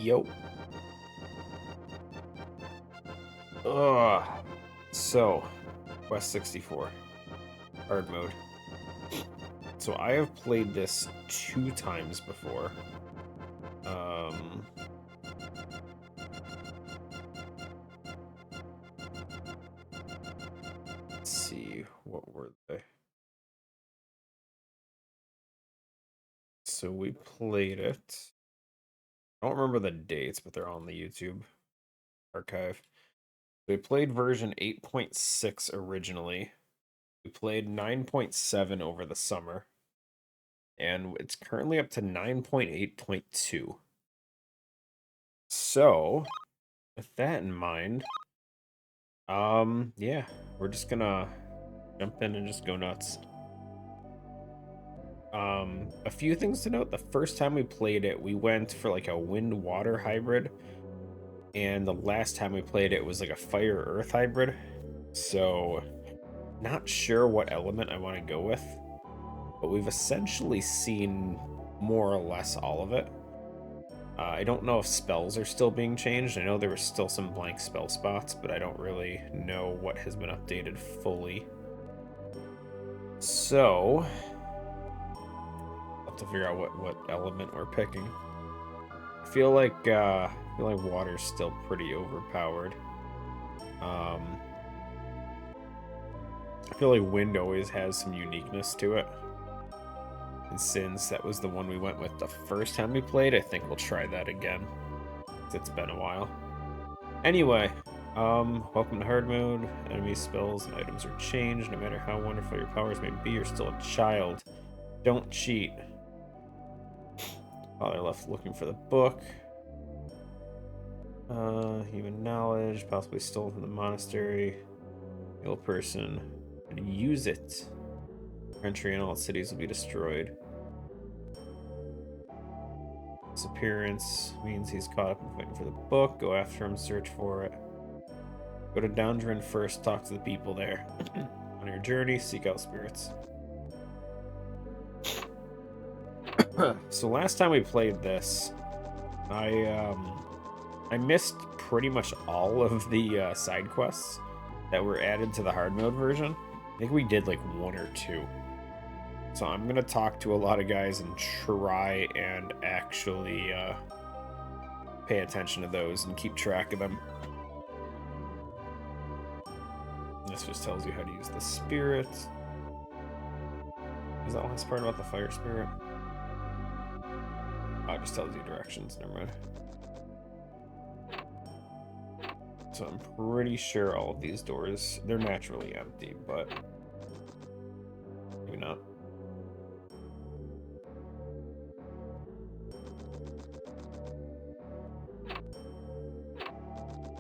Yo. Ugh. So, Quest 64. Hard mode. So I have played this 2 times before. Let's see, what were they? So we played it. I don't remember the dates, but they're on the YouTube archive. We played version 8.6 originally. We played 9.7 over the summer. And it's currently up to 9.8.2. So, with that in mind, yeah, we're just gonna jump in and just go nuts. A few things to note. The first time we played it, we went for like a wind-water hybrid. And the last time we played it was like a fire-earth hybrid. So, not sure what element I want to go with. But we've essentially seen more or less all of it. I don't know if spells are still being changed. I know there were still some blank spell spots, but I don't really know what has been updated fully. So, I'll have to figure out what element we're picking. I feel like water's still pretty overpowered. I feel like wind always has some uniqueness to it. And since that was the one we went with the first time we played, I think we'll try that again. It's been a while. Anyway, welcome to hard mode. Enemy spells and items are changed. No matter how wonderful your powers may be, you're still a child. Don't cheat. Father left looking for the book. Human knowledge, possibly stolen from the monastery. Ill person would use it. Country and all its cities will be destroyed. Disappearance means he's caught up and fighting for the book. Go after him, search for it. Go to Doundrin first, talk to the people there. On your journey, seek out spirits. So last time we played this, I missed pretty much all of the side quests that were added to the hard mode version. I think we did like 1 or 2. So I'm gonna talk to a lot of guys and try and actually pay attention to those and keep track of them. This just tells you how to use the spirit. Is that last part about the fire spirit? Oh, it just tells you directions, never mind. So I'm pretty sure all of these doors, they're naturally empty, but maybe not.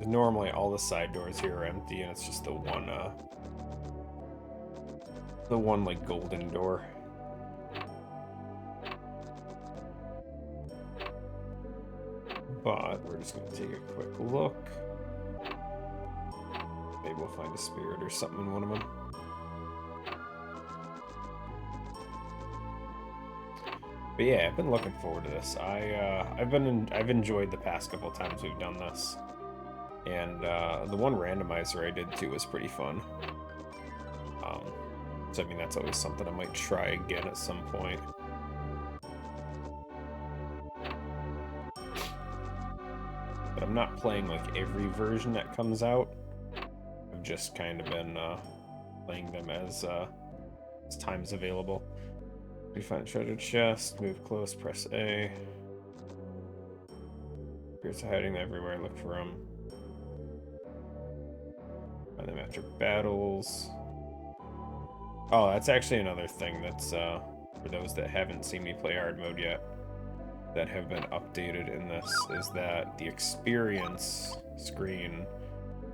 Normally all the side doors here are empty, and it's just the one like golden door. But we're just gonna take a quick look. Maybe we'll find a spirit or something in one of them. But yeah, I've been looking forward to this. I've enjoyed the past couple times we've done this, and the one randomizer I did too was pretty fun. So I mean that's always something I might try again at some point. But I'm not playing like every version that comes out. I've just kind of been playing them as time's available. We find treasure chest, move close, press A. Spirits are hiding everywhere, look for them. Find them after battles. Oh, that's actually another thing that's for those that haven't seen me play hard mode yet, that have been updated in this, is that the experience screen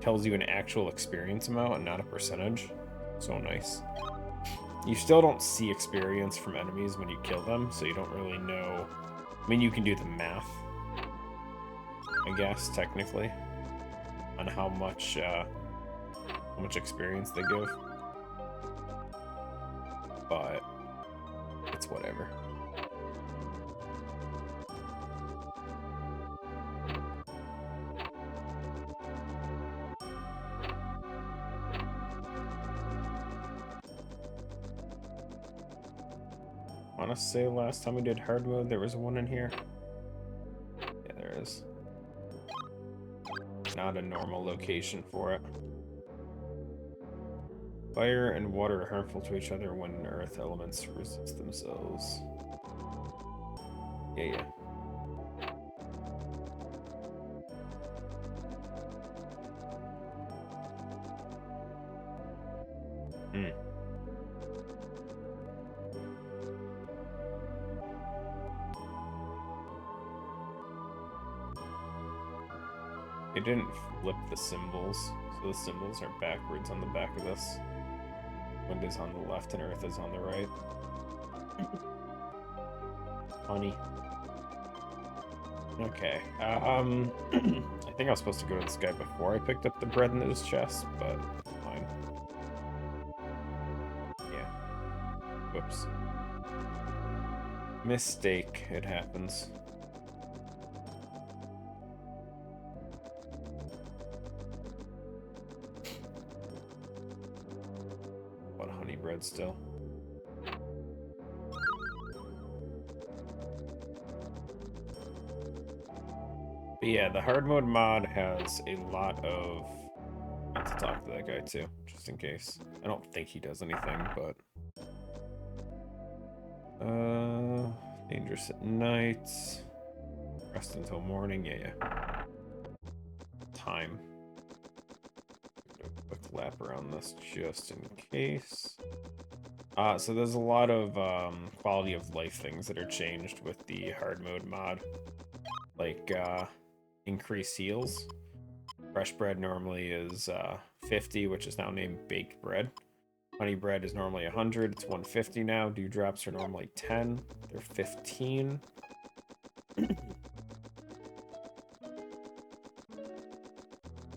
tells you an actual experience amount and not a percentage. So nice. You still don't see experience from enemies when you kill them, so you don't really know. I mean, you can do the math, I guess, technically, on how much experience they give. But it's whatever. I want to say last time we did hard mode, there was one in here. Yeah, there is. Not a normal location for it. Fire and water are harmful to each other when earth elements resist themselves. Yeah. They didn't flip the symbols, so the symbols are backwards on the back of this. Wind is on the left and earth is on the right. Funny. Okay. I think I was supposed to go to this guy before I picked up the bread in his chest, but it's fine. Yeah. Whoops. Mistake. It happens. What, honey bread still? But yeah, the hard mode mod has a lot of... I have to talk to that guy too, just in case. I don't think he does anything, but... Dangerous at night. Rest until morning, yeah. Time. Do a quick lap around this just in case. So there's a lot of quality of life things that are changed with the hard mode mod. Like, increased heals. Fresh bread normally is 50, which is now named baked bread. Honey bread is normally 100, it's 150 now. Dewdrops are normally 10, they're 15.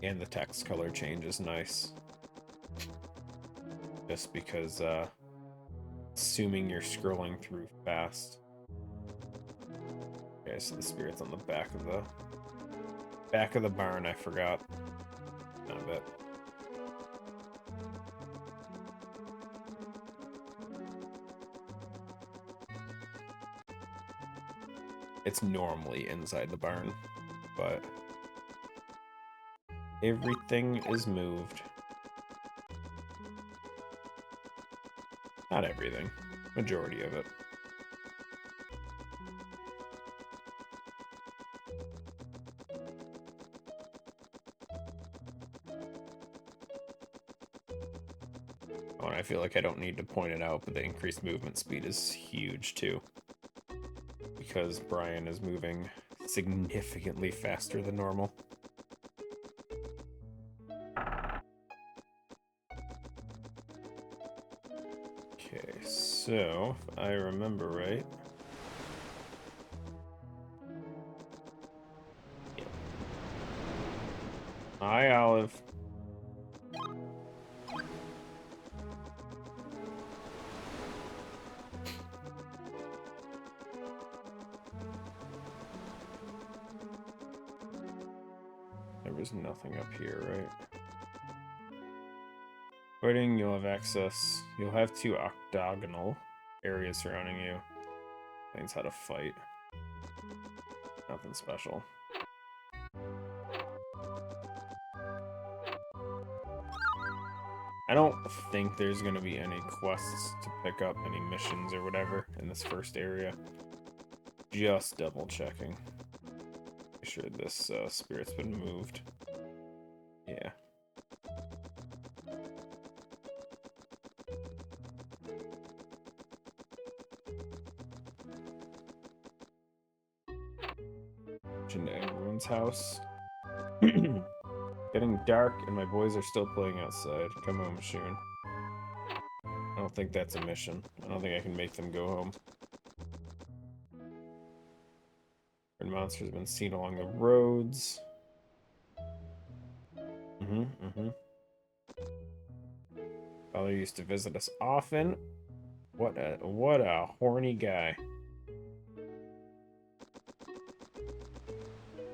And the text color change is nice. Just because, assuming you're scrolling through fast. Okay, so the spirit's on the back of the barn, I forgot. Not a bit. It's normally inside the barn, but everything is moved. Not everything, majority of it. Oh, and I feel like I don't need to point it out, but the increased movement speed is huge too. Because Brian is moving significantly faster than normal. Okay, so if I remember right. Yep. Hi, Olive. There was nothing up here, right? Fighting, you'll have access. You'll have 2 octagonal areas surrounding you. Explains how to fight. Nothing special. I don't think there's going to be any quests to pick up, any missions or whatever in this first area. Just double checking. Make sure this spirit's been moved. Yeah. Into everyone's house. Getting dark and my boys are still playing outside. Come home soon. I don't think that's a mission. I don't think I can make them go home. And monsters have been seen along the roads. Father used to visit us often. What a horny guy.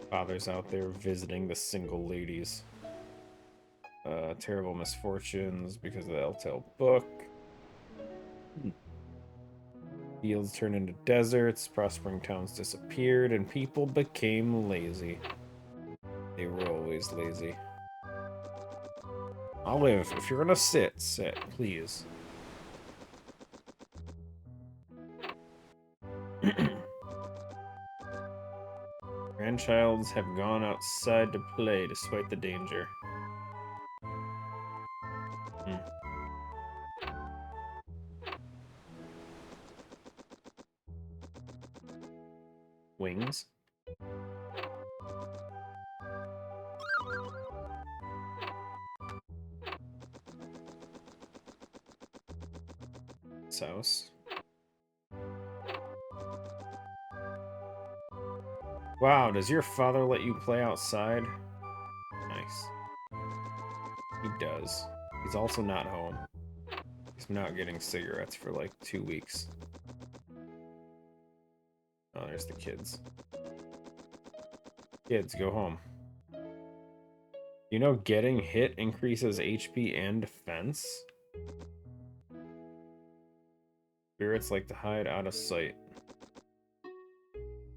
Father's out there visiting the single ladies. Terrible misfortunes because of the Eltel book. Fields turned into deserts, prospering towns disappeared, and people became lazy. They were always lazy. Olive, if you're gonna sit, please. Grandchilds have gone outside to play despite the danger. Wings. House. Wow, does your father let you play outside? Nice. He does. He's also not home. He's not getting cigarettes for like 2 weeks. Oh, there's the kids. Kids, go home. You know getting hit increases HP and defense? Spirits like to hide out of sight.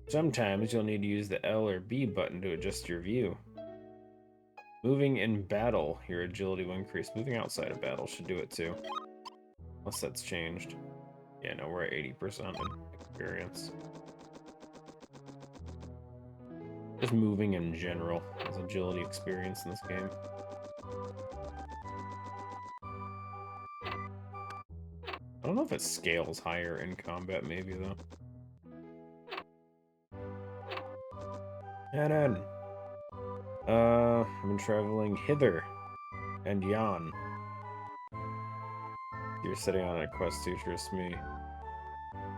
Sometimes you'll need to use the L or B button to adjust your view. Moving in battle, your agility will increase. Moving outside of battle should do it too. Unless that's changed. Yeah, no, we're at 80% experience. Just moving in general is agility experience in this game. I don't know if it scales higher in combat, maybe, though. And I've been traveling hither and yon. You're setting on a quest to trust me.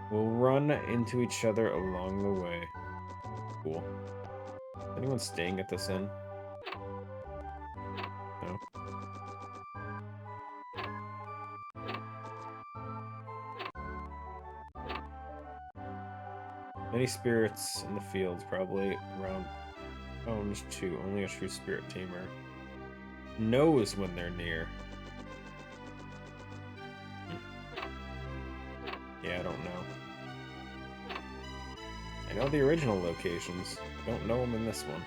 We'll run into each other along the way. Cool. Is anyone staying at this inn? No. Many spirits in the fields, probably around owns 2. Only a true spirit tamer knows when they're near. Yeah, I don't know. I know the original locations. Don't know them in this one.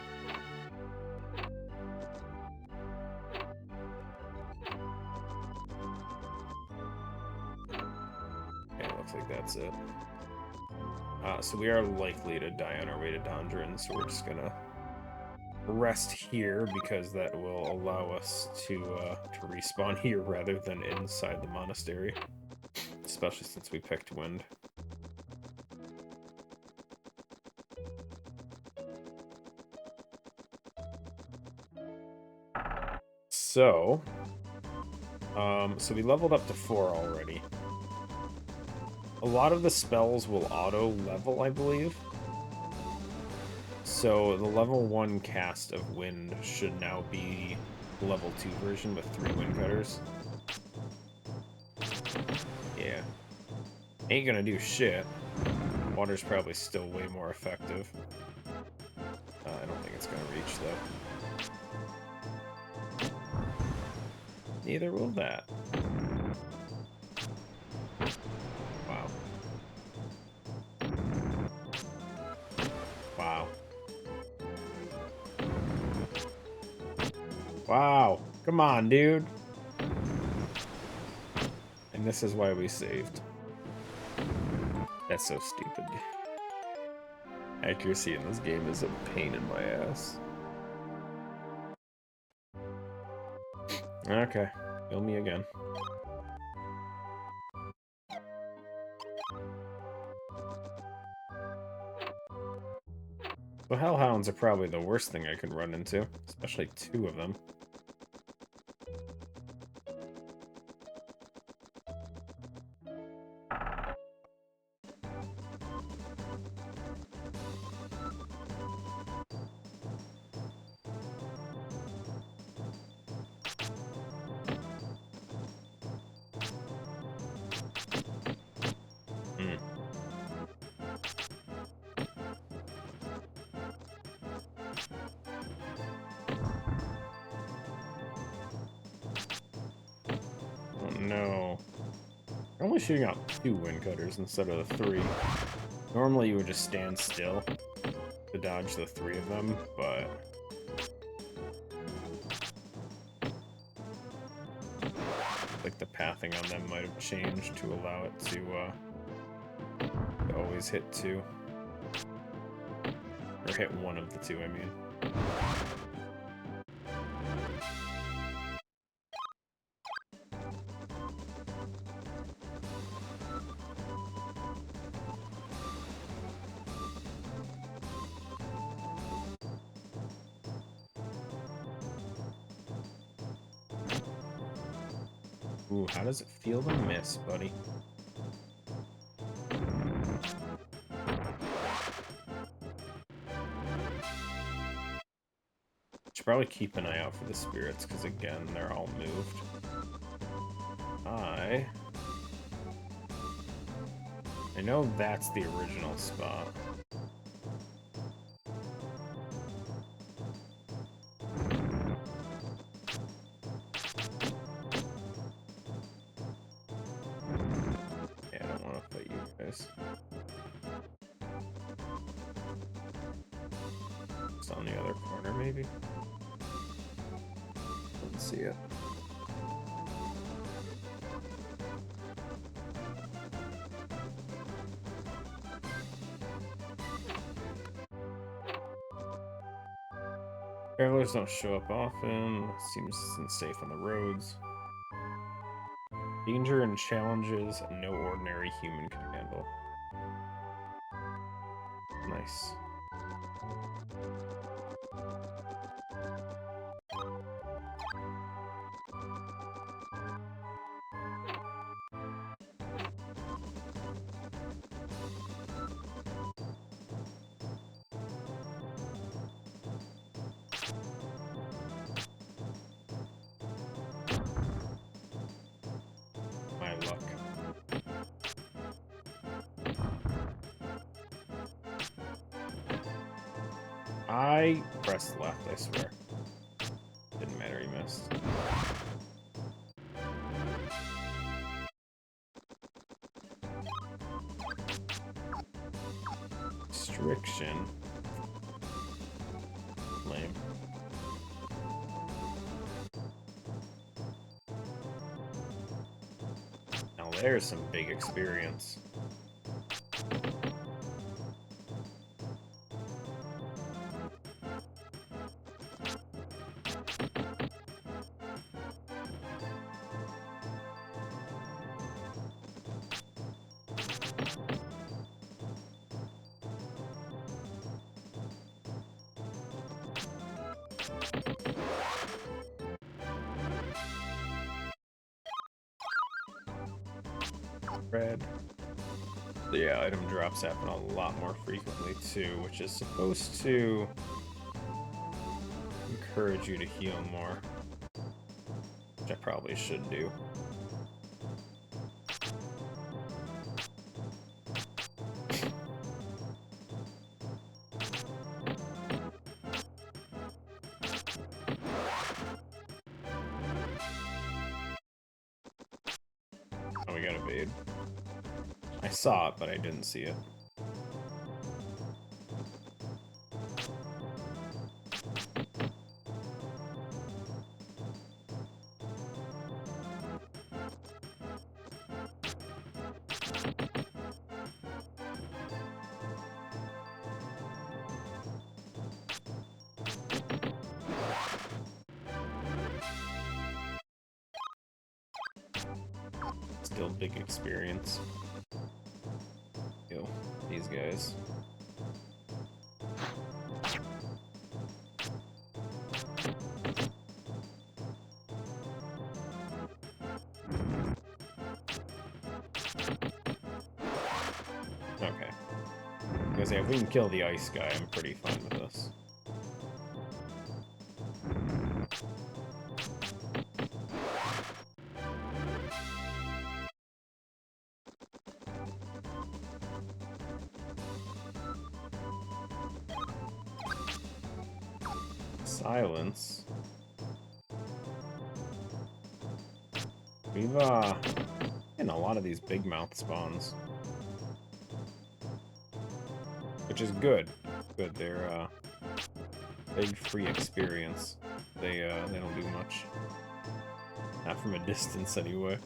Yeah, looks like that's it. So we are likely to die on our way to Dondrin, so we're just gonna rest here because that will allow us to respawn here rather than inside the monastery, especially since we picked wind. So we leveled up to 4 already. a lot of the spells will auto level, I believe. So the level 1 cast of wind should now be the level 2 version with 3 wind cutters. Yeah. Ain't gonna do shit. Water's probably still way more effective. I don't think it's gonna reach, though. Neither will that. Wow. Wow. Wow. Come on, dude. And this is why we saved. That's so stupid. Accuracy in this game is a pain in my ass. Okay. Kill me again. Well, hellhounds are probably the worst thing I could run into, especially 2 of them. Hmm. Oh no. I'm only shooting out 2 wind cutters instead of the 3. Normally you would just stand still to dodge the 3 of them, but like the pathing on them might have changed to allow it to always hit 2. Or hit 1 of the 2, I mean. Ooh, how does it feel to miss, buddy? Should probably keep an eye out for the spirits, because again, they're all moved. I know that's the original spot. Yeah, I don't want to fight you guys. It's on the other corner, maybe? Didn't see it. Travelers don't show up often. Seems unsafe on the roads. Danger and challenges no ordinary human can handle. Nice. My luck. I pressed left, I swear. Didn't matter, he missed. Restriction. Lame. Now there's some big experience. Red. Yeah, item drops happen a lot more frequently too, which is supposed to encourage you to heal more, which I probably should do. Oh, we got evade. I saw it, but I didn't see it. Still big experience. Yo, these guys. Okay. Because if we can kill the ice guy, I'm pretty fine with this. Silence. We've in a lot of these big mouth spawns, which is good. Good, they're big free experience. They don't do much. Not from a distance anyway.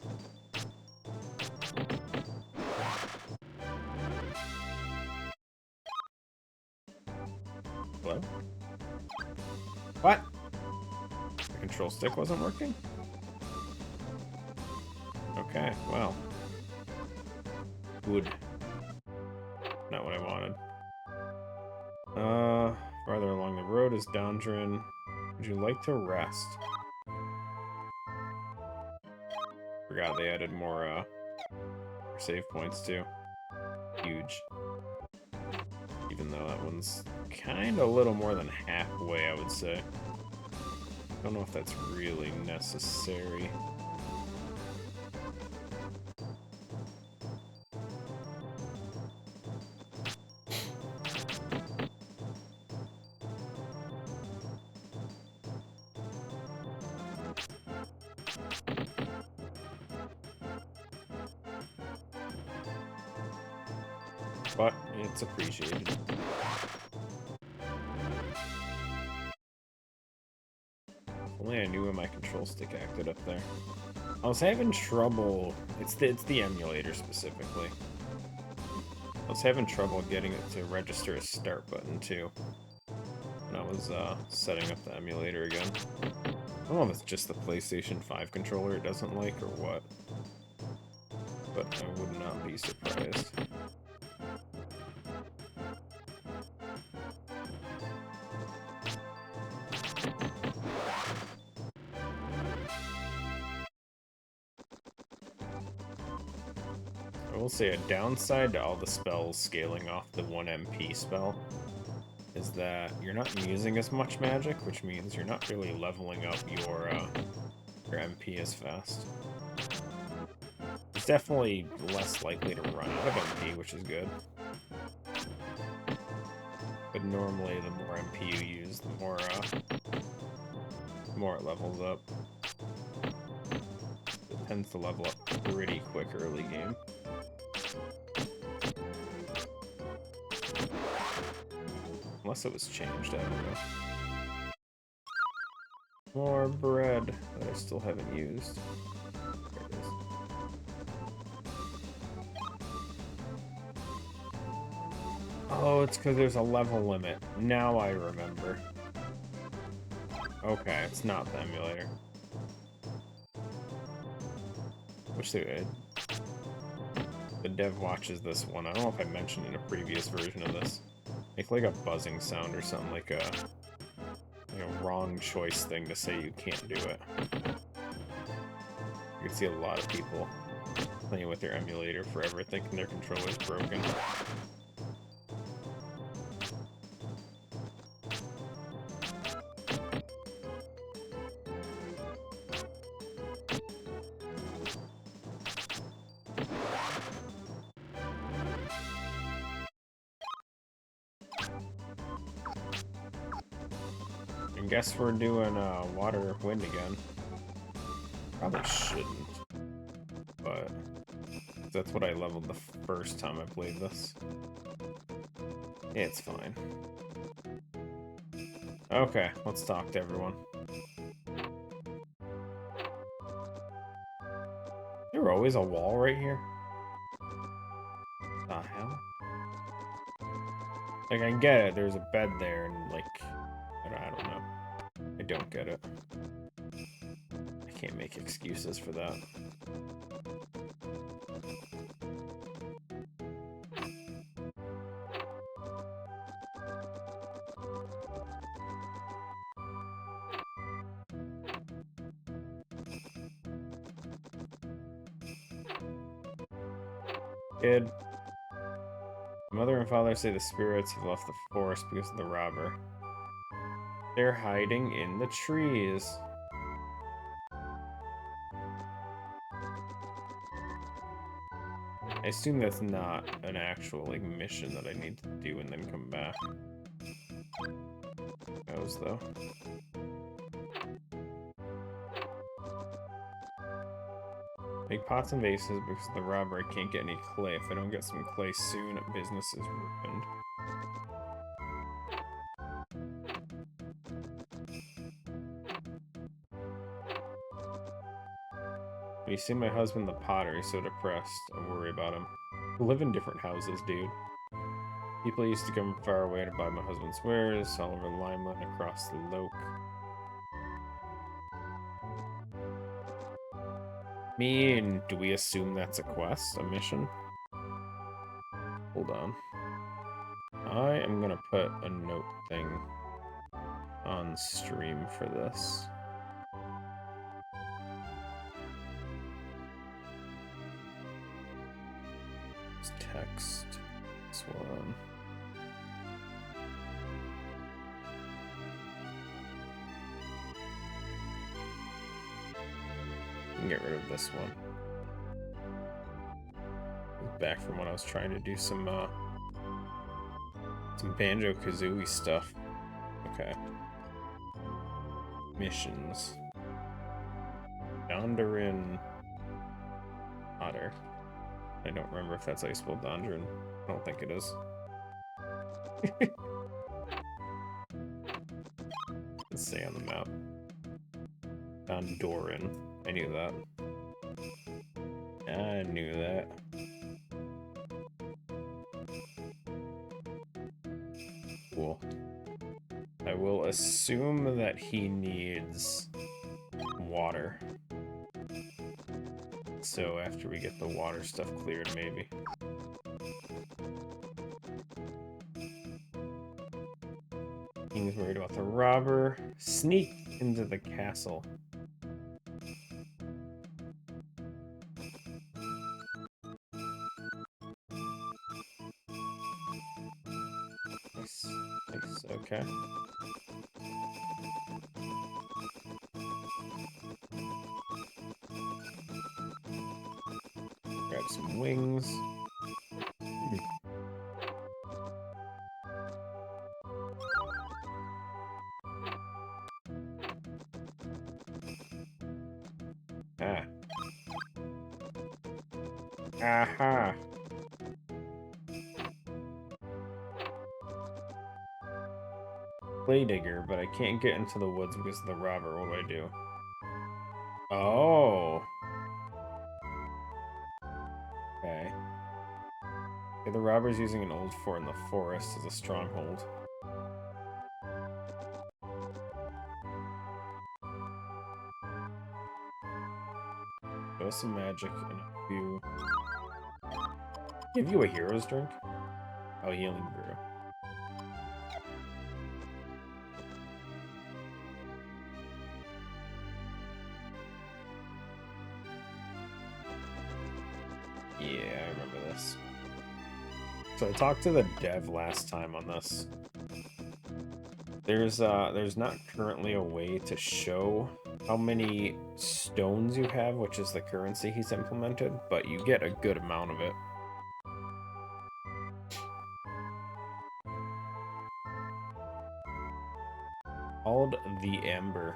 Hello? What? The control stick wasn't working? Okay, well. Good. Not what I wanted. Farther along the road is Dondrin. Would you like to rest? Forgot they added more, save points too. Huge. Even though that one's kinda a little more than halfway, I would say. Don't know if that's really necessary. But it's appreciated. If only I knew when my control stick acted up there. I was having trouble. It's the emulator specifically. I was having trouble getting it to register a start button too when I was setting up the emulator again. I don't know if it's just the PlayStation 5 controller it doesn't like or what, but I would not be surprised. I will say a downside to all the spells scaling off the 1 MP spell is that you're not using as much magic, which means you're not really leveling up your MP as fast. It's definitely less likely to run out of MP, which is good. But normally the more MP you use, the more it levels up. It tends to level up pretty quick early game. Unless it was changed, I don't know. More bread that I still haven't used. There it is. Oh, it's because there's a level limit. Now I remember. Okay, it's not the emulator. Wish they did. The dev watches this one. I don't know if I mentioned in a previous version of this. Make like a buzzing sound or something, like a wrong choice thing to say you can't do it. You can see a lot of people playing with their emulator forever, thinking their controller's broken. I guess we're doing water wind again. Probably shouldn't, but that's what I leveled the first time I played this. It's fine. Okay, let's talk to everyone. There were always a wall right here? The hell? Like, I get it, there's a bed there, and like, I don't know. I don't get it. I can't make excuses for that. Kid. Mother and father say the spirits have left the forest because of the robber. They're hiding in the trees. I assume that's not an actual, like, mission that I need to do and then come back. Who knows, though? Make pots and vases because of the robber. I can't get any clay. If I don't get some clay soon, business is ruined. When you see my husband, the potter, he's so depressed. I worry about him. We live in different houses, dude. People used to come from far away to buy my husband's wares, all over Lima and across the Loke. Do we assume that's a quest, a mission? Hold on. I am gonna put a note thing on stream for this. Let's text this one. Get rid of this one. Back from when I was trying to do some Banjo-Kazooie stuff. Okay. Missions. Dondarin Otter. I don't remember if that's how you spell Dondarin. I don't think it is. Let's say on the map. Dondoran. I knew that. I knew that. Cool. I will assume that he needs water. So after we get the water stuff cleared, maybe. King's worried about the robber. Sneak into the castle. Nice. Nice. Okay. Grab some wings. Ah. Aha. Clay digger, but I can't get into the woods because of the robber. What do I do? Oh. Okay. Okay, the robber's using an old fort in the forest as a stronghold. Show some magic and a few. Give you a hero's drink? Oh, healing brew. Nice. So I talked to the dev last time on this. There's not currently a way to show how many stones you have, which is the currency he's implemented, but you get a good amount of it. Called the Amber.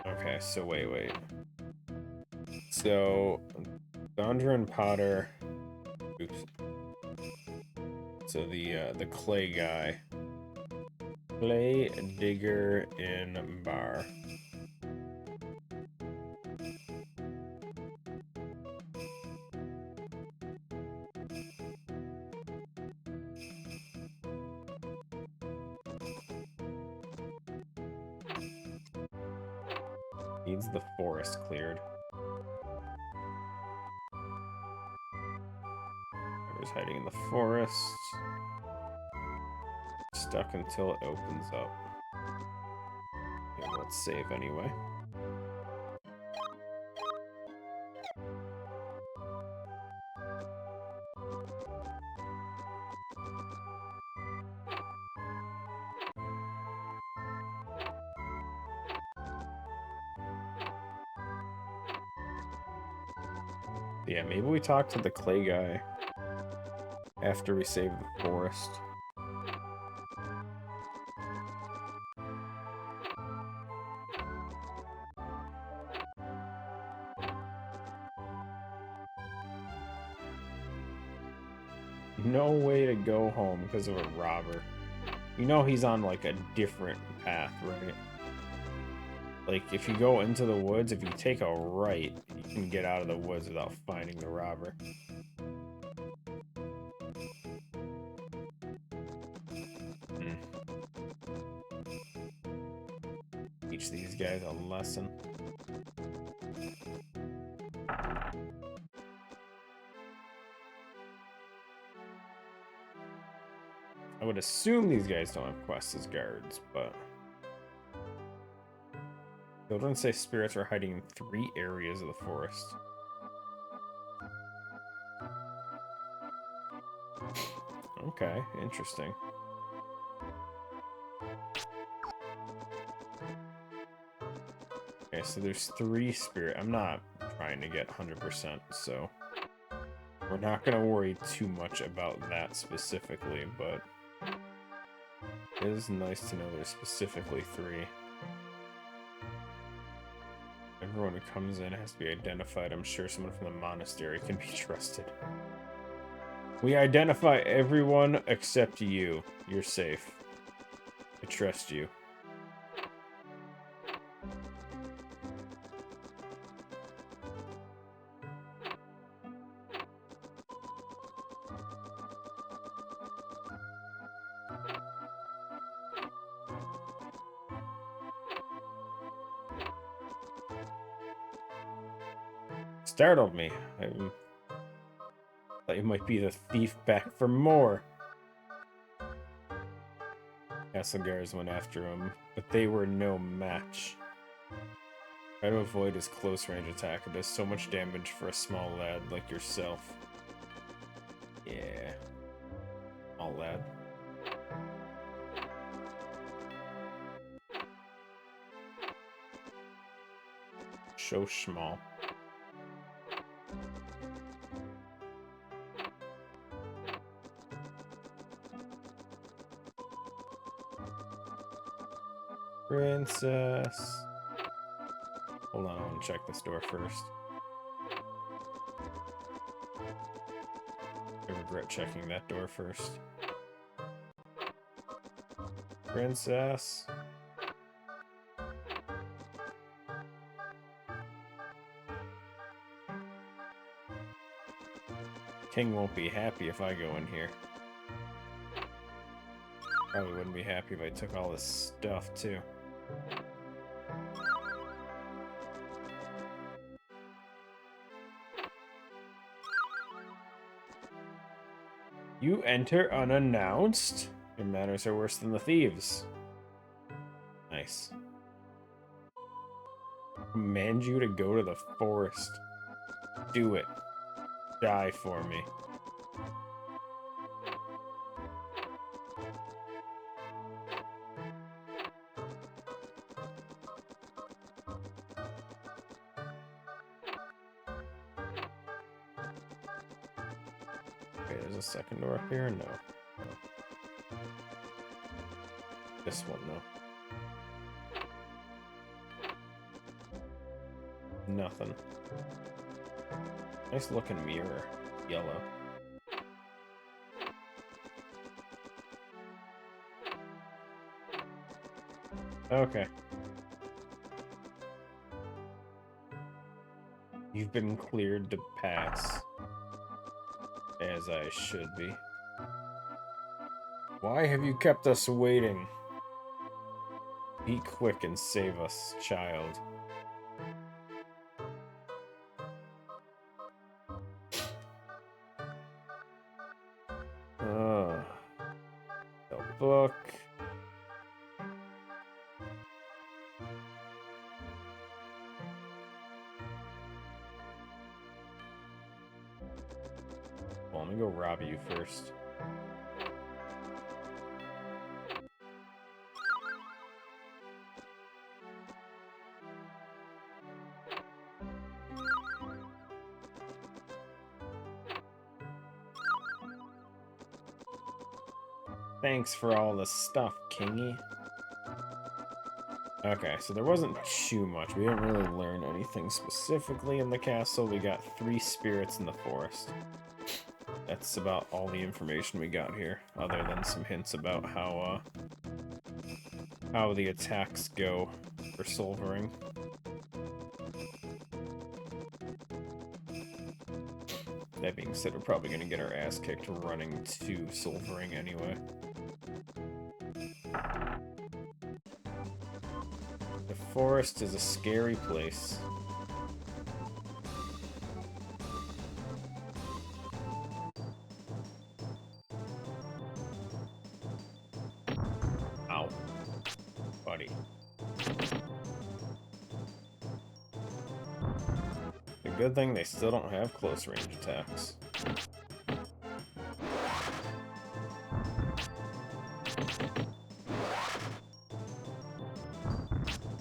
Okay, so wait. So, Dondra and Potter. Oops. So the clay guy. Clay digger in bar. Needs the forest cleared. Whoever's hiding in the forest. Stuck until it opens up. Okay, let's save anyway. Yeah, maybe we talk to the clay guy after we save the forest. No way to go home because of a robber. You know he's on like a different path, right? Like if you go into the woods, if you take a right, you can get out of the woods without finding the robber. Teach these guys a lesson. I would assume these guys don't have quests as guards, but... Children say spirits are hiding in 3 areas of the forest. Okay, interesting. Okay, so there's 3 spirit. I'm not trying to get 100%, so... We're not going to worry too much about that specifically, but... It is nice to know there's specifically 3. Everyone who comes in has to be identified. I'm sure someone from the monastery can be trusted. We identify everyone except you. You're safe. I trust you. Startled me. I thought you might be the thief back for more. Castle guards went after him, but they were no match. Try to avoid his close range attack. It does so much damage for a small lad like yourself. Yeah. Small lad. So small. Princess. Hold on, I want to check this door first. I regret checking that door first. Princess. King won't be happy if I go in here. Probably wouldn't be happy if I took all this stuff, too. You enter unannounced? Your manners are worse than the thieves. Nice. Command you to go to the forest. Do it. Die for me. Okay, there's a second door up here? No. No. This one, though. Nothing. Nice looking mirror. Yellow. Okay. You've been cleared to pass. As I should be. Why have you kept us waiting? Be quick and save us, child. The book. Well, let me go rob you first. Thanks for all the stuff, Kingy. Okay, so there wasn't too much. We didn't really learn anything specifically in the castle. We got 3 spirits in the forest. That's about all the information we got here, other than some hints about how the attacks go for Silvering. That being said, we're probably going to get our ass kicked running to Silvering anyway. The forest is a scary place. Ow. Buddy. The good thing they still don't have close range attacks.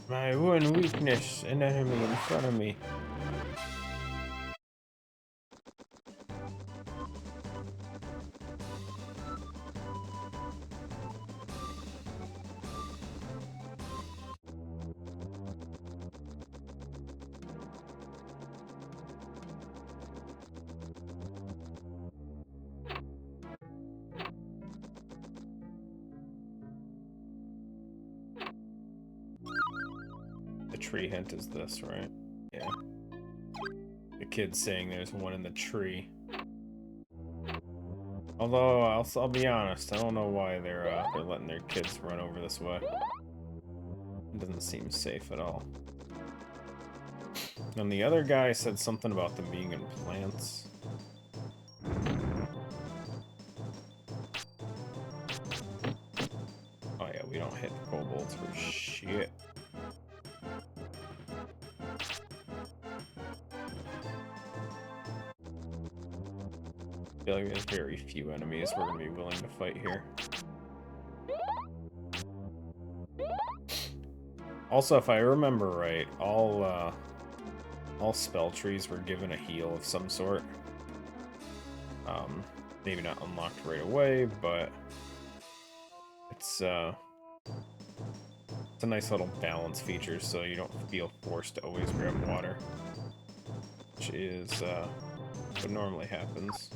My one weakness, an enemy in front of me. The tree hint is this, right? Yeah. The kid's saying there's one in the tree. Although, I'll be honest, I don't know why they're letting their kids run over this way. It doesn't seem safe at all. And the other guy said something about them being in plants. Oh yeah, we don't hit kobolds for shit. I feel like there's very few enemies we're gonna be willing to fight here. Also, if I remember right, all spell trees were given a heal of some sort. Maybe not unlocked right away, but it's a nice little balance feature, so you don't feel forced to always grab water, which is what normally happens.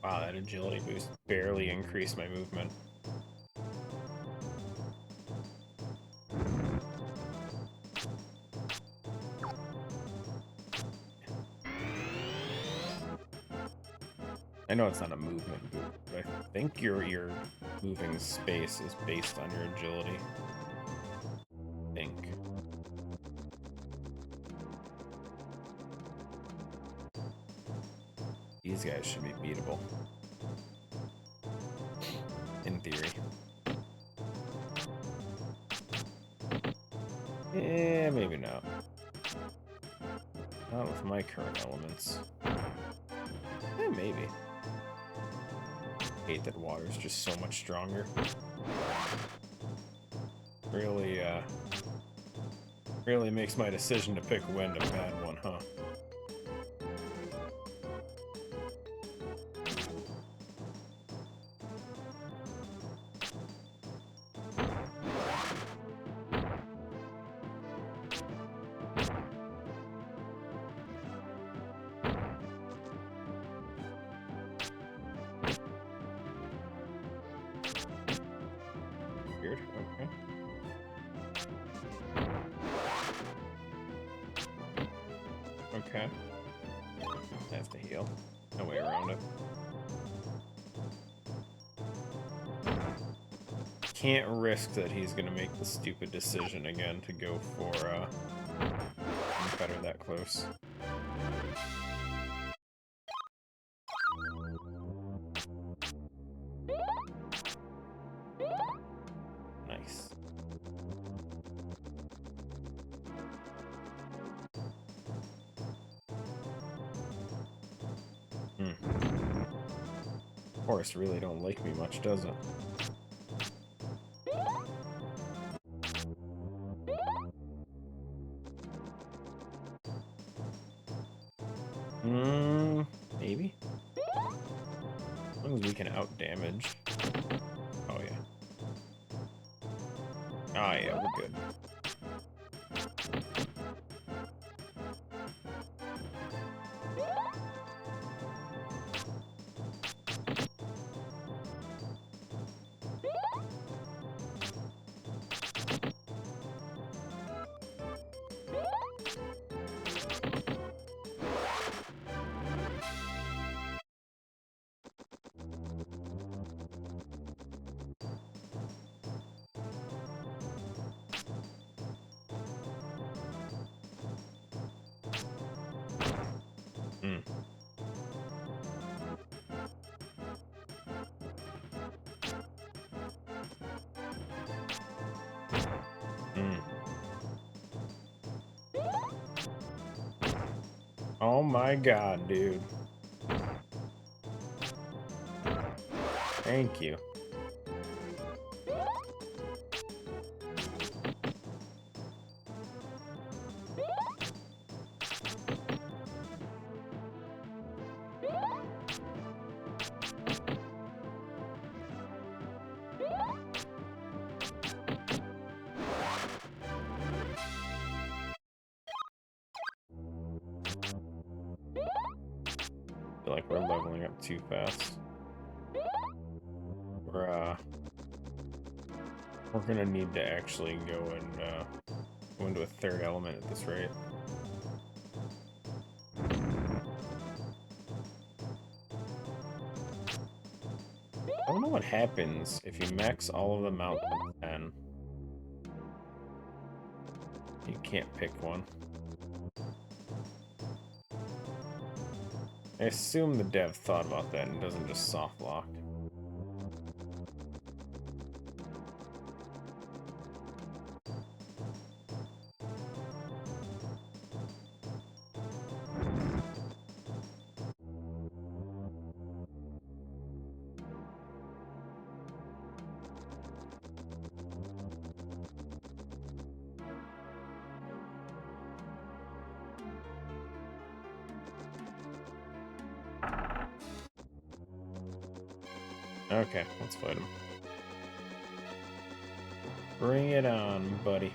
Wow, that agility boost barely increased my movement. I know it's not a movement boot, but I think your moving space is based on your agility. I think. These guys should be beatable. In theory. Yeah, maybe not. Not with my current elements. Yeah, maybe. I hate that water's just so much stronger. Really makes my decision to pick wind a bad one, huh? Weird, okay. Okay. I have to heal. No way around it. Can't risk that he's gonna make the stupid decision again to go for better that close. Nice. Horse really don't like me much, does it? Maybe? As long as we can out-damage. Oh, yeah. Ah, yeah, we're good. Oh my god, dude. Thank you. I feel like we're leveling up too fast. We're gonna need to actually go into a third element at this rate. I don't know what happens if you max all of them out to 10. You can't pick one. I assume the dev thought about that and doesn't just soft lock. Okay, let's fight him. Bring it on, buddy.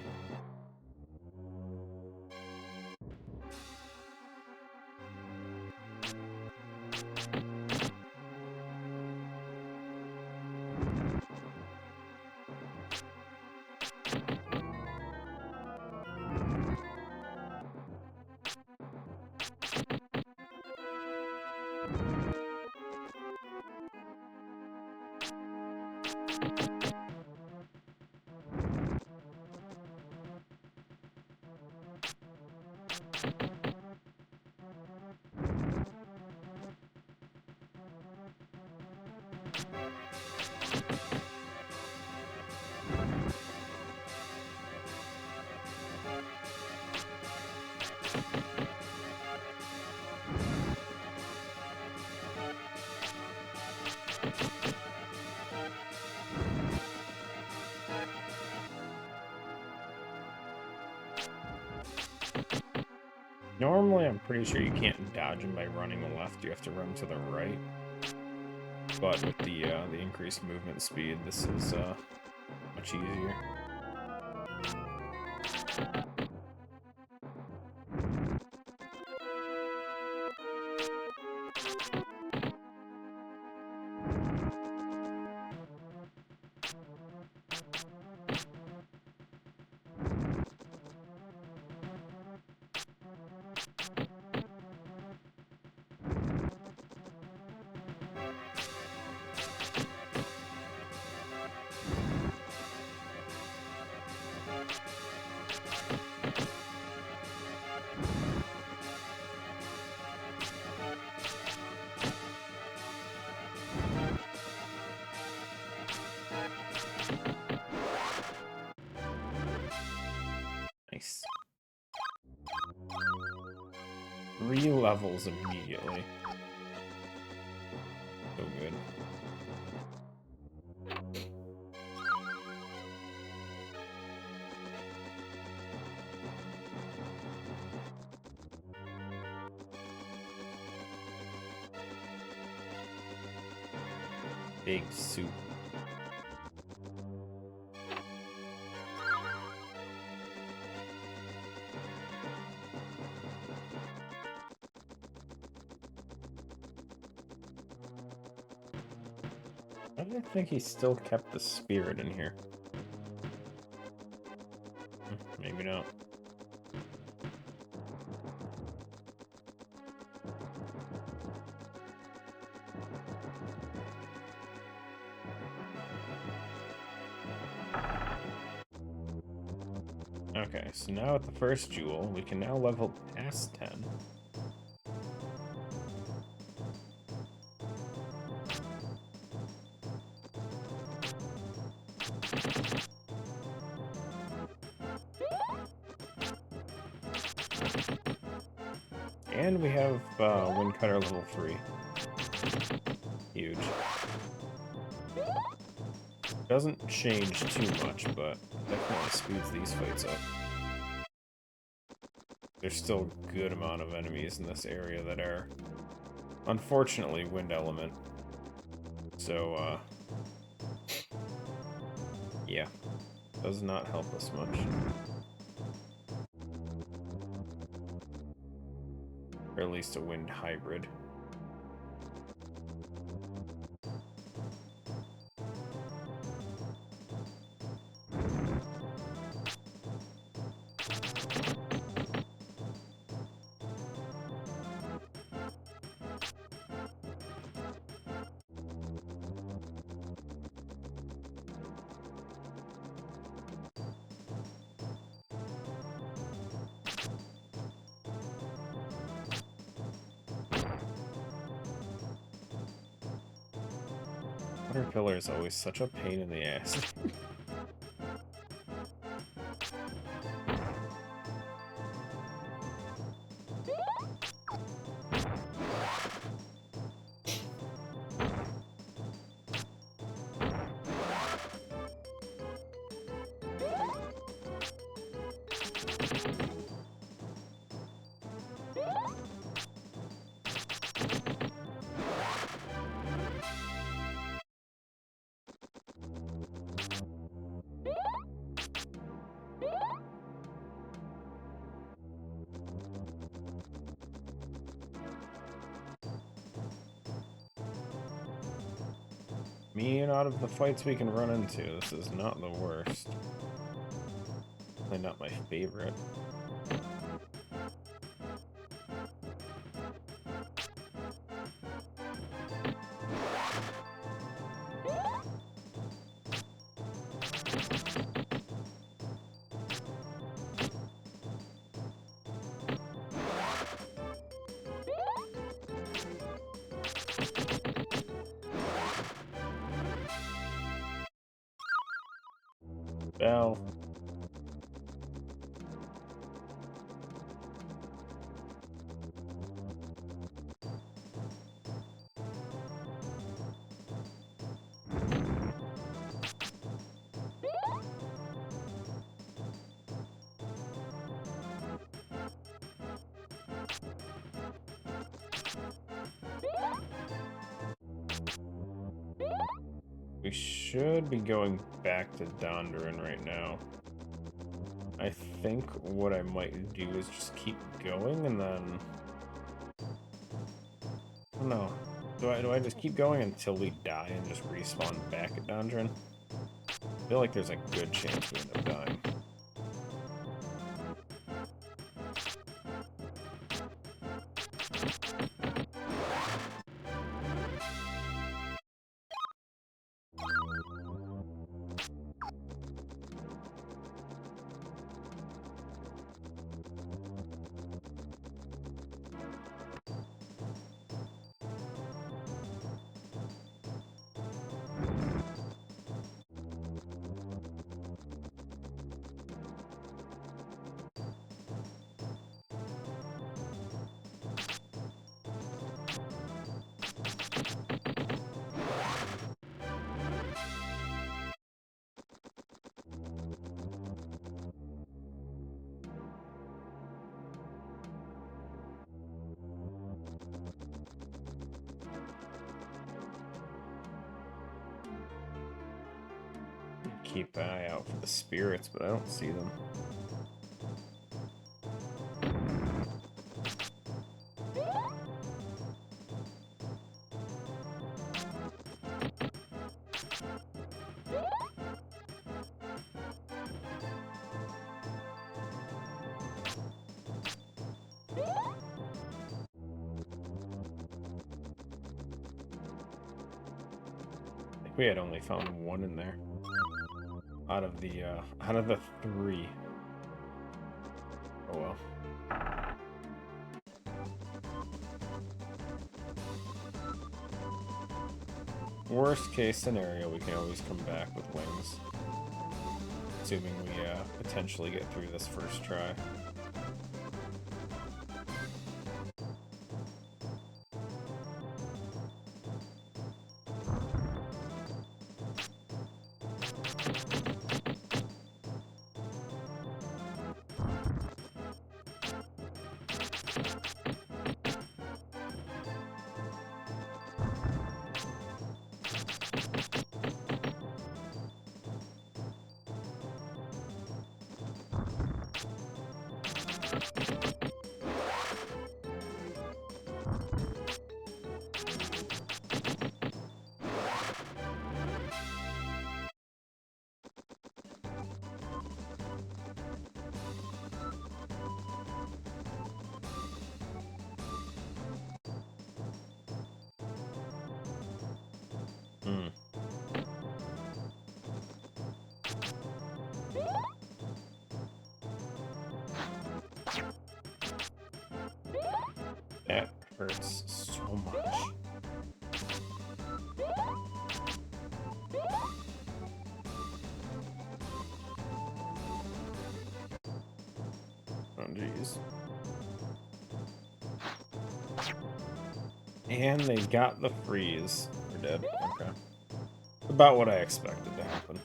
Normally, I'm pretty sure you can't dodge him by running left. You have to run to the right. But with the increased movement speed, this is much easier. Nice. 3 levels immediately. So good. Big soup. I don't think he still kept the spirit in here. Maybe not. Okay, so now at the first jewel, we can now level past 10. And we have Windcutter level 3. Huge. Doesn't change too much, but definitely speeds these fights up. There's still a good amount of enemies in this area that are, unfortunately, wind element. So, yeah. Does not help us much. Or at least a wind hybrid. Waterpillar is always such a pain in the ass. Me, out of the fights we can run into, this is not the worst. Definitely not my favorite. Well, We should be going back to Dondrin right now. I think what I might do is just keep going and then... I don't know. Do I just keep going until we die and just respawn back at Dondrin? I feel like there's a good chance we end up dying. Keep an eye out for the spirits, but I don't see them. I think we had only found one in there. Out of the 3. Oh well. Worst case scenario, we can always come back with wings. Assuming we potentially get through this first try. That hurts so much. Oh, jeez. And they got the freeze. They're dead. Okay. About what I expected to happen,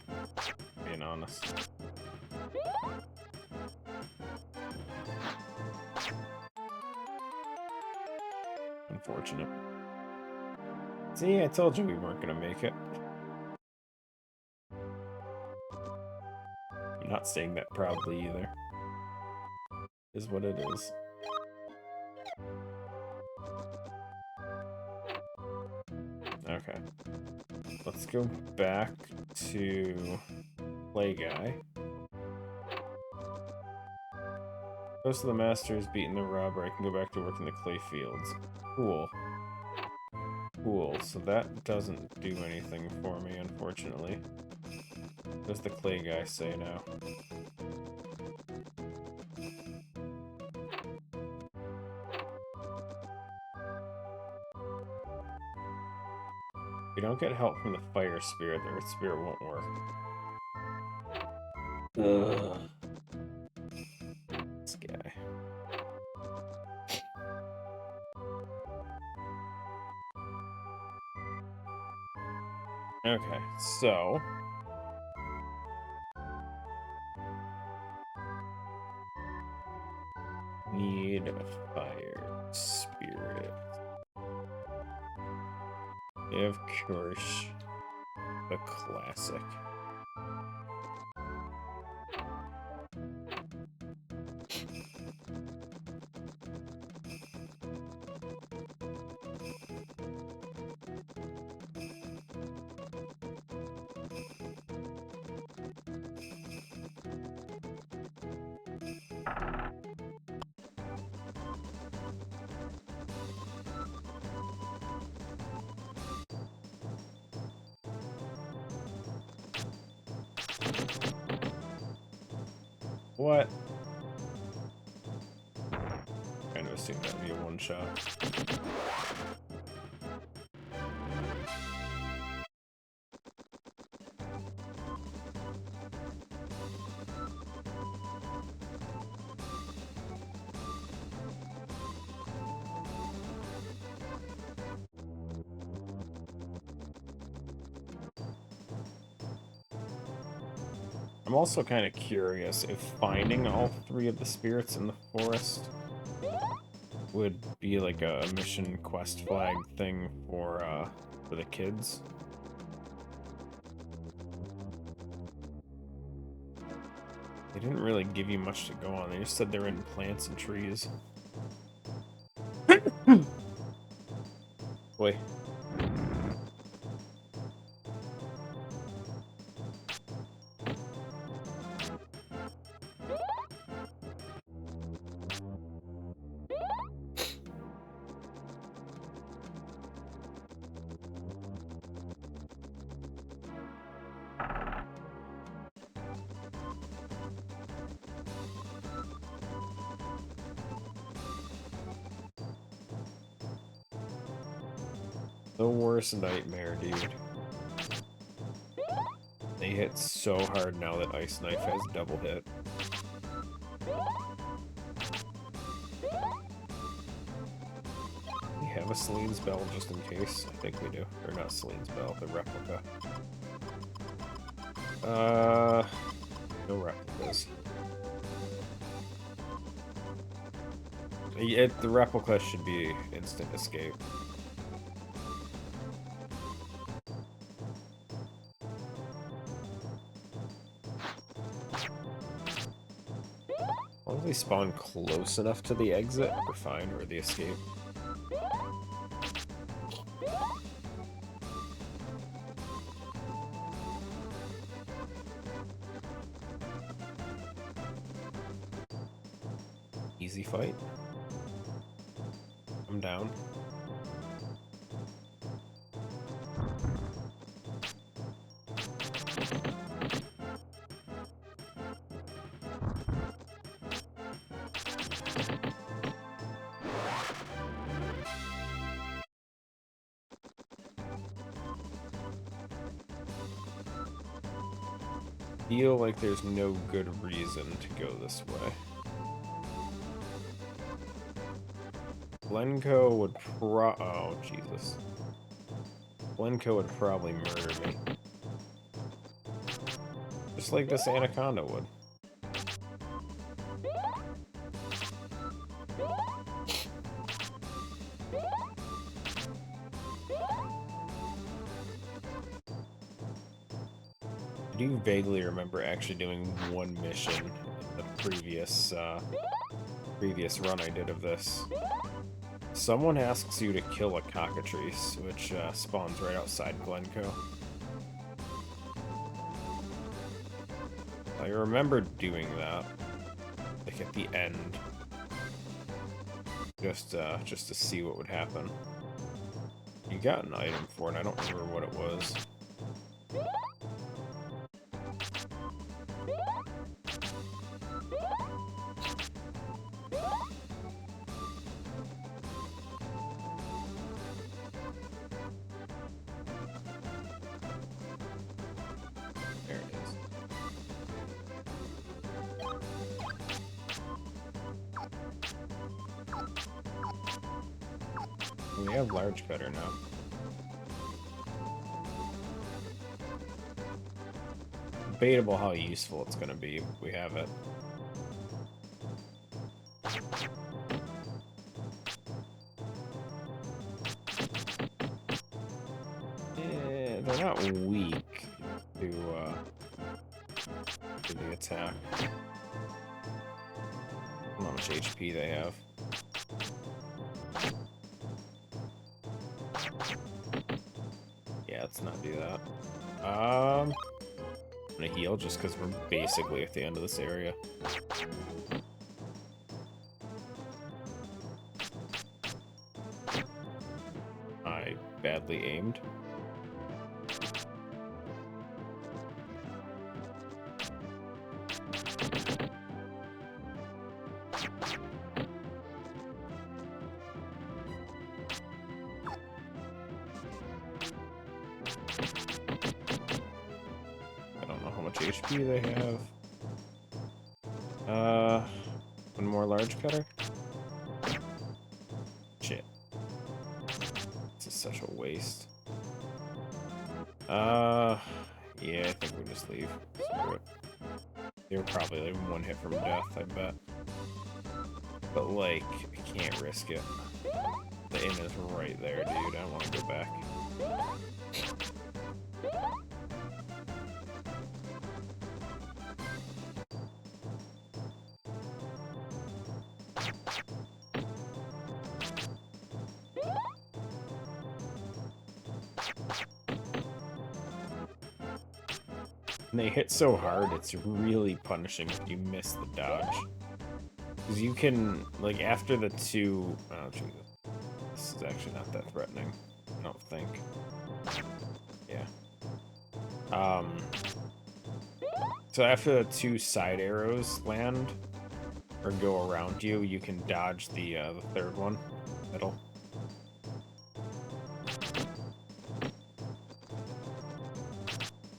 being honest. Unfortunate. See, I told you we weren't gonna make it. I'm not saying that proudly either. Is what it is. Okay. Let's go back to Play Guy. Most of the master is beating the robber. I can go back to work in the clay fields. Cool. Cool. So that doesn't do anything for me, unfortunately. What does the clay guy say now? If we don't get help from the fire spirit, the earth spirit won't work. Ugh. This guy. Okay, so... need a fire spirit. We have Kirsch. The classic. What? Kind of assumed that'd be a one-shot. I'm also kind of curious if finding all 3 of the spirits in the forest would be like a mission quest flag thing for the kids. They didn't really give you much to go on. They just said they're in plants and trees. Boy. The worst nightmare, dude. They hit so hard now that Ice Knife has double hit. We have a Celine's Bell just in case. I think we do. Or not Celine's Bell, the replica. No replicas. The replica should be instant escape. As long as we spawn close enough to the exit, we're fine, or the escape. Easy fight. I'm down. Feel like there's no good reason to go this way. Glencoe would oh, Jesus. Glencoe would probably murder me. Just like this anaconda would. I do vaguely remember actually doing one mission in the previous run I did of this. Someone asks you to kill a cockatrice, which spawns right outside Glencoe. I remember doing that, like at the end, just to see what would happen. You got an item for it. I don't remember what it was. There it is. We have large cutter now. Debatable how useful it's going to be if we have it. They're not weak. weak to the attack. I don't know how much HP they have. Yeah, let's not do that. I'm gonna heal just because we're basically at the end of this area. I badly aimed. I don't know how much HP they have. One more large cutter. Shit. This is such a waste. Yeah, I think we'll just leave. Screw it. They were probably like one hit from death, I bet. But like, I can't risk it. The inn is right there, dude. I don't want to go back. And they hit so hard, it's really punishing if you miss the dodge. Because you can, like, after the two... Oh, Jesus. This is actually not that threatening. I don't think. Yeah. So after the two side arrows land, or go around you, you can dodge the third one. Middle.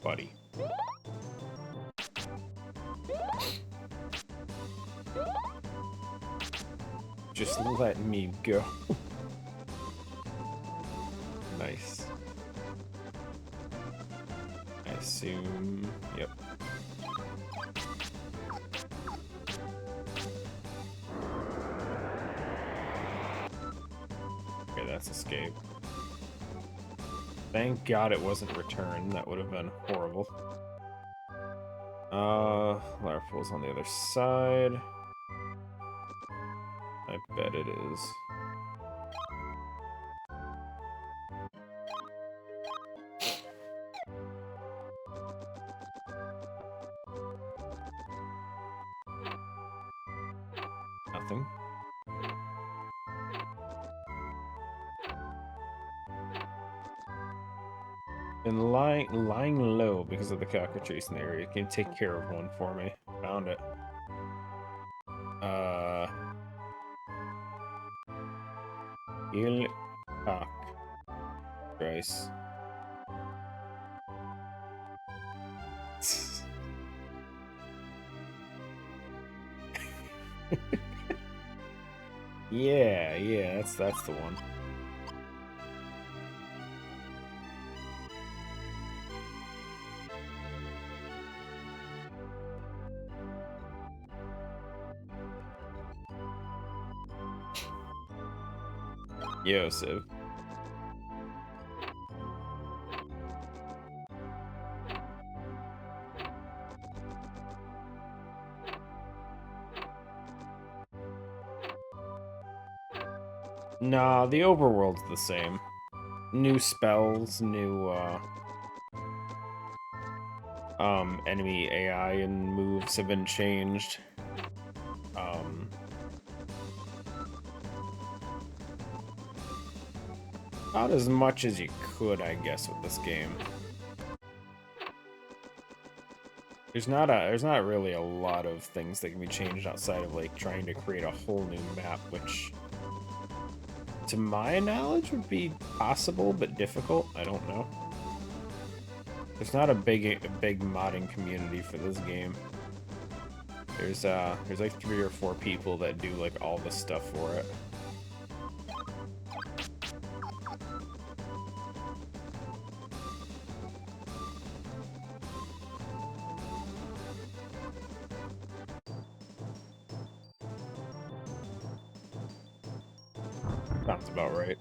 Buddy. Just let me go. Nice. I assume... Yep. Okay, that's escape. Thank God it wasn't return. That would have been horrible. Larpool's on the other side. I bet it is. Nothing. And lying low because of the cockatrice in the area. Can you take care of one for me? Found it. Il cock. Rice. Yeah, that's the one. Yo, Civ. Nah, the overworld's the same. New spells, new, enemy AI and moves have been changed. Not as much as you could, I guess, with this game. There's not really a lot of things that can be changed outside of, like, trying to create a whole new map, which, to my knowledge, would be possible, but difficult. I don't know. There's not a big modding community for this game. There's like 3 or 4 people that do, like, all the stuff for it. Sounds about right.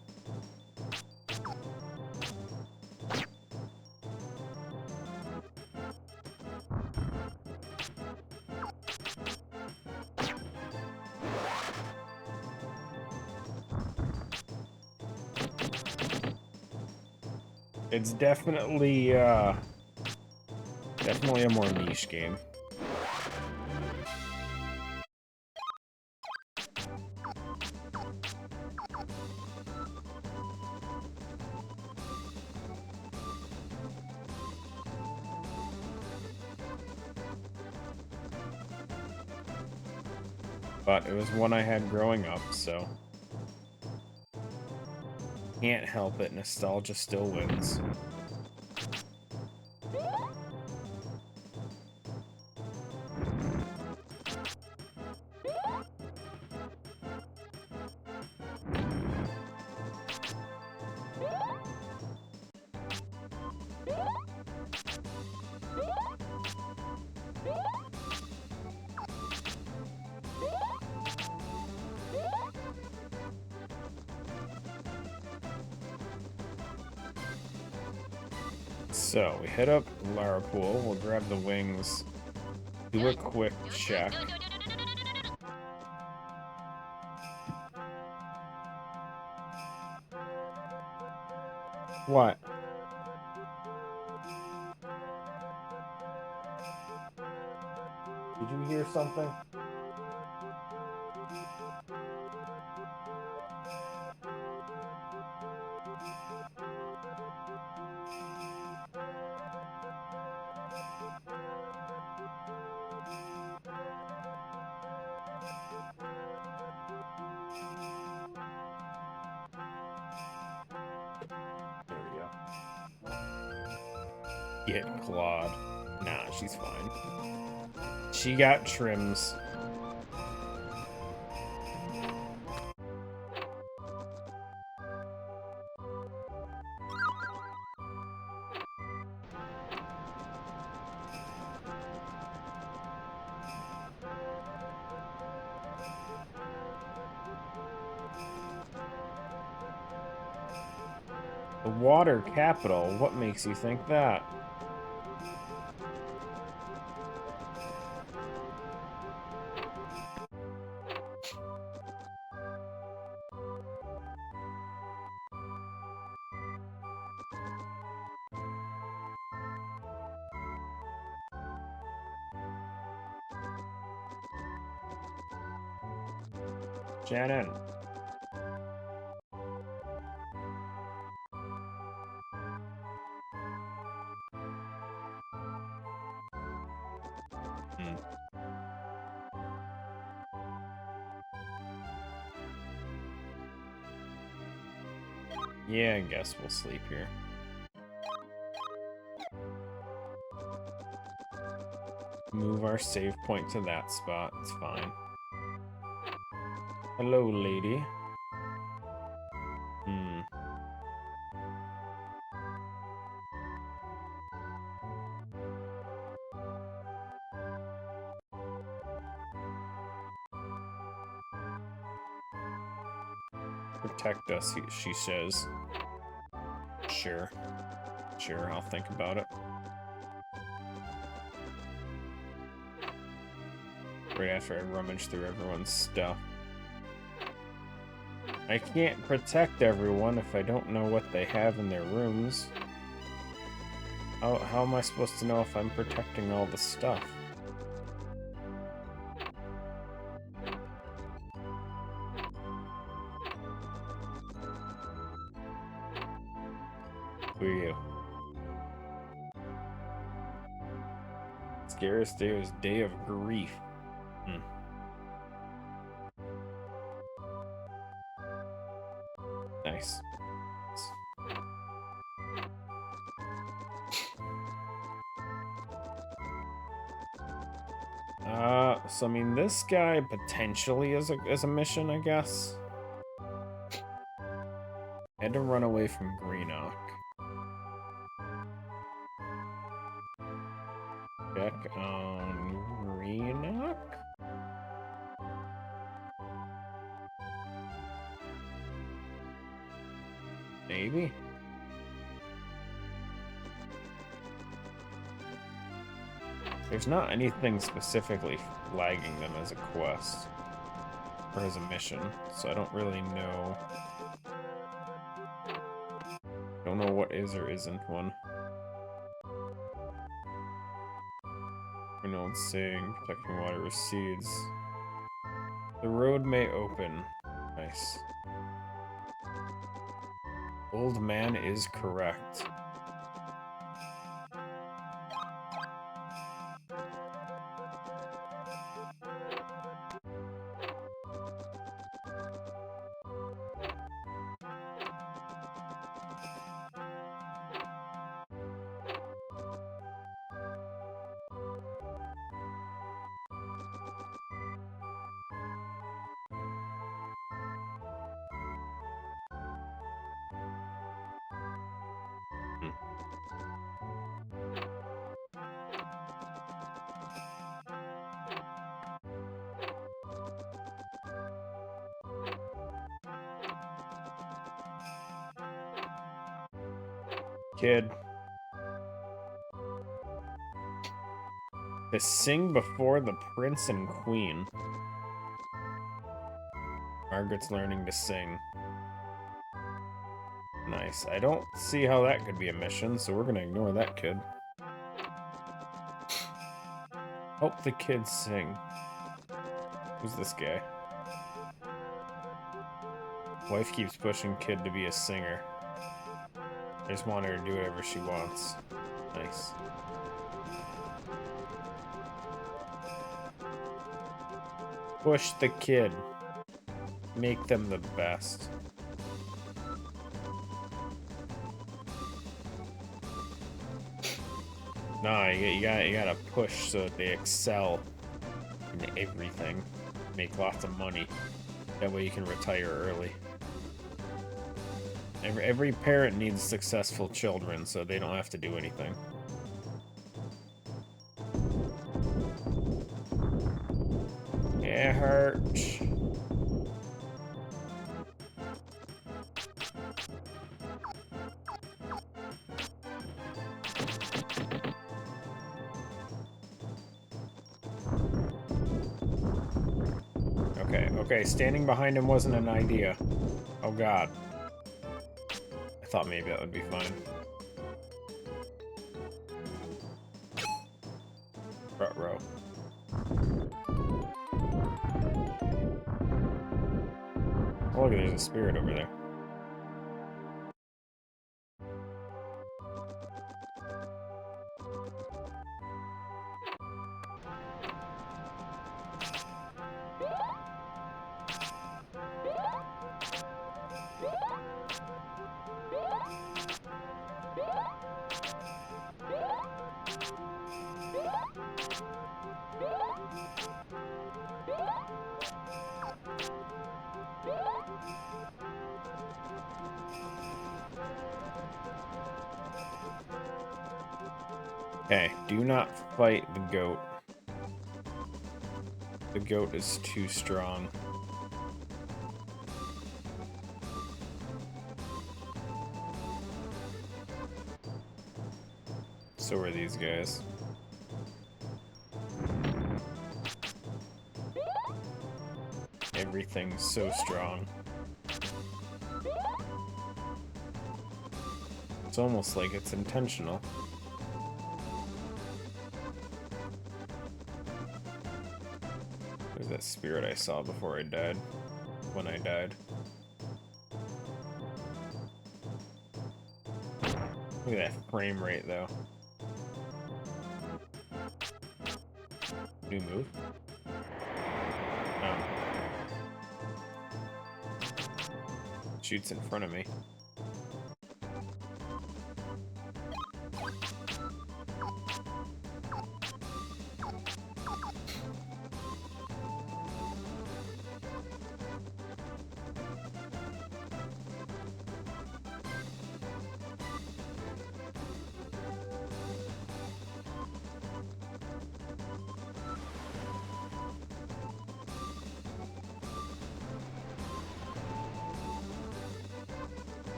It's definitely definitely a more niche game. But it was one I had growing up, so can't help it. Nostalgia still wins. So, we head up Larapool, we'll grab the wings, do a quick check. What? Did you hear something? There we go. Get clawed. Nah, she's fine. She got trims. The water capital? What makes you think that? Shannon. Yeah, I guess we'll sleep here. Move our save point to that spot. It's fine. Hello, lady. Protect us, she says. Sure. Sure, I'll think about it. Right after I rummage through everyone's stuff. I can't protect everyone if I don't know what they have in their rooms. How am I supposed to know if I'm protecting all the stuff? Who are you? Scariest day was day of grief. Nice. So I mean, this guy potentially is a mission, I guess. Had to run away from Greenock. Check on Greenock? Maybe? There's not anything specifically flagging them as a quest. Or as a mission, so I don't really know. Don't know what is or isn't one. Reynolds saying protecting water recedes. The road may open. Nice. Old man is correct. Kid. To sing before the prince and queen. Margaret's learning to sing. Nice. I don't see how that could be a mission, so we're gonna ignore that kid. Help the kid sing. Who's this guy? Wife keeps pushing kid to be a singer. I just want her to do whatever she wants. Nice. Push the kid. Make them the best. Nah, you gotta push so that they excel in everything. Make lots of money. That way you can retire early. Every parent needs successful children, so they don't have to do anything. It hurts. Okay, standing behind him wasn't an idea. Oh god. I thought maybe that would be fine. Front row. Oh, look, there's a spirit over there. Okay, do not fight the goat. The goat is too strong. So are these guys. Everything's so strong. It's almost like it's intentional. There's that spirit I saw before I died. When I died. Look at that frame rate, though. New move? Oh. Shoots in front of me.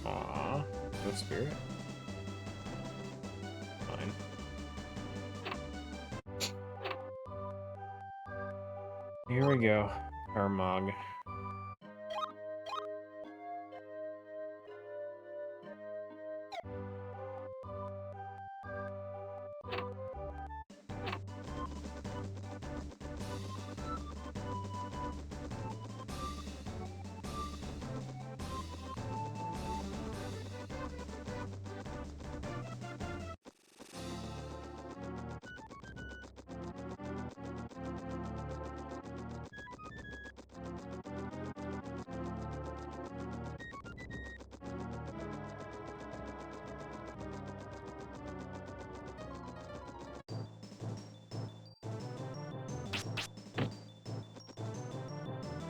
Aww, no spirit. Fine. Here we go. Armog.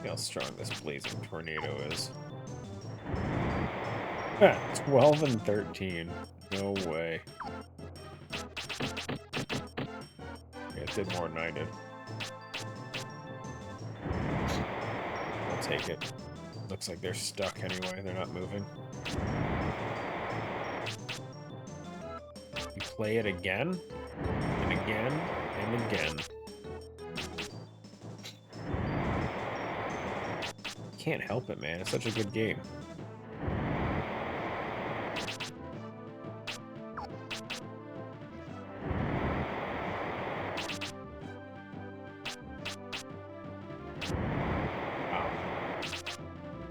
How strong this blazing tornado is. 12 and 13. No way. Yeah, it did more than I did. I'll take it. Looks like they're stuck anyway. They're not moving. You play it again, and again, and again. Can't help it, man. It's such a good game. Wow.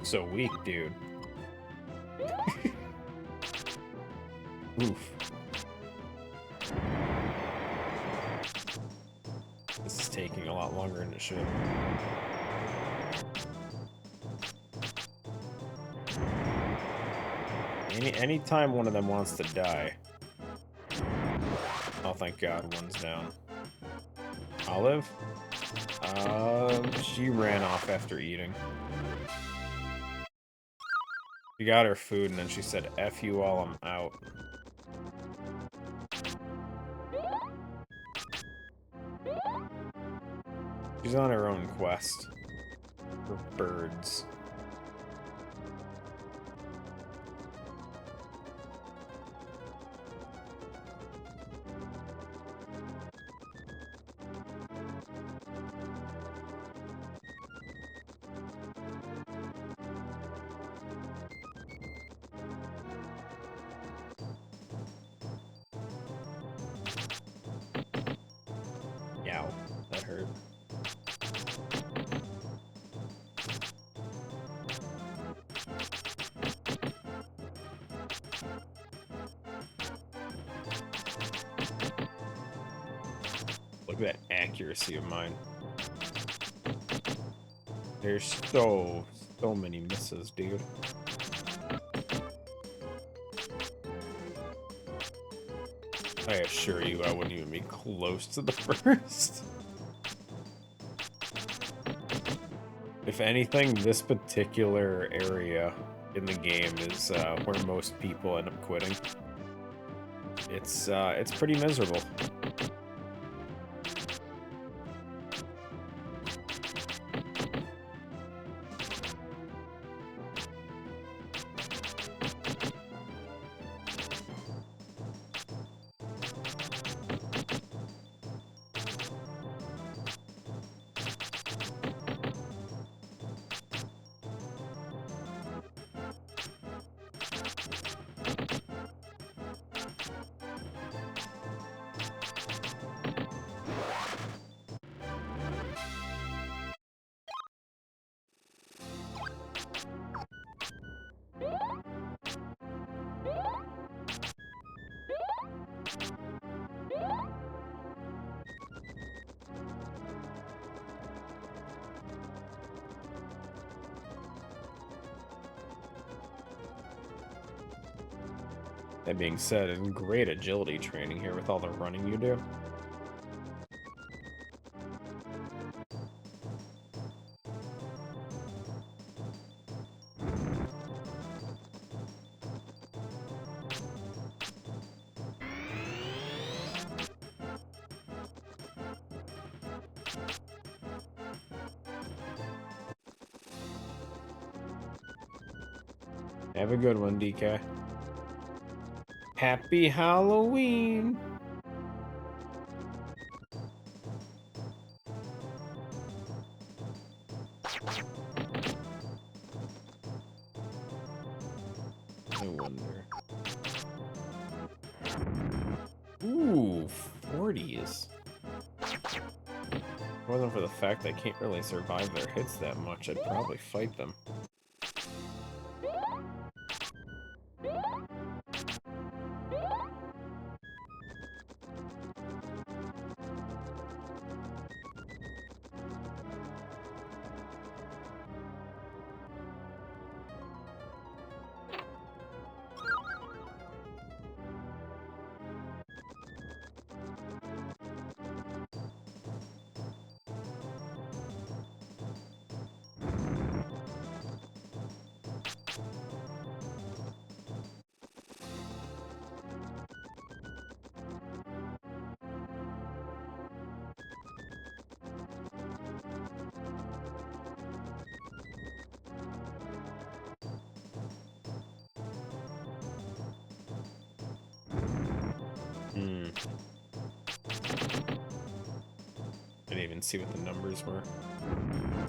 So weak, dude. Oof. This is taking a lot longer than it should. Anytime one of them wants to die. Oh, thank God, one's down. Olive? She ran off after eating. She got her food and then she said, F you all, I'm out. She's on her own quest. For birds. Yow, that hurt. Look at that accuracy of mine. There's so many misses, dude. I assure you, I wouldn't even be close to the first. If anything, this particular area in the game is where most people end up quitting. It's pretty miserable. That being said, it's great agility training here with all the running you do. Have a good one, DK. Happy Halloween! I wonder. Ooh, 40s. More than for the fact I can't really survive their hits that much, I'd probably fight them. Didn't even see what the numbers were. Yeah,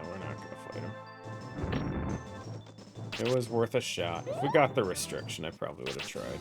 we're not gonna fight him. It was worth a shot. If we got the restriction, I probably would have tried.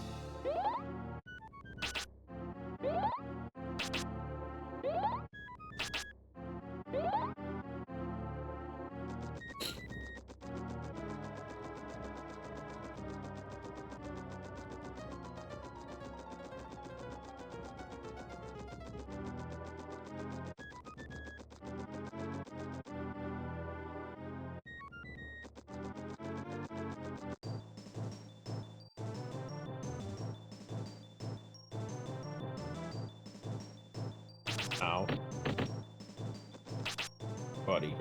Ow. Buddy.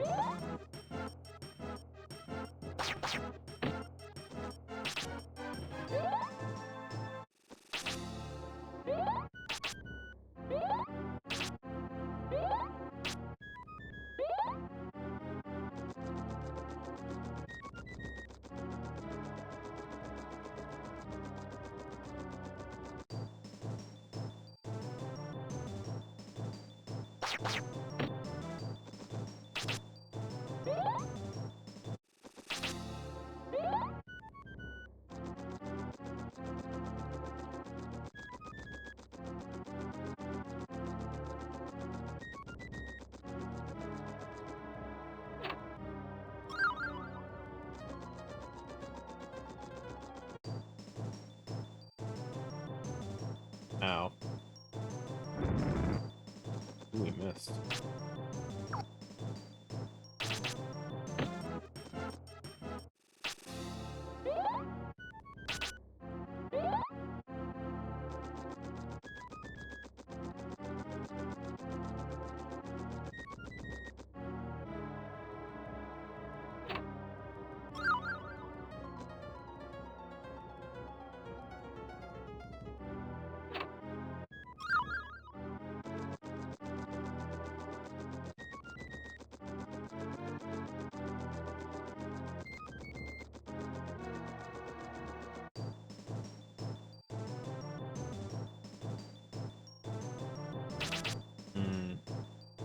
Ow. Ooh, we missed.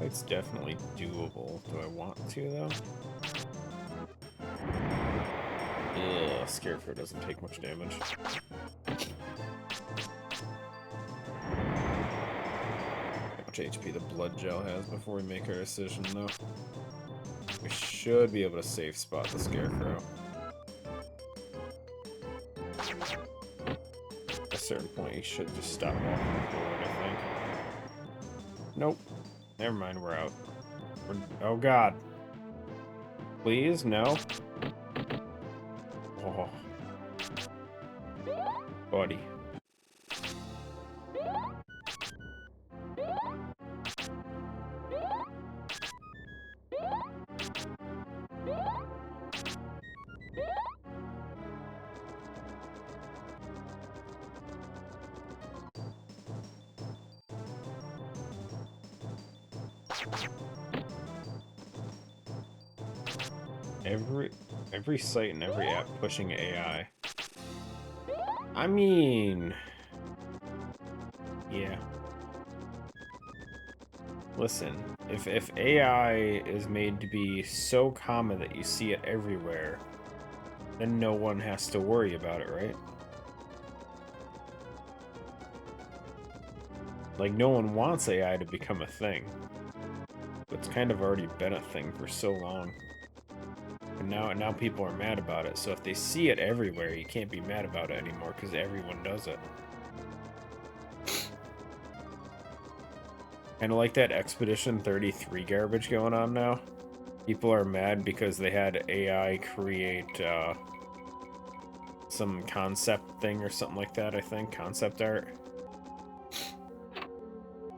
It's definitely doable. Do I want to, though? Yeah, Scarecrow doesn't take much damage. How much HP the Blood Gel has before we make our decision, though? We should be able to safe spot the Scarecrow. At a certain point, he should just stop walking forward, I think. Nope. Never mind, we're out. Oh, God. Please, no. Oh. Buddy. Every site and every app pushing AI. I mean, yeah. Listen, If AI is made to be so common that you see it everywhere, then no one has to worry about it, right? Like, no one wants AI to become a thing. It's kind of already been a thing for so long. And now people are mad about it. So if they see it everywhere, you can't be mad about it anymore because everyone does it. Kind of like that Expedition 33 garbage going on now. People are mad because they had AI create some concept thing or something like that, I think. Concept art.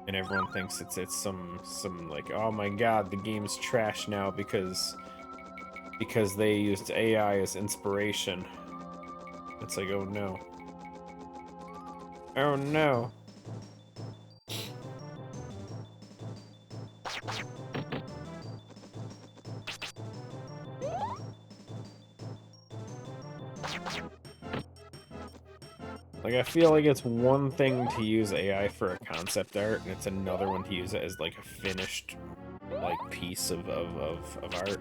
And everyone thinks it's some like, oh my god, the game's trash now because they used AI as inspiration. It's like, oh no. Oh no. Like, I feel like it's one thing to use AI for a concept art, and it's another one to use it as, like, a finished, like, piece of art.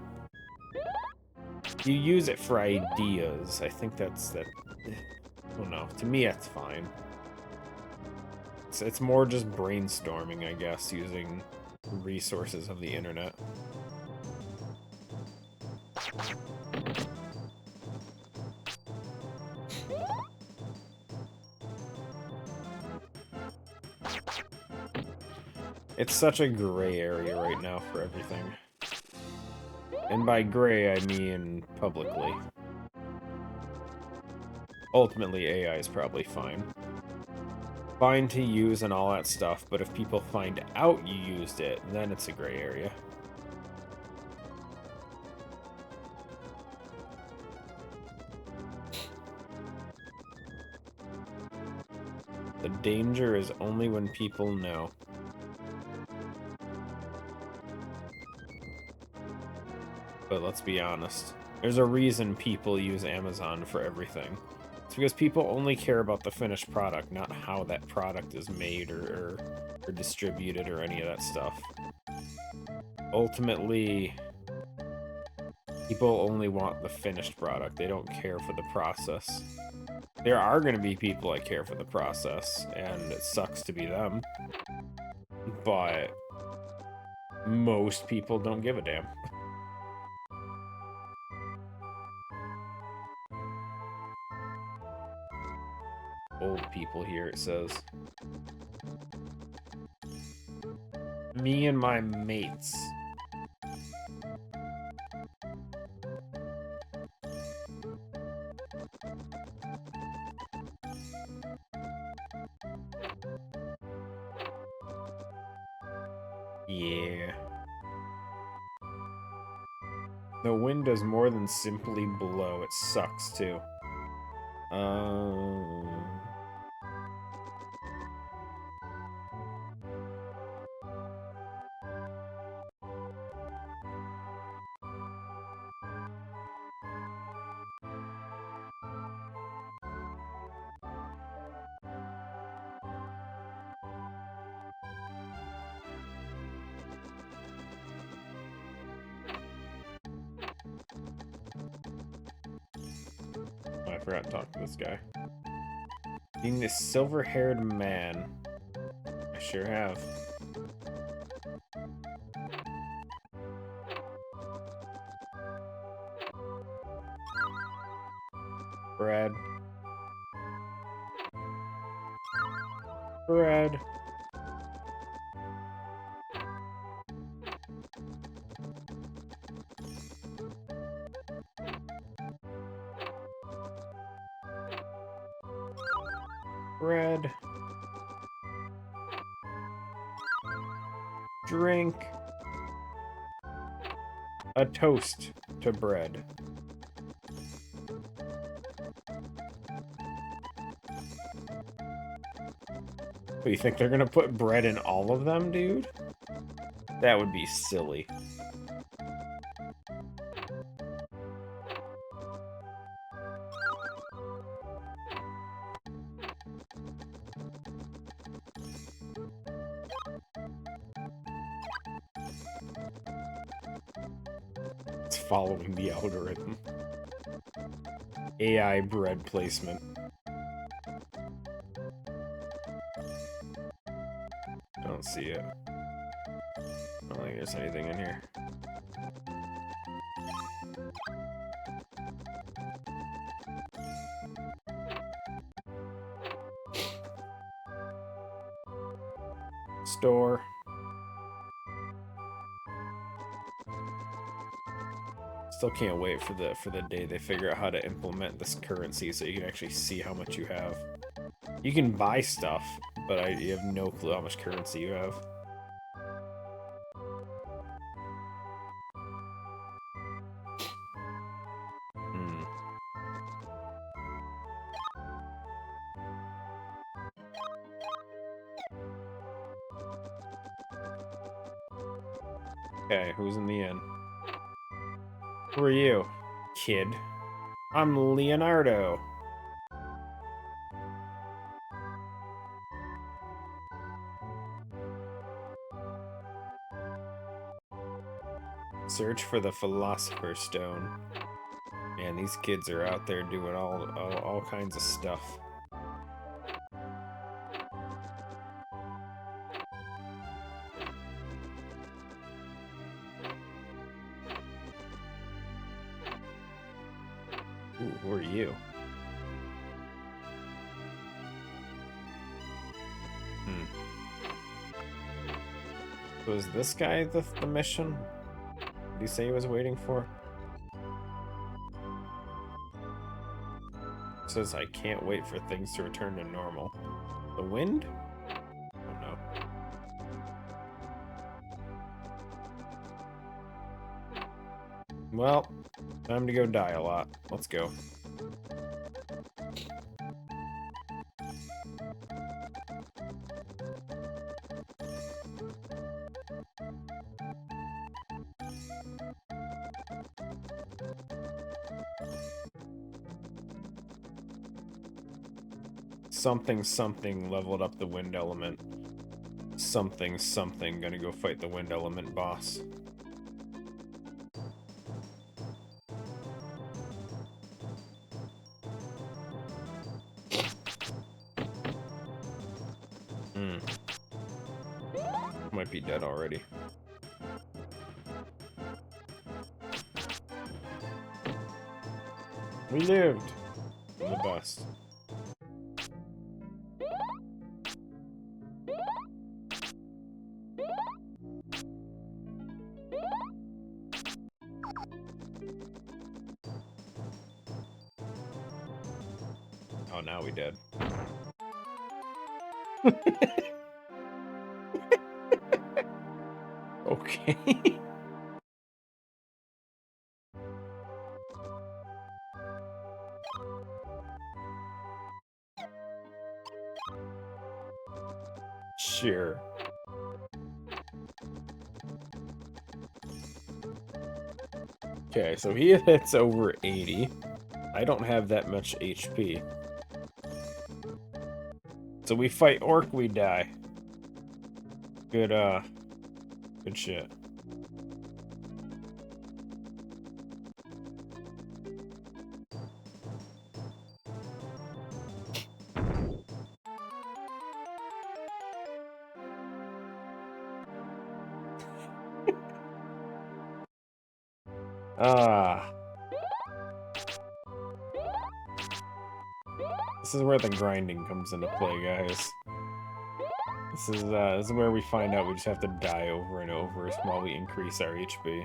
You use it for ideas. I think that's, I don't know. To me, that's fine. It's more just brainstorming, I guess, using resources of the internet. It's such a gray area right now for everything. And by gray, I mean publicly. Ultimately, AI is probably fine. Fine to use and all that stuff, but if people find out you used it, then it's a gray area. The danger is only when people know. But let's be honest. There's a reason people use Amazon for everything. It's because people only care about the finished product, not how that product is made or distributed or any of that stuff. Ultimately, people only want the finished product. They don't care for the process. There are going to be people that care for the process, and it sucks to be them. But most people don't give a damn. Old people here, it says. Me and my mates. Yeah. The wind does more than simply blow. It sucks, too. I forgot to talk to this guy. Being this silver-haired man. I sure have. Bread. Bread. Bread. Drink. A toast to bread. What, you think they're gonna put bread in all of them, dude? That would be silly. It's following the algorithm. AI bread placement. I don't see it. I don't think there's anything in here. Store. Still can't wait for the day they figure out how to implement this currency so you can actually see how much you have. You can buy stuff, but you have no clue how much currency you have. Okay, who's in the inn? Who are you, kid? I'm Leonardo. Search for the Philosopher's Stone. Man, these kids are out there doing all kinds of stuff. Ooh, who are you? Was this guy the mission? Did he say he was waiting for? It says I can't wait for things to return to normal. The wind? Oh no. Well, time to go die a lot. Let's go. Something something leveled up the wind element. Something something gonna go fight the wind element boss. Might be dead already. We lived. I'm the best. Oh, now we did. Okay. Sure. Okay, so he hits over 80. I don't have that much HP. So we fight Orc, we die. Good, good shit. This is where the grinding comes into play, guys. This is where we find out we just have to die over and over while we increase our HP.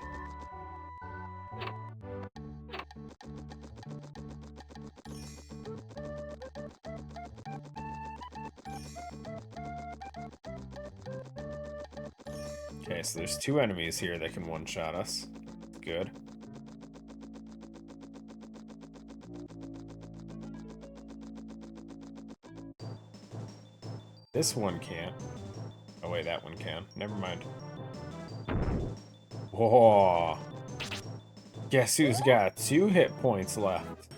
Okay, so there's two enemies here that can one-shot us. Good. This one can't. Oh wait, that one can. Never mind. Whoa. Guess who's got 2 hit points left?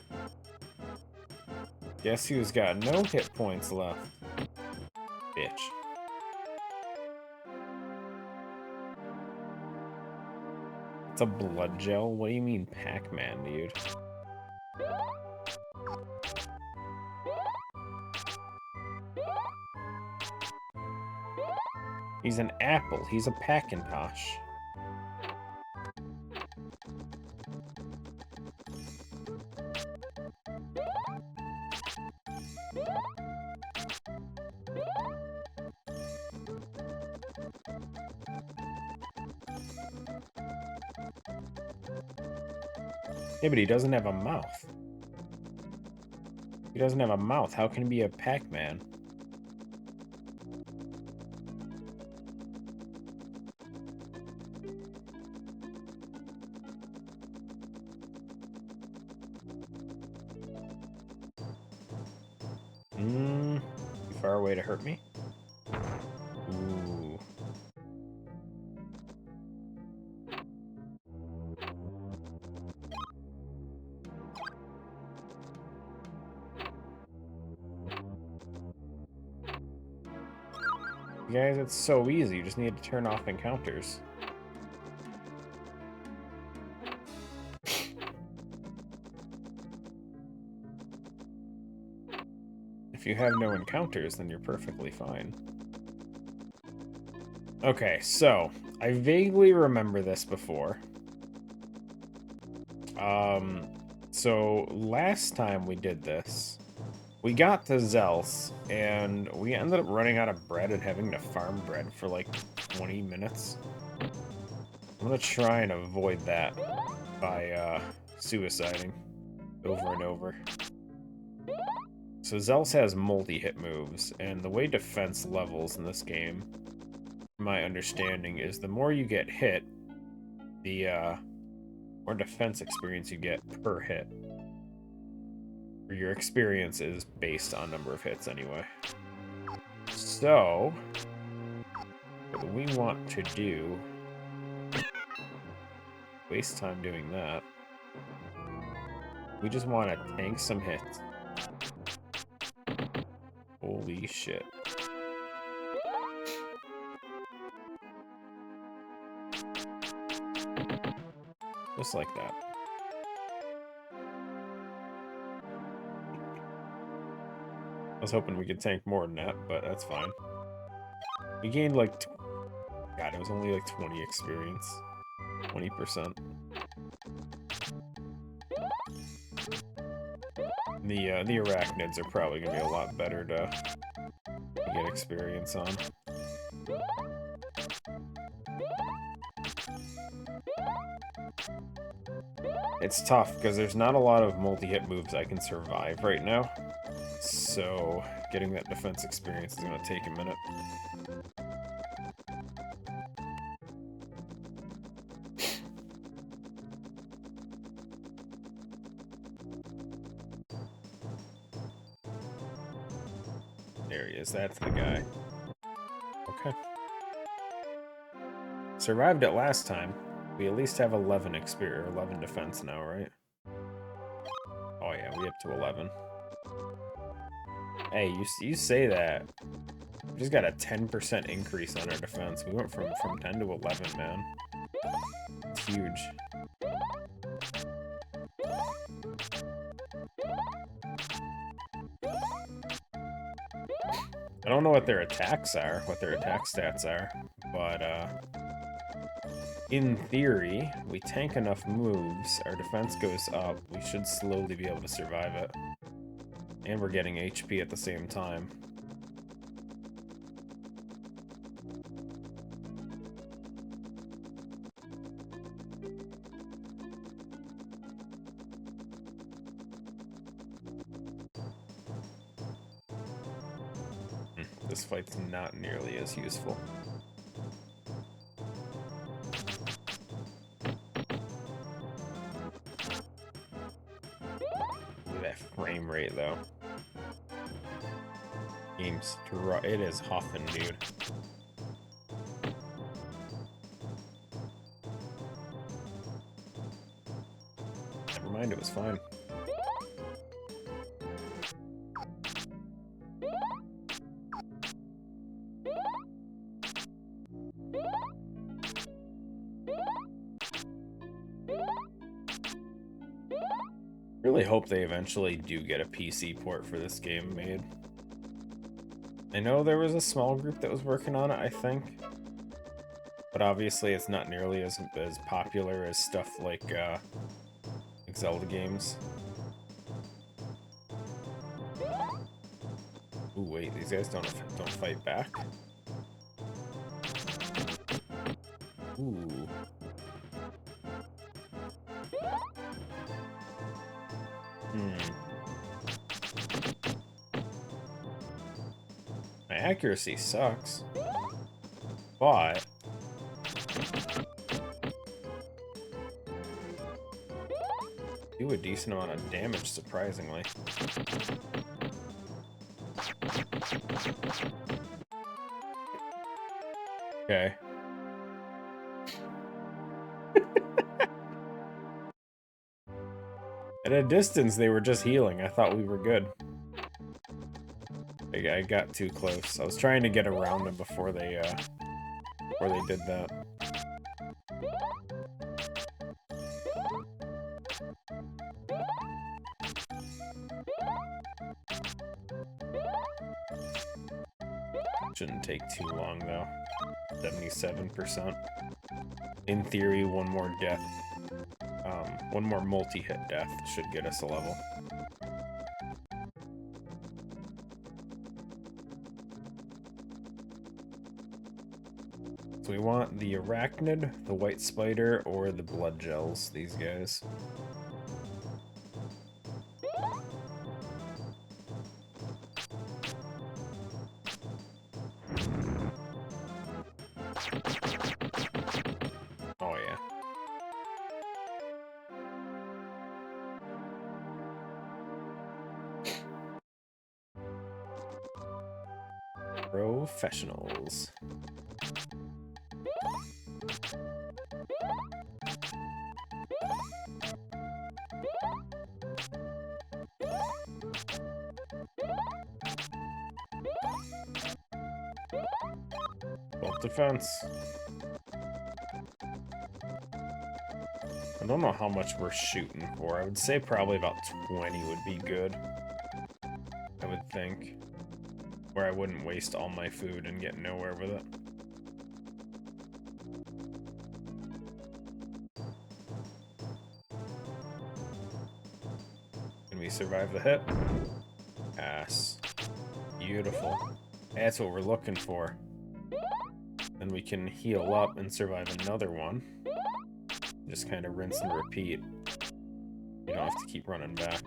Guess who's got no hit points left? Bitch. It's a blood gel? What do you mean Pac-Man, dude? He's an apple. He's a Packintosh. Yeah, but he doesn't have a mouth. He doesn't have a mouth. How can he be a Pac-Man? Too far away to hurt me? Ooh. You guys, it's so easy. You just need to turn off encounters. If you have no encounters, then you're perfectly fine. Okay, so I vaguely remember this before. So last time we did this, we got to Zel's, and we ended up running out of bread and having to farm bread for like 20 minutes. I'm gonna try and avoid that by suiciding over and over. So Zel's has multi-hit moves, and the way defense levels in this game, my understanding, is the more you get hit, the more defense experience you get per hit. Or your experience is based on number of hits anyway. So, what we want to do, waste time doing that. We just want to tank some hits. Holy shit. Just like that. I was hoping we could tank more than that, but that's fine. We gained like... God, it was only like 20 experience. 20%. The arachnids are probably going to be a lot better to get experience on. It's tough, because there's not a lot of multi-hit moves I can survive right now. So, getting that defense experience is going to take a minute. There he is, that's the guy. Okay. Survived it last time. We at least have 11 experience, or 11 defense now, right? Oh yeah, we up to 11. Hey, you say that. We just got a 10% increase on our defense. We went from 10 to 11, man. It's huge. I don't know what their attacks are, what their attack stats are, but in theory, we tank enough moves, our defense goes up, we should slowly be able to survive it. And we're getting HP at the same time. This fight's not nearly as useful. Look at that frame rate, though. Game's it is huffing, dude. Never mind, it was fine. Really hope they eventually do get a PC port for this game made. I know there was a small group that was working on it, I think. But obviously it's not nearly as popular as stuff like Zelda games. Ooh, wait, these guys don't fight back? Ooh. My accuracy sucks. But do a decent amount of damage, surprisingly. Okay. At a distance, they were just healing. I thought we were good. I got too close. I was trying to get around them before they did that. Shouldn't take too long, though. 77%. In theory, one more death. One more multi-hit death should get us a level. So we want the arachnid, the white spider, or the blood gels, these guys. Oh yeah. Professionals. Self-defense. I don't know how much we're shooting for. I would say probably about 20 would be good. I would think. Where I wouldn't waste all my food and get nowhere with it. Can we survive the hit? Pass. Beautiful. That's what we're looking for. Then we can heal up and survive another one. Just kind of rinse and repeat. You don't have to keep running back.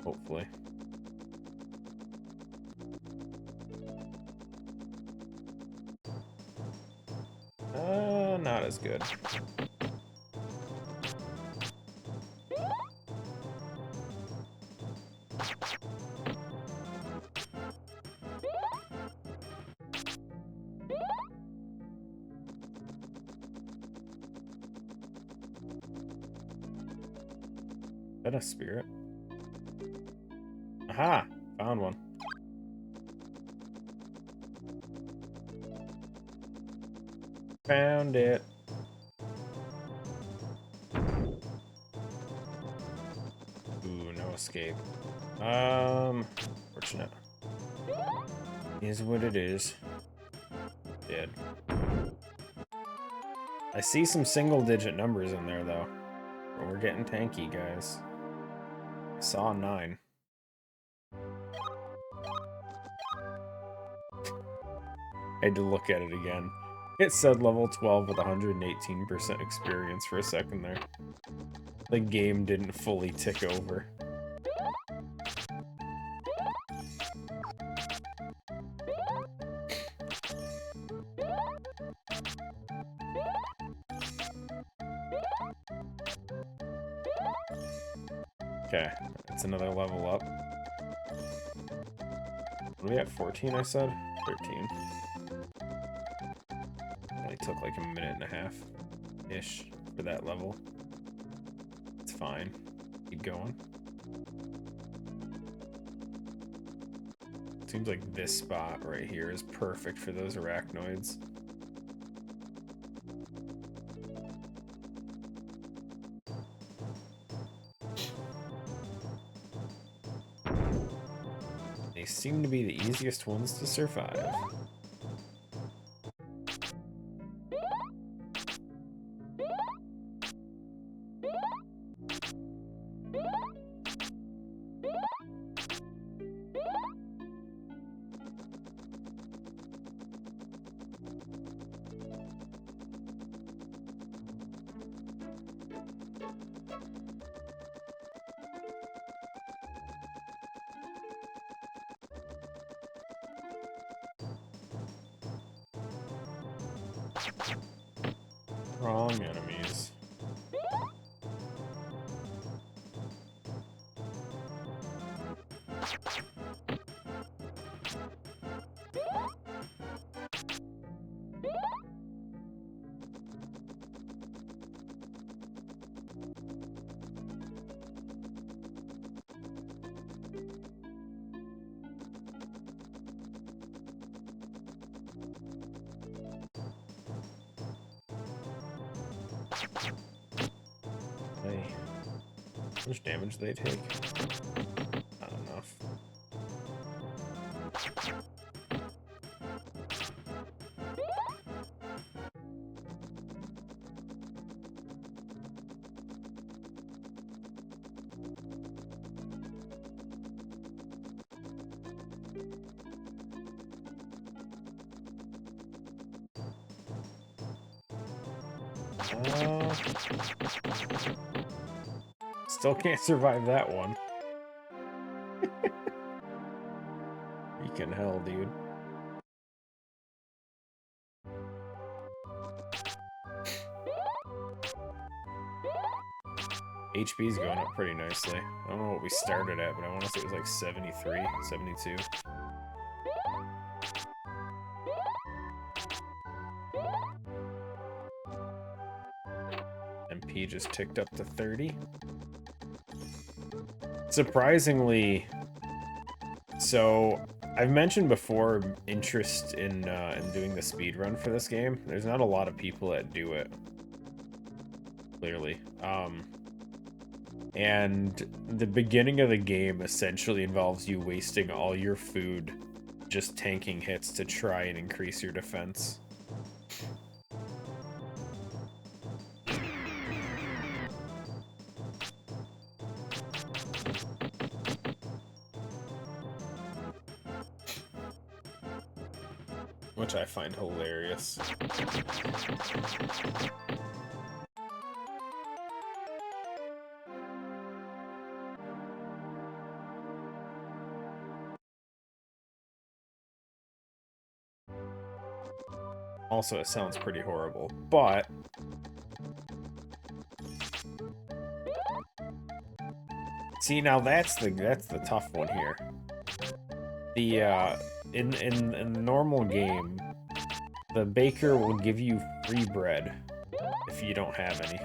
Hopefully. Not as good. Is that a spirit? Aha! Found one. Found it. Ooh, no escape. Fortunate. Is what it is. Dead. I see some single-digit numbers in there, though. But we're getting tanky, guys. I saw 9. I had to look at it again. It said level 12 with 118% experience for a second there. The game didn't fully tick over. Okay, that's another level up. Are we at 14, I said? 13. Only took like a minute and a half-ish for that level. It's fine. Keep going. Seems like this spot right here is perfect for those arachnoids. They seem to be the easiest ones to survive. Wrong enemies. Hey, how much damage do they take? Not enough. Still can't survive that one. Freaking hell, dude. HP's going up pretty nicely. I don't know what we started at, but I want to say it was like 73, 72. MP just ticked up to 30. Surprisingly, so I've mentioned before interest in doing the speed run for this game. There's not a lot of people that do it, clearly. And the beginning of the game essentially involves you wasting all your food just tanking hits to try and increase your defense. Which I find hilarious. Also, it sounds pretty horrible, but see, now that's the tough one here. The in the normal game, the baker will give you free bread if you don't have any.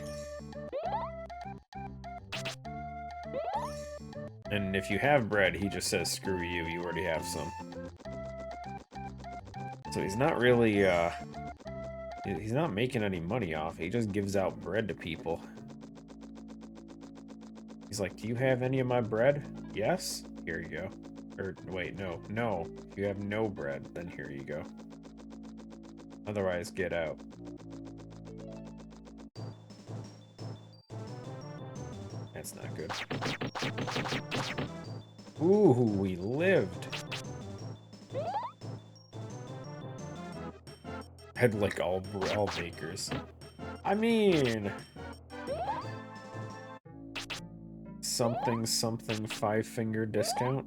And if you have bread, he just says, screw you, you already have some. So he's not really, he's not making any money off it. He just gives out bread to people. He's like, do you have any of my bread? Yes? Here you go. Or, wait, no. No. If you have no bread, then here you go. Otherwise, get out. That's not good. Ooh, we lived. Had like all bakers. I mean, something 5-finger discount.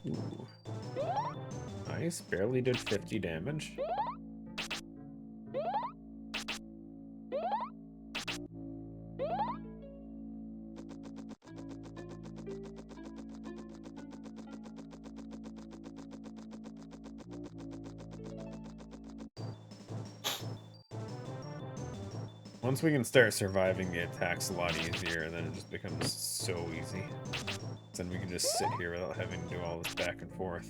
Ooh. Nice, barely did 50 damage. Once we can start surviving the attacks a lot easier, and then it just becomes so easy. Then we can just sit here without having to do all this back and forth.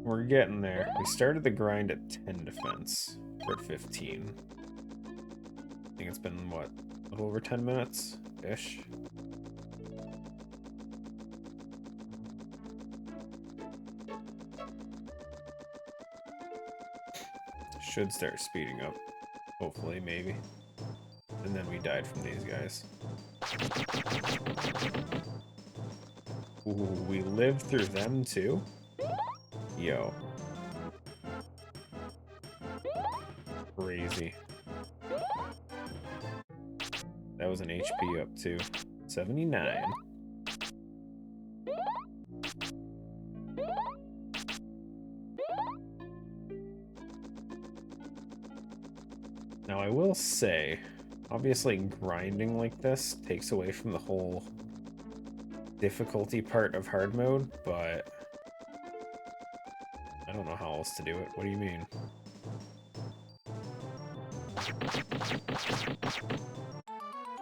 We're getting there. We started the grind at 10 defense. We're at 15. I think it's been, what, a little over 10 minutes-ish? Should start speeding up. Hopefully, maybe. And then we died from these guys. Ooh, we lived through them too? Yo. Crazy. That was an HP up too. 79. Now I will say, obviously grinding like this takes away from the whole difficulty part of hard mode, but I don't know how else to do it. What do you mean?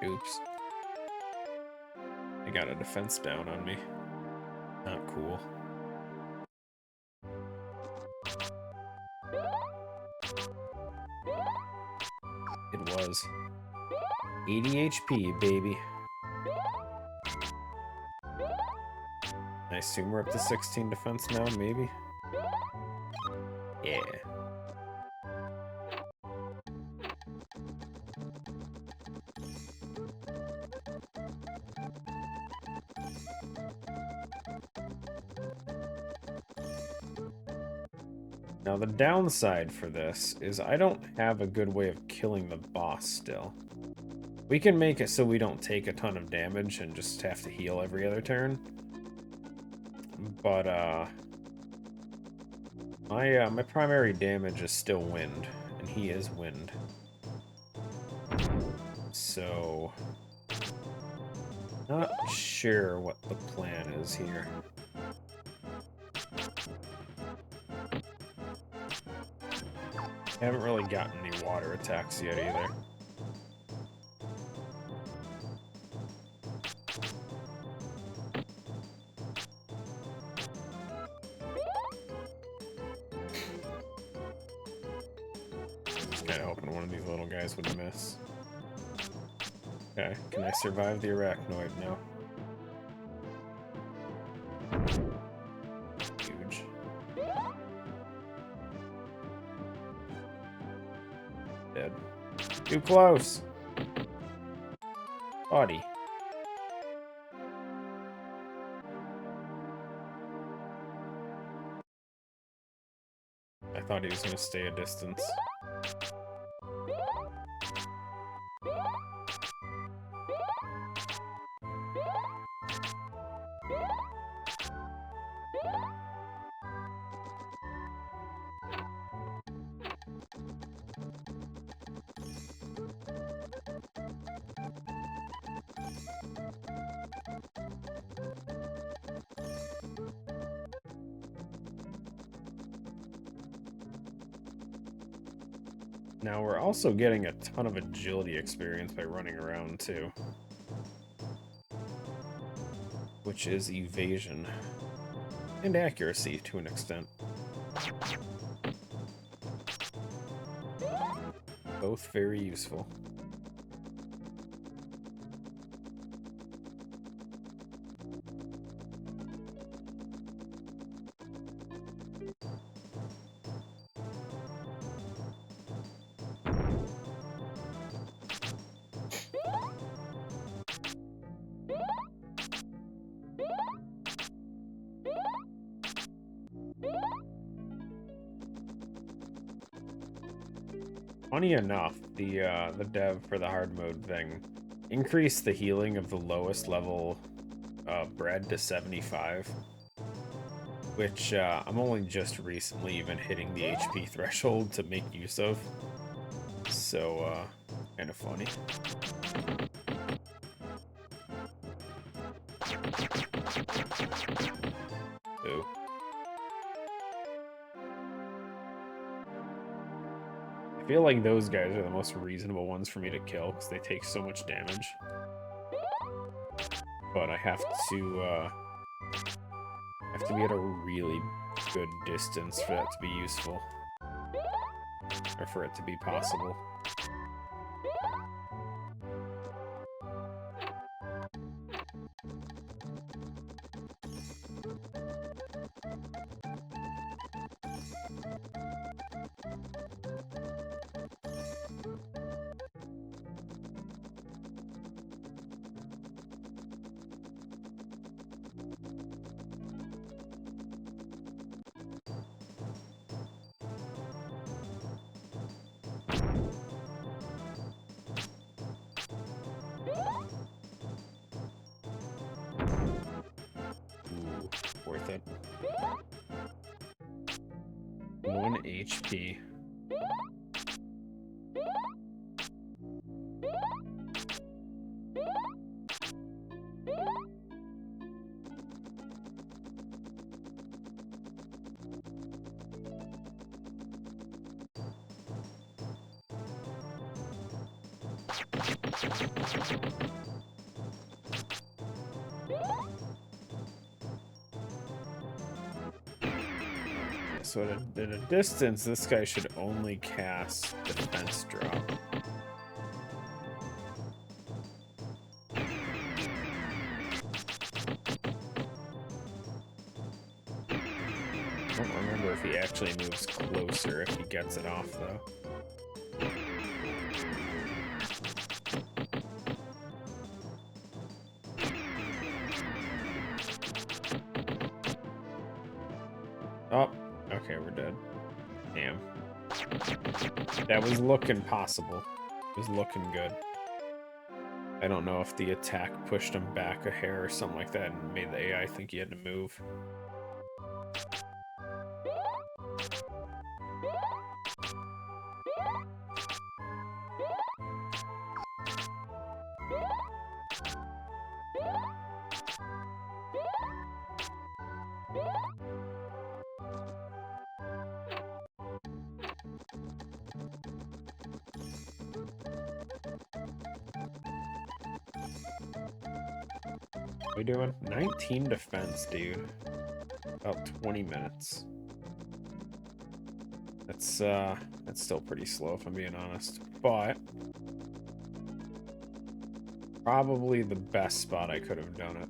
Oops. I got a defense down on me. Not cool. It was. 80 HP, baby. I assume we're up to 16 defense now, maybe? Yeah. Now the downside for this is I don't have a good way of killing the boss still. We can make it so we don't take a ton of damage and just have to heal every other turn. But my primary damage is still wind, and he is wind. So not sure what the plan is here. I haven't really gotten any water attacks yet either. Just kinda hoping one of these little guys would miss. Okay, can I survive the arachnoid now? Huge. Dead. Too close! Buddy. I thought he was gonna stay a distance. Now we're also getting a ton of agility experience by running around too. Which is evasion. And accuracy to an extent. Both very useful. Funny enough, the dev for the hard mode thing increased the healing of the lowest level bread to 75, which I'm only just recently even hitting the HP threshold to make use of. So, kind of funny. Ooh. I feel like those guys are the most reasonable ones for me to kill because they take so much damage. But I have to be at a really good distance for that to be useful. Or for it to be possible. Worth it. 1 HP. So at a distance, this guy should only cast defense drop. I don't remember if he actually moves closer if he gets it off, though. Oh, okay, we're dead. Damn. That was looking possible. It was looking good. I don't know if the attack pushed him back a hair or something like that and made the AI think he had to move. We doing 19 defense, dude. About 20 minutes. That's still pretty slow if I'm being honest. But probably the best spot I could have done it.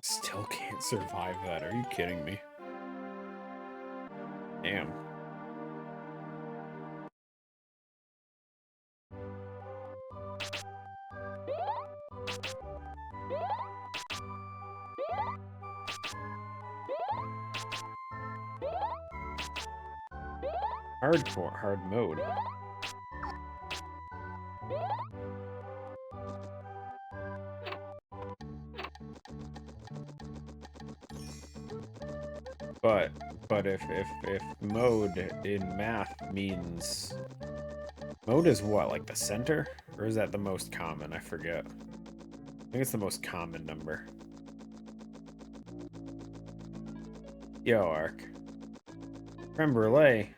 Still can't survive that. Are you kidding me? Damn. Hardcore, hard mode. But if mode in math means mode is what, like the center? Or is that the most common? I forget. I think it's the most common number. Yo, Ark. Creme brulee.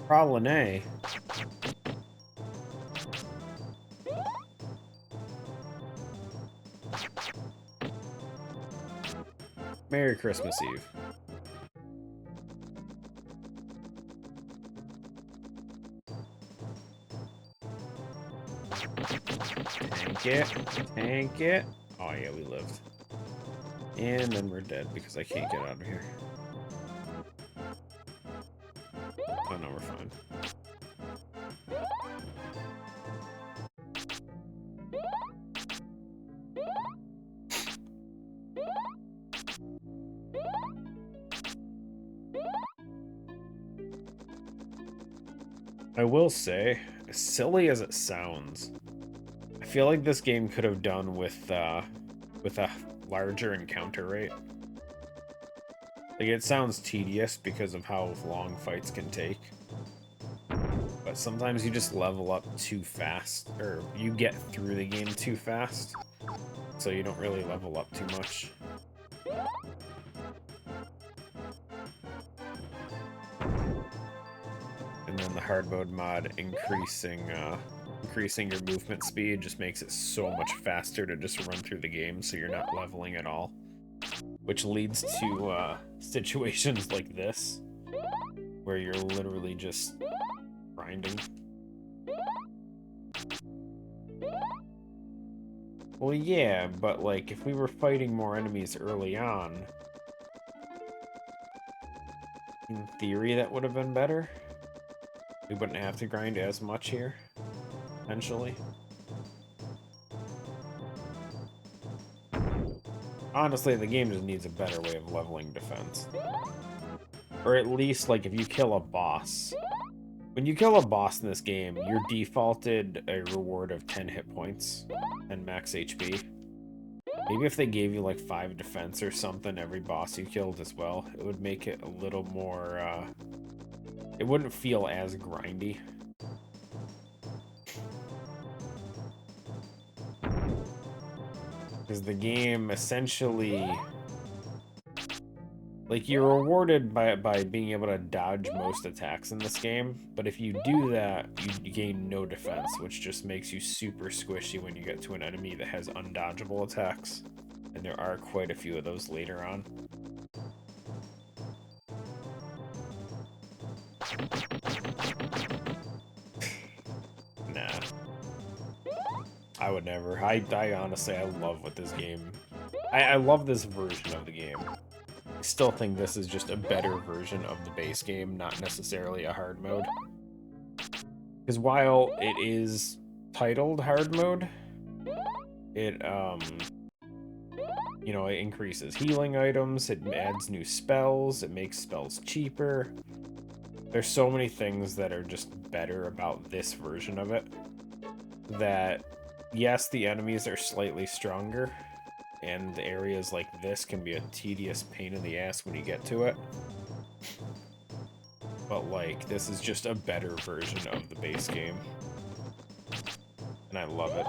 Praline. Merry Christmas Eve. Tank it. Tank it. Oh yeah, we lived. And then we're dead because I can't get out of here. Oh no, we're fine. I will say, as silly as it sounds, I feel like this game could have done with a larger encounter rate. Like, it sounds tedious because of how long fights can take. But sometimes you just level up too fast, or you get through the game too fast, so you don't really level up too much. And then the hard mode mod increasing your movement speed just makes it so much faster to just run through the game, so you're not leveling at all. Which leads to situations like this, where you're literally just grinding. Well, yeah, but like, if we were fighting more enemies early on, in theory that would have been better. We wouldn't have to grind as much here, potentially. Honestly, the game just needs a better way of leveling defense. Or at least, like, if you kill a boss. When you kill a boss in this game, you're defaulted a reward of 10 hit points and max HP. Maybe if they gave you, like, 5 defense or something every boss you killed as well, it would make it a little more, it wouldn't feel as grindy. Because the game essentially, like, you're rewarded by being able to dodge most attacks in this game, but if you do that, you gain no defense, which just makes you super squishy when you get to an enemy that has undodgeable attacks. And there are quite a few of those later on. Nah. I would never. I honestly, I love what this game... I love this version of the game. I still think this is just a better version of the base game, not necessarily a hard mode. Because while it is titled hard mode, it, you know, it increases healing items, it adds new spells, it makes spells cheaper. There's so many things that are just better about this version of it. That, yes, the enemies are slightly stronger, and areas like this can be a tedious pain in the ass when you get to it. But, like, this is just a better version of the base game. And I love it.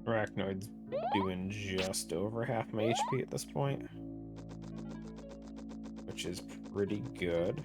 Arachnoid's doing just over half my HP at this point, which is pretty good.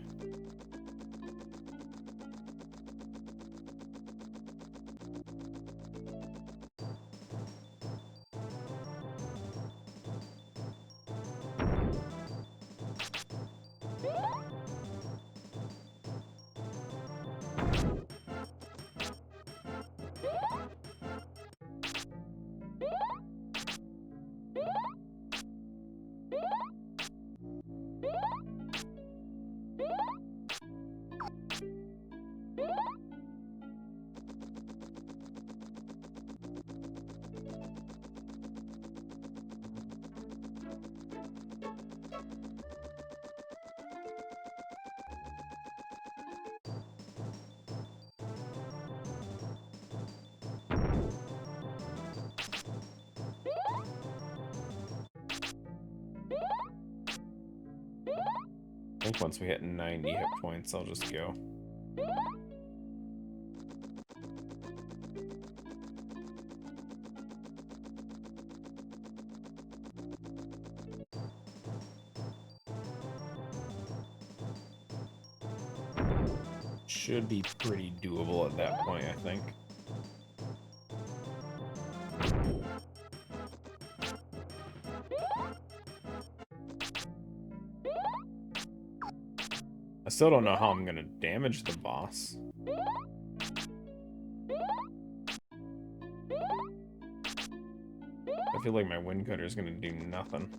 think once we hit 90 hit points, I'll just go. Should be pretty doable at that point, I think. I still don't know how I'm gonna damage the boss. I feel like my wind cutter is gonna do nothing.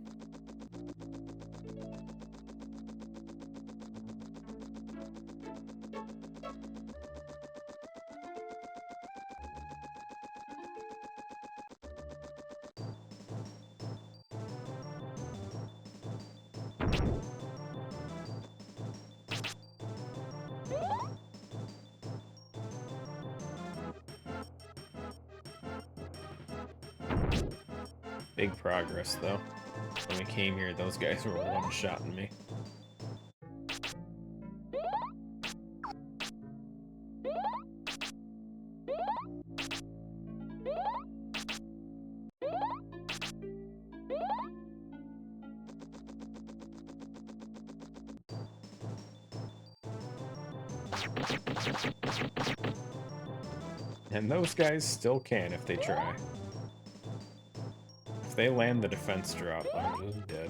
Big progress, though. When we came here, those guys were one-shotting me. And those guys still can if they try. If they land the defense drop, I'm just dead.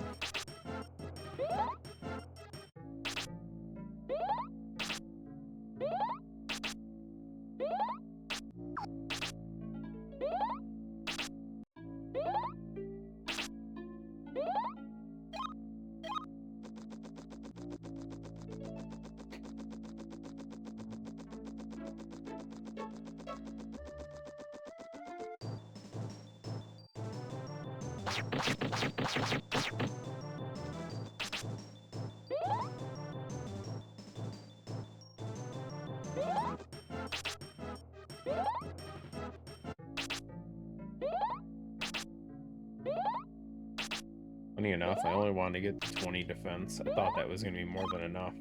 Funny enough, I only wanted to get to 20 defense. I thought that was going to be more than enough.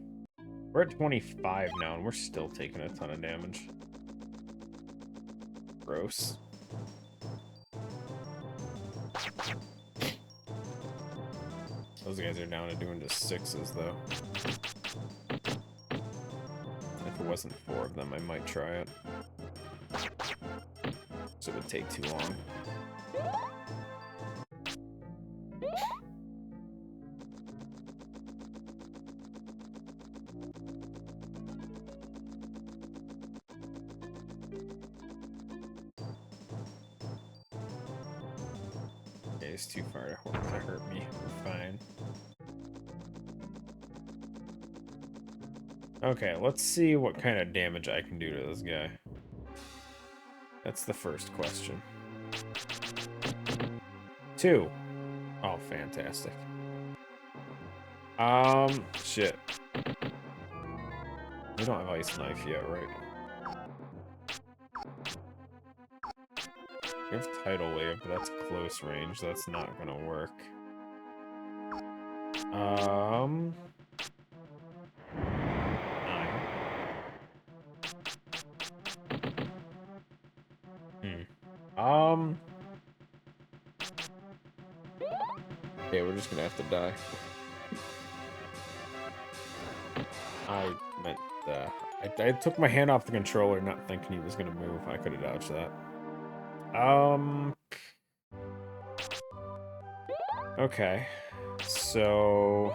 We're at 25 now, and we're still taking a ton of damage. Gross. Those guys are down to doing just 6s, though. If it wasn't 4 of them, I might try it. So it would take too long. Okay, it's too far to hurt me. We're fine. Okay, let's see what kind of damage I can do to this guy. That's the first question. 2. Oh, fantastic. Shit. We don't have Ice Knife yet, right? We have Tidal Wave, but that's close range. That's not gonna work. 9. Okay, we're just gonna have to die. I meant, I took my hand off the controller, not thinking he was gonna move. I could have dodged that. Okay. So...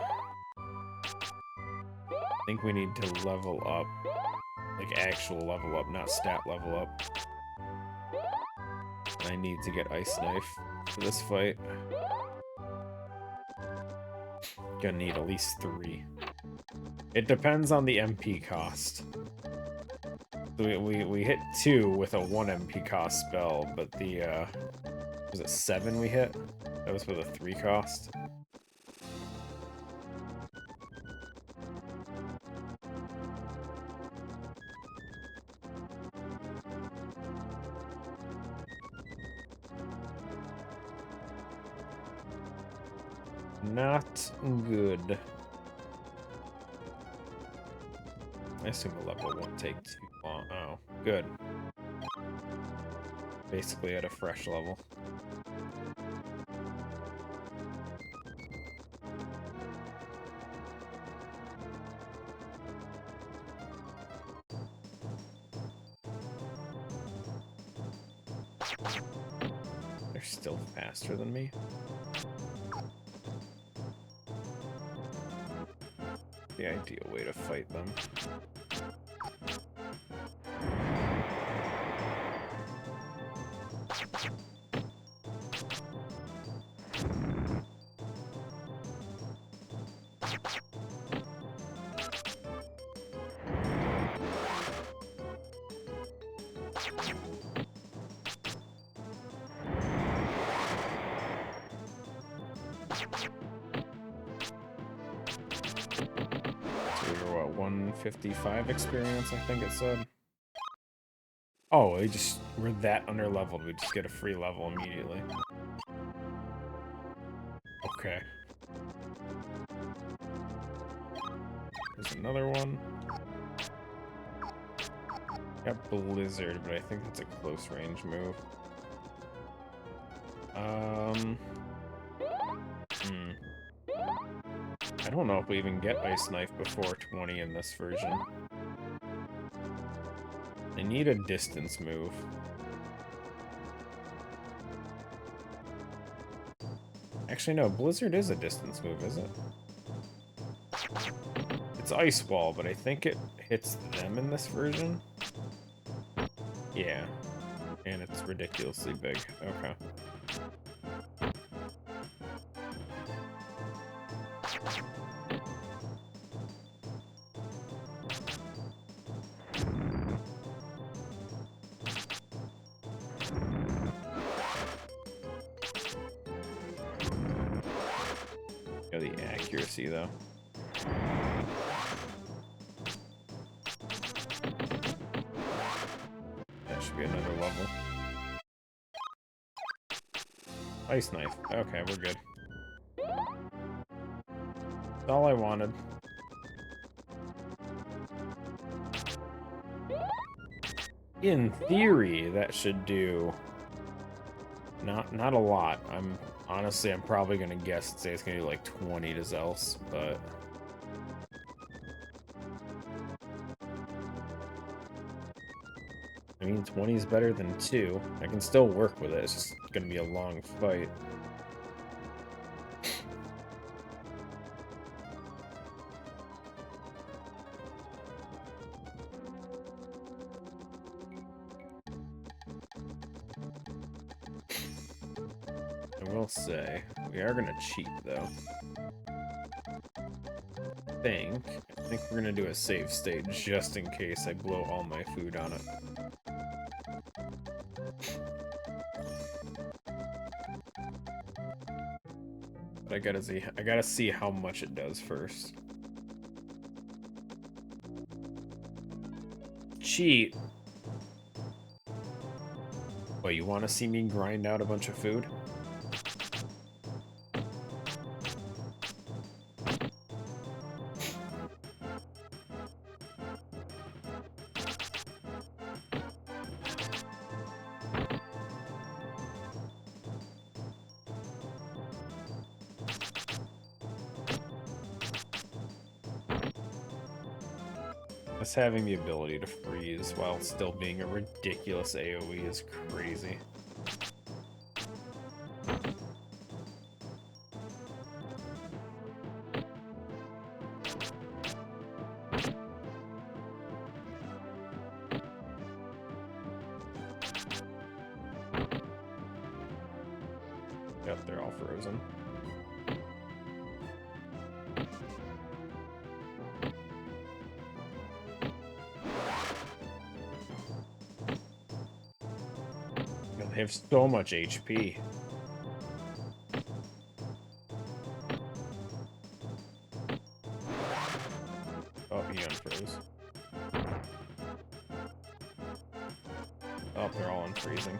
I think we need to level up. Like, actual level up, not stat level up. I need to get Ice Knife for this fight. Gonna need at least 3. It depends on the MP cost. We hit 2 with a 1 MP cost spell, but the, was it 7 we hit? That was with a 3 cost. Not good. I assume a level won't take too long. Oh, good. Basically at a fresh level. They're still faster than me. The ideal way to fight them. So we were, what, 155 experience, I think it said? Oh, we're that under-leveled, we just get a free level immediately. Okay. There's another one. Got Blizzard, but I think that's a close range move. I don't know if we even get Ice Knife before 20 in this version. I need a distance move. Actually, no, Blizzard is a distance move, is it? It's Ice Wall, but I think it hits them in this version. Yeah. And it's ridiculously big. Okay. Yeah, the accuracy, though. That should be another level. Ice Knife. Okay, we're good. That's all I wanted. In theory, that should do not a lot. I'm probably gonna guess and say it's gonna do like 20 to Zealous, but I mean 20 is better than 2. I can still work with it. It's just gonna be a long fight. I will say, we are gonna cheat though. I think we're gonna do a save state just in case I blow all my food on it. But I gotta see how much it does first. Cheat. Wait, you want to see me grind out a bunch of food? Just having the ability to freeze while still being a ridiculous AoE is crazy. Yep, they're all frozen. They have so much HP. Oh, he unfroze. Oh, they're all unfreezing.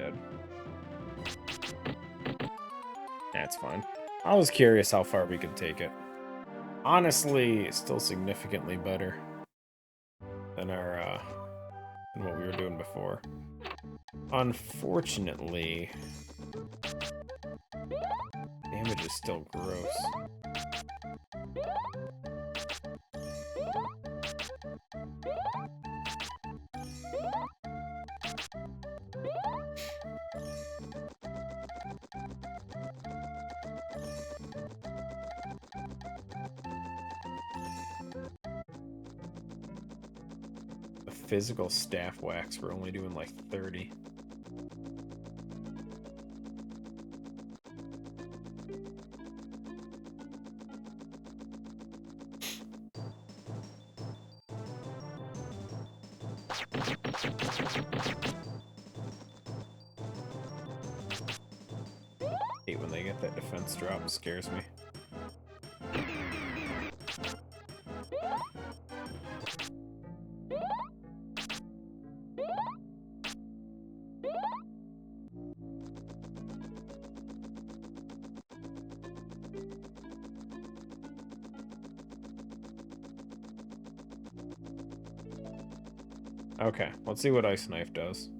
dead. That's fine. I was curious how far we could take it. Honestly, it's still significantly better than our than what we were doing before. Unfortunately, damage is still gross. The physical staff wax, we're only doing like 30. Hate when they get that defense drop, it scares me. Okay, let's see what Ice Knife does.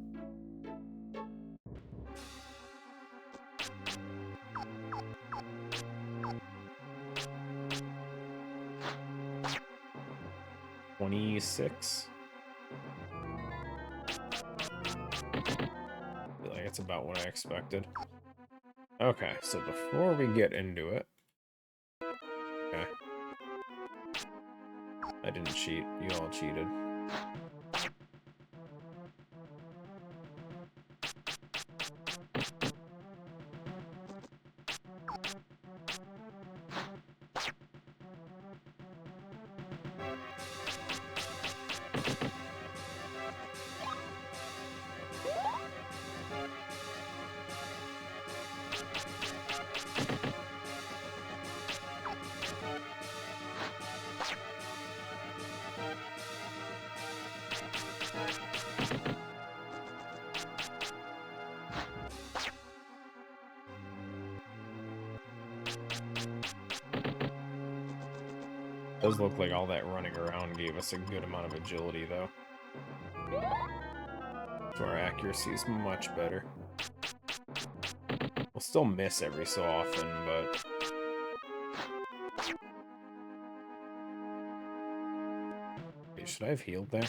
$26. I feel like it's about what I expected. Okay, so before we get into it... Okay. I didn't cheat. You all cheated. Does look like all that running around gave us a good amount of agility, though. So our accuracy is much better. We'll still miss every so often, but... Wait, should I have healed there?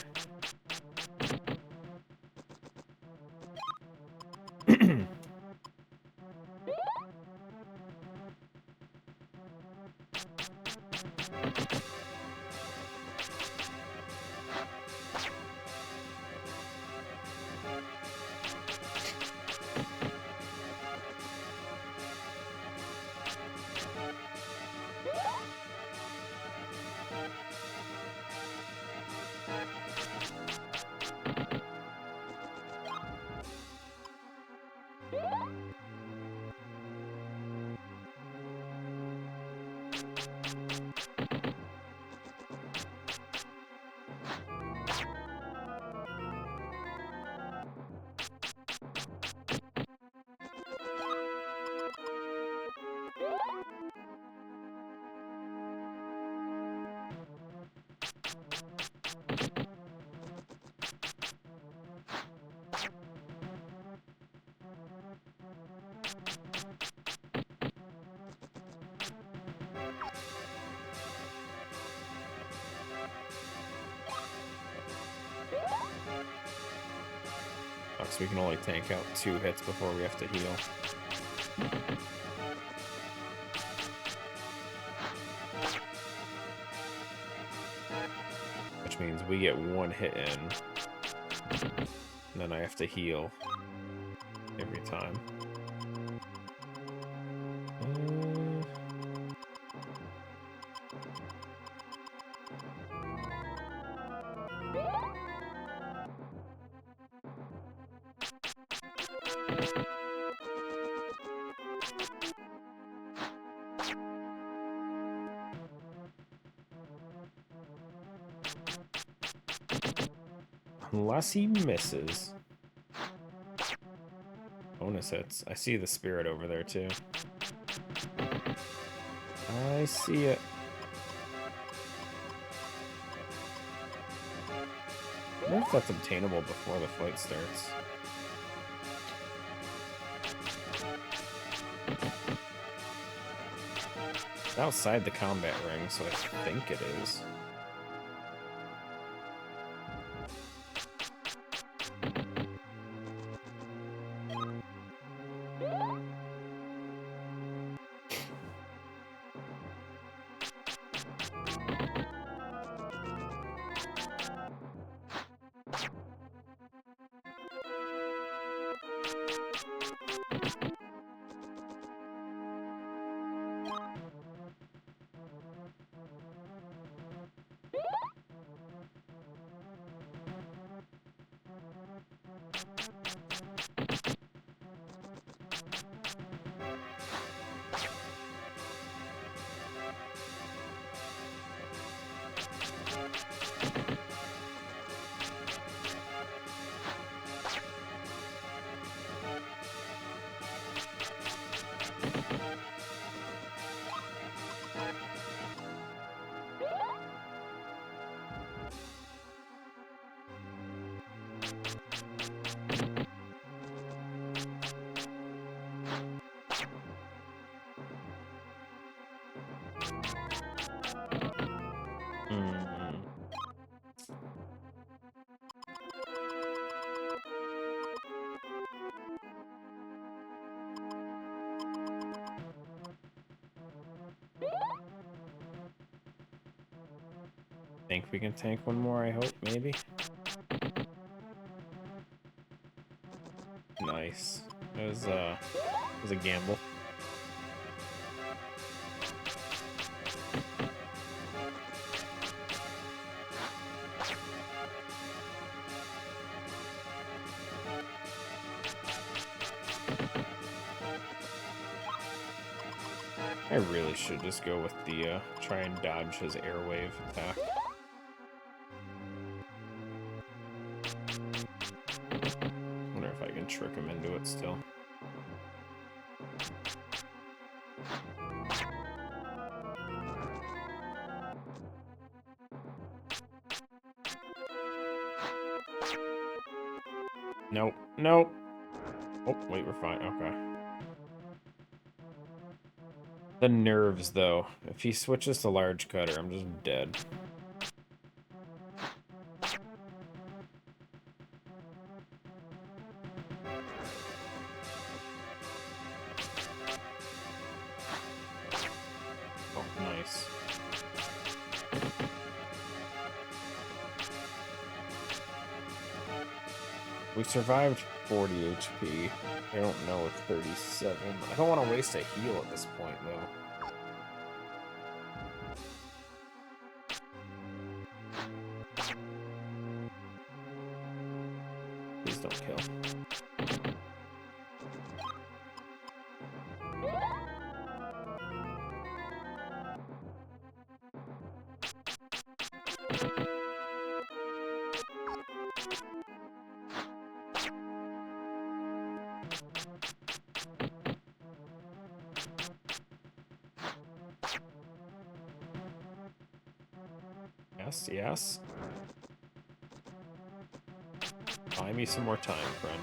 So we can only tank out 2 hits before we have to heal. Which means we get 1 hit in, and then I have to heal every time. Unless he misses. bonus hits. I see the spirit over there, too. I see it. I wonder if that's obtainable before the fight starts. It's outside the combat ring, so I think it is. Think we can tank one more, I hope, maybe? Nice. It was a gamble. I really should just go with the, try and dodge his airwave attack. Wonder if I can trick him into it still. Nope. Nope. Oh, wait, we're fine. Okay. The nerves, though. If he switches to large cutter, I'm just dead. Oh, nice. We survived 40 HP. I don't know if 37. I don't want to waste a heal at this point, though. Please don't kill. Yes, yes. Buy me some more time, friend.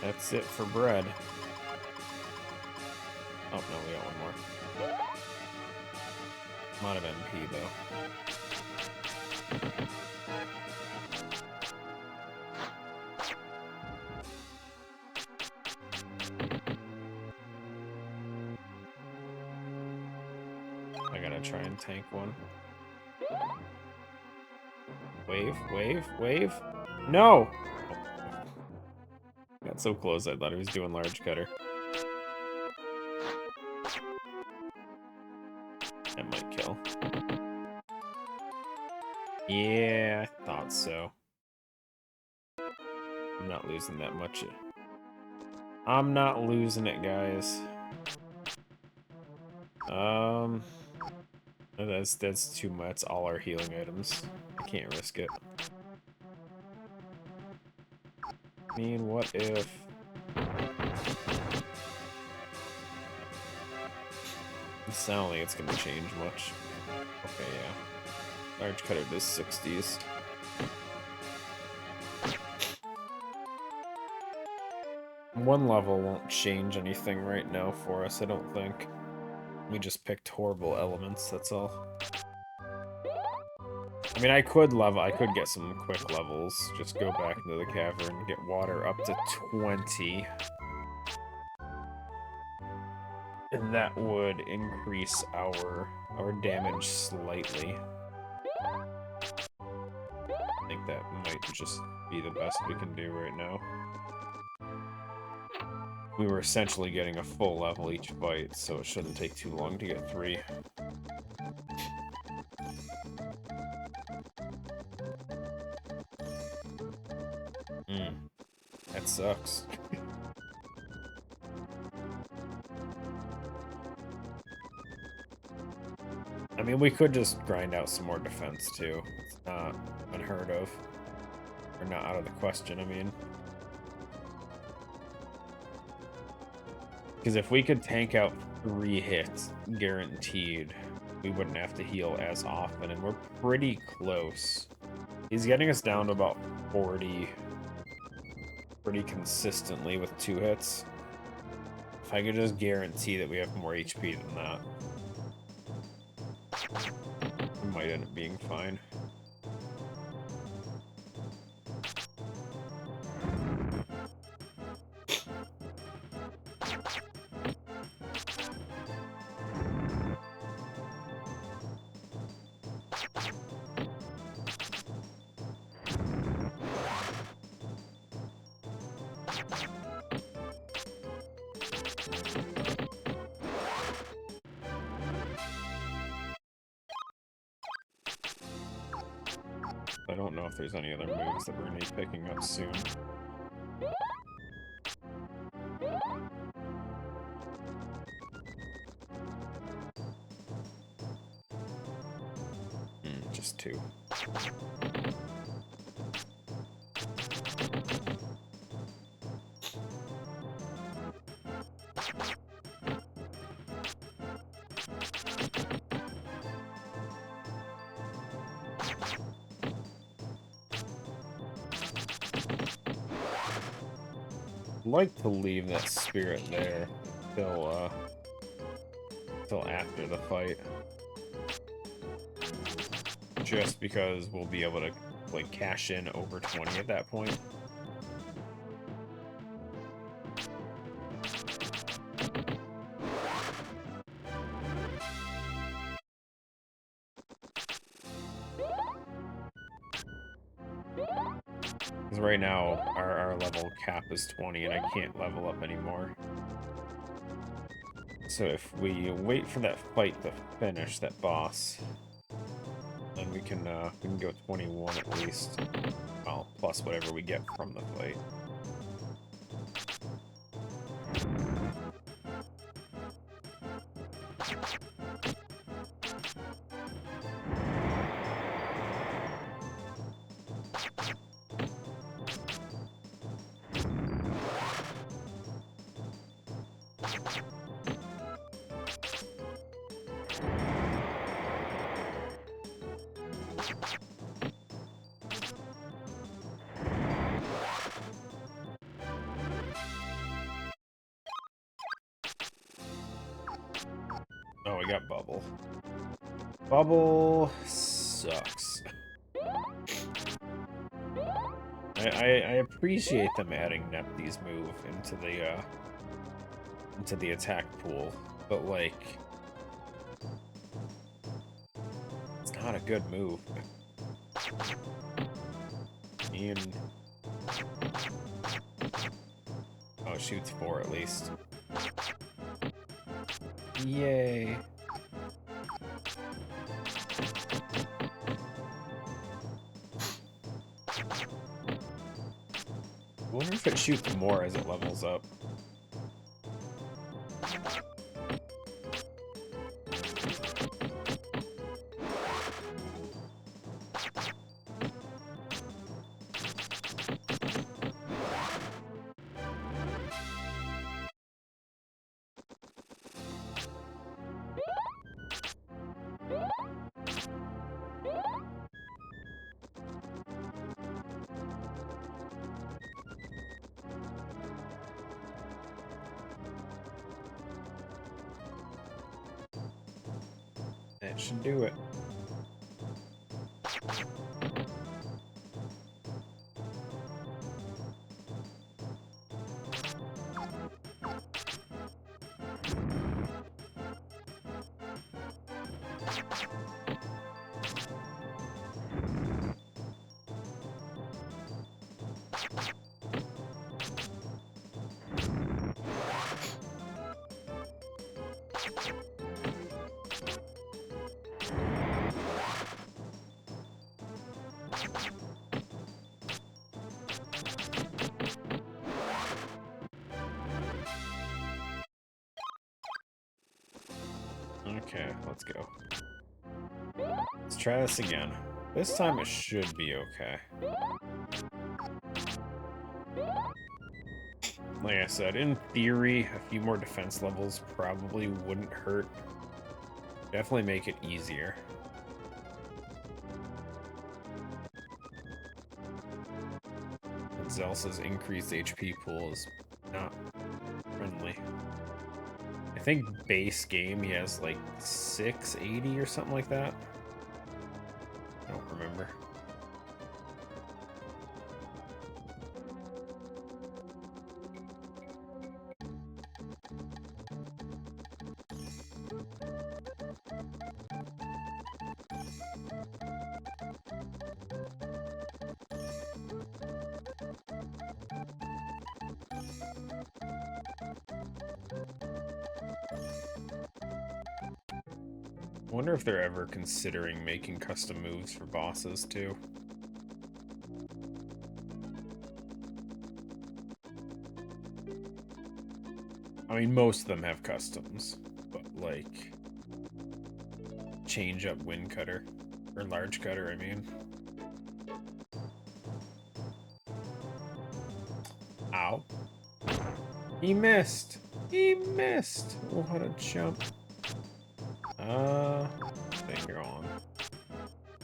That's it for bread. Oh, no, we got one more. I'm out of MP, though. I gotta try and tank one. Wave, wave, wave. No! Got so close, I thought he was doing large cutter. That might kill. Yeah, I thought so. I'm not losing that much. I'm not losing it, guys. That's too much. That's all our healing items. I can't risk it. I mean, what if... It's not like it's gonna change much. Okay, yeah. Large cutter does 60s. One level won't change anything right now for us, I don't think. We just picked horrible elements, that's all. I mean, I could get some quick levels. Just go back into the cavern, get water up to 20. And that would increase our damage slightly. I think that might just be the best we can do right now. We were essentially getting a full level each fight, so it shouldn't take too long to get 3. That sucks. I mean, we could just grind out some more defense, too. It's not unheard of. Or not out of the question, I mean. Because if we could tank out 3 hits, guaranteed, we wouldn't have to heal as often, and we're pretty close. He's getting us down to about 40 pretty consistently with 2 hits. If I could just guarantee that we have more HP than that, we might end up being fine. I don't know if there's any other moves that we're going to be picking up soon. Just 2. I'd like to leave that spirit there till after the fight. Just because we'll be able to, like, cash in over 20 at that point. Because right now, our level cap is 20, and I can't level up anymore. So if we wait for that fight to finish, that boss, then we can go 21 at least. Well, plus whatever we get from the fight. Oh, we got Bubble. Bubble sucks. I appreciate them adding Nepthi's move into the attack pool, but like, it's not a good move. And oh, it shoots 4 at least. Yay. I wonder if it shoots more as it levels up. That should do it. Okay, let's go. Let's try this again. This time it should be okay. Like I said, in theory, a few more defense levels probably wouldn't hurt. Definitely make it easier. Zelsa's increased HP pool is not friendly. I think base game he has like 680 or something like that. I don't remember. I wonder if they're ever considering making custom moves for bosses, too. I mean, most of them have customs, but, like, change up wind cutter, or large cutter, I mean. Ow. He missed! He missed! Oh, what a jump. Stay here on.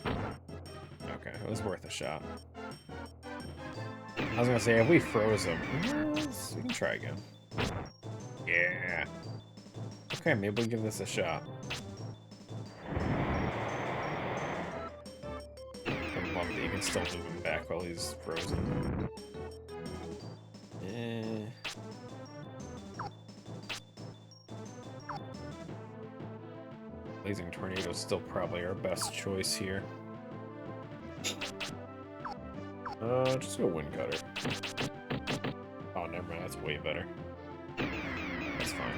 Okay, it was worth a shot. I was gonna say, if we froze him, we can try again. Yeah. Okay, maybe we'll give this a shot. I love that you can still move him back while he's frozen. Blazing Tornado is still probably our best choice here. Just go Wind Cutter. Oh, never mind, that's way better. That's fine.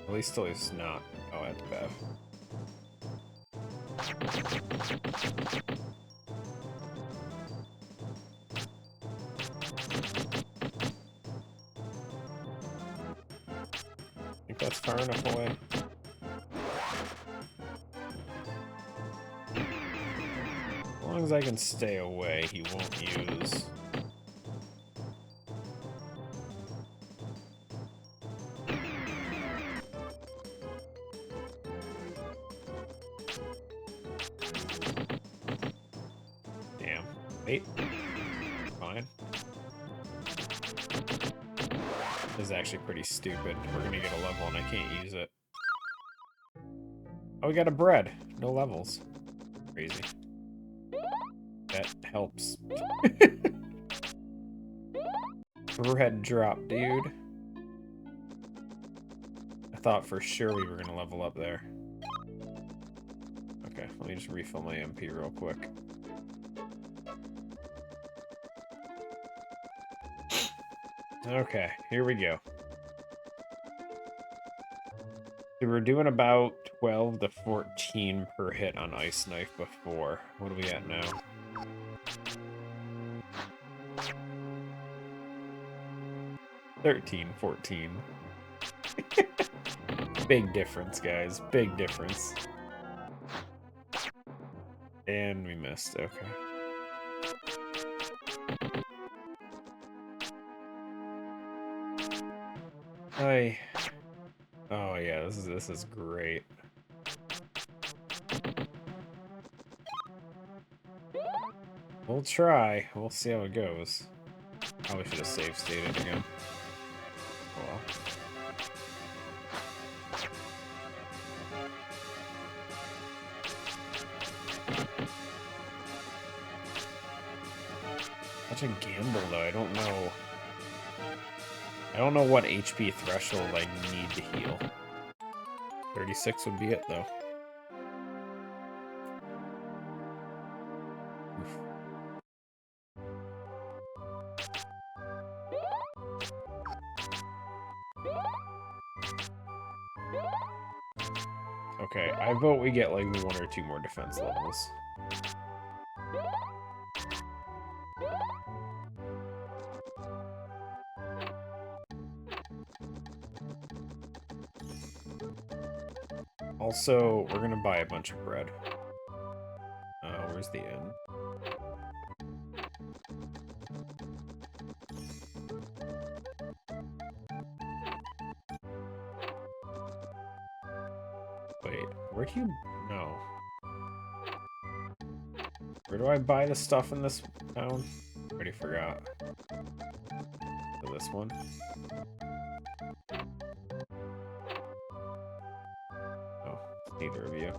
At least still he's not. Oh, that's bad. I think that's far enough away. As long as I can stay away, he won't use. Damn. Wait. Fine. This is actually pretty stupid. We're gonna get a level and I can't use it. Oh, we got a bread. No levels. Crazy. That helps. Bread drop, dude. I thought for sure we were gonna level up there. Okay, let me just refill my MP real quick. Okay, here we go. We were doing about 12 to 14 per hit on Ice Knife before. What are we at now? $13, 14. Big difference, guys. Big difference. And we missed. Okay. Hi. Oh yeah, this is great. We'll try. We'll see how it goes. Probably should have save stated again. such a gamble, though. I don't know. I don't know what HP threshold I need to heal. 36 would be it, though. Oof. Okay, I vote we get like 1 or 2 more defense levels. Also, we're gonna buy a bunch of bread. Where's the inn? Wait, where do you... No. Where do I buy the stuff in this town? Already forgot. So this one? Oh, it's neither of you.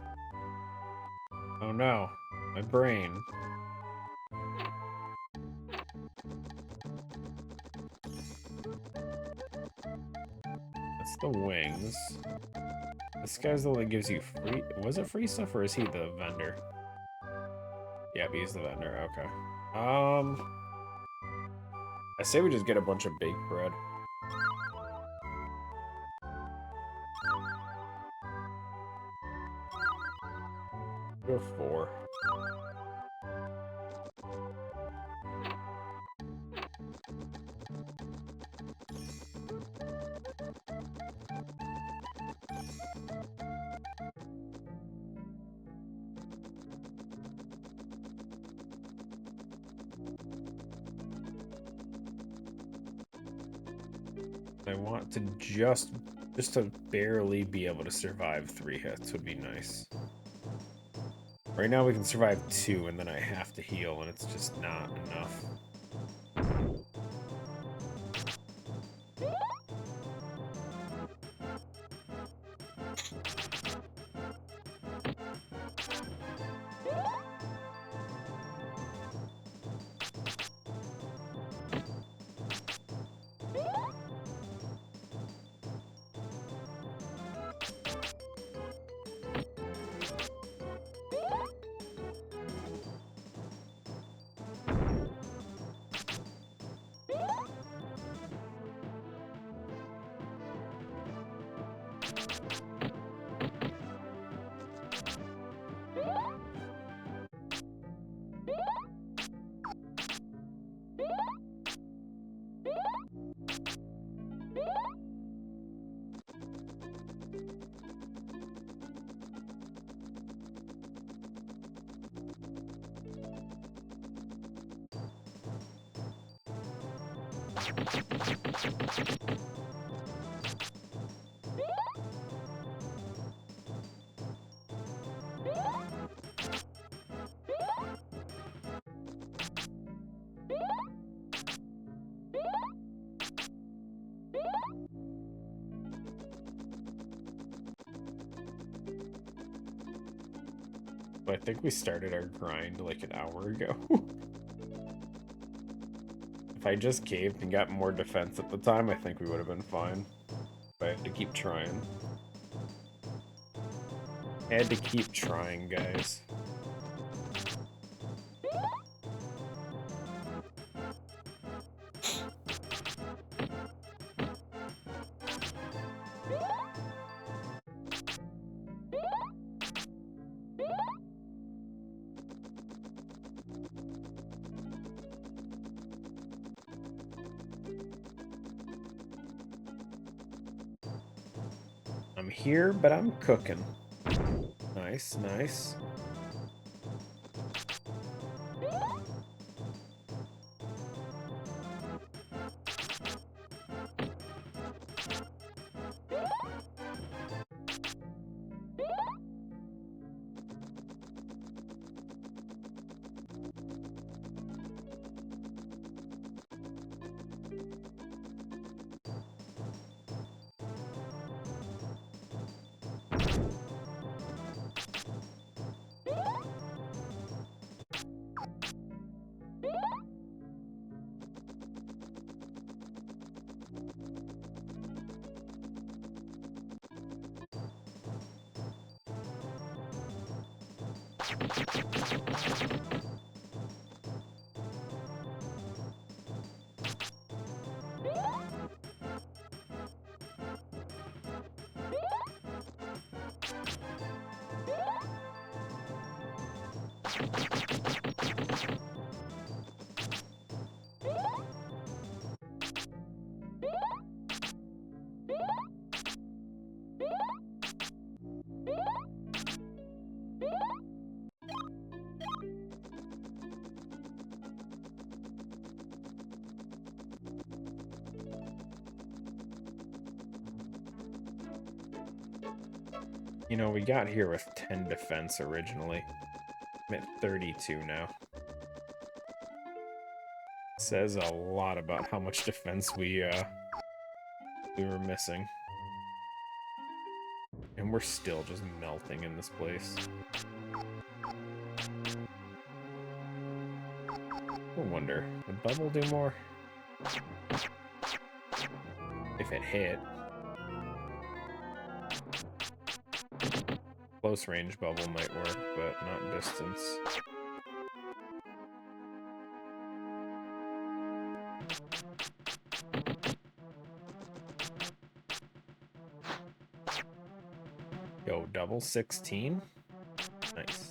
Oh no, my brain. That's the wings. This guy's the one that gives you free... Was it free stuff, or is he the vendor? Yeah, he's the vendor, okay. I say we just get a bunch of baked bread. Go 4. I want to just to barely be able to survive 3 hits would be nice. Right now we can survive 2 and then I have to heal and it's just not enough. I think we started our grind like an hour ago. If I just caved and got more defense at the time, I think we would have been fine. But I had to keep trying. I had to keep trying, guys. I'm here, but I'm cooking. Nice, nice. You know, we got here with 10 defense originally. I'm at 32 now. Says a lot about how much defense we were missing. And we're still just melting in this place. I wonder, would bubble do more? If it hit. Close range bubble might work, but not distance. Yo, double 16? Nice.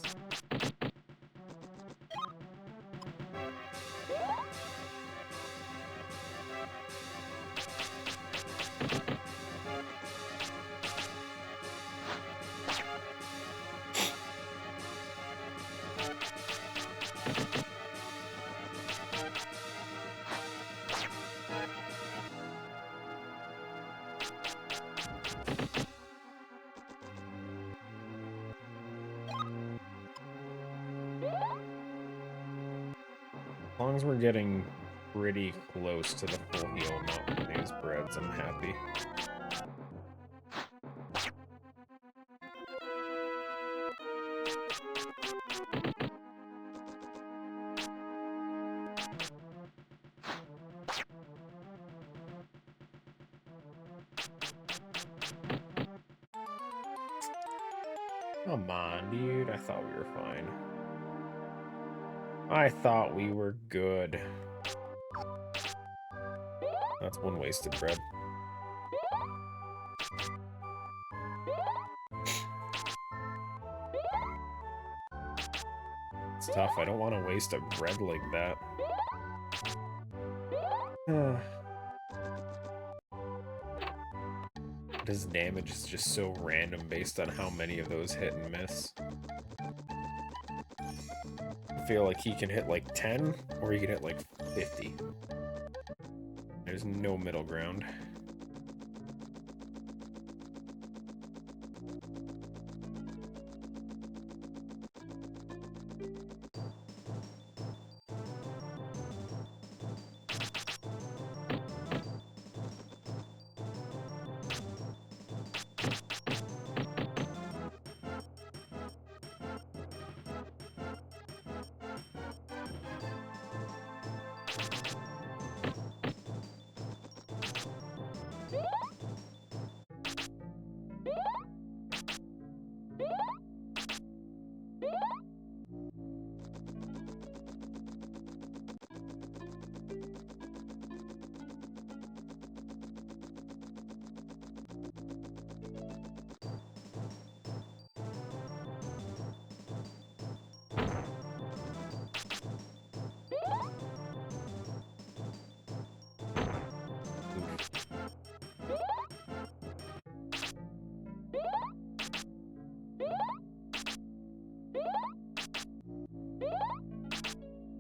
As long as we're getting pretty close to the full heal amount from these breads, I'm happy. Come on, dude. I thought we were fine. I thought we were good. That's one wasted bread. It's tough. I don't want to waste a bread like that. His damage is just so random based on how many of those hit and miss. I feel like he can hit like 10, or he can hit like 50. There's no middle ground.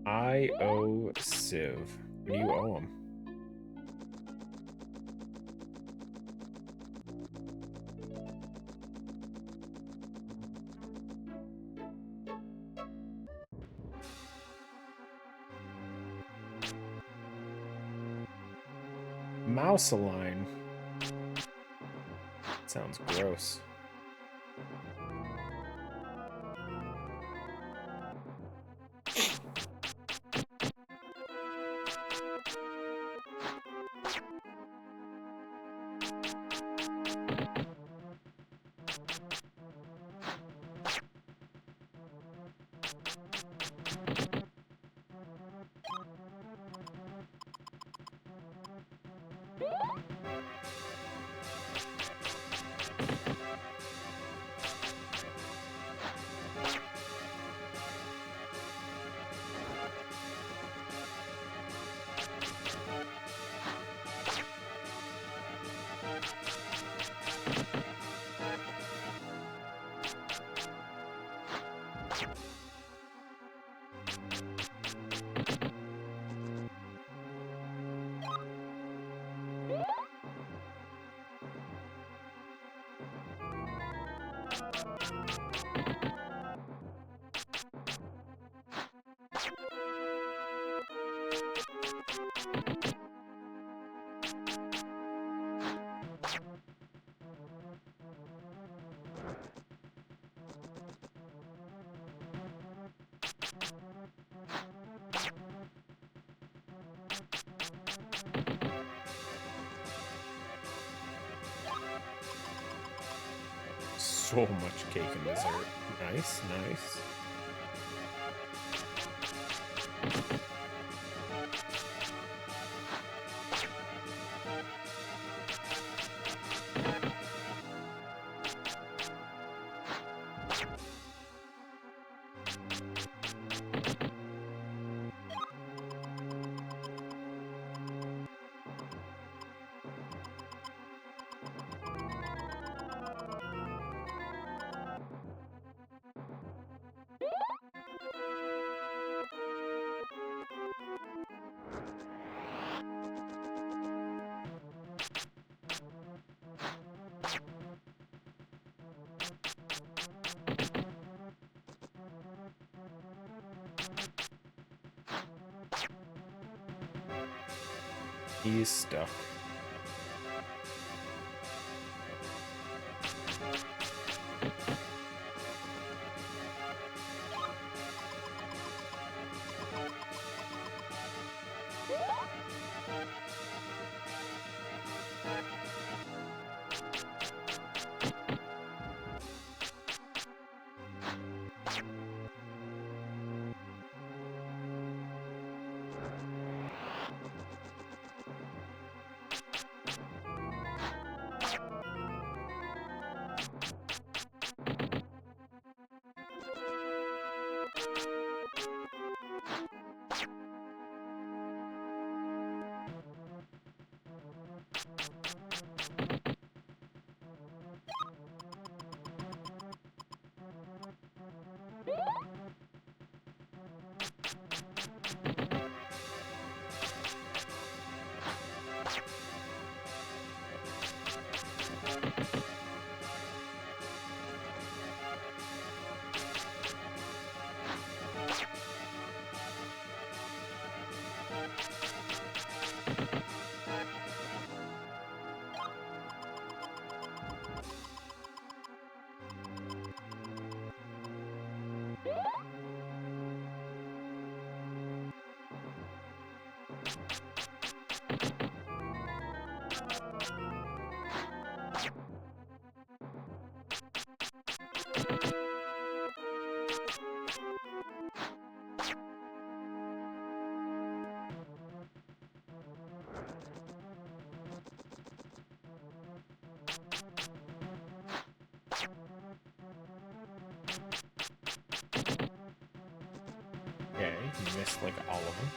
I owe Civ. What do you owe him? Mouse-align. Sounds gross. So much cake and dessert. Nice, nice. He's stuck. Okay, you missed like all of them.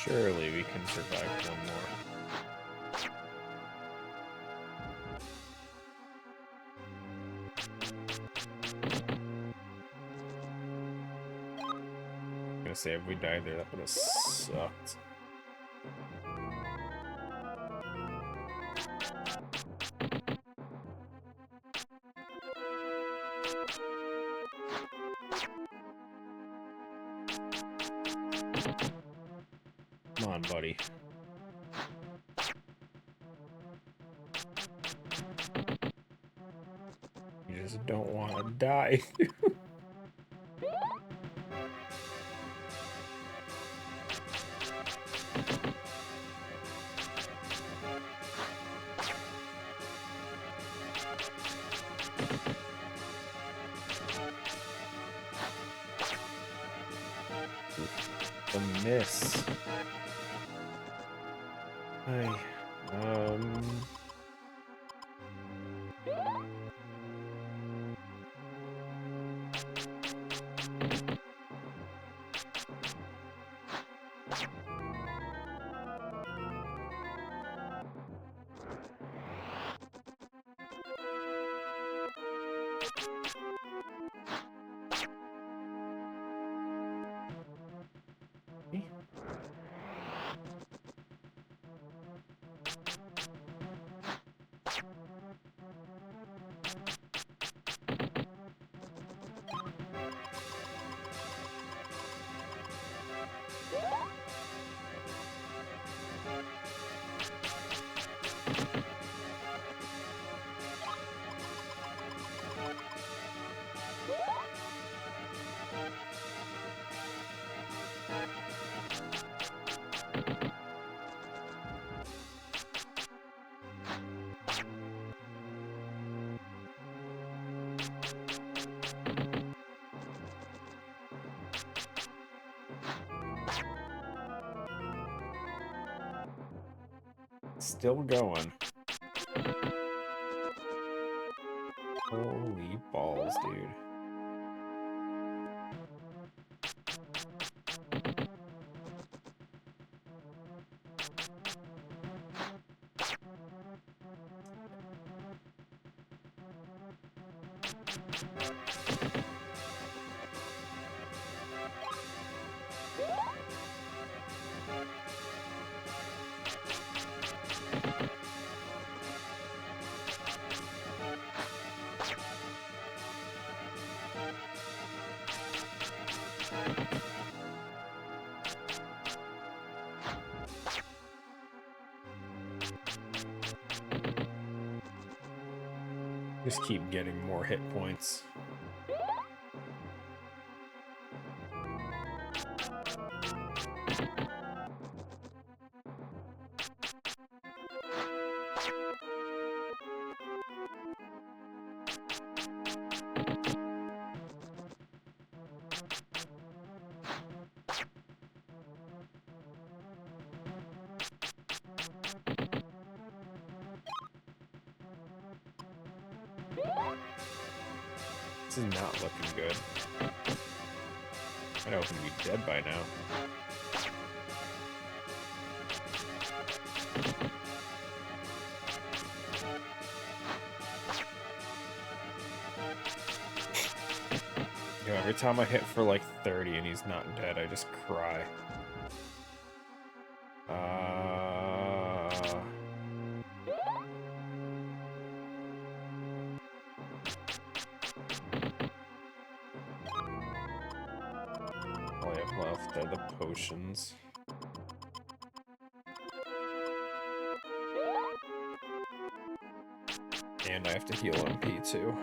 Surely we can survive one more. gonna say, if we died there, that would have sucked. Come on, buddy. You just don't want to die. The miss. Hi. Still going. Holy balls, dude. Just keep getting more hit points. This is not looking good. I know I'm gonna be dead by now. Yo, every time I hit for like 30 and he's not dead, I just cry. All I have left are the potions. And I have to heal MP too.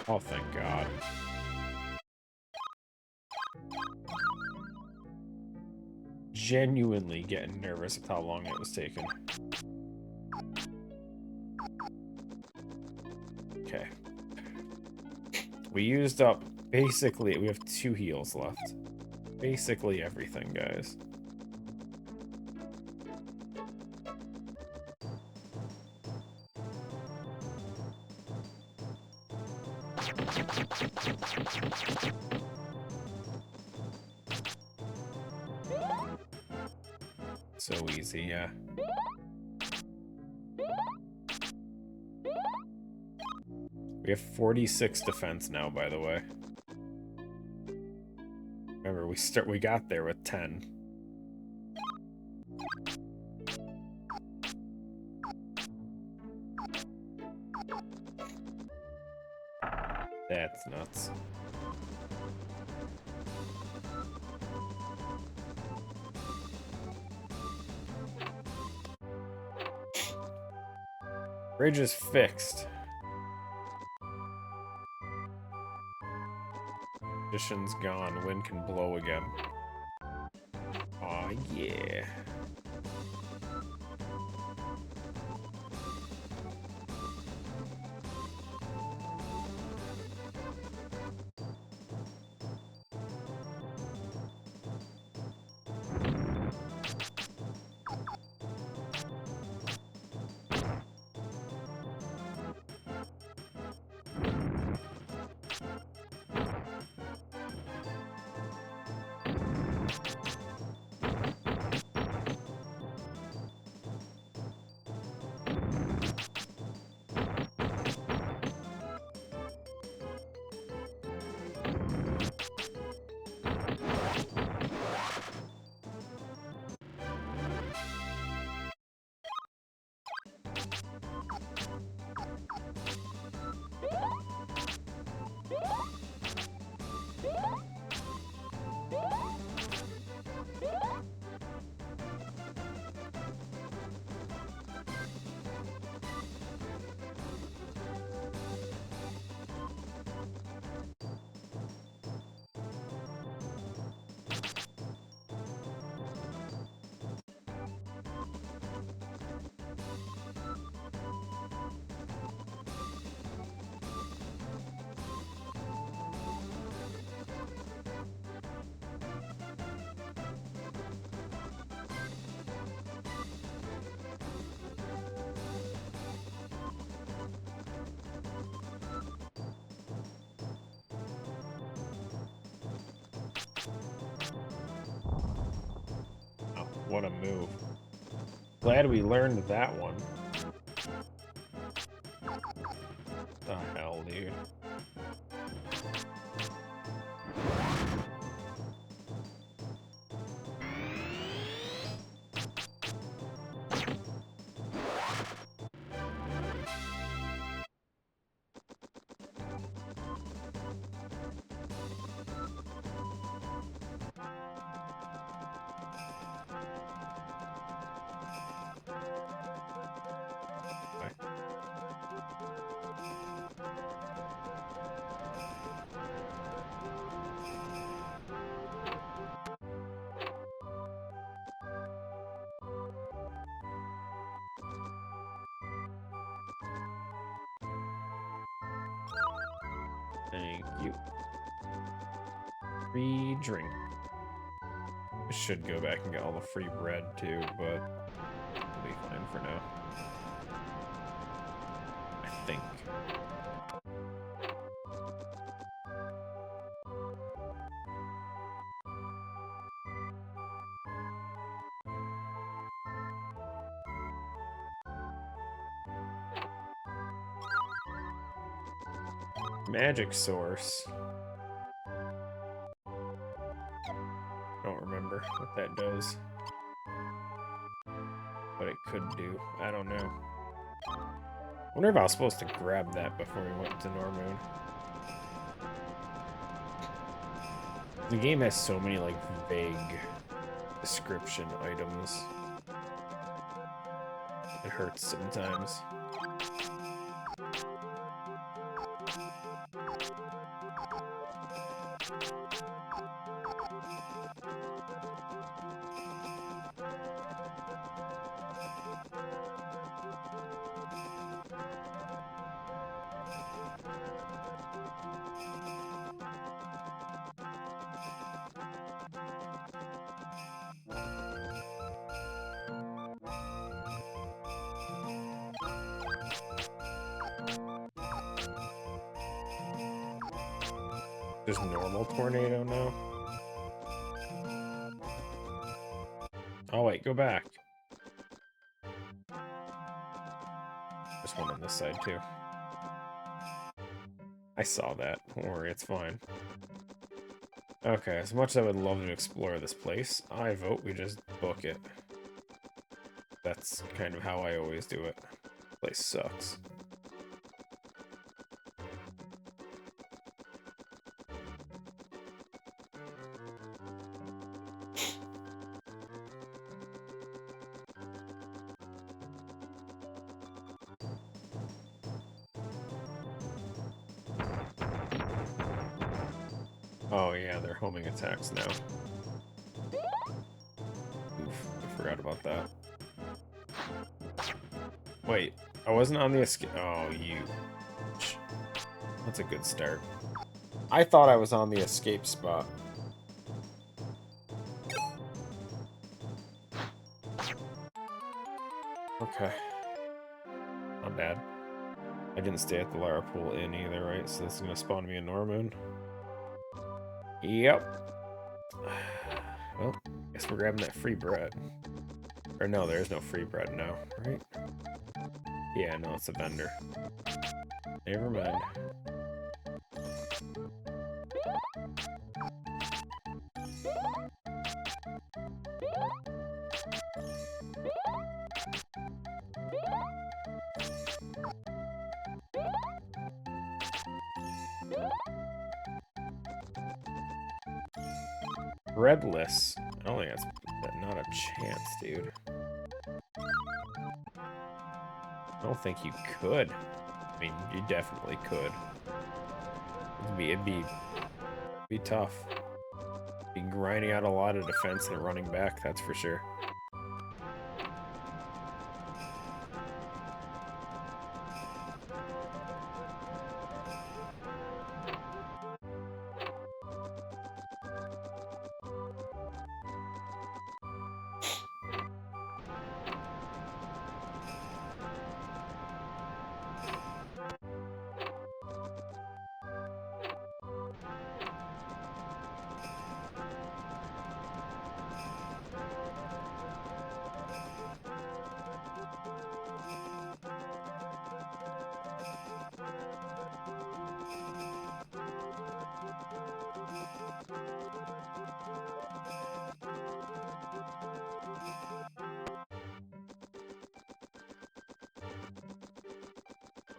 Oh, thank God. Genuinely getting nervous with how long it was taking. Okay. We used up, basically, we have 2 heals left. Basically everything, guys. So easy, yeah. We have 46 defense now, by the way. Remember, we got there with 10. That's nuts. Bridge is fixed. Condition's gone. Wind can blow again. Aw, yeah. Oh, what a move. Glad we learned that one. The hell, dude. Thank you. Free drink. I should go back and get all the free bread too, but it'll be fine for now. I think. Magic source. Don't remember what that does. What it could do. I don't know. I wonder if I was supposed to grab that before we went to Normoon. The game has so many, like, vague description items. It hurts sometimes. Just normal tornado now? Oh wait, go back. There's one on this side too. I saw that. Don't worry, it's fine. Okay, as much as I would love to explore this place, I vote we just book it. That's kind of how I always do it. This place sucks. Oh yeah, they're homing attacks now. Oof, I forgot about that. Wait, I wasn't on the escape. Oh, you. That's a good start. I thought I was on the escape spot. Okay. Not bad. I didn't stay at the Lara Pool Inn either, right? So this is gonna spawn me a Normoon. Yep. Well, guess we're grabbing that free bread. Or no, there's no free bread now, right? Yeah, no, it's a vendor. Never mind. Breadless. I don't think that's not a chance, dude. I don't think you could. I mean, you definitely could. It'd be tough. Be grinding out a lot of defense and running back, that's for sure.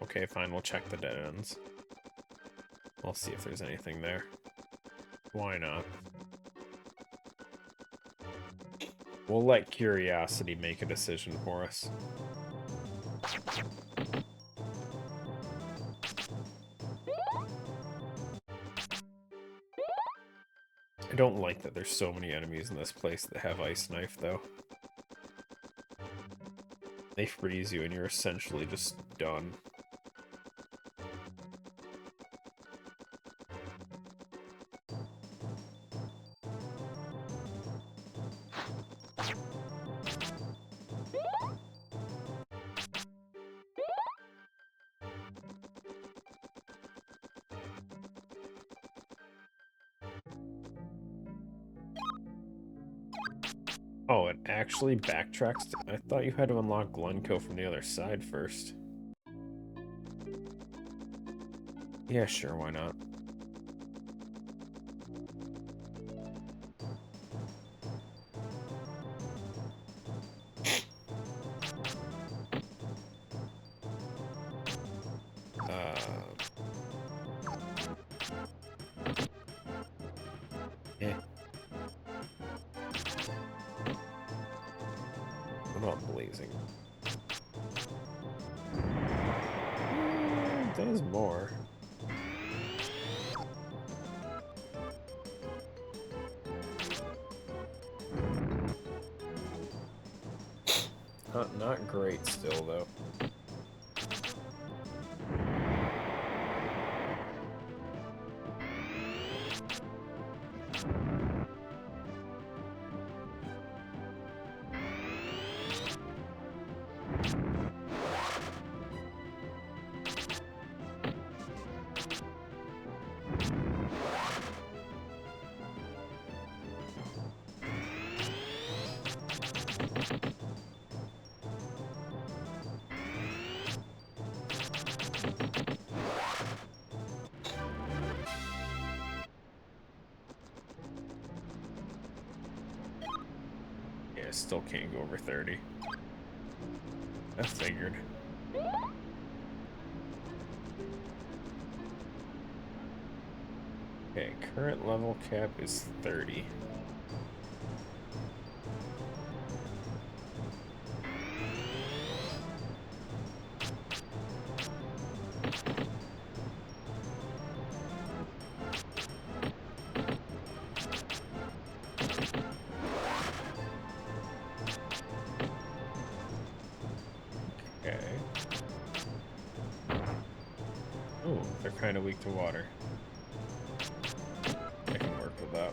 Okay, fine, we'll check the dead ends. We'll see if there's anything there. Why not? We'll let curiosity make a decision for us. I don't like that there's so many enemies in this place that have Ice Knife, though. They freeze you and you're essentially just done. Oh, it actually backtracks? I thought you had to unlock Glencoe from the other side first. Yeah, sure, why not? Eh. What about Blazing? It does more. Not great still, though. I still can't go over 30. I figured. Okay, current level cap is 30. Okay. Oh, they're kind of weak to water. I can work with that.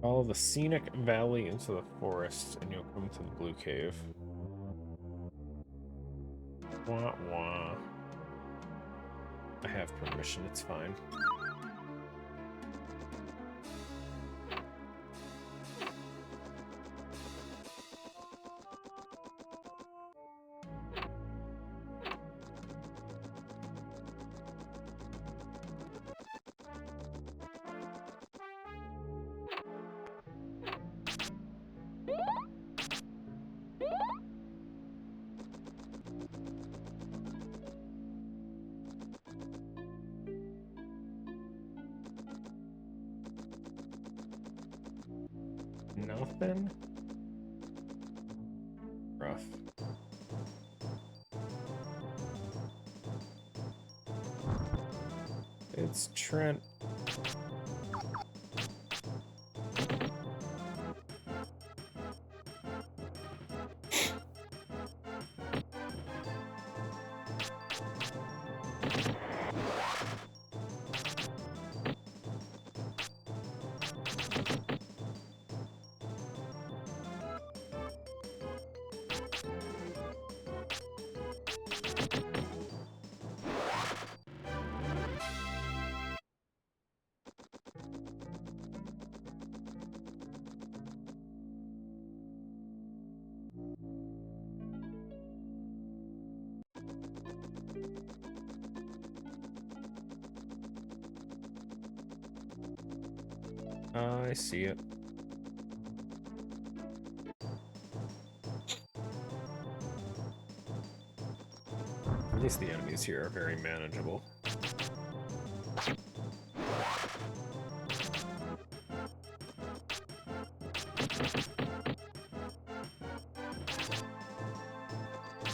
Follow the scenic valley into the forest, and you'll come to the blue cave. Wah wah. I have permission, it's fine. Nothing? Rough. It's Trent. I see it. At least the enemies here are very manageable.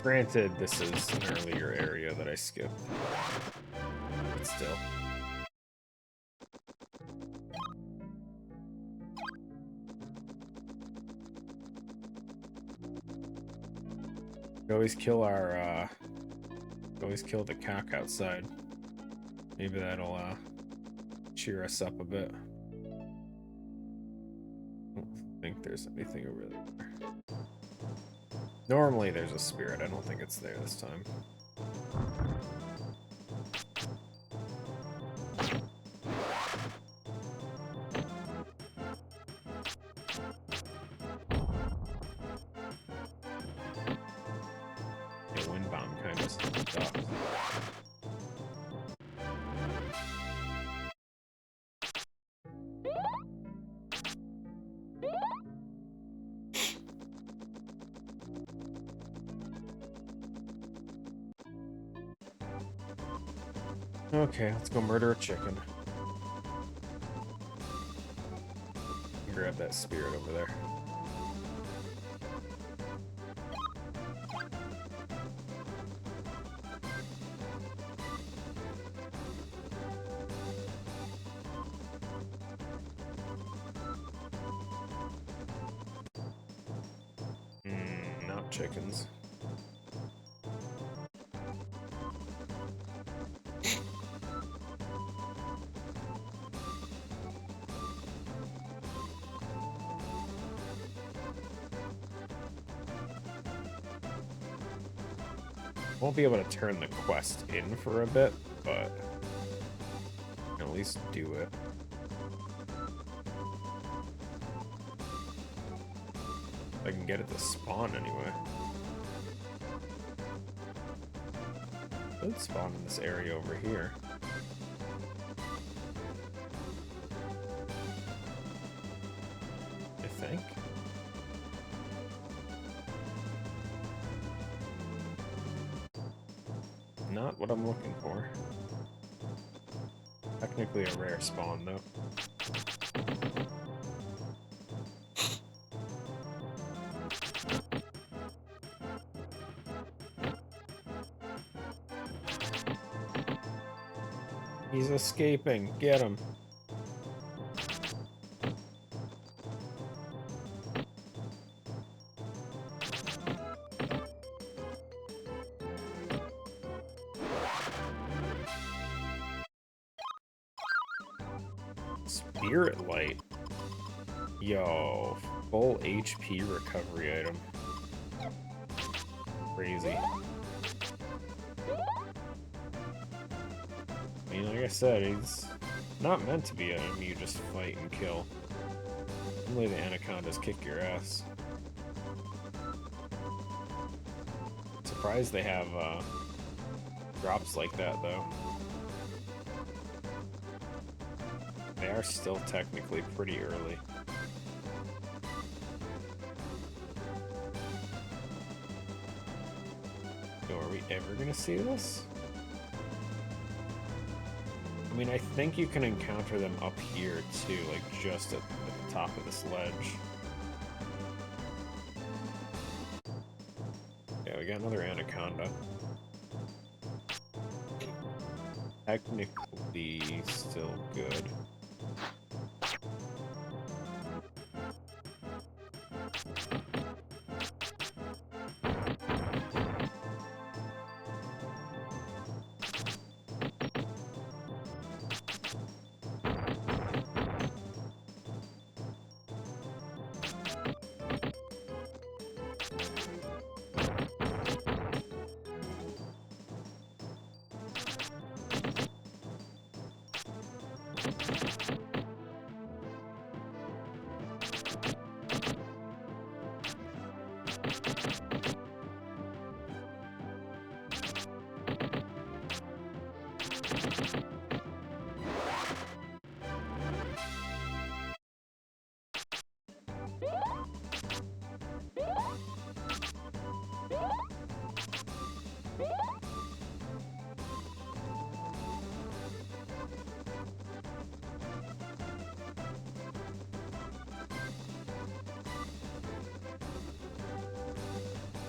Granted, this is an earlier area that I skipped. But still. We always kill our, always kill the cock outside. Maybe that'll, cheer us up a bit. I don't think there's anything over there. Normally there's a spirit. I don't think it's there this time. The wind bomb kind of stuff. Okay, let's go murder a chicken. Grab that spirit over there. chickens. Won't be able to turn the quest in for a bit, but at least do it. I can get it to spawn anyway. It could spawn in this area over here. I think. Not what I'm looking for. Technically a rare spawn, though. He's escaping. Get him. Spirit Light. Yo, full HP recovery item. Crazy. I mean, like I said, he's not meant to be an enemy you just fight and kill. Only the anacondas kick your ass. Surprised they have drops like that, though. They are still technically pretty early. So are we ever gonna see this? I mean, I think you can encounter them up here too, like just at the top of this ledge. Yeah, we got another anaconda. Technically still good.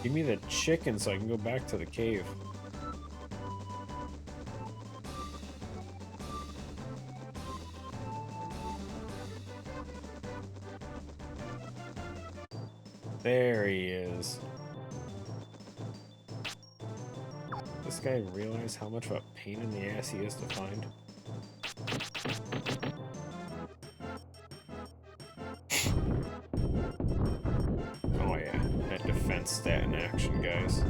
Give me the chicken so I can go back to the cave. There he is. This guy realize how much of a pain in the ass he is to find? Oh yeah, that defense stat in action, guys.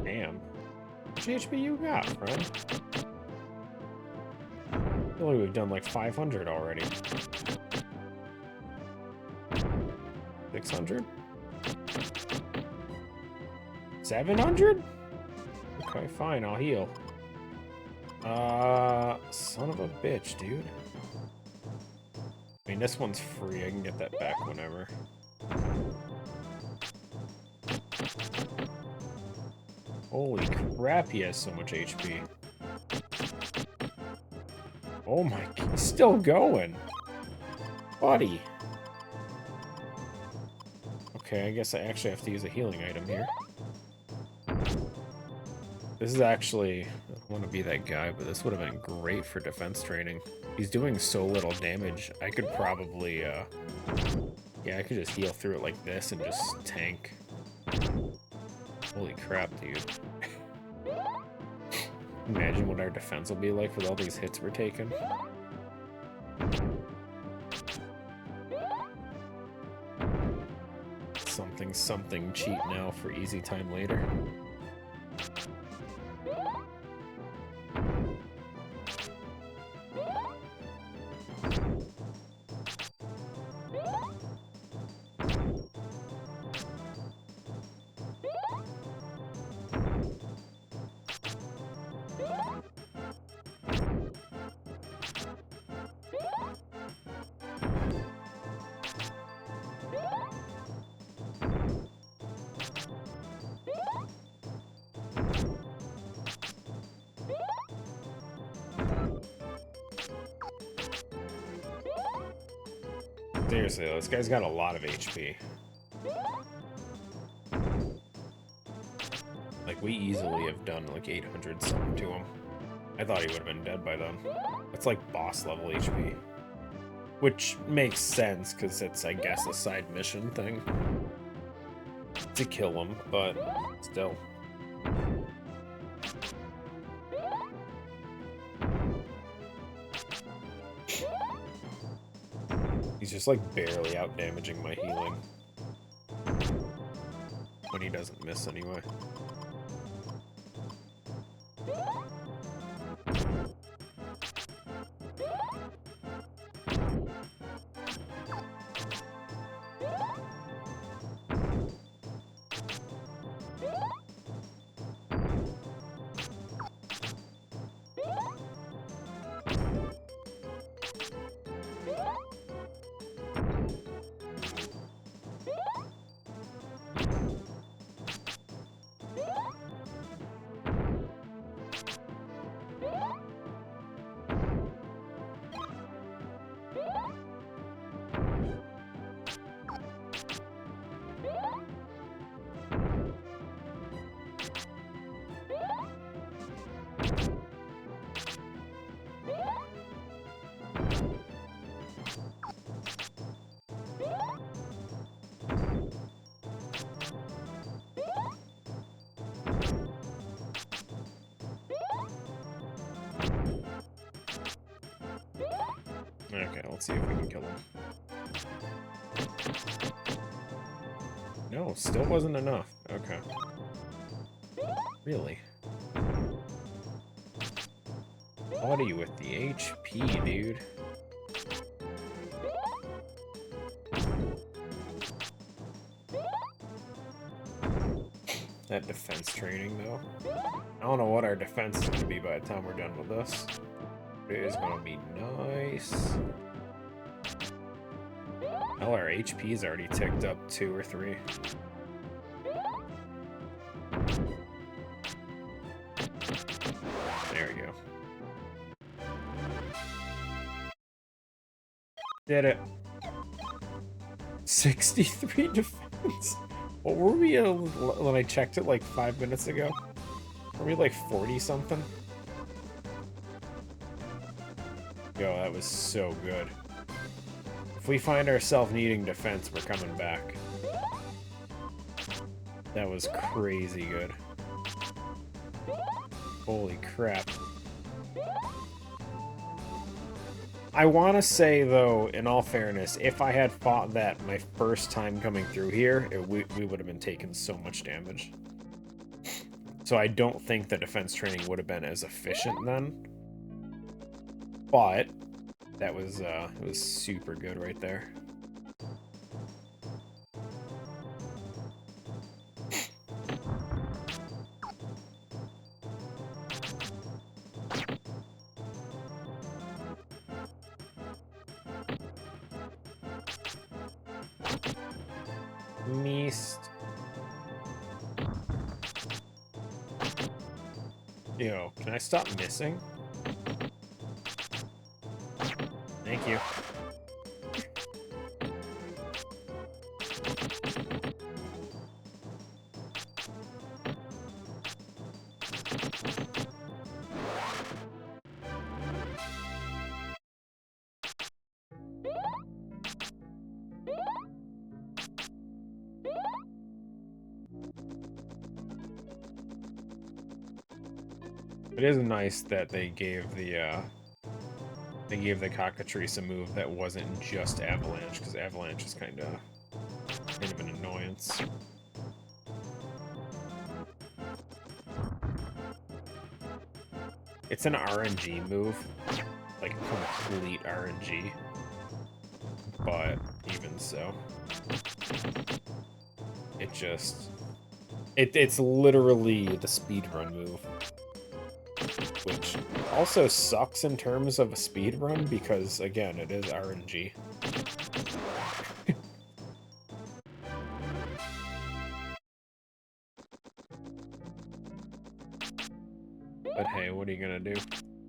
Damn. How much HP you got, friend? I feel like we've done like 500 already. 600? 700? Okay, fine, I'll heal. Son of a bitch, dude. I mean, this one's free. I can get that back whenever. Holy crap, he has so much HP. Oh my, he's still going. Buddy. Okay, I guess I actually have to use a healing item here. This is actually... I don't want to be that guy, but this would have been great for defense training. He's doing so little damage. I could probably, yeah, I could just heal through it like this and just tank. Holy crap, dude. Imagine what our defense will be like with all these hits we're taking. Something cheat now for easy time later. Seriously, this guy's got a lot of HP. Like, we easily have done like 800 something to him. I thought he would have been dead by then. That's like boss level HP. Which makes sense, because it's, I guess, a side mission thing. To kill him, but still. He's just like barely out damaging my healing. When he doesn't miss anyway. Okay, let's see if we can kill him. No, still wasn't enough. Okay. Really? What are you with the HP, dude? That defense training, though. I don't know what our defense is going to be by the time we're done with this. It is going to be nice. Well, our HP's already ticked up 2 or 3. There we go. Did it. 63 defense. What were we when I checked it like 5 minutes ago? Were we like 40 something? Yo, that was so good. If we find ourselves needing defense, we're coming back. That was crazy good. Holy crap. I want to say, though, in all fairness, if I had fought that my first time coming through here, we would have been taking so much damage. So I don't think the defense training would have been as efficient then. But that was it was super good right there. Mist. Yo, can I stop missing? Thank you. It is nice that they gave the cockatrice a move that wasn't just avalanche, because avalanche is kind of an annoyance. It's an RNG move, like complete RNG, but even so, it's literally the speedrun move, which also sucks in terms of a speedrun because, again, it is RNG. But hey, what are you gonna do?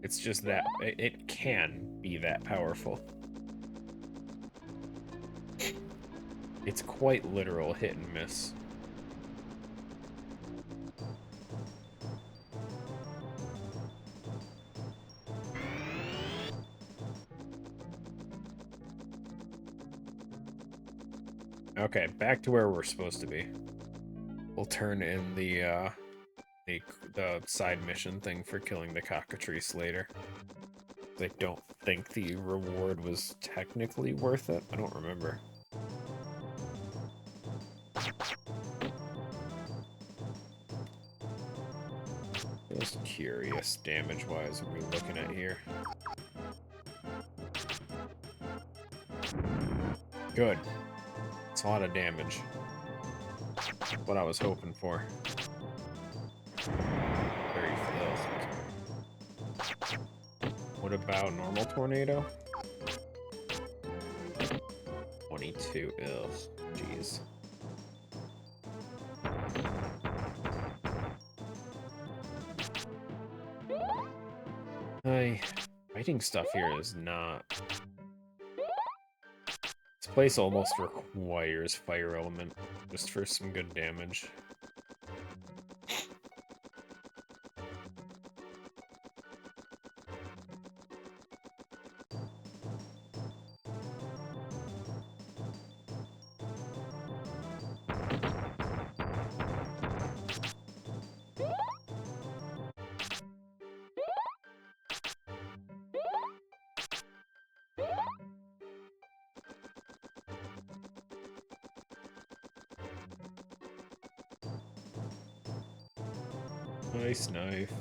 It's just that it can be that powerful. It's quite literal hit and miss. Okay, back to where we're supposed to be. We'll turn in the side mission thing for killing the cockatrice later. I don't think the reward was technically worth it. I don't remember. Just curious, damage-wise, what are we looking at here? Good. It's a lot of damage. What I was hoping for. Very filthy. What about normal tornado? 22. Ugh. Jeez. Fighting stuff here is not... This place almost requires fire element just for some good damage. Nice knife.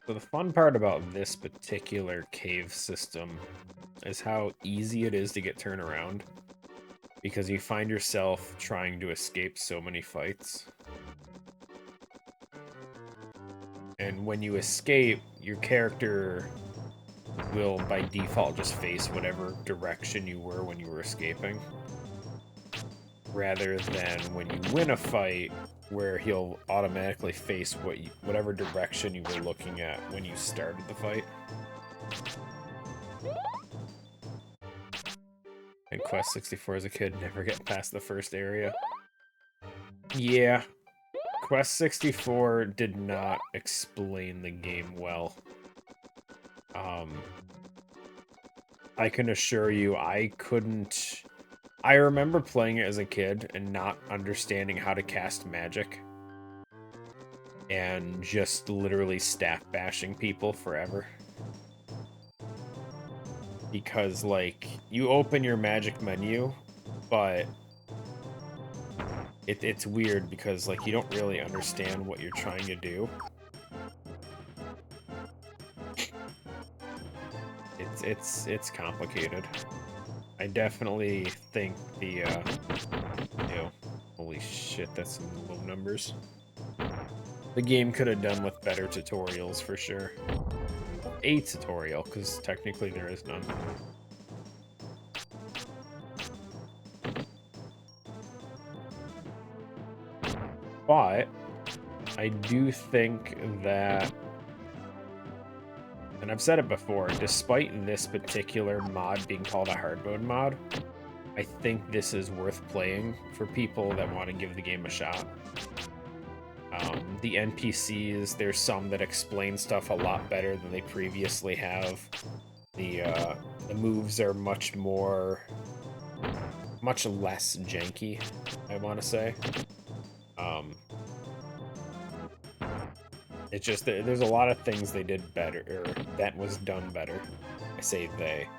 So the fun part about this particular cave system is how easy it is to get turned around, because you find yourself trying to escape so many fights. And when you escape, your character will by default just face whatever direction you were when you were escaping, rather than when you win a fight where he'll automatically face whatever direction you were looking at when you started the fight. And Quest 64 as a kid, never get past the first area. Yeah, Quest 64 did not explain the game well. I can assure you, I couldn't... I remember playing it as a kid and not understanding how to cast magic. And just literally staff bashing people forever. Because, like, you open your magic menu, but it's weird because, like, you don't really understand what you're trying to do. It's complicated. I definitely think the, holy shit, that's some low numbers. The game could have done with better tutorials, for sure. A tutorial, because technically there is none. But I do think that, and I've said it before, despite this particular mod being called a hard mode mod, I think this is worth playing for people that want to give the game a shot. The NPCs, there's some that explain stuff a lot better than they previously have. The The moves are much less janky, I want to say. It's just that there's a lot of things they did better, or that was done better. I say they.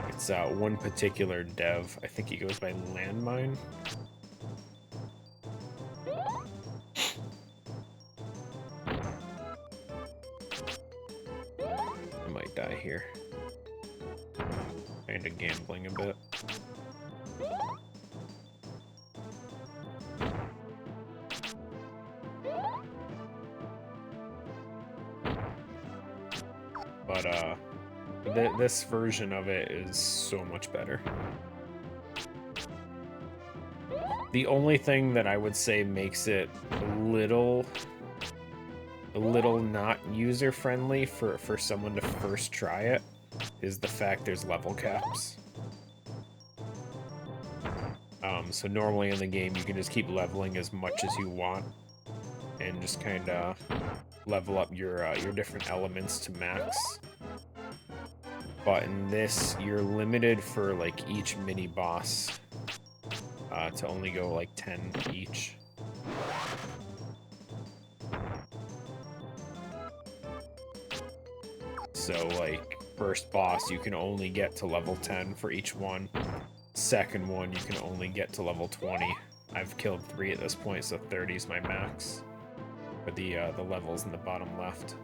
It's one particular dev. I think he goes by Landmine. I might die here. Kinda gambling a bit. But this version of it is so much better. The only thing that I would say makes it a little not user-friendly for someone to first try it is the fact there's level caps. So normally in the game you can just keep leveling as much as you want and just kind of level up your different elements to max. But in this, you're limited for like each mini boss to only go like 10 each. So like first boss you can only get to level 10 for each one. Second one you can only get to level 20. I've killed 3 at this point, so 30 is my max for the levels in the bottom left.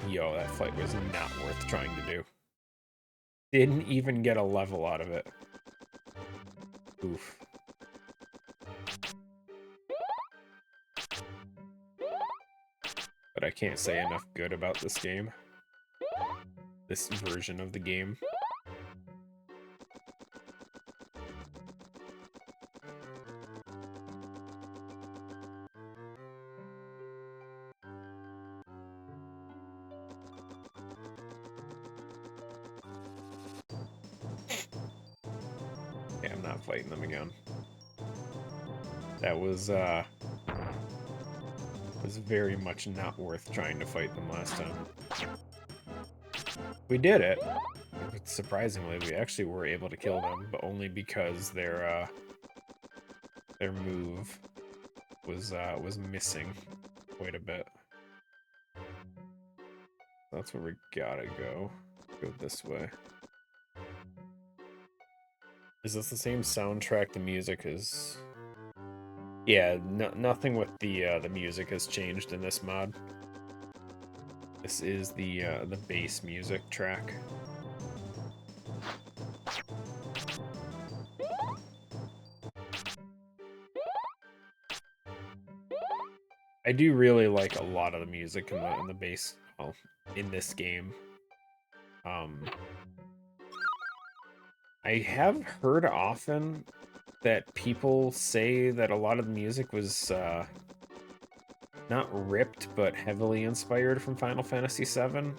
Yo, that fight was not worth trying to do. Didn't even get a level out of it. Oof. But I can't say enough good about this game. This version of the game. Okay, I'm not fighting them again. That was very much not worth trying to fight them last time. We did it. Surprisingly, we actually were able to kill them, but only because their move was missing quite a bit. That's where we gotta go. Go this way. Is this the same soundtrack? The music is... Yeah, nothing with the music has changed in this mod. This is the bass music track. I do really like a lot of the music in the bass, well, in this game. I have heard often that people say that a lot of the music was not ripped, but heavily inspired from Final Fantasy VII.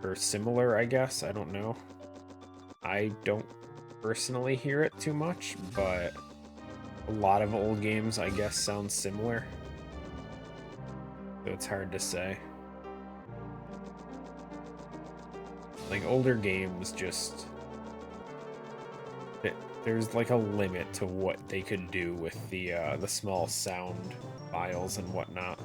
Or similar, I guess. I don't know. I don't personally hear it too much, but a lot of old games, I guess, sound similar. So it's hard to say. Like, older games just... There's like a limit to what they could do with the small sound files and whatnot.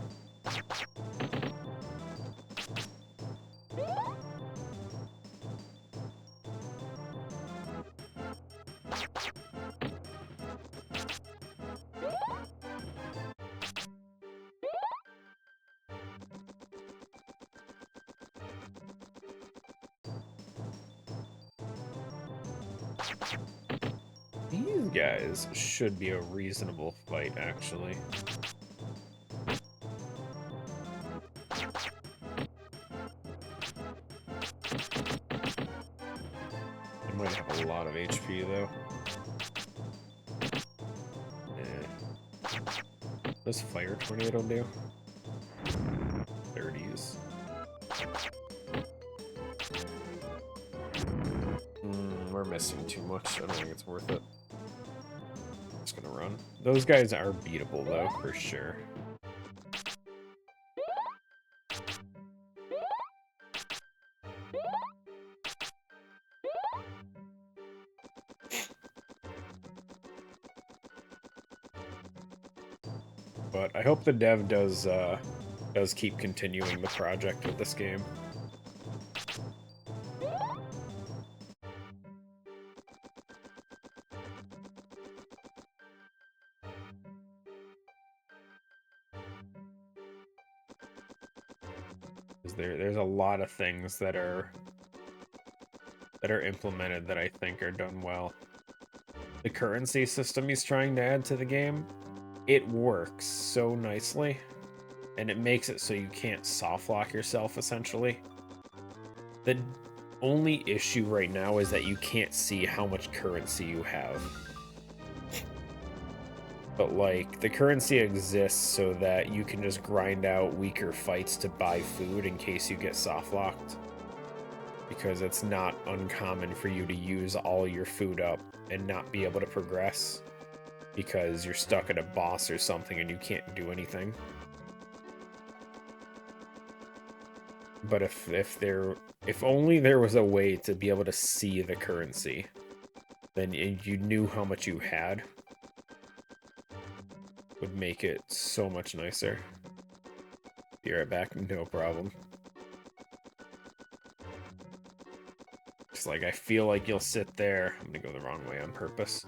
These guys should be a reasonable fight, actually. I might have a lot of HP, though. What does Fire Tornado do? 30s. We're missing missing too much. I don't think it's worth it. I'm just gonna run. Those guys are beatable, though, for sure. But I hope the dev does keep continuing the project with this game. There's a lot of things that are implemented that I think are done well. The currency system he's trying to add to the game, it works so nicely, and it makes it so you can't soft lock yourself, essentially. The only issue right now is that you can't see how much currency you have. But, like, the currency exists so that you can just grind out weaker fights to buy food in case you get soft locked. Because it's not uncommon for you to use all your food up and not be able to progress because you're stuck at a boss or something and you can't do anything. But if only there was a way to be able to see the currency, then you knew how much you had, would make it so much nicer. Be right back, no problem. Just like, I feel like you'll sit there. I'm gonna go the wrong way on purpose.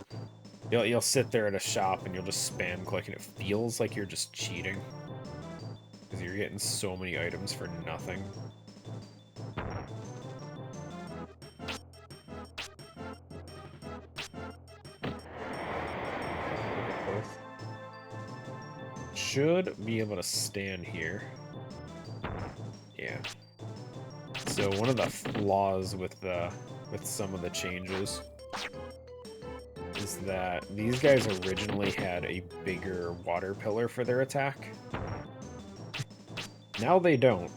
You'll sit there at a shop and you'll just spam click and it feels like you're just cheating. Because you're getting so many items for nothing. Should be able to stand here. Yeah. So one of the flaws with some of the changes is that these guys originally had a bigger water pillar for their attack. Now they don't.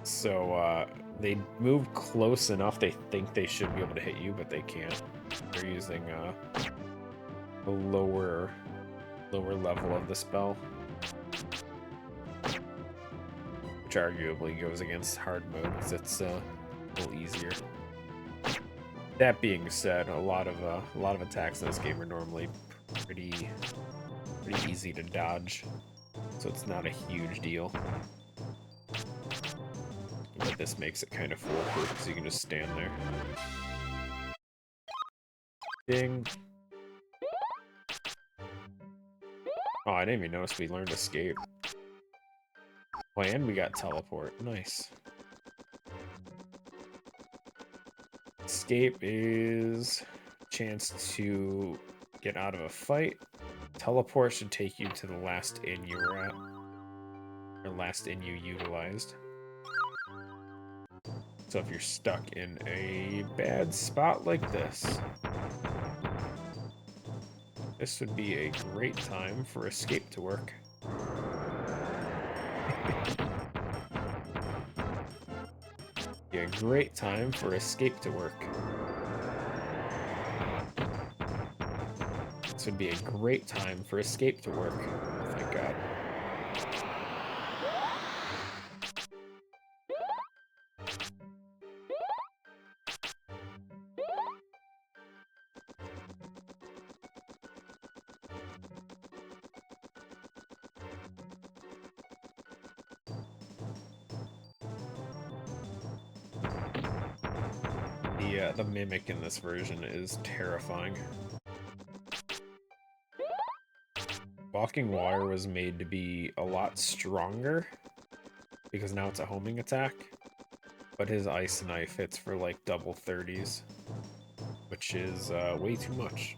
So they move close enough. They think they should be able to hit you, but they can't. They're using a lower level of the spell, which arguably goes against hard mode because it's a little easier. That being said, a lot of attacks in this game are normally pretty easy to dodge, so it's not a huge deal. But this makes it kind of foolproof because you can just stand there. Ding. Oh, I didn't even notice we learned escape. Oh, and we got teleport. Nice. Escape is a chance to get out of a fight. Teleport should take you to the last inn you were at. Or last inn you utilized. So if you're stuck in a bad spot like this, this would be a great time for escape to work. Be a great time for escape to work. This would be a great time for escape to work. Oh, thank God. The mimic in this version is terrifying. Walking Water was made to be a lot stronger because now it's a homing attack, but his Ice Knife hits for like double 30s, which is way too much.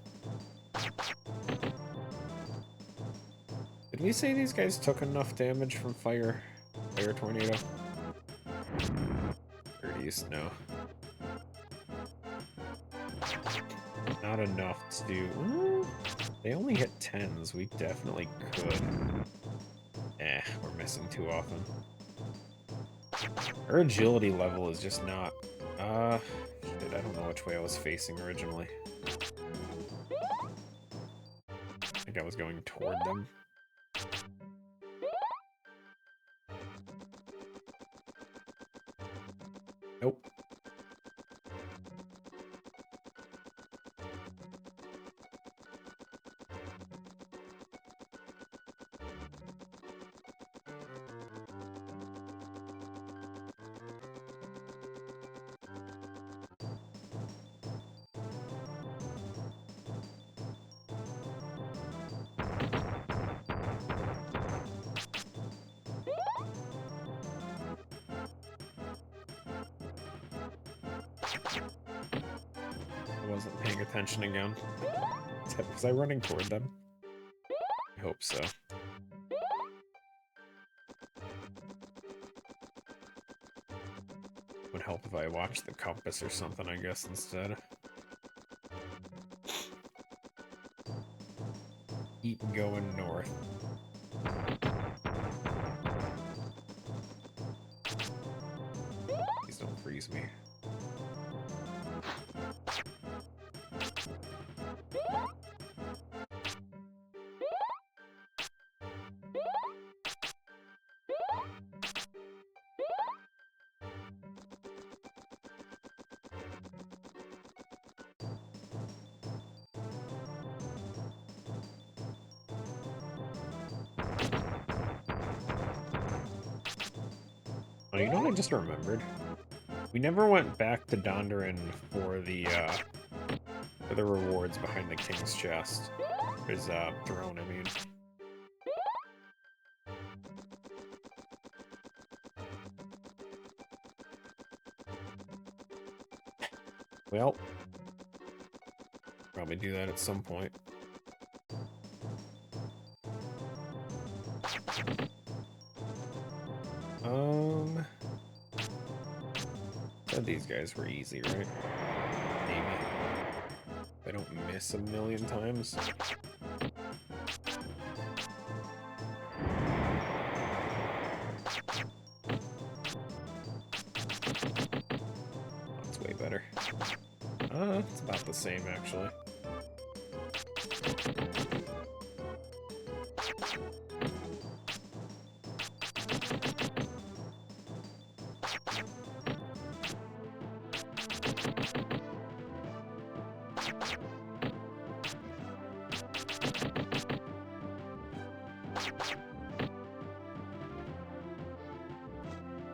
Did we say these guys took enough damage from Fire Tornado? 30s, no. Not enough to do... They only hit 10s. We definitely could. We're missing too often. Our agility level is just not... shit, I don't know which way I was facing originally. I think I was going toward them. Nope. I wasn't paying attention again. Was I running toward them? I hope so. Would help if I watched the compass or something, I guess, instead. Keep going north. Please don't freeze me. Oh, you know what I just remembered? We never went back to Dondarin for the rewards behind the king's chest. His throne, I mean. Well, probably do that at some point. Said these guys were easy, right? Maybe. If I don't miss a million times. That's way better. It's about the same, actually.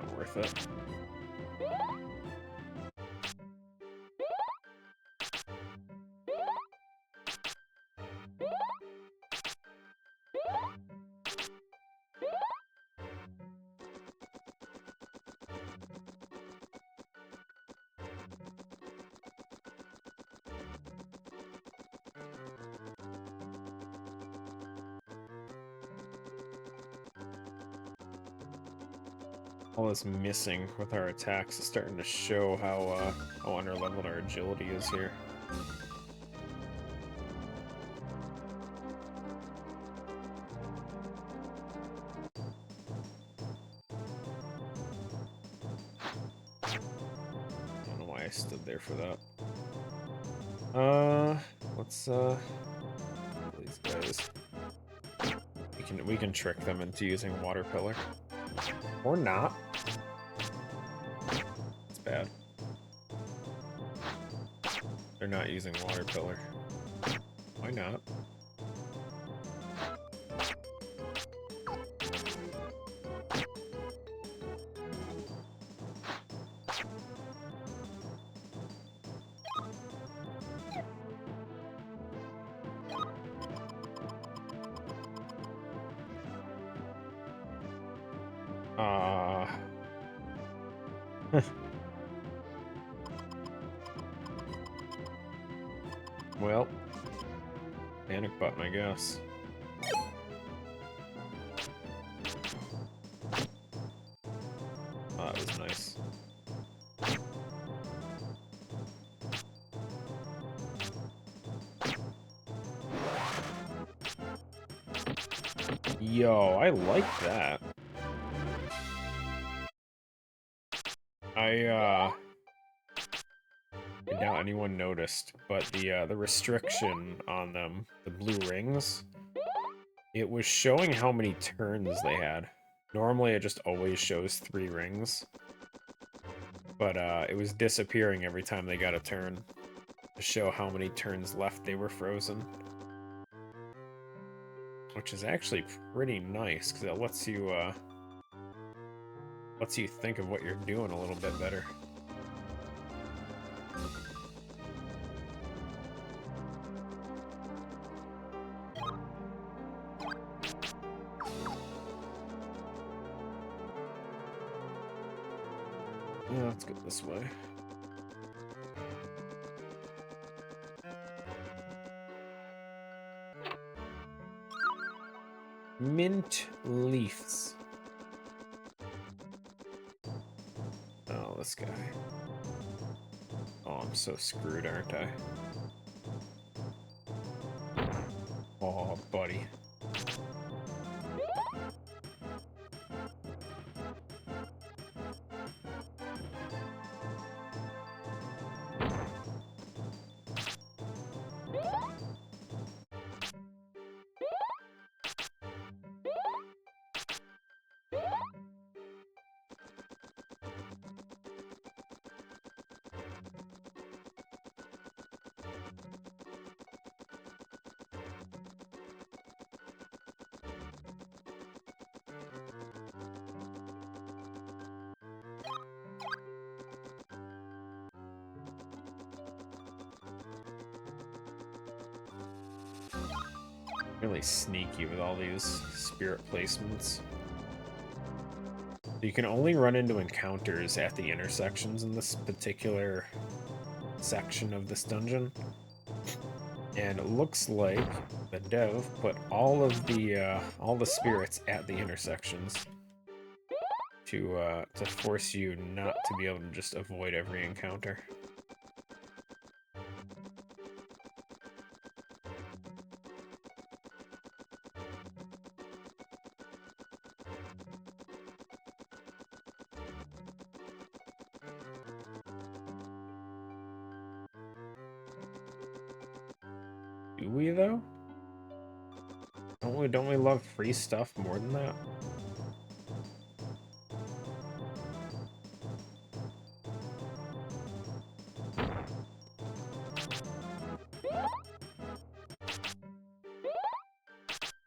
Not worth it. All this missing with our attacks is starting to show how underleveled our agility is here. I don't know why I stood there for that. Let's these guys. We can trick them into using water pillar. Or not. It's bad. They're not using water pillar. Why not? Well, panic button, I guess. Oh, that was nice. Yo, I like that. I doubt anyone noticed, but the restriction on them, the blue rings, it was showing how many turns they had. Normally, it just always shows 3 rings, but it was disappearing every time they got a turn to show how many turns left they were frozen. Which is actually pretty nice, because it lets you think of what you're doing a little bit better. Yeah, let's go this way. Mint leaves. Oh, this guy. Oh, I'm so screwed, aren't I? Oh, buddy. Really sneaky with all these spirit placements. You can only run into encounters at the intersections in this particular section of this dungeon. And it looks like the dev put all the spirits at the intersections to force you not to be able to just avoid every encounter. Do we though? Don't we love free stuff more than that?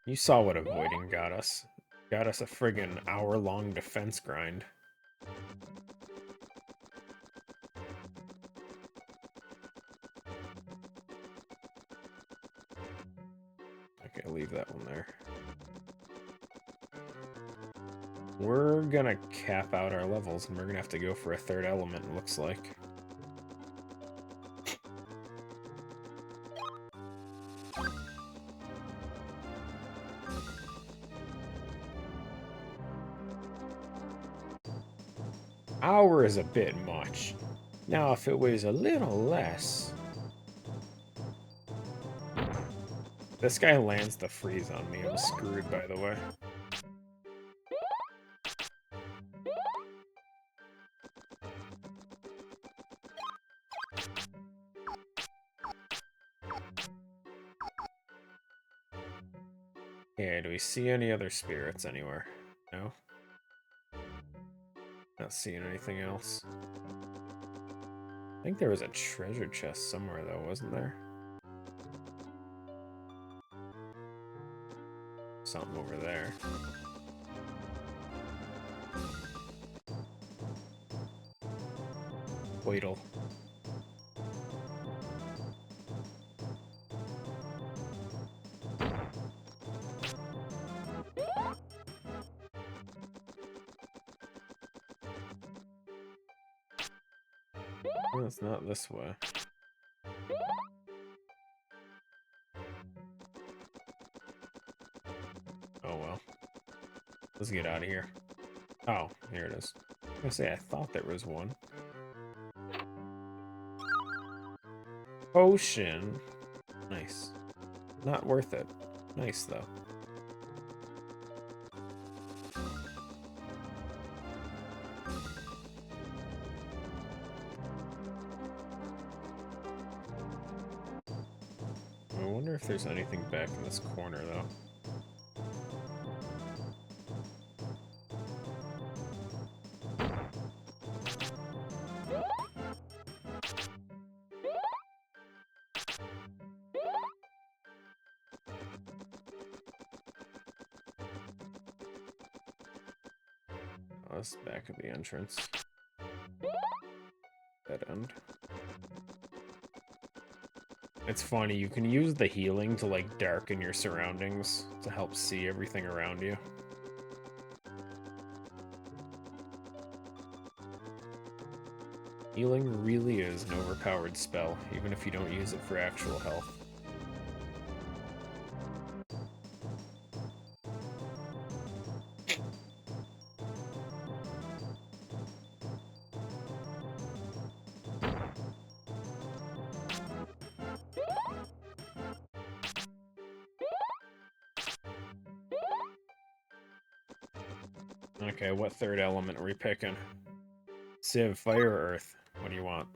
You saw what avoiding got us. Got us a friggin' hour-long defense grind. Okay, leave that one there. We're gonna cap out our levels, and we're gonna have to go for a 3rd element, it looks like. Hour is a bit much. Now, if it weighs a little less... This guy lands the freeze on me. I'm screwed, by the way. Okay, do we see any other spirits anywhere? No? Not seeing anything else. I think there was a treasure chest somewhere, though, wasn't there? Something over there. Weedle. No, it's not this way. Oh well. Let's get out of here. Oh, here it is. I was gonna say, I thought there was one. Potion. Nice. Not worth it. Nice, though. if there's anything back in this corner, though. Oh, this is back of the entrance. Dead end. It's funny, you can use the healing to, like, darken your surroundings to help see everything around you. Healing really is an overpowered spell, even if you don't use it for actual health. Okay, what third element are we picking? Civ, fire, or earth? What do you want?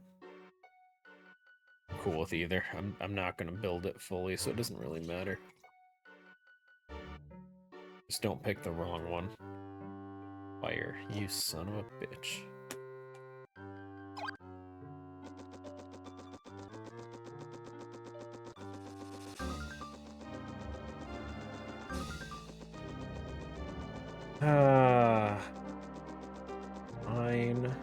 I'm cool with either. I'm not gonna build it fully, so it doesn't really matter. Just don't pick the wrong one. Fire, you son of a bitch. Fine.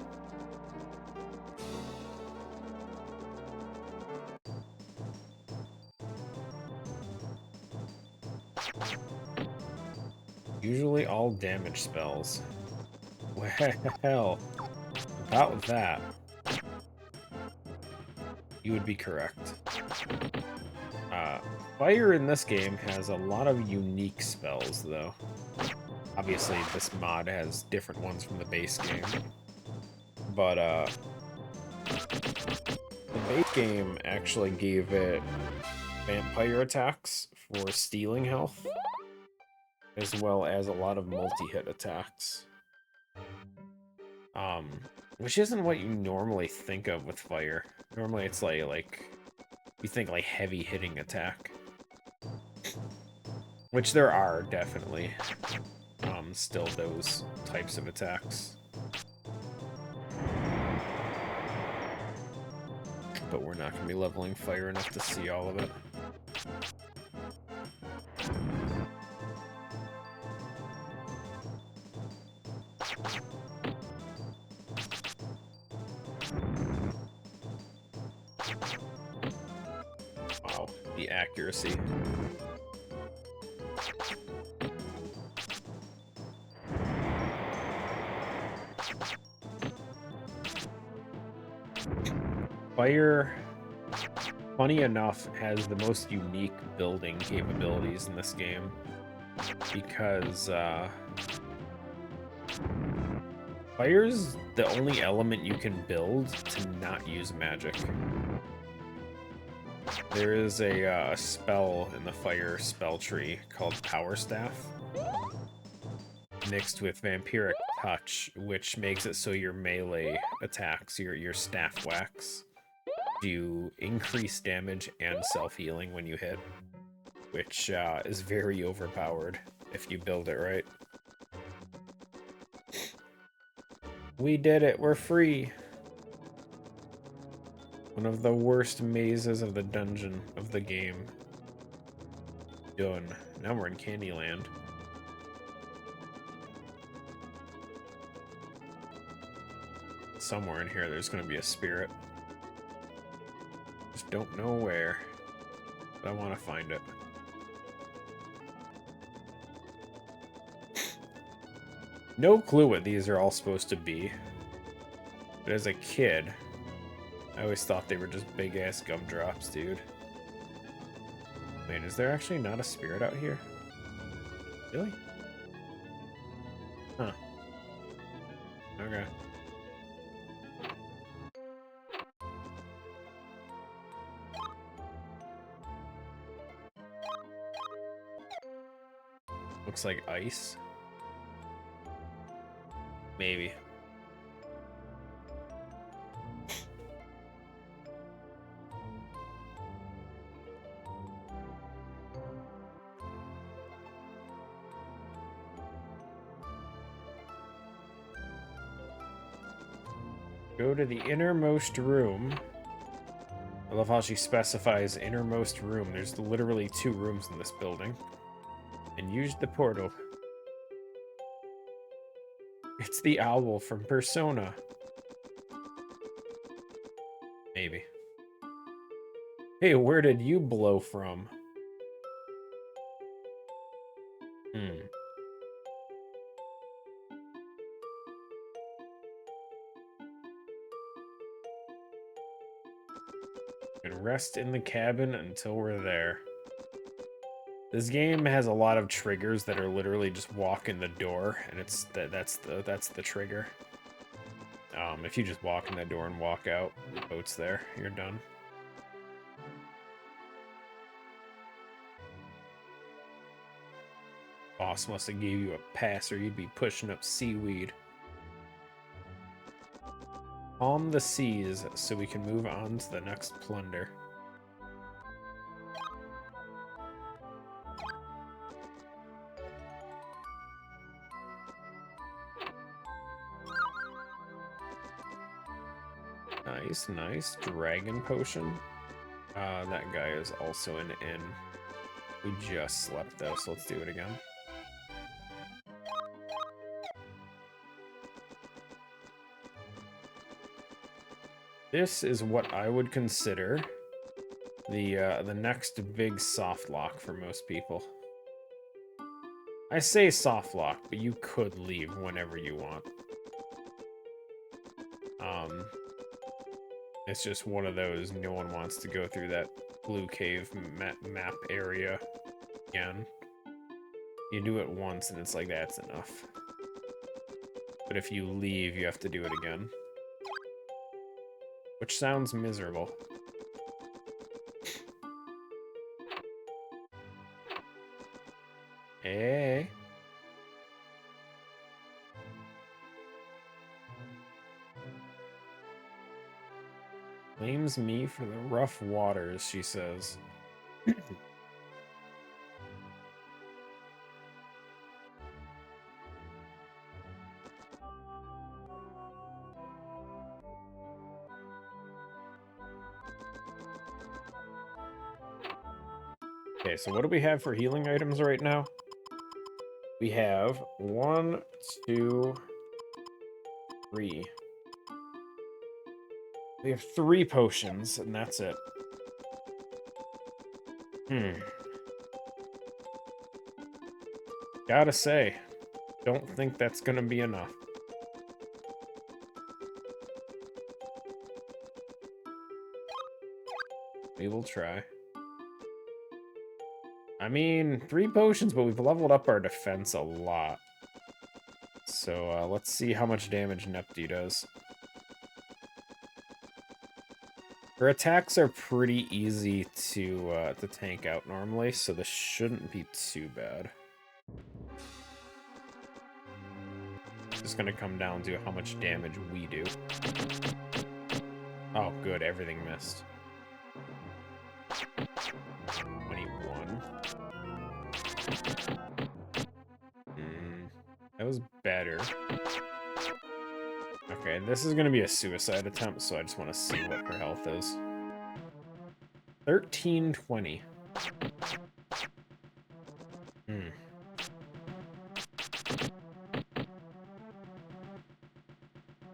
Usually all damage spells. Well, about that, you would be correct. Fire in this game has a lot of unique spells, though. Obviously, this mod has different ones from the base game. But, the base game actually gave it vampire attacks for stealing health, as well as a lot of multi-hit attacks. Which isn't what you normally think of with fire. Normally it's like you think like heavy hitting attack. Which there are, definitely. Still those types of attacks. But we're not gonna be leveling fire enough to see all of it. Wow, the accuracy. Fire, funny enough, has the most unique building capabilities in this game. Because, fire's the only element you can build to not use magic. There is a spell in the fire spell tree called Power Staff, mixed with Vampiric Touch, which makes it so your melee attacks, your staff whacks, do increased damage and self-healing when you hit, which is very overpowered if you build it right. We did it! We're free! One of the worst mazes of the dungeon of the game. Done. Now we're in Candyland. Somewhere in here there's gonna be a spirit. Just don't know where. But I want to find it. No clue what these are all supposed to be. But as a kid, I always thought they were just big-ass gumdrops, dude. Wait, is there actually not a spirit out here? Really? Huh. Okay. Looks like ice. Maybe. Go to the innermost room. I love how she specifies innermost room. There's literally 2 rooms in this building. And use the portal. It's the owl from Persona. Maybe. Hey, where did you blow from? And rest in the cabin until we're there. This game has a lot of triggers that are literally just walk in the door, and that's the trigger. If you just walk in that door and walk out, the boat's there. You're done. Boss must have gave you a pass, or you'd be pushing up seaweed. Calm the seas so we can move on to the next plunder. Nice, nice. Dragon potion. That guy is also an inn. We just slept though, so let's do it again. This is what I would consider the next big soft lock for most people. I say soft lock, but you could leave whenever you want. It's just one of those, no one wants to go through that blue cave map area again. You do it once and it's like, that's enough. But if you leave, you have to do it again. Which sounds miserable. Hey. Blames me for the rough waters, she says. Okay, so what do we have for healing items right now? We have 1, 2, 3. We have 3 potions, and that's it. Gotta say, don't think that's gonna be enough. We will try. I mean, 3 potions, but we've leveled up our defense a lot. So, let's see how much damage Neptune does. Her attacks are pretty easy to tank out normally, so this shouldn't be too bad. It's just gonna come down to how much damage we do. Oh, good, everything missed. 21. That was better. Okay, this is gonna be a suicide attempt, so I just want to see what her health is. 1320.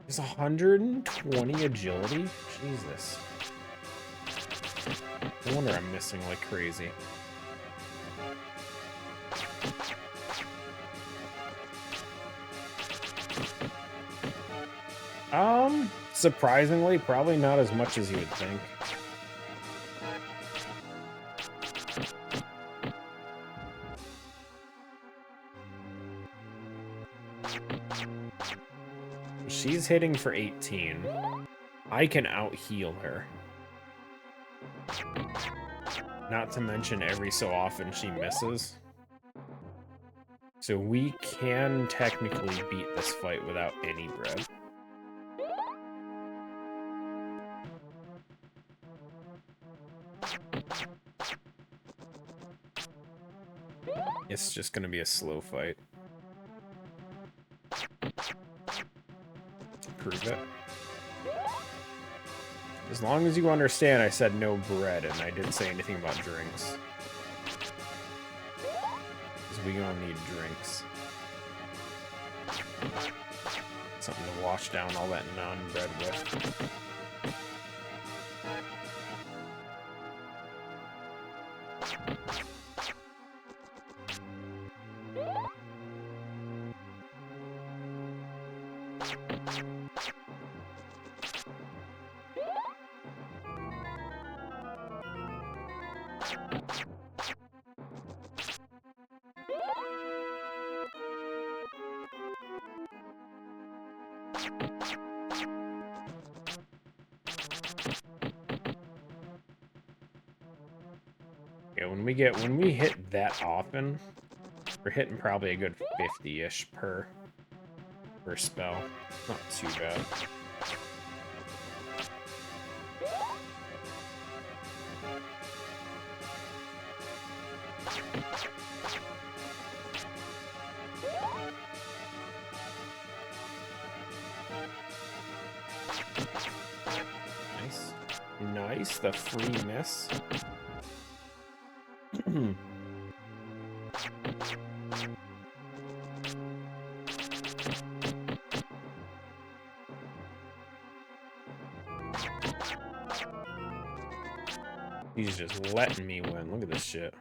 Is 120 agility? Jesus. No wonder I'm missing like crazy. Surprisingly, probably not as much as you would think. She's hitting for 18. I can out-heal her. Not to mention every so often she misses. So we can technically beat this fight without any bread. It's just gonna be a slow fight. Prove it. As long as you understand, I said no bread, and I didn't say anything about drinks. Because we gonna need drinks. Something to wash down all that non-bread with. Yeah, when we hit that often, we're hitting probably a good 50-ish per spell. Not too bad. Nice. Nice, the free miss. He's just letting me win. Look at this shit.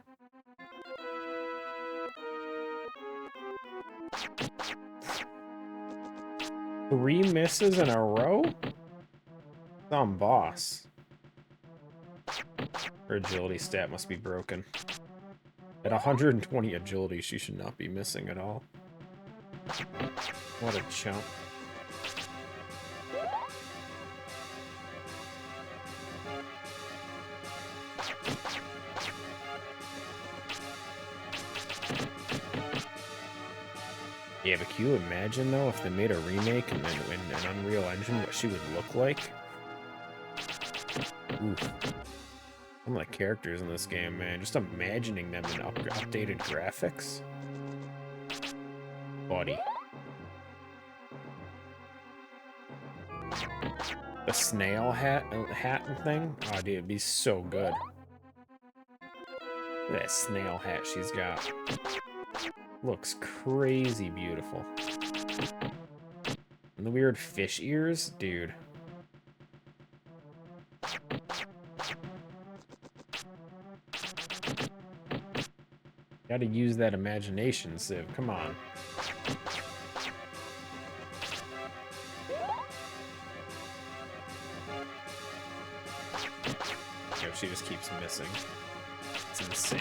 Three misses in a row? Some boss. Her agility stat must be broken. At 120 agility, she should not be missing at all. What a chump. Yeah, but can you imagine, though, if they made a remake and then in an Unreal Engine, what she would look like? Oof. Some of the characters in this game, man, just imagining them in updated graphics. Buddy. The snail hat thing? Oh, dude, it'd be so good. Look at that snail hat she's got. Looks crazy beautiful. And the weird fish ears? Dude. Gotta use that imagination, Civ. Come on. Yo, she just keeps missing. It's insane.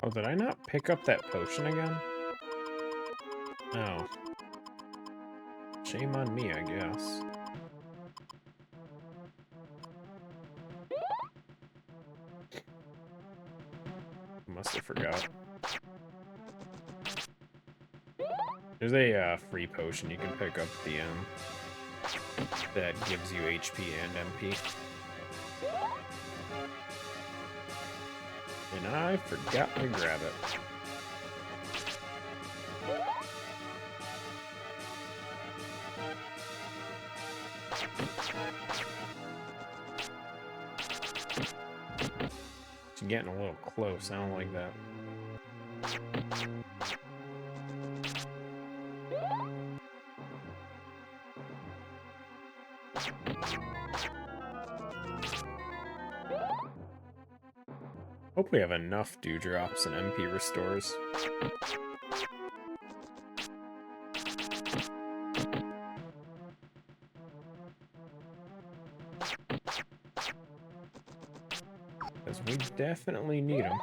Oh, did I not pick up that potion again? Oh. Shame on me, I guess. Must have forgot. There's a free potion you can pick up at the end that gives you HP and MP. And I forgot to grab it. It's getting a little close. I don't like that. Hope we have enough dewdrops and MP restores. Because we definitely need them.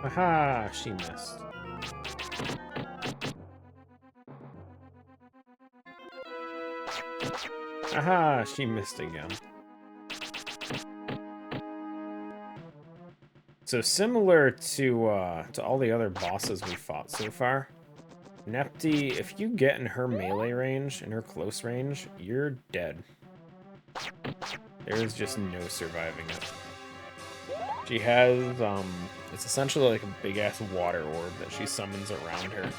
Aha, she missed. Aha, she missed again. So similar to all the other bosses we fought so far, Nepti, if you get in her melee range, in her close range, you're dead. There's just no surviving it. She has, it's essentially like a big-ass water orb that she summons around her.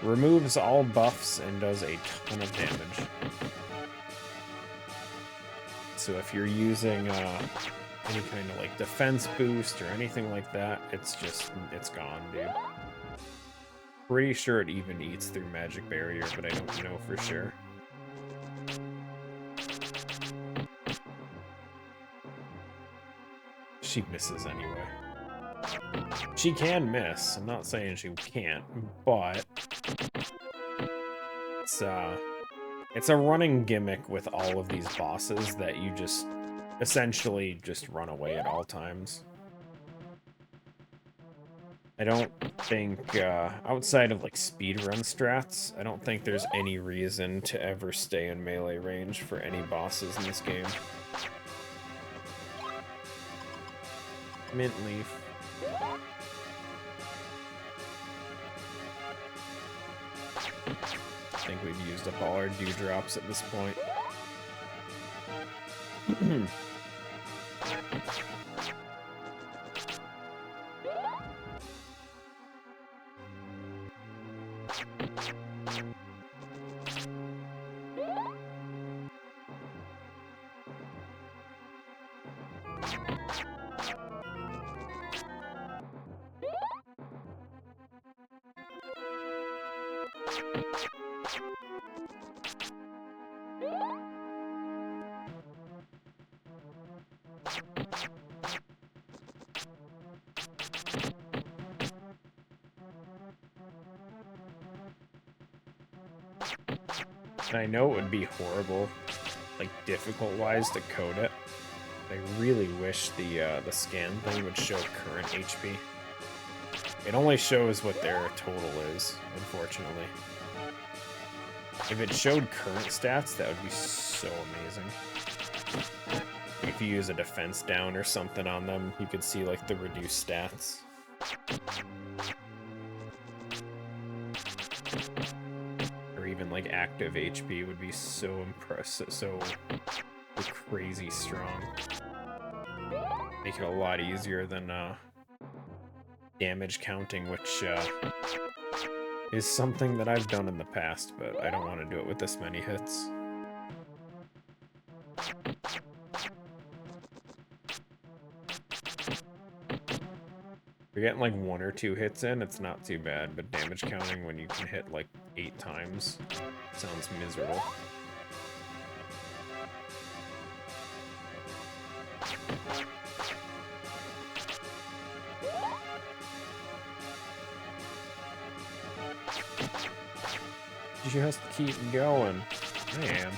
Removes all buffs and does a ton of damage. So if you're using any kind of like defense boost or anything like that, it's gone, dude. Pretty sure it even eats through magic barrier, but I don't know for sure. She misses anyway. She can miss. I'm not saying she can't, but it's a running gimmick with all of these bosses that you just essentially just run away at all times. I don't think, outside of like speedrun strats, I don't think there's any reason to ever stay in melee range for any bosses in this game. Mint leaf. I think we've used up all our dewdrops at this point. I know it would be horrible, like difficult-wise, to code it. I really wish the scan thing would show current HP. It only shows what their total is, unfortunately. If it showed current stats, that would be so amazing. If you use a defense down or something on them, you could see like the reduced stats. Or even like active HP would be so impressive, so crazy strong. Make it a lot easier than damage counting, which is something that I've done in the past, but I don't want to do it with this many hits. If you're getting like 1 or 2 hits in, it's not too bad, but damage counting when you can hit like 8 times sounds miserable. You have to keep going. I am.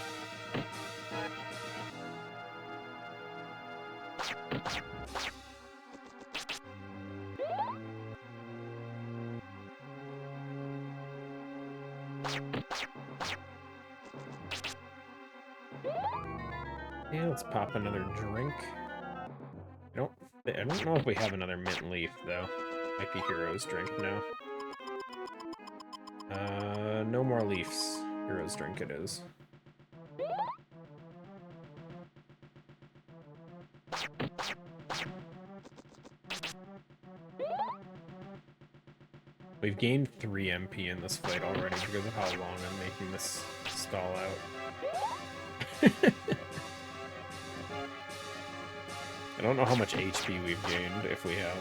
Yeah, let's pop another drink. I don't know if we have another mint leaf though. Might be Hero's drink now. No more leaves. Hero's drink it is. We've gained 3 MP in this fight already because of how long I'm making this stall out. I don't know how much HP we've gained, if we have.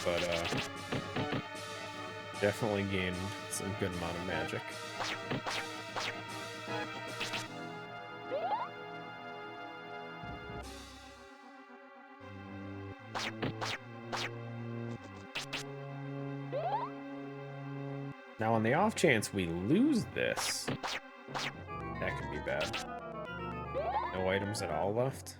But, definitely gained some good amount of magic. Now, on the off chance we lose this, That could be bad. No items at all left?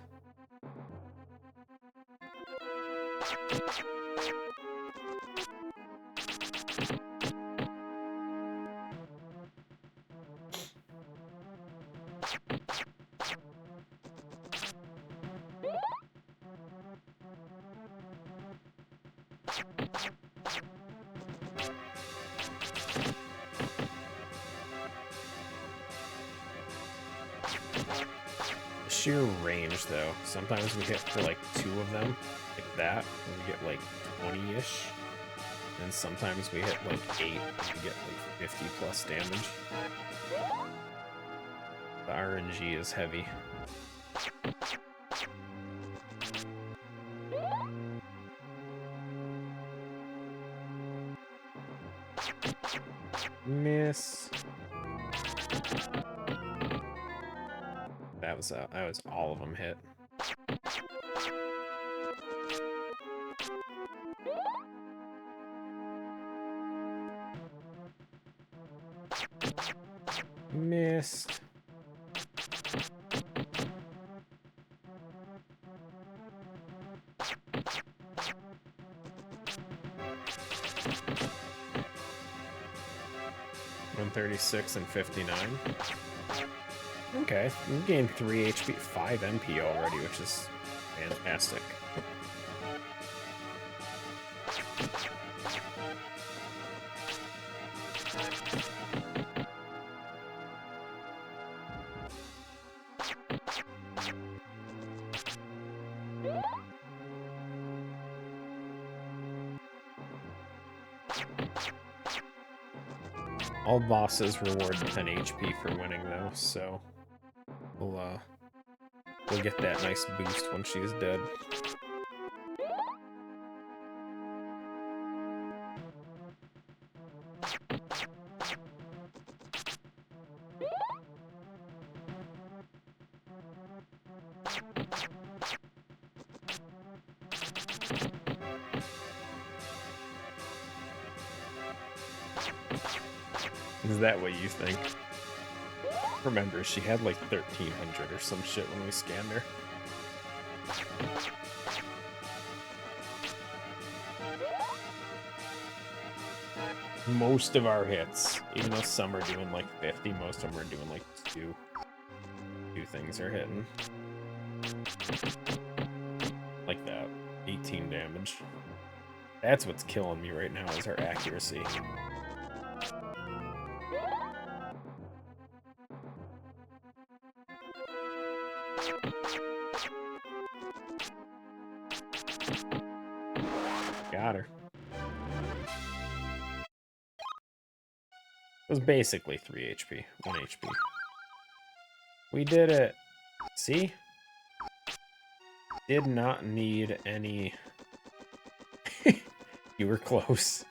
Sheer range, though. Sometimes we hit for like 2 of them, like that, and we get like 20-ish. And sometimes we hit like 8 and we get like 50 plus damage. The RNG is heavy. Miss. That was all of them hit. Missed. $136 and 59. Okay, we gained 3 HP, 5 MP already, which is fantastic. All bosses reward 10 HP for winning, though, so we'll get that nice boost when she's dead. Is that what you think? Remember, she had like 1,300 or some shit when we scanned her. Most of our hits, even though some are doing like 50, most of them are doing like 2. 2 things are hitting. Like that. 18 damage. That's what's killing me right now, is her accuracy. Got her. It was basically 3 HP, 1 HP. We did it. See? Did not need any... You were close.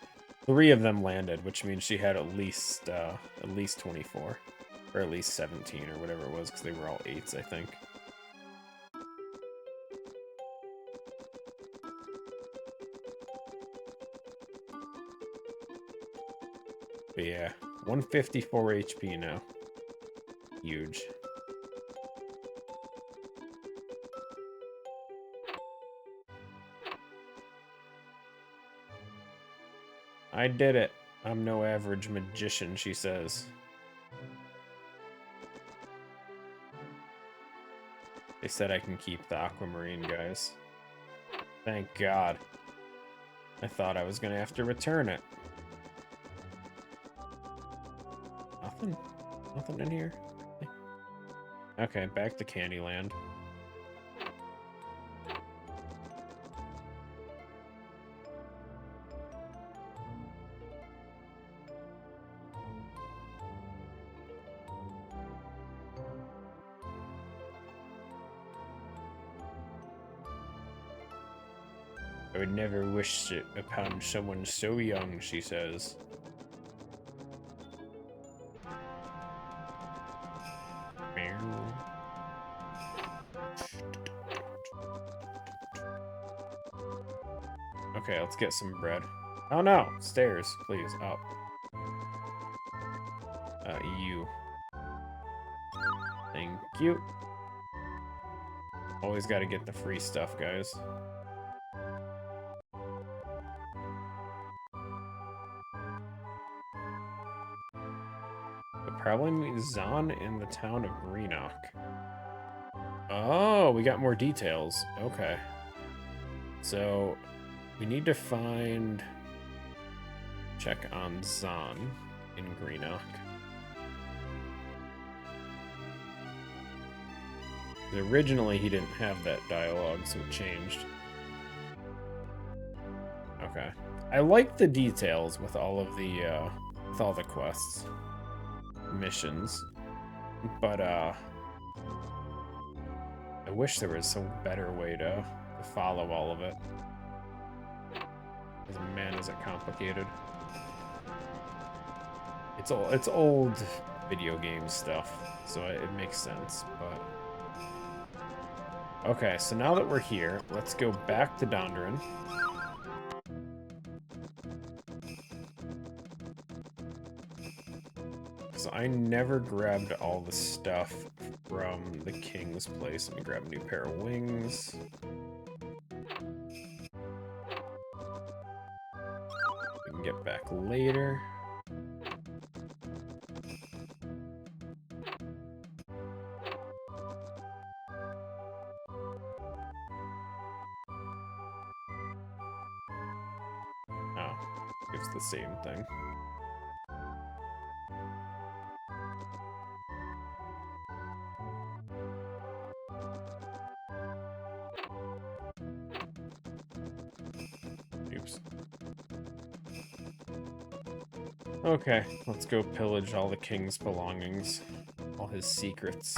3 of them landed, which means she had at least 24. Or at least 17 or whatever it was, because they were all 8s, I think. But yeah, 154 HP now. Huge. I did it. I'm no average magician, she says. They said I can keep the aquamarine, guys. Thank God. I thought I was gonna have to return it. Nothing? Nothing in here? Okay, back to Candyland. I would never wish it upon someone so young, she says. Okay, let's get some bread. Oh no! Stairs, please, up. You. Cute. Always got to get the free stuff, guys. But probably meet Zahn in the town of Greenock. Oh, we got more details. Okay. So, we need to find... Check on Zahn in Greenock. Originally, he didn't have that dialogue, so it changed. Okay. I like the details with all of the, with all the quests. Missions. But, I wish there was some better way to follow all of it. Because, man, is it complicated. It's old video game stuff, so it makes sense, but... Okay, so now that we're here, let's go back to Dondrin. So I never grabbed all the stuff from the king's place. Let me grab a new pair of wings. We can get back later. Oh, it's the same thing. Oops. Okay, let's go pillage all the king's belongings, all his secrets.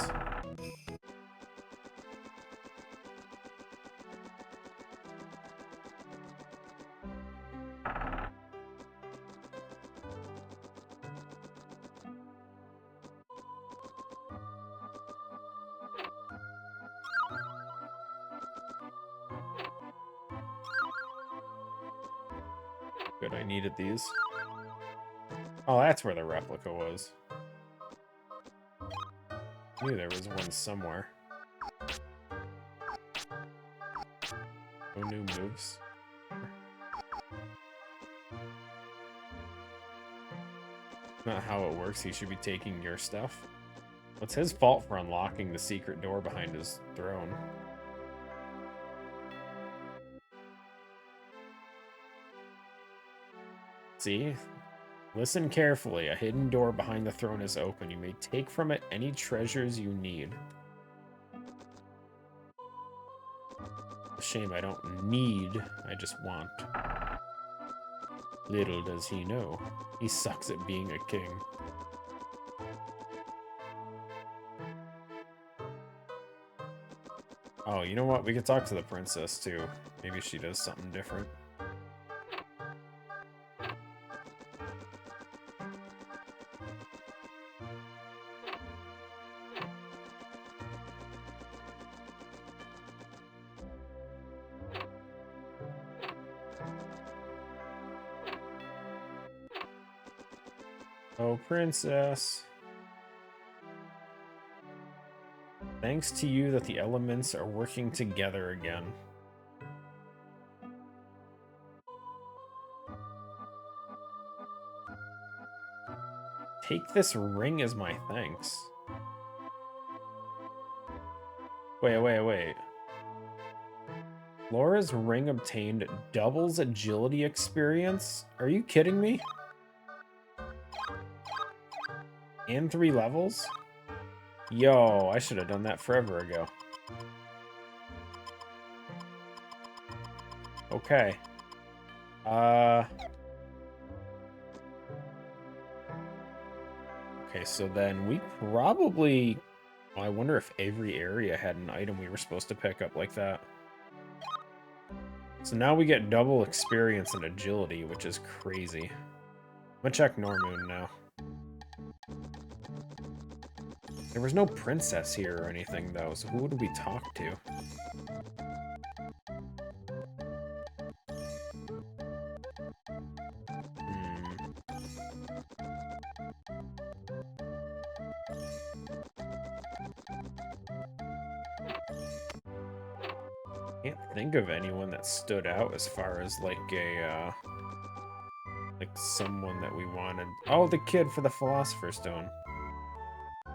Good, I needed these. Oh, that's where the replica was. I knew there was one somewhere. No new moves. Not how it works. He should be taking your stuff. What's his fault for unlocking the secret door behind his throne? See? Listen carefully. A hidden door behind the throne is open. You may take from it any treasures you need. Shame I don't need, I just want. Little does he know, he sucks at being a king. Oh, you know what? We could talk to the princess, too. Maybe she does something different. Oh, princess. Thanks to you that the elements are working together again. Take this ring as my thanks. Wait. Laura's ring obtained doubles agility experience? Are you kidding me? And 3 levels? Yo, I should have done that forever ago. Okay. Okay, so then we probably... I wonder if every area had an item we were supposed to pick up like that. So now we get double experience and agility, which is crazy. I'm gonna check Normoon now. There was no princess here or anything, though, so who would we talk to? Can't think of anyone that stood out as far as like a like someone that we wanted. Oh, the kid for the Philosopher's Stone.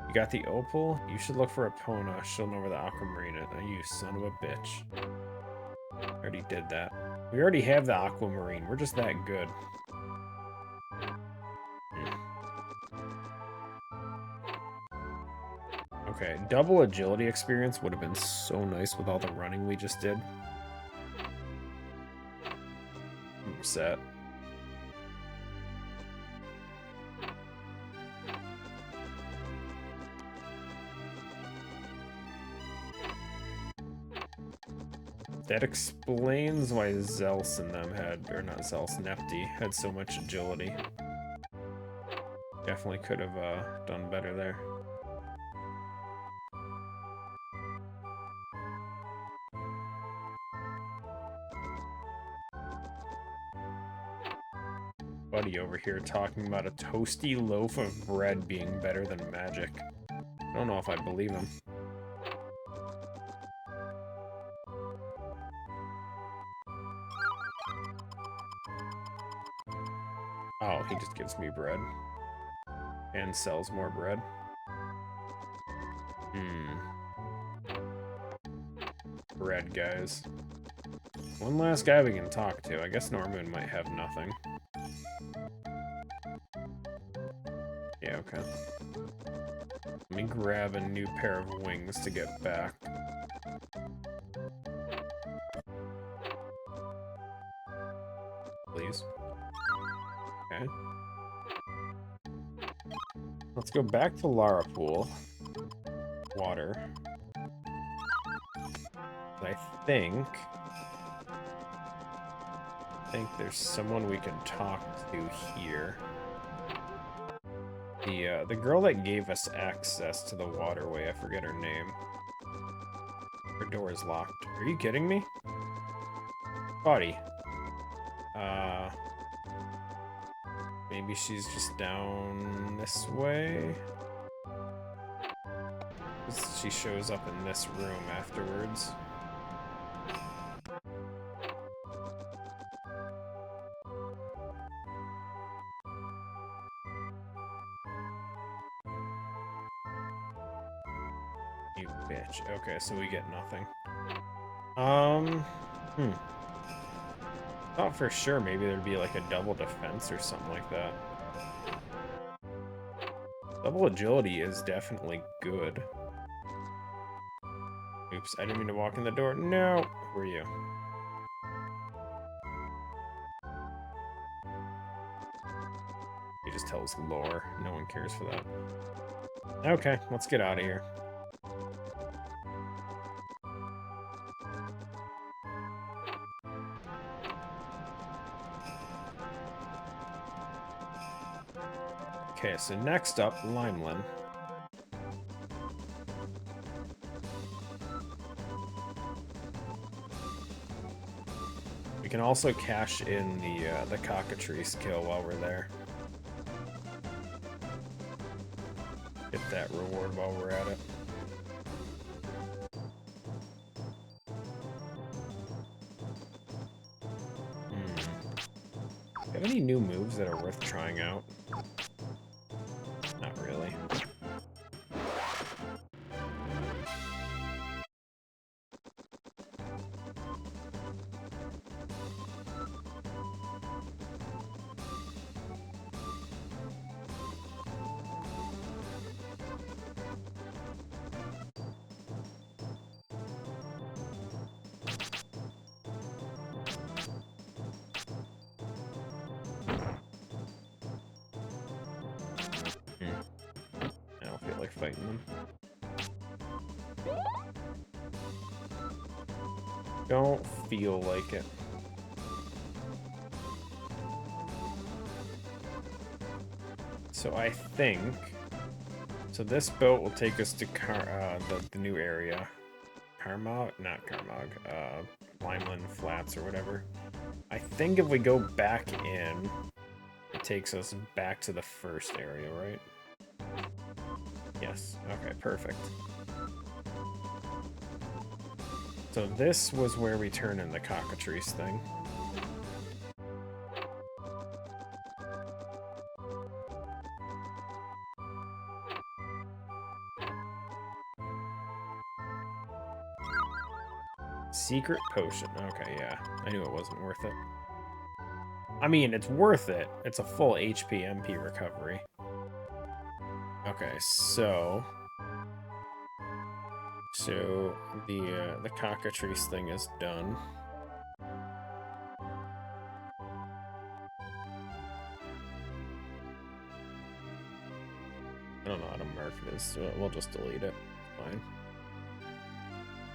You got the opal? You should look for Epona. She'll know where the aquamarine is. Oh, you son of a bitch. Already did that. We already have the aquamarine. We're just that good. Okay, double agility experience would have been so nice with all the running we just did. I'm upset. That explains why Zelce and them had, or not Zelce, Nepti had so much agility. Definitely could have done better there. Buddy over here talking about a toasty loaf of bread being better than magic. I don't know if I believe him. Oh, he just gives me bread. And sells more bread. Bread, guys. One last guy we can talk to. I guess Norman might have nothing. Yeah, okay. Let me grab a new pair of wings to get back. Please. Okay. Let's go back to Lara Pool. Water. I think there's someone we can talk to here. The girl that gave us access to the waterway, I forget her name. Her door is locked. Are you kidding me? Buddy. Maybe she's just down this way? She shows up in this room afterwards. You bitch. Okay, so we get nothing. Thought for sure maybe there'd be like a double defense or something like that. Double agility is definitely good. Oops, I didn't mean to walk in the door. No! Who are you? He just tells lore. No one cares for that. Okay, let's get out of here. Okay, so next up, Limeland. We can also cash in the cockatrice kill while we're there. Get that reward while we're at it. Have any new moves that are worth trying out? Not really. I don't feel like fighting them. Don't feel like it. So I think... So this boat will take us to the new area. Not Carmog. Limeland Flats or whatever. I think if we go back in, it takes us back to the first area, right? Yes. Okay, perfect. So this was where we turn in the cockatrice thing. Secret potion. Okay, yeah. I knew it wasn't worth it. I mean, it's worth it. It's a full HP MP recovery. Okay, so the cockatrice thing is done. I don't know how to mark this, so we'll just delete it. Fine.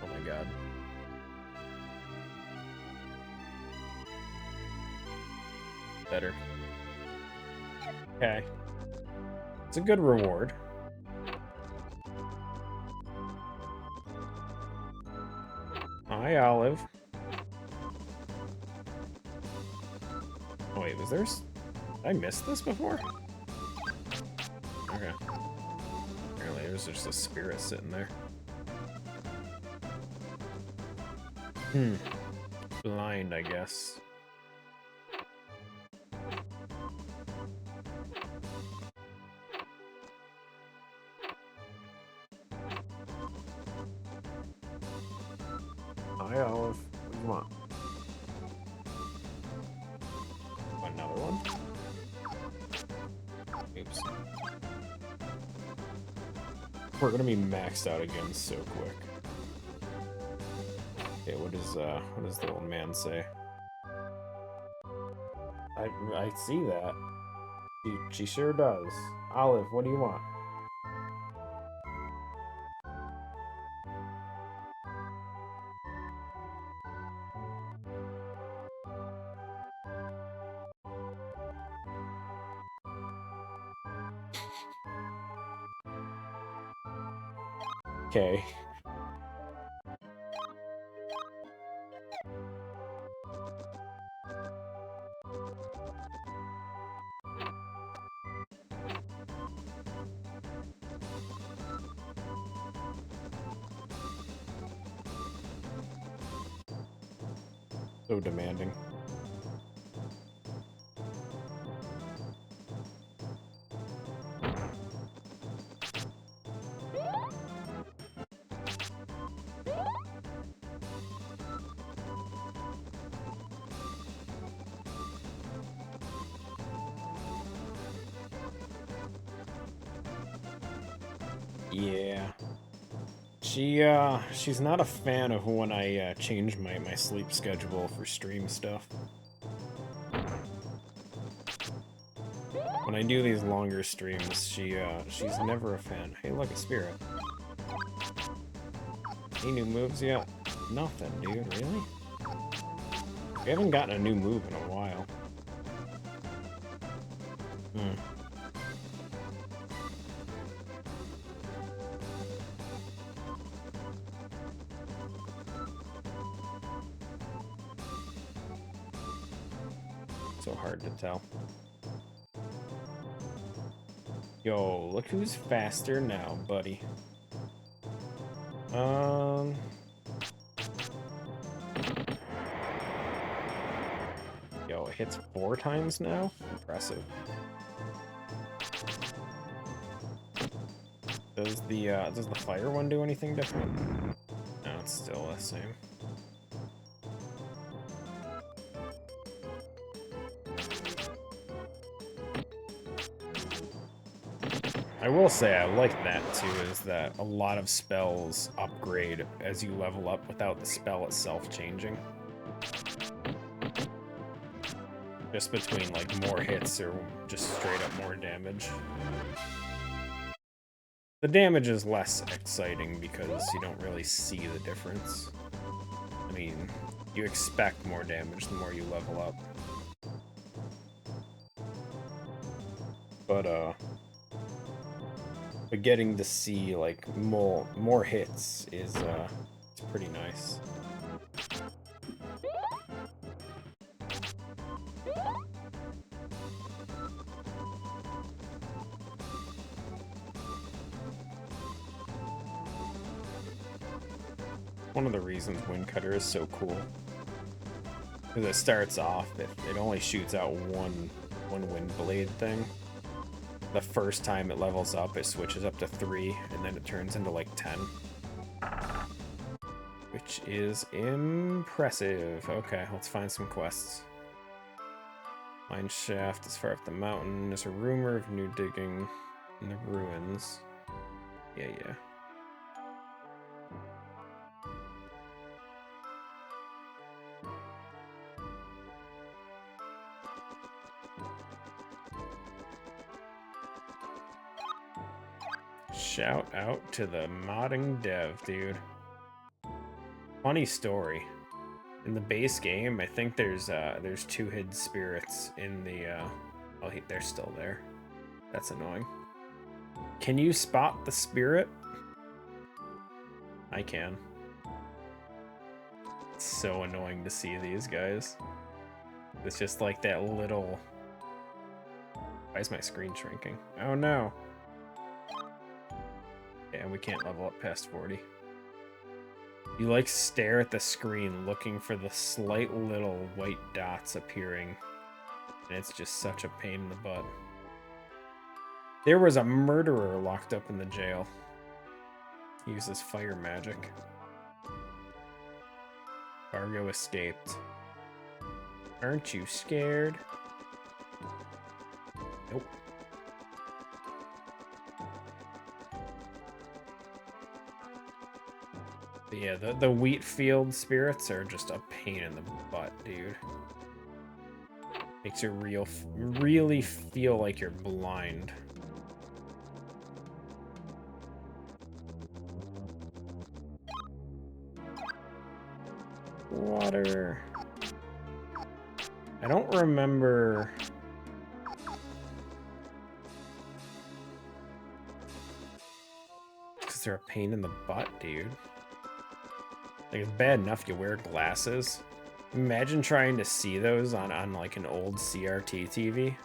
Oh my god. Better. Okay. It's a good reward. Hi, Olive. Oh wait, was there... I missed this before? Okay. Apparently there's just a spirit sitting there. Blind, I guess. Hi, Olive. What do you want? Another one? Oops. We're gonna be maxed out again so quick. Okay, what does the old man say? I see that. She sure does. Olive, what do you want? Okay. So demanding. Yeah. She's not a fan of when I change my sleep schedule for stream stuff. When I do these longer streams, she's never a fan. Hey, look, a spirit. Any new moves yet? Nothing, dude, really? We haven't gotten a new move in a while. So hard to tell. Yo, look who's faster now, buddy. Yo, it hits 4 times now? Impressive. Does the fire one do anything different? No, it's still the same. I will say I like that too, is that a lot of spells upgrade as you level up without the spell itself changing. Just between like more hits or just straight up more damage. The damage is less exciting because you don't really see the difference. I mean, you expect more damage the more you level up. But getting to see like more hits is it's pretty nice. One of the reasons Wind Cutter is so cool. Because it starts off, it only shoots out one wind blade thing. The first time it levels up, it switches up to 3, and then it turns into like 10. Which is impressive. Okay, let's find some quests. Mine shaft is far up the mountain. There's a rumor of new digging in the ruins. Yeah. Shout out to the modding dev, dude. Funny story. In the base game, I think there's 2 hidden spirits in the oh, they're still there. That's annoying. Can you spot the spirit? I can. It's so annoying to see these guys. It's just like that little... Why is my screen shrinking? Oh no. Yeah, we can't level up past 40. You like stare at the screen looking for the slight little white dots appearing. And it's just such a pain in the butt. There was a murderer locked up in the jail. He uses fire magic. Fargo escaped. Aren't you scared? Nope. But yeah, the wheat field spirits are just a pain in the butt, dude. Makes you really feel like you're blind. Water. I don't remember... Because they're a pain in the butt, dude. Like, it's bad enough you wear glasses. Imagine trying to see those on like an old CRT TV.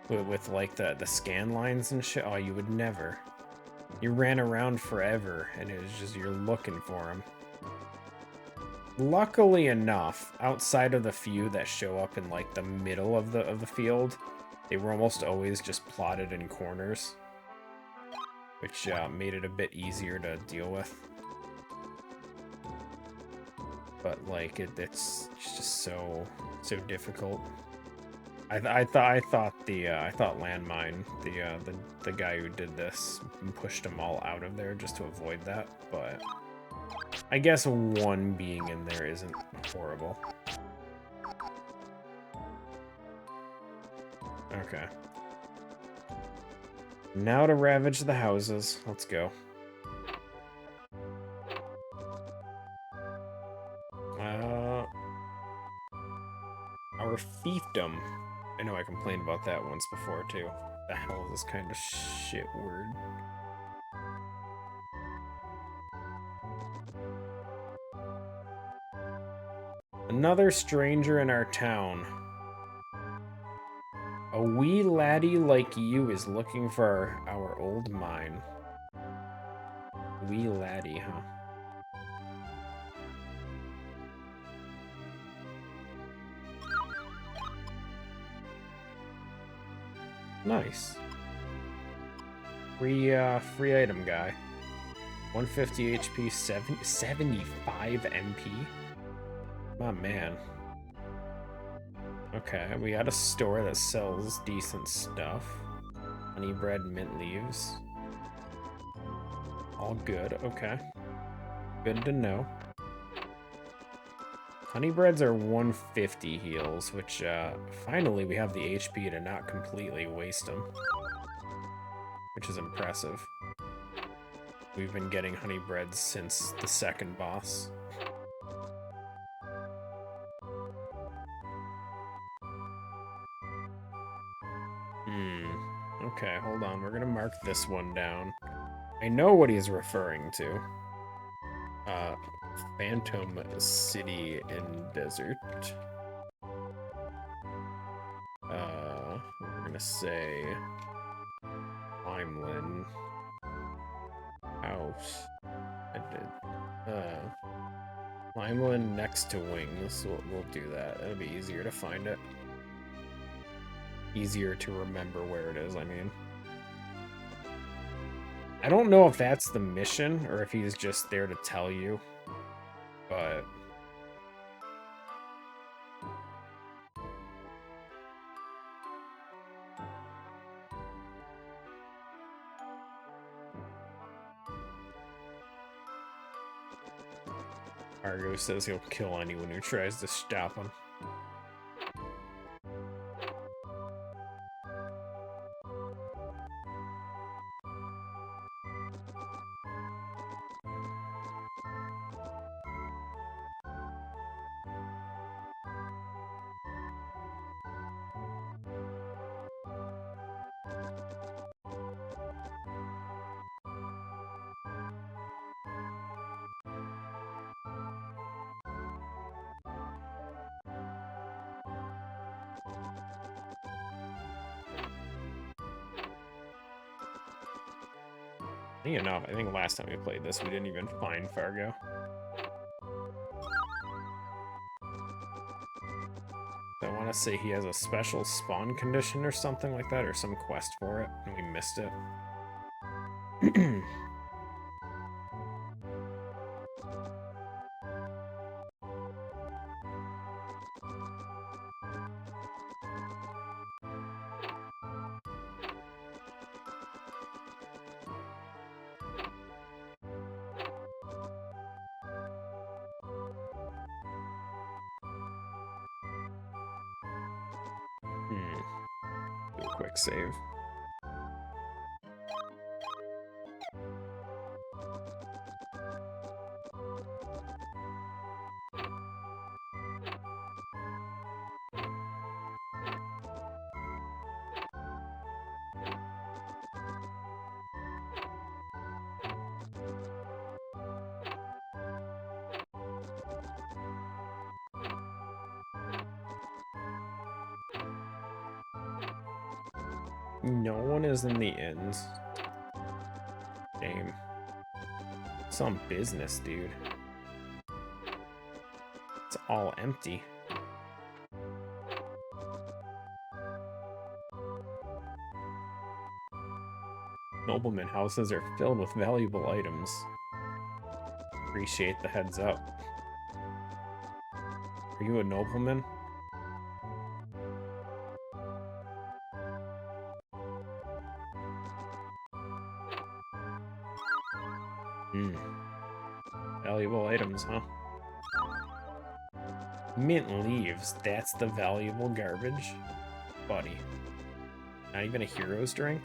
With like the scan lines and shit. Oh, you would never. You ran around forever, and it was just, you're looking for them. Luckily enough, outside of the few that show up in like the middle of the field, they were almost always just plotted in corners, which made it a bit easier to deal with. But like it's just so difficult. I thought Landmine, the guy who did this, pushed them all out of there just to avoid that, but I guess one being in there isn't horrible. Okay. Now to ravage the houses. Let's go. Our fiefdom. I know I complained about that once before, too. The hell is this kind of shit word? Another stranger in our town. A wee laddie like you is looking for our old mine. Wee laddie, huh? Nice. Free item guy. 150 HP, 75 MP? Oh, man. Okay, we got a store that sells decent stuff. Honey bread, mint leaves. All good, okay. Good to know. Honey breads are 150 heals, which, finally we have the HP to not completely waste them. Which is impressive. We've been getting honey breads since the second boss. Okay, hold on. We're gonna mark this one down. I know what he's referring to. Phantom City in Desert. We're gonna say Timeline House. I did. Limeland next to Wings. We'll do that. It'll be easier to find it. Easier to remember where it is, I mean. I don't know if that's the mission or if he's just there to tell you, but... Argo says he'll kill anyone who tries to stop him. Funny enough, I think last time we played this, we didn't even find Fargo. I want to say he has a special spawn condition or something like that, or some quest for it, and we missed it. Do a quick save. No one is in the inns. Shame. Some business, dude. It's all empty. Nobleman houses are filled with valuable items. Appreciate the heads up. Are you a nobleman? Valuable items, huh? Mint leaves, that's the valuable garbage? Buddy. Not even a hero's drink?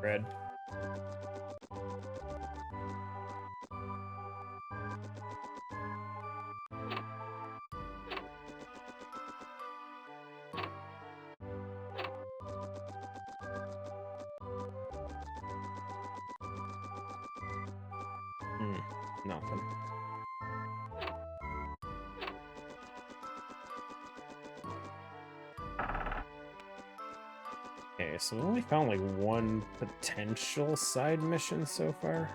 Red. Nothing. Okay, so we only found like one potential side mission so far.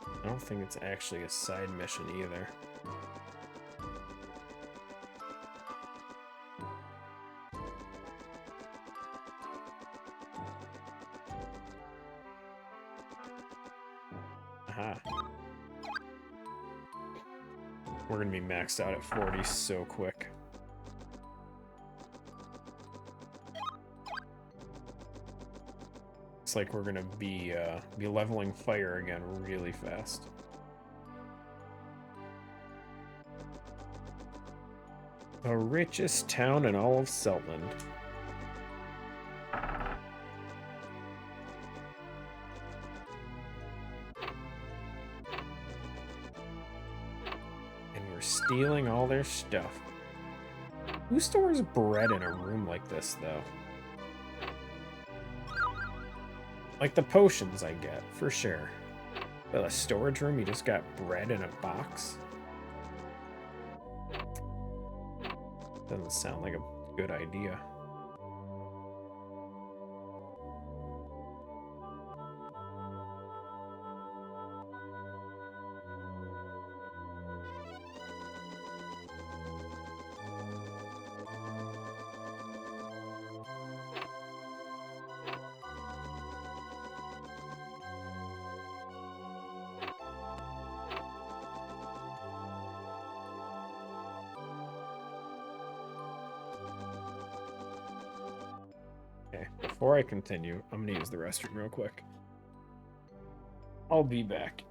I don't think it's actually a side mission either. Aha. We're gonna be maxed out at 40 so quick. It's like we're gonna be leveling fire again really fast. The richest town in all of Seltland. And we're stealing all their stuff. Who stores bread in a room like this, though? Like the potions I get, for sure. But a storage room, you just got bread in a box? Doesn't sound like a good idea. Okay, before I continue, I'm gonna use the restroom real quick. I'll be back.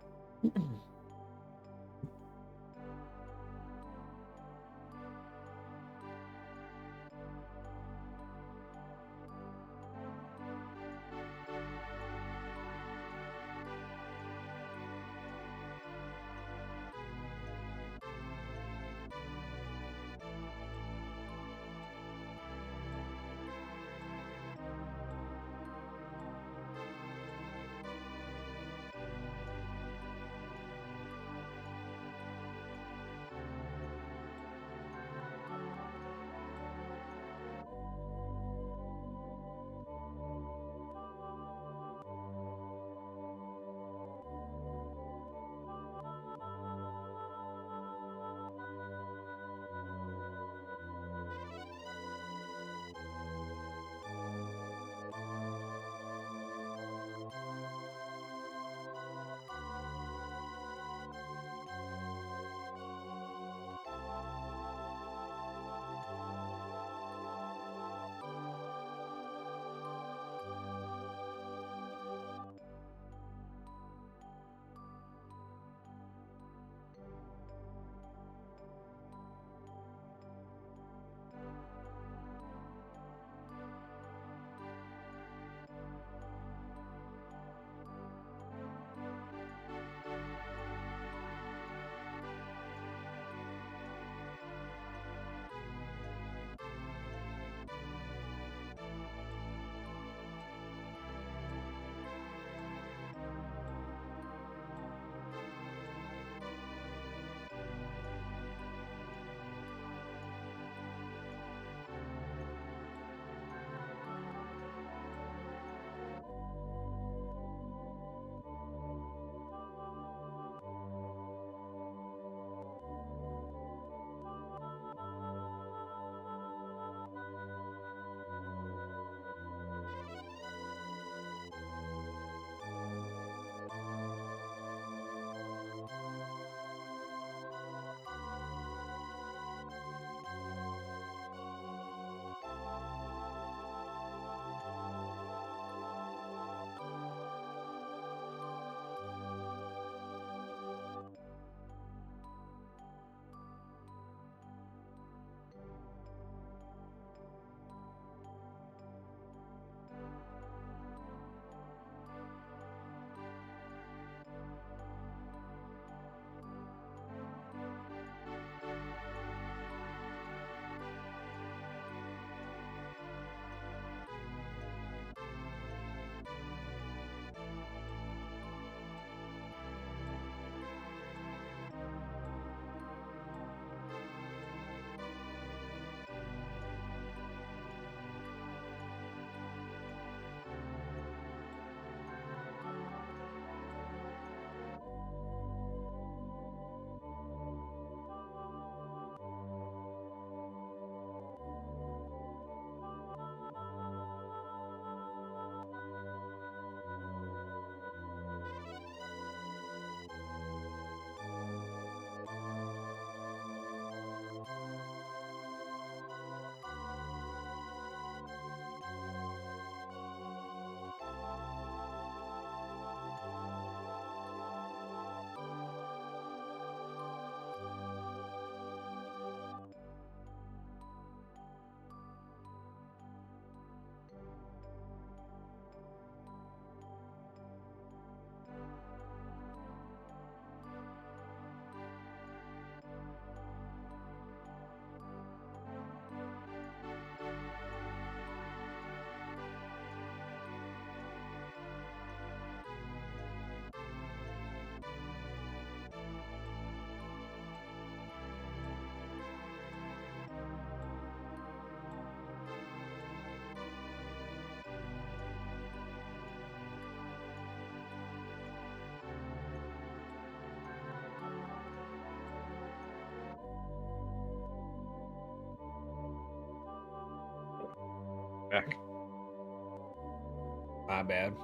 My bad.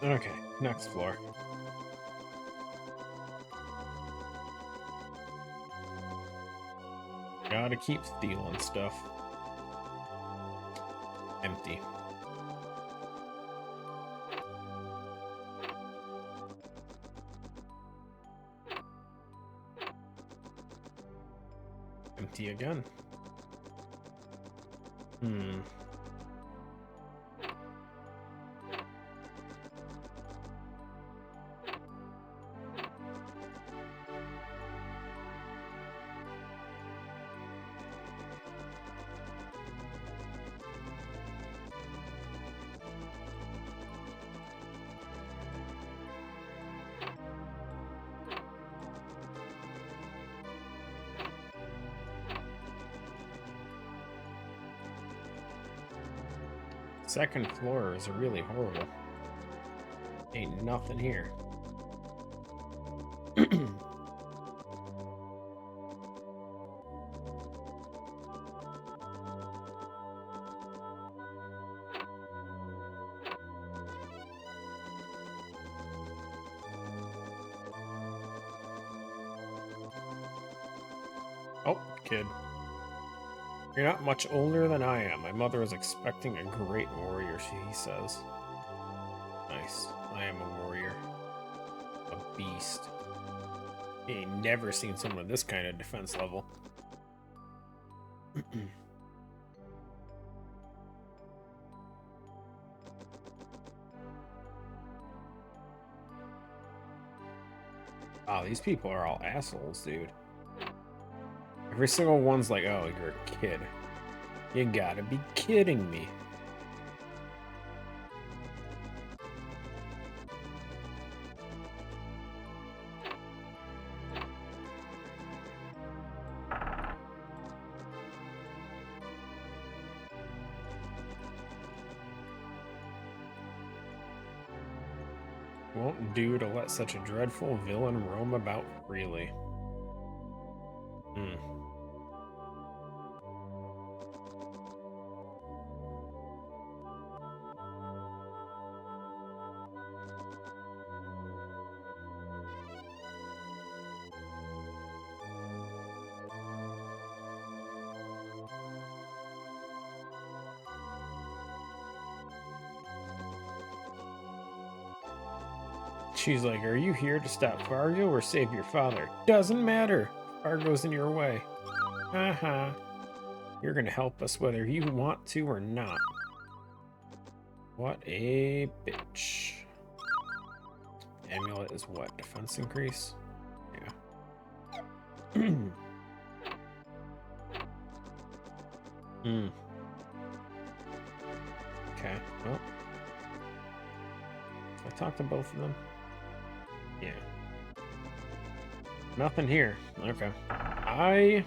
Okay, next floor. Gotta keep stealing stuff. Empty. Empty again. Hmm. Second floor is really horrible. Ain't nothing here. Oh, kid. You're not much older than I am. My mother is expecting a great warrior, he says. Nice. I am a warrior. A beast. You ain't never seen someone of this kind of defense level. Wow, these people are all assholes, dude. Every single one's like, oh, you're a kid. You gotta be kidding me. Won't do to let such a dreadful villain roam about freely. Hmm. She's like, are you here to stop Fargo or save your father? Doesn't matter. Fargo's in your way. Haha. You're gonna help us whether you want to or not. What a bitch. Amulet is what? Defense increase? Yeah. Hmm. Okay, well. I talked to both of them. Yeah. Nothing here. Okay. I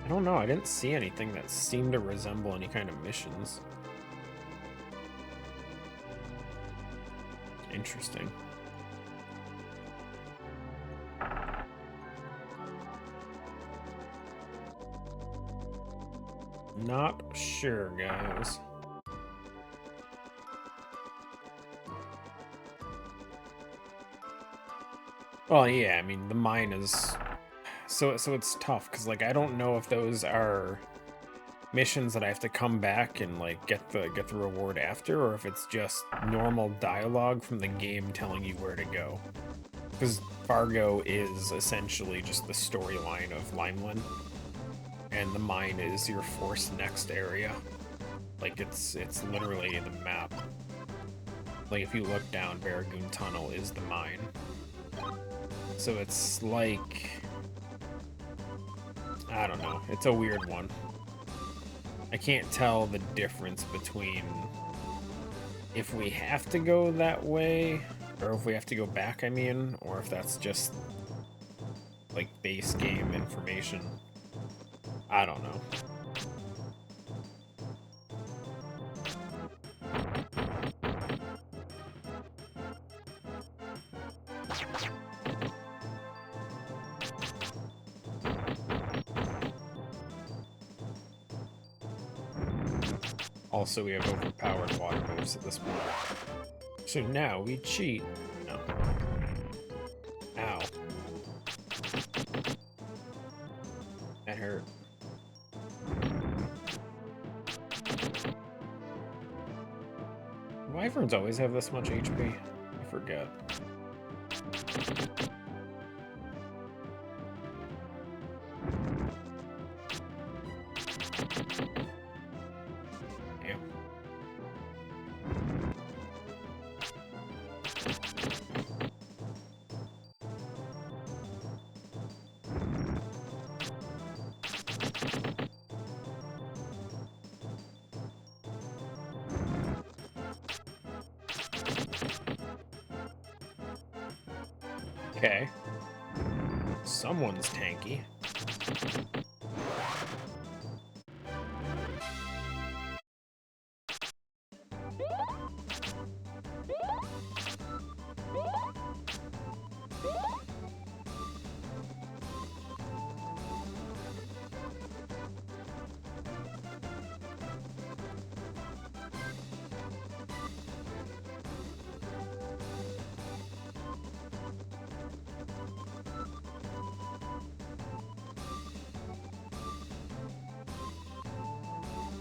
don't know. I didn't see anything that seemed to resemble any kind of missions. Interesting. Not sure, guys. Well, yeah, I mean, the mine is... So it's tough, because, like, I don't know if those are missions that I have to come back and, like, get the reward after, or if it's just normal dialogue from the game telling you where to go. Because Fargo is essentially just the storyline of Limeland, and the mine is your forced next area. Like, it's literally in the map. Like, if you look down, Barragoon Tunnel is the mine. So it's like... I don't know. It's a weird one. I can't tell the difference between if we have to go that way, or if we have to go back, I mean, or if that's just, like, base game information. I don't know. Also, we have overpowered water moves at this point. So now we cheat. No. Ow. That hurt. Wyverns always have this much HP. I forget. Damn. Okay. Someone's tanky.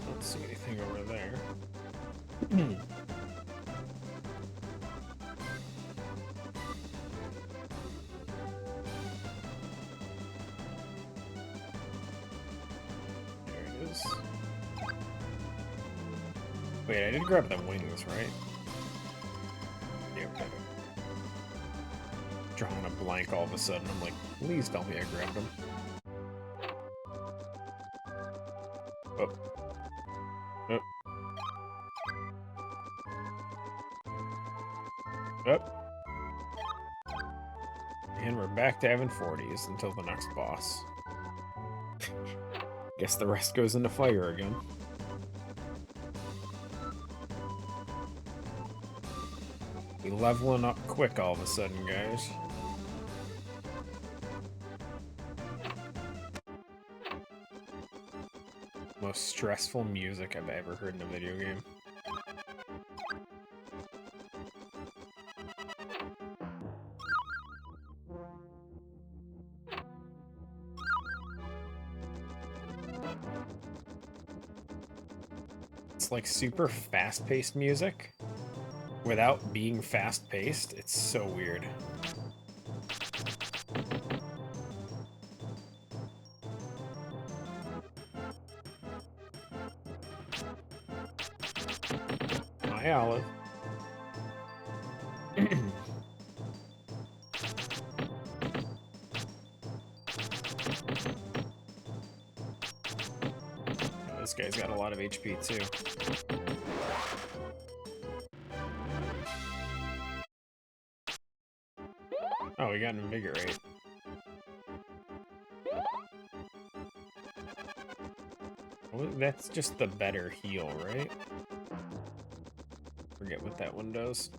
Don't see anything over there. There it is. Wait, I did grab the wings, right? Yeah, okay. Drawing a blank all of a sudden. I'm like, please tell me I grabbed them. Oh. Oh. Oh. And we're back to having 40s until the next boss. Guess the rest goes into fire again. We leveling up quick all of a sudden, guys. Most stressful music I've ever heard in a video game. It's like super fast-paced music without being fast-paced. It's so weird. Hi, Olive. Oh, this guy's got a lot of HP too. Oh, we got an Invigorate. Well, that's just the better heal, right? Forget what that one does.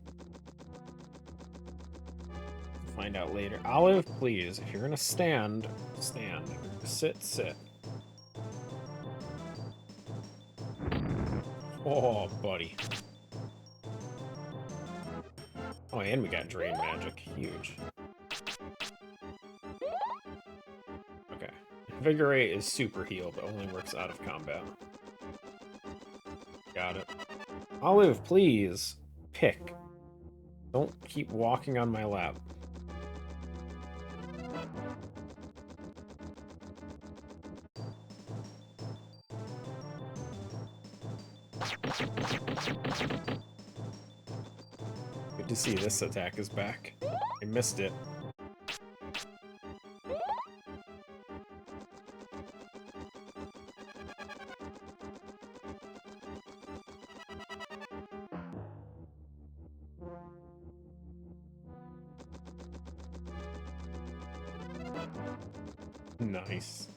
Find out later. Olive, please. If you're gonna stand, stand. If you're gonna sit, sit. Oh, buddy. Oh, and we got Drain Magic. Huge. Okay. Invigorate is super heal, but only works out of combat. Got it. Olive, please. Pick. Don't keep walking on my lap. Good to see this attack is back. I missed it. Nice.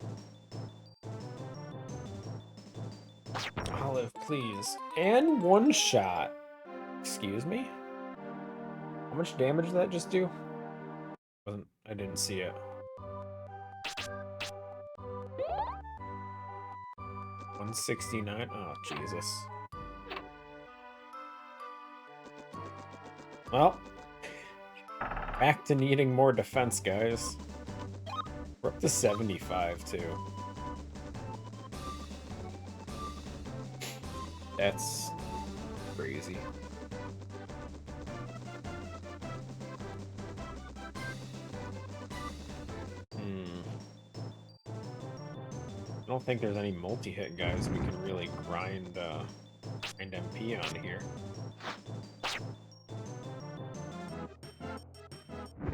Olive, please. And one shot. Excuse me? How much damage did that just do? I didn't see it. 169? Oh, Jesus. Well, back to needing more defense, guys. We're up to 75, too. That's crazy. I don't think there's any multi-hit guys we can really grind MP on here. Not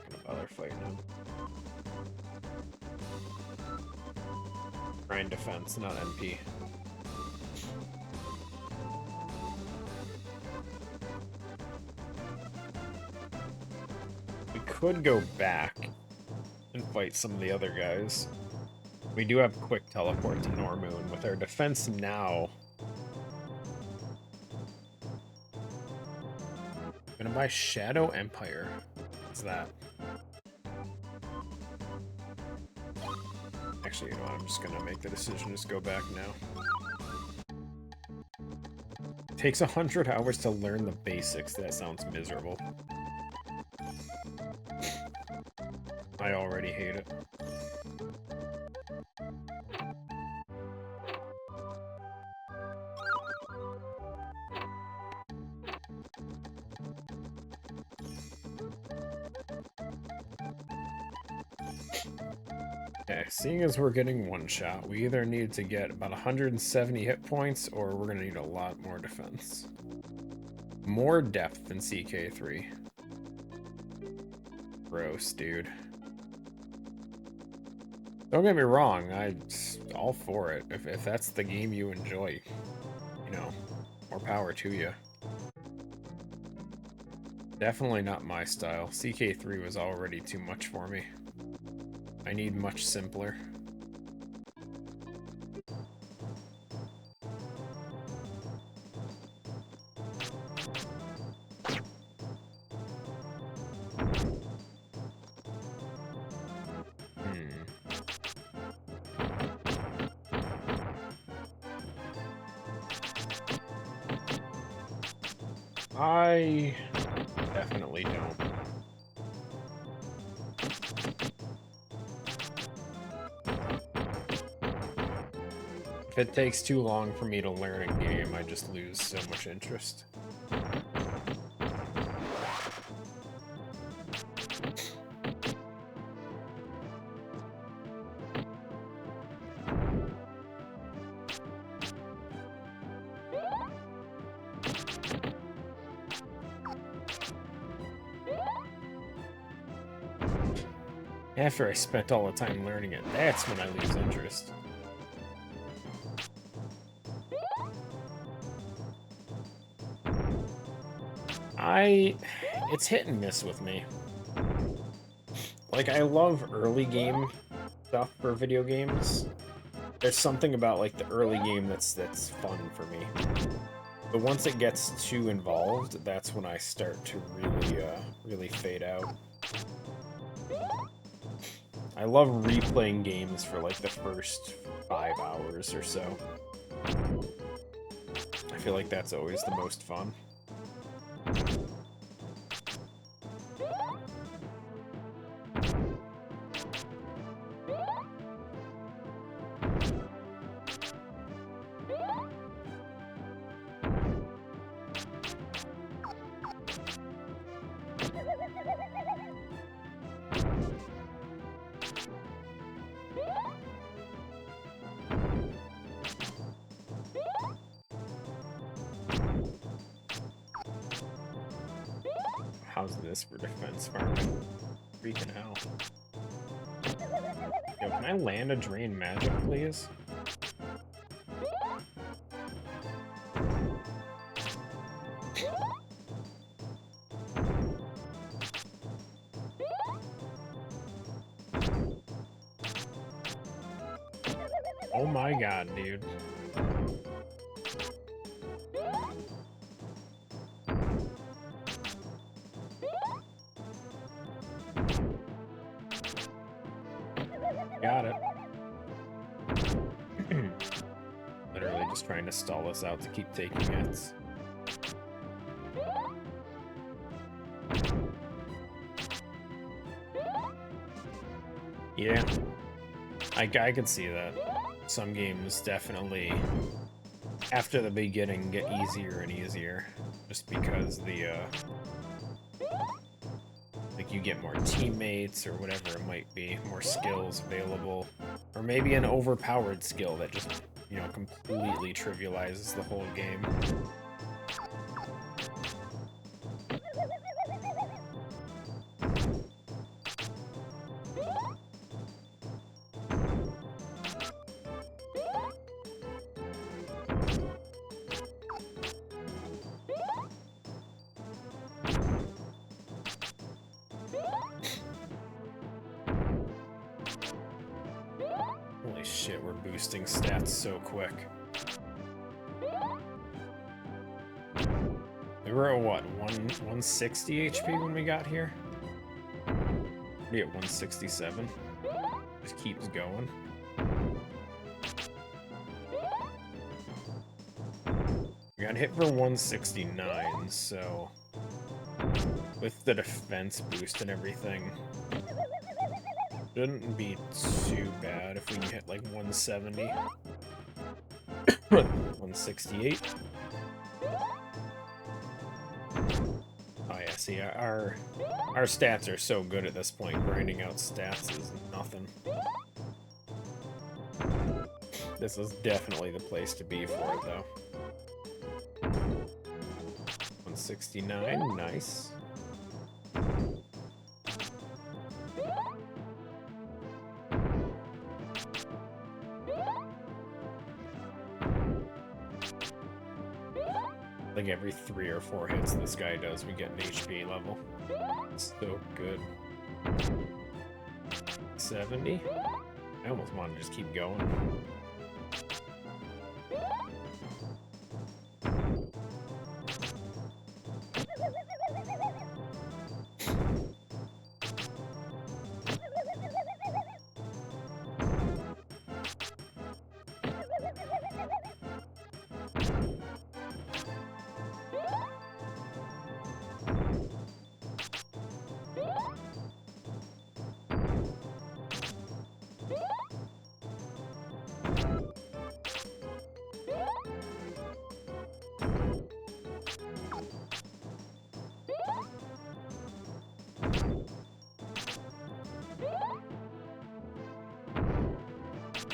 gonna bother fighting him. Grind defense, not MP. We could go back and fight some of the other guys. We do have quick teleport to Normoon. With our defense now, I'm gonna buy Shadow Empire. What's that? Actually, you know what? I'm just gonna make the decision to just go back now. Takes 100 hours to learn the basics. That sounds miserable. I already hate it. Okay, seeing as we're getting one shot, we either need to get about 170 hit points or we're gonna need a lot more defense. More depth than CK3. Gross, dude. Don't get me wrong, I'm all for it. If that's the game you enjoy, you know, more power to you. Definitely not my style. CK3 was already too much for me. I need much simpler. I definitely don't. If it takes too long for me to learn a game, I just lose so much interest. After I spent all the time learning it, that's when I lose interest. It's hit and miss with me. Like, I love early game stuff for video games. There's something about, like, the early game that's fun for me. But once it gets too involved, that's when I start to really fade out. I love replaying games for, like, the first 5 hours or so. I feel like that's always the most fun. How's this for defense farming? Freaking hell. Yo, can I land a drain magic, please? Oh my god, dude. Got it. Literally just trying to stall us out to keep taking hits. Yeah, I can see that. Some games definitely, after the beginning, get easier and easier, just because like you get more teammates or whatever it might be, more skills available, or maybe an overpowered skill that just, you know, completely trivializes the whole game. Holy shit, we're boosting stats so quick. We were at what, 160 HP when we got here? We're at 167. Just keeps going. We got hit for 169, so with the defense boost and everything, shouldn't be too bad if we can hit like 170. 168. Oh yeah, see, our stats are so good at this point, grinding out stats is nothing. This is definitely the place to be for it, though. 169, nice. Like every 3 or 4 hits this guy does, we get an HP level. So good. 70? I almost want to just keep going.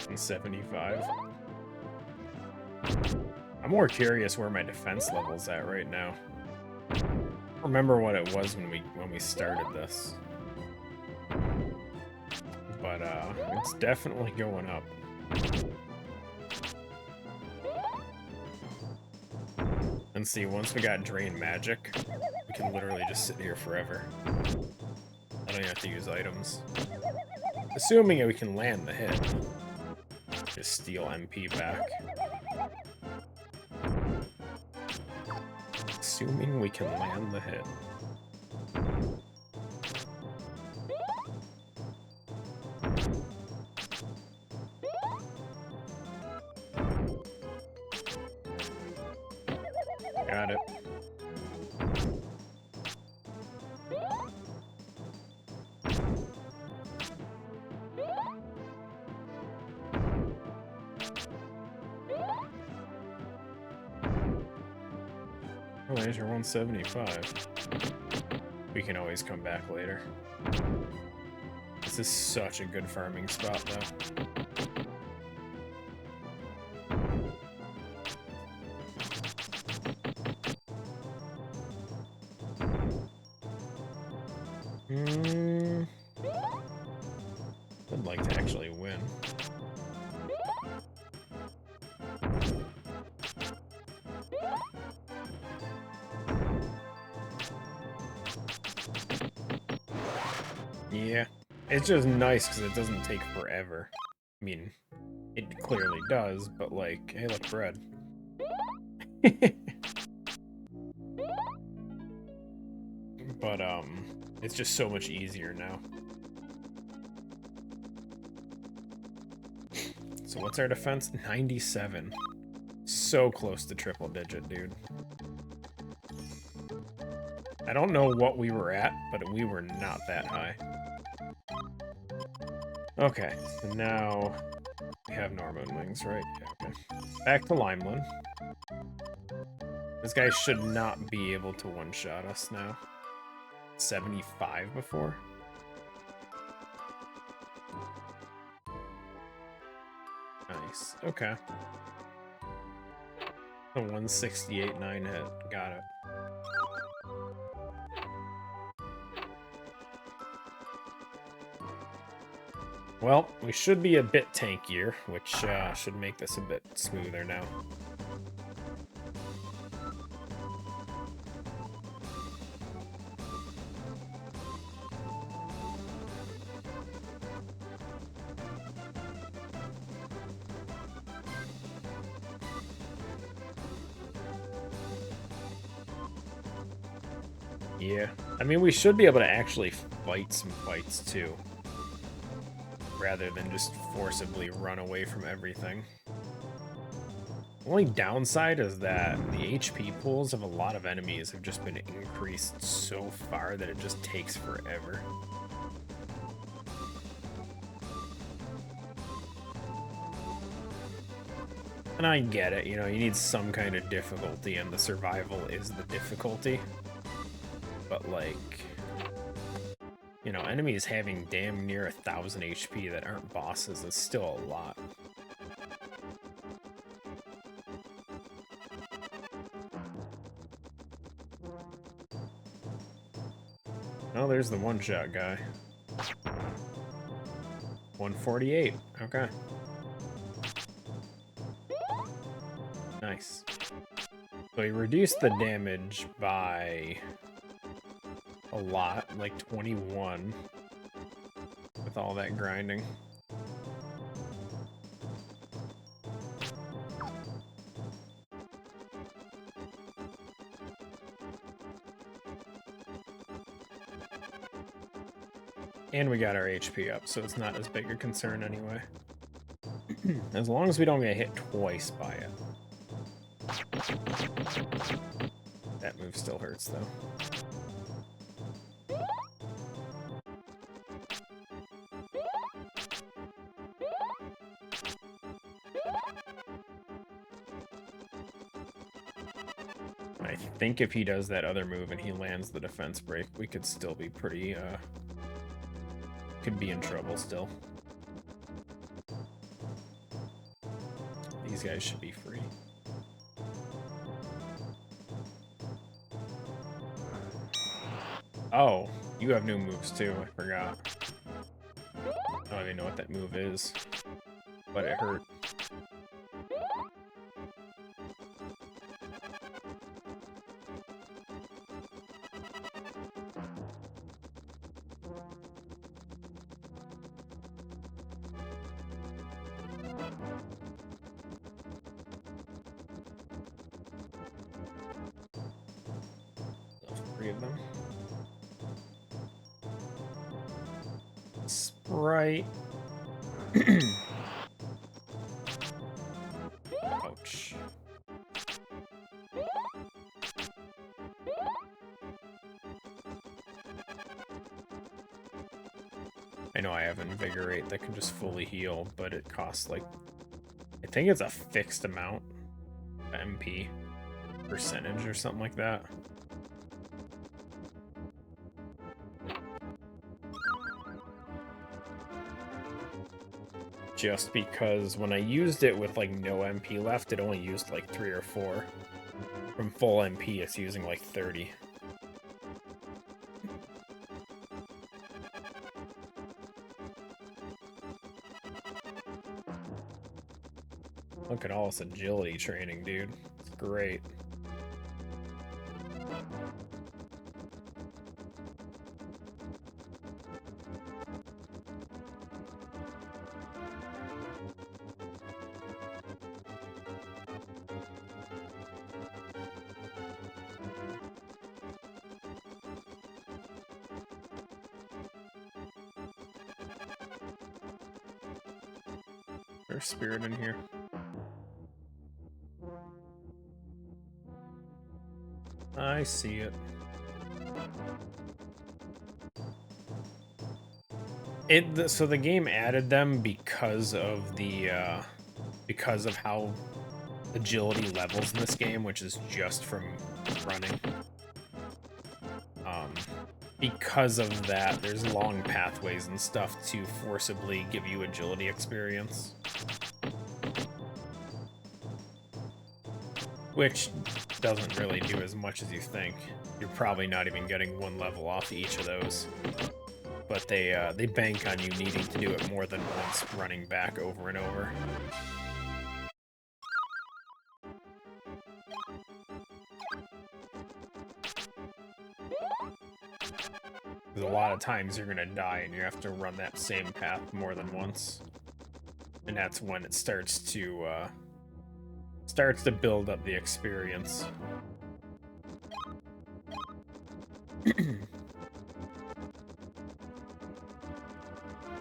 And 75. I'm more curious where my defense level's at right now. I don't remember what it was when we started this. But it's definitely going up. And see, once we got Drain Magic, we can literally just sit here forever. I don't even have to use items. Assuming we can land the hit. Just steal MP back. Assuming we can land the hit. Got it. Oh, there's your 175. We can always come back later. This is such a good farming spot, though. I'd like to actually win. Yeah, it's just nice because it doesn't take forever. I mean, it clearly does, but like, hey, look, bread. But, it's just so much easier now. So what's our defense? 97. So close to triple digit, dude. I don't know what we were at, but we were not that high. Okay, so now we have Norman wings, right? Yeah, okay. Back to Limeland. This guy should not be able to one-shot us now. 75 before? Nice, okay. A 168.9 hit, got it. Well, we should be a bit tankier, which should make this a bit smoother now. Yeah, I mean, we should be able to actually fight some fights too, rather than just forcibly run away from everything. Only downside is that the HP pools of a lot of enemies have just been increased so far that it just takes forever. And I get it, you know, you need some kind of difficulty, and the survival is the difficulty. But, like, you know, enemies having damn near 1,000 HP that aren't bosses is still a lot. Oh, there's the one-shot guy. 148, okay. Nice. So he reduced the damage by a lot, like 21, with all that grinding. And we got our HP up, so it's not as big a concern anyway. As long as we don't get hit twice by it. That move still hurts, though. I think if he does that other move and he lands the defense break, we could still be pretty, could be in trouble still. These guys should be free. Oh, you have new moves too, I forgot. I don't even know what that move is, but it hurt. Three of them. Sprite. Ouch. I know I have Invigorate that can just fully heal, but it costs like, I think it's a fixed amount of MP percentage or something like that. Just because when I used it with like no MP left, it only used like 3 or 4. From full MP, it's using like 30. Look at all this agility training, dude. It's great. There's spirit in here. I see it. So the game added them because of because of how agility levels in this game, which is just from running. Because of that, there's long pathways and stuff to forcibly give you agility experience. Which doesn't really do as much as you think. You're probably not even getting one level off each of those. But they bank on you needing to do it more than once, running back over and over. Because a lot of times you're gonna die and you have to run that same path more than once. And that's when it starts to build up the experience.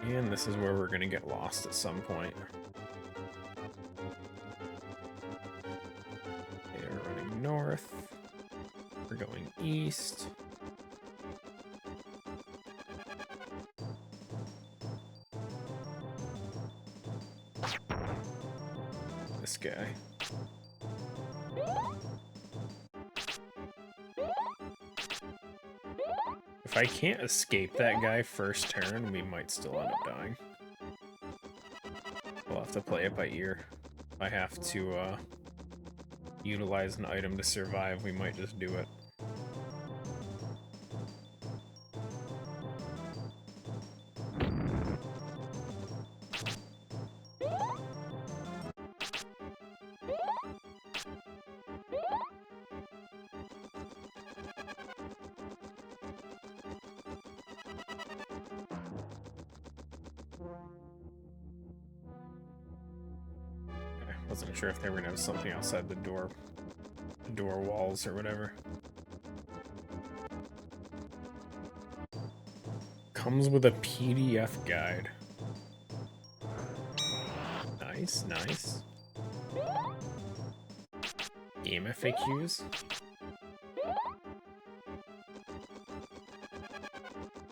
And this is where we're gonna get lost at some point. Okay, we're running north. We're going east. This guy. If I can't escape that guy first turn, we might still end up dying. We'll have to play it by ear. If I have to utilize an item to survive, we might just do it. Wasn't sure if they were gonna have something outside the door walls or whatever. Comes with a PDF guide. Nice, nice. Game FAQs.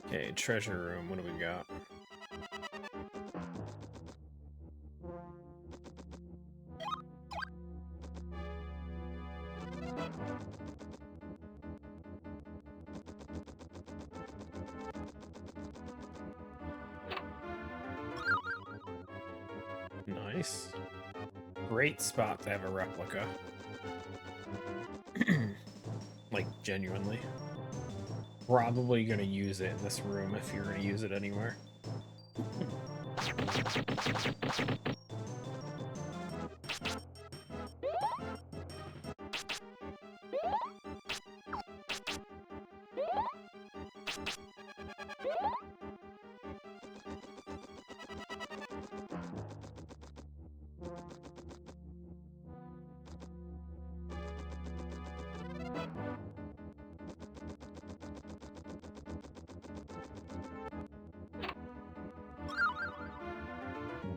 Okay, treasure room. What do we got? Nice. Great spot to have a replica. Like, genuinely. Probably gonna use it in this room if you're gonna use it anywhere.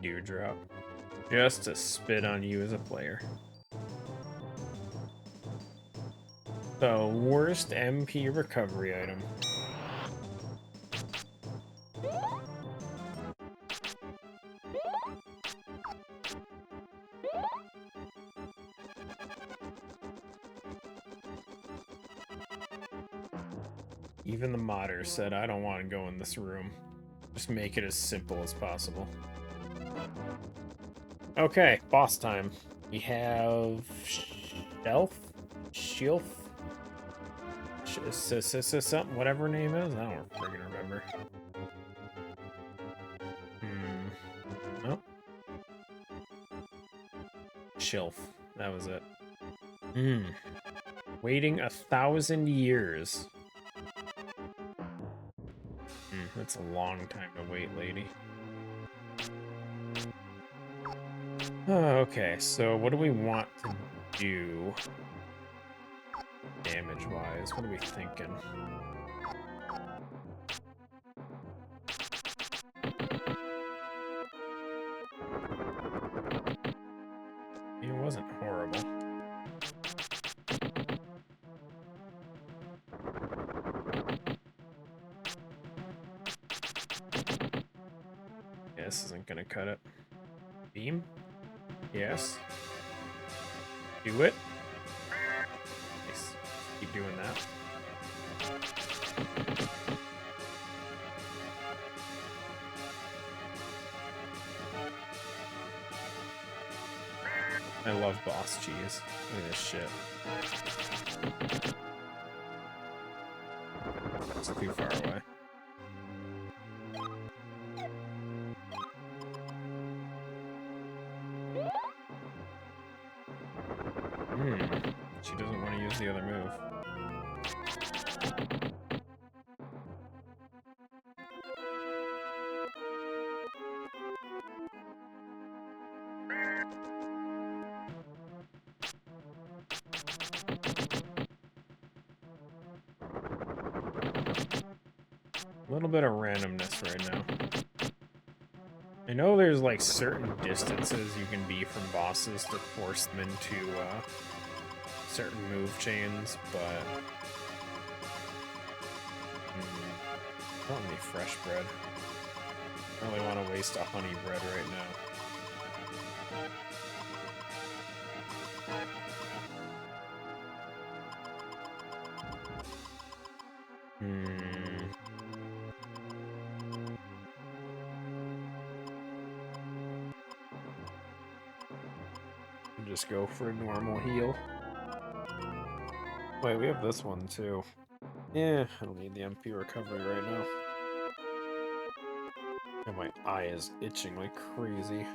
Dewdrop. Just to spit on you as a player. The worst MP recovery item. Even the modders said, I don't want to go in this room. Just make it as simple as possible. Okay, boss time. We have Shelf, something, whatever her name is. I don't friggin' remember. Nope. Shelf. That was it. Waiting 1,000 years. That's a long time to wait, lady. Okay, so what do we want to do damage-wise? What are we thinking? It wasn't horrible. this isn't gonna cut it. Beam? Yes. Do it. Nice. Keep doing that. I love boss cheese. Look at this shit. It's too far away. She doesn't want to use the other move. A little bit of randomness right now. I know there's like certain distances you can be from bosses to force them into certain move chains, but I want any fresh bread. I don't really want to waste a honey bread right now. Just go for a normal heal. Wait, we have this one too. Yeah, I don't need the MP recovery right now. And my eye is itching like crazy.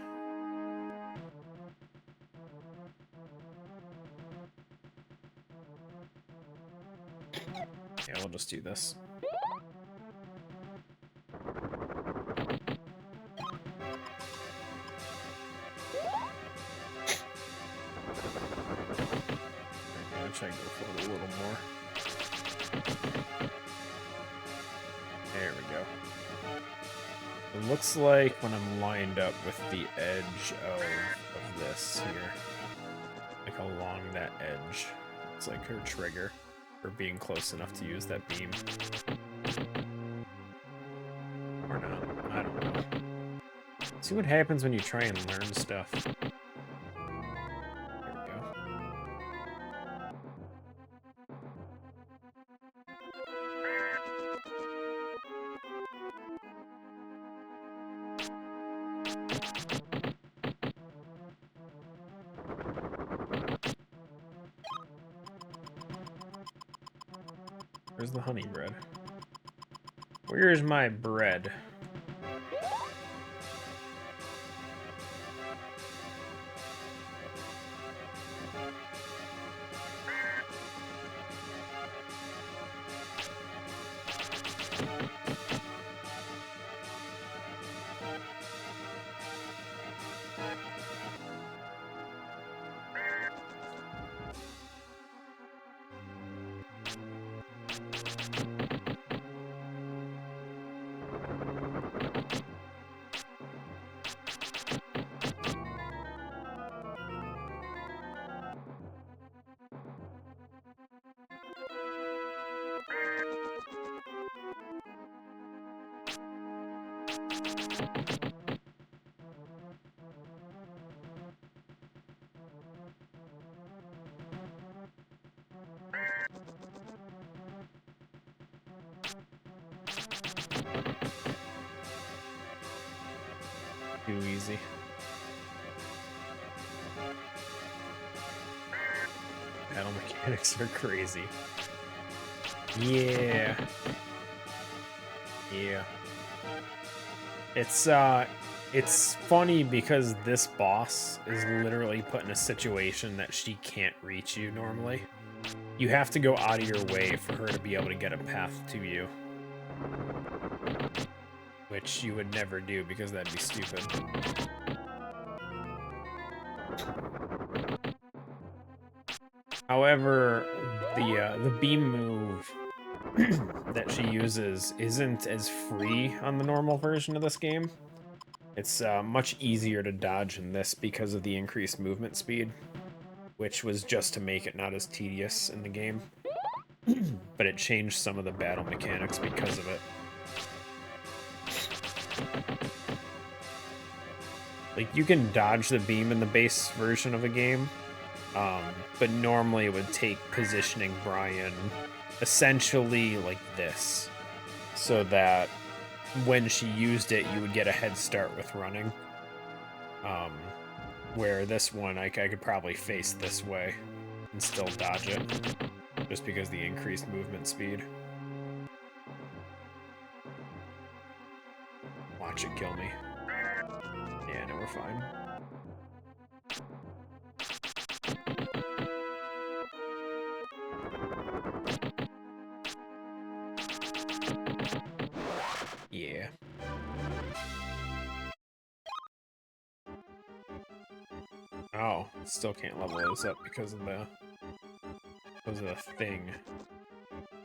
Yeah, we'll just do this. Try and go for it a little more. There we go. It looks like when I'm lined up with the edge of this here, like along that edge, it's like her trigger for being close enough to use that beam. Or not, I don't know. See what happens when you try and learn stuff. Where's the honey bread? Where's my bread? Too easy. Battle mechanics are crazy. Yeah. Yeah. It's funny because this boss is literally put in a situation that she can't reach you normally. You have to go out of your way for her to be able to get a path to you. Which you would never do because that'd be stupid. However, the beam move that she uses isn't as free on the normal version of this game. It's much easier to dodge in this because of the increased movement speed, which was just to make it not as tedious in the game. But it changed some of the battle mechanics because of it. Like, you can dodge the beam in the base version of a game, but normally it would take positioning Brian essentially like this, so that when she used it, you would get a head start with running. Where this one, I could probably face this way and still dodge it, just because of the increased movement speed. Watch it kill me. Yeah, no, we're fine. Yeah. Oh, still can't level those up because of the thing.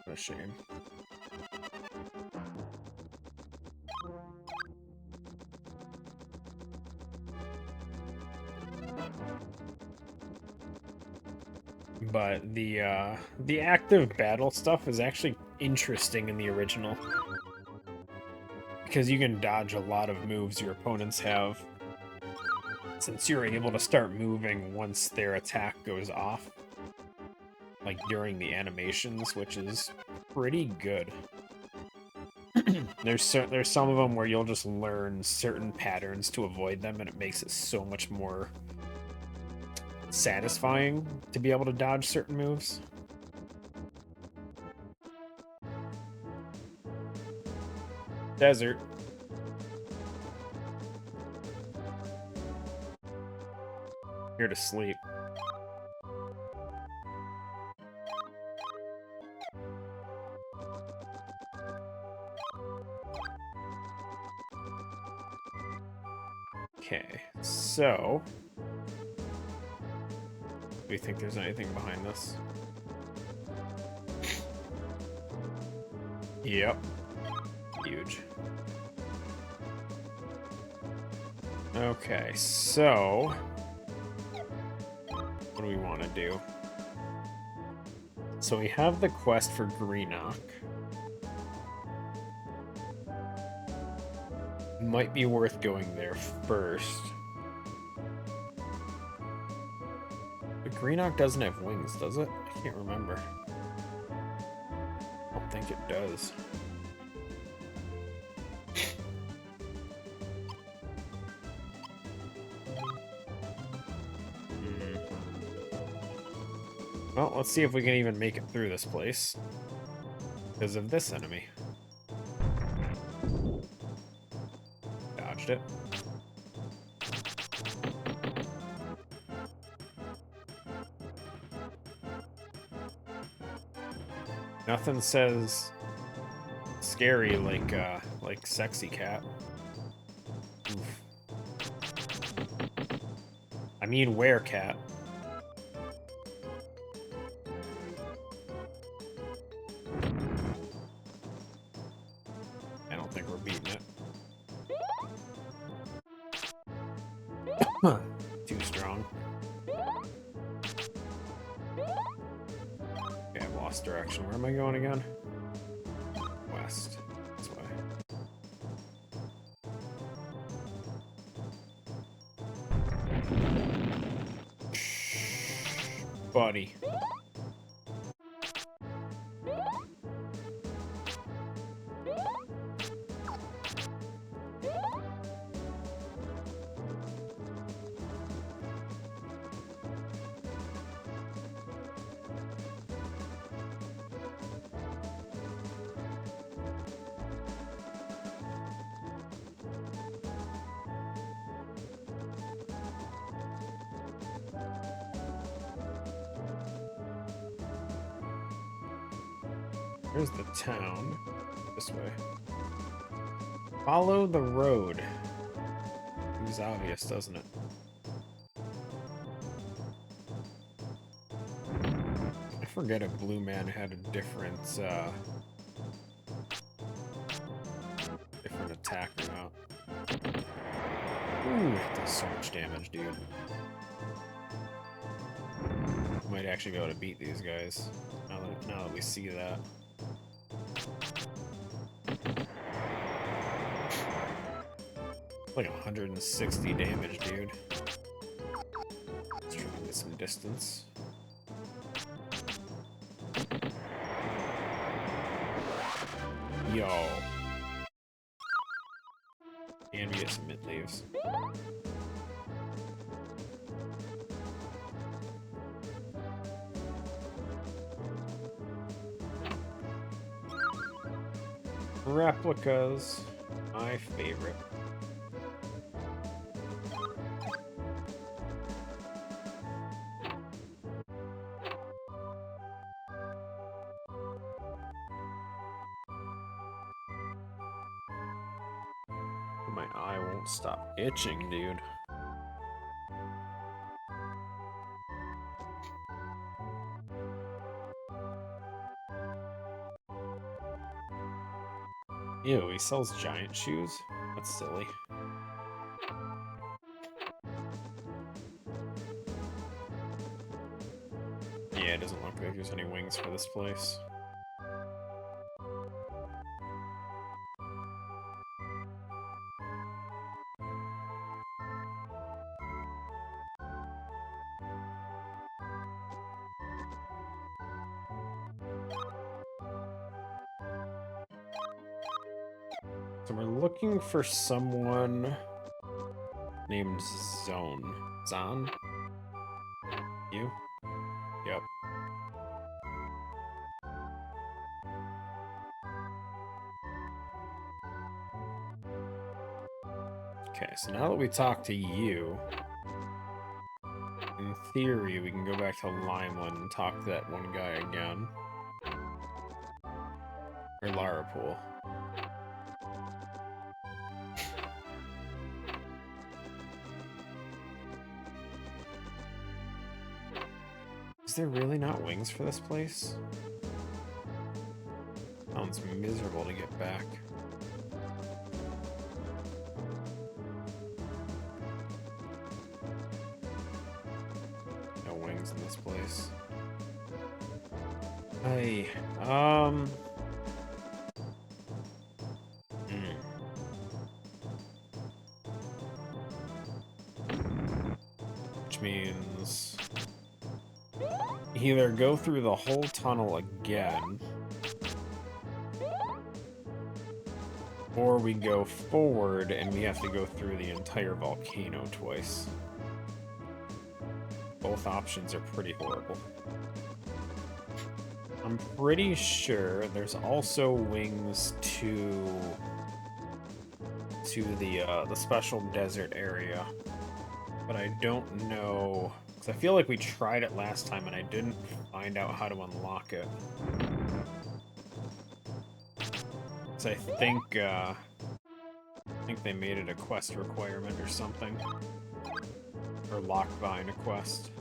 What a shame. But the active battle stuff is actually interesting in the original, because you can dodge a lot of moves your opponents have, since you're able to start moving once their attack goes off, like during the animations, which is pretty good. There's some of them where you'll just learn certain patterns to avoid them, and it makes it so much more satisfying to be able to dodge certain moves. Desert. Here to sleep. Okay, so do you think there's anything behind this? Yep. Huge. Okay, so what do we want to do? So we have the quest for Greenock. Might be worth going there first. But Greenock doesn't have wings, does it? I can't remember. I don't think it does. Well, let's see if we can even make it through this place because of this enemy. Dodged it. Nothing says scary like sexy cat. Oof. I mean werecat. I don't think we're beating it. Too strong. Okay, I've lost direction. Where am I going again? West. This way. Buddy. Here's the town. This way. Follow the road. Seems obvious, doesn't it? I forget if Blue Man had a different attack or not. Ooh, it does so much damage, dude. Might actually be able to beat these guys now that we see that. Like 160 damage, dude. Let's try and get some distance. Yo. And we get some mid leaves. Replicas. My favorite. My eye won't stop itching, dude. Ew, he sells giant shoes? That's silly. Yeah, it doesn't look like there's any wings for this place. So we're looking for someone named Zone. Zon? You? Yep. Okay, so now that we talked to you, in theory, we can go back to Limeland and talk to that one guy again. Or Larapool. Is there really not wings for this place? Sounds miserable to get back. No wings in this place. Hey, Which means either go through the whole tunnel again, or we go forward and we have to go through the entire volcano twice. Both options are pretty horrible. I'm pretty sure there's also wings to the special desert area, but I don't know, because I feel like we tried it last time and I didn't find out how to unlock it. So I think they made it a quest requirement or something, or locked behind a quest.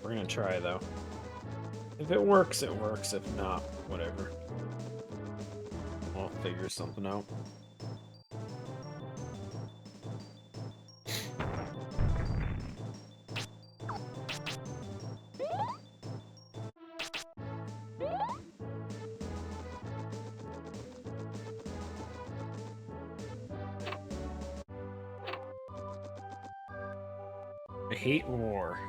We're gonna try, though. If it works, it works. If not, whatever. We'll figure something out. I hate war.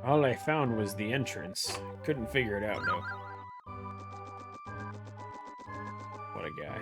All I found was the entrance. Couldn't figure it out, though. What a guy.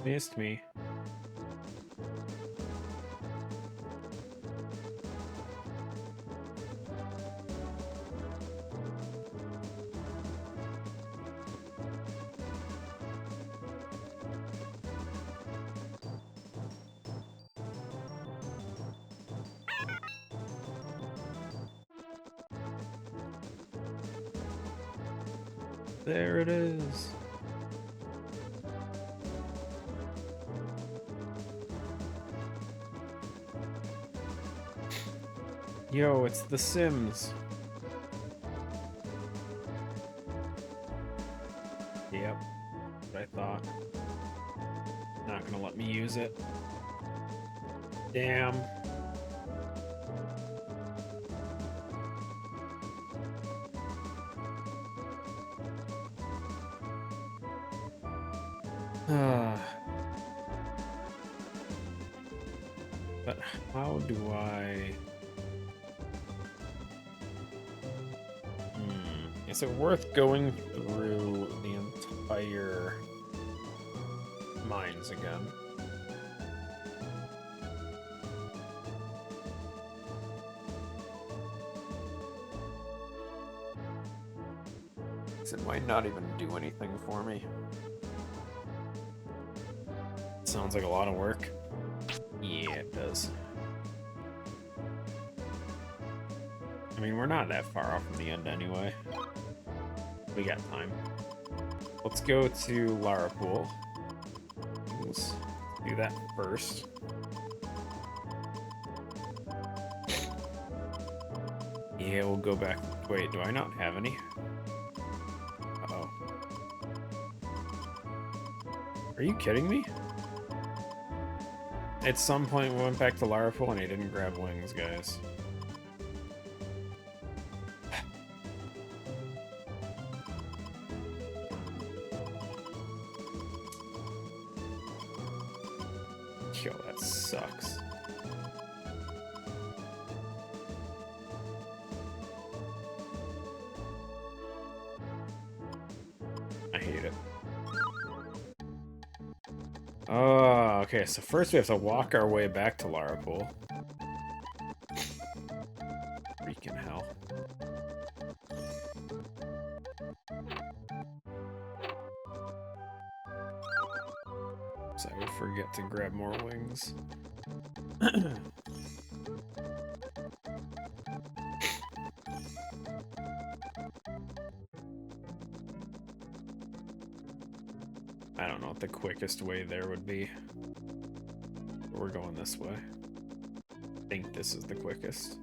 Missed me. There it is. Yo, it's The Sims. Yep, what I thought. Not gonna let me use it. Damn. But how do I... Is it worth going through the entire mines again? It might not even do anything for me. Sounds like a lot of work. Yeah, it does. I mean, we're not that far off from the end anyway. We got time. Let's go to Larapool. Let's do that first. Yeah, we'll go back. Wait, do I not have any? Uh-oh. Are you kidding me? At some point, we went back to Larapool and he didn't grab wings, guys. Yo, that sucks. I hate it. Oh, okay, so first we have to walk our way back to Larapool. Freaking hell. So I would forget to grab more wings. I don't know what the quickest way there would be. But we're going this way. I think this is the quickest.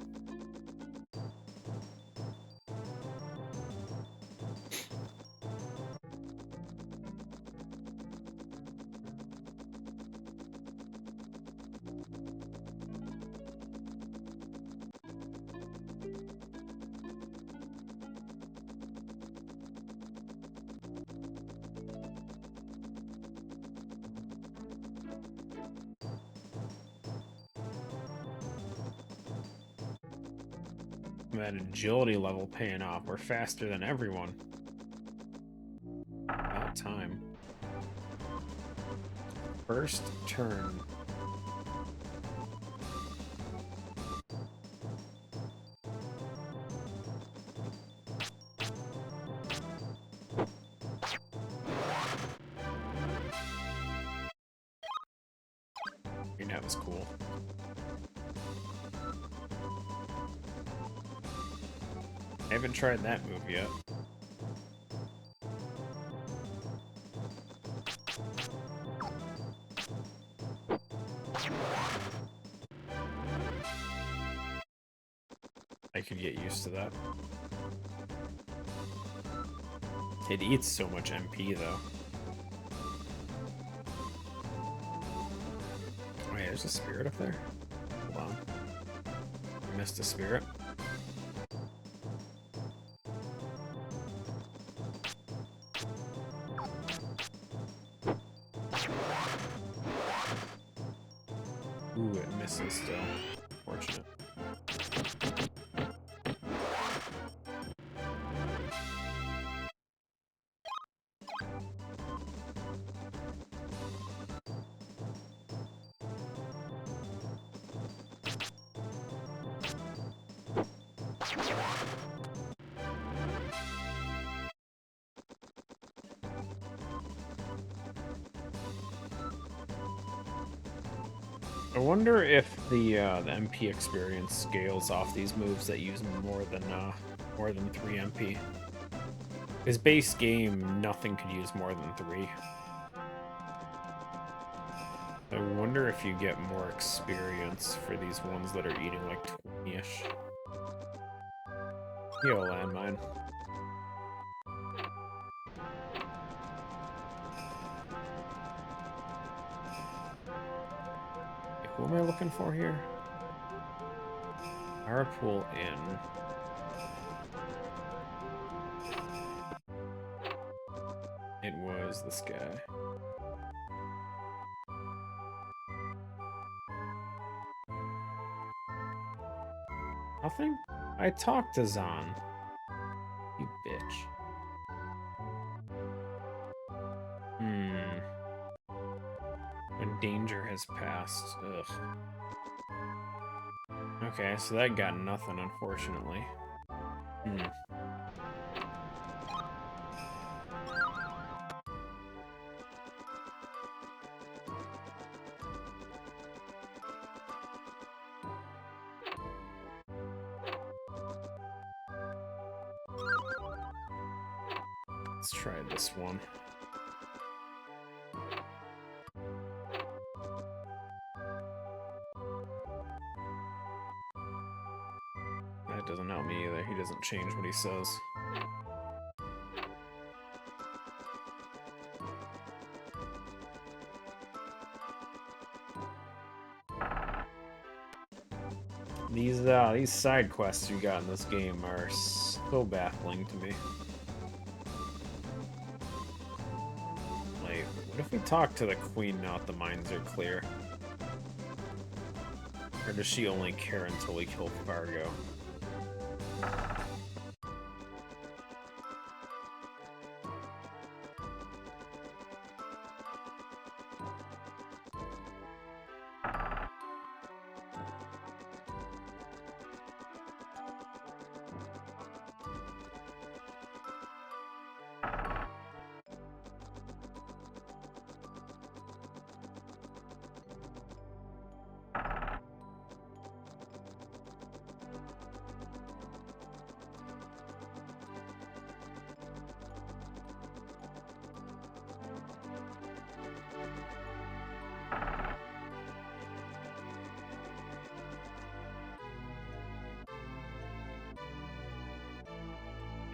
That agility level paying off. We're faster than everyone. About time. First turn. I mean, that was cool. I haven't tried that move yet. I could get used to that. It eats so much MP though. Oh yeah, there's a spirit up there. Hold on. I missed a spirit. Ooh, it misses still. Fortunate. I wonder if the MP experience scales off these moves that use more than 3 MP. His base game, nothing could use more than 3. I wonder if you get more experience for these ones that are eating like 20-ish. Yo, landmine. Who am I looking for here? Pool in. It was this guy. Nothing? I talked to Zahn. You bitch. When danger has passed. Ugh. Okay, so that got nothing, unfortunately. Let's try this one. That doesn't help me either. He doesn't change what he says. These side quests you got in this game are so baffling to me. Like, what if we talk to the queen now that the mines are clear? Or does she only care until we kill Fargo?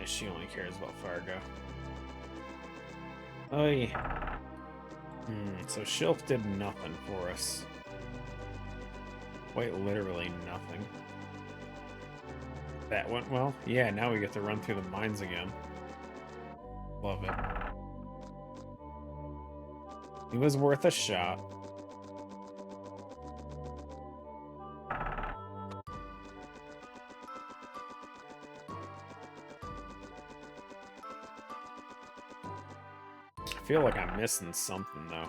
She only cares about Fargo. Oh yeah. So Shilf did nothing for us. Quite literally nothing. That went well? Yeah, now we get to run through the mines again. Love it. He was worth a shot. I feel like I'm missing something, though.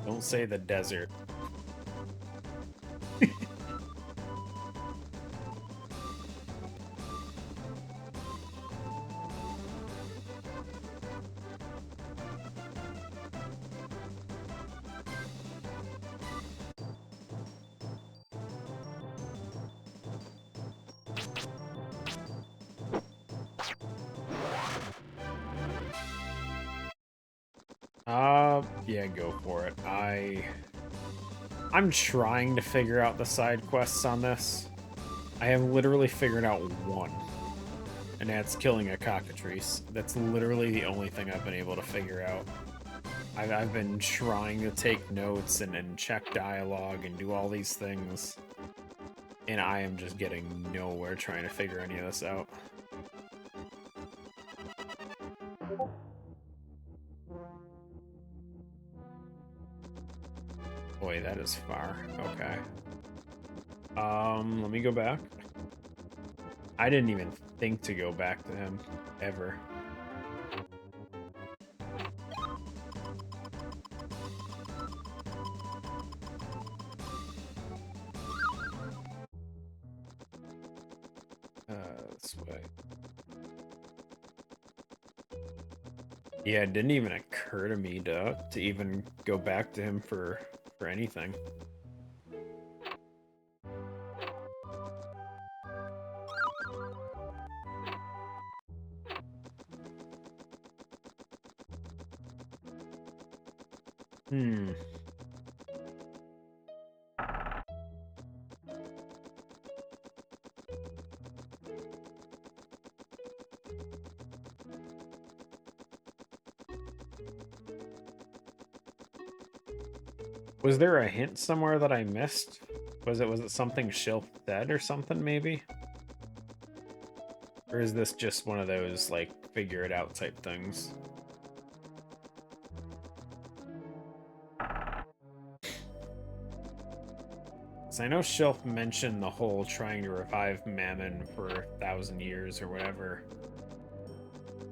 Don't say the desert. Yeah, go for it. I'm trying to figure out the side quests on this. I have literally figured out one, and that's killing a cockatrice. That's literally the only thing I've been able to figure out. I've been trying to take notes and check dialogue and do all these things, and I am just getting nowhere trying to figure any of this out. Boy, that is far. Okay. Let me go back. I didn't even think to go back to him, ever. This way. Yeah, it didn't even occur to me to even go back to him for anything. Hmm. Was there a hint somewhere that I missed? Was it something Shilp said or something, maybe? Or is this just one of those, like, figure it out type things? So I know Shilp mentioned the whole trying to revive Mammon for 1,000 years or whatever.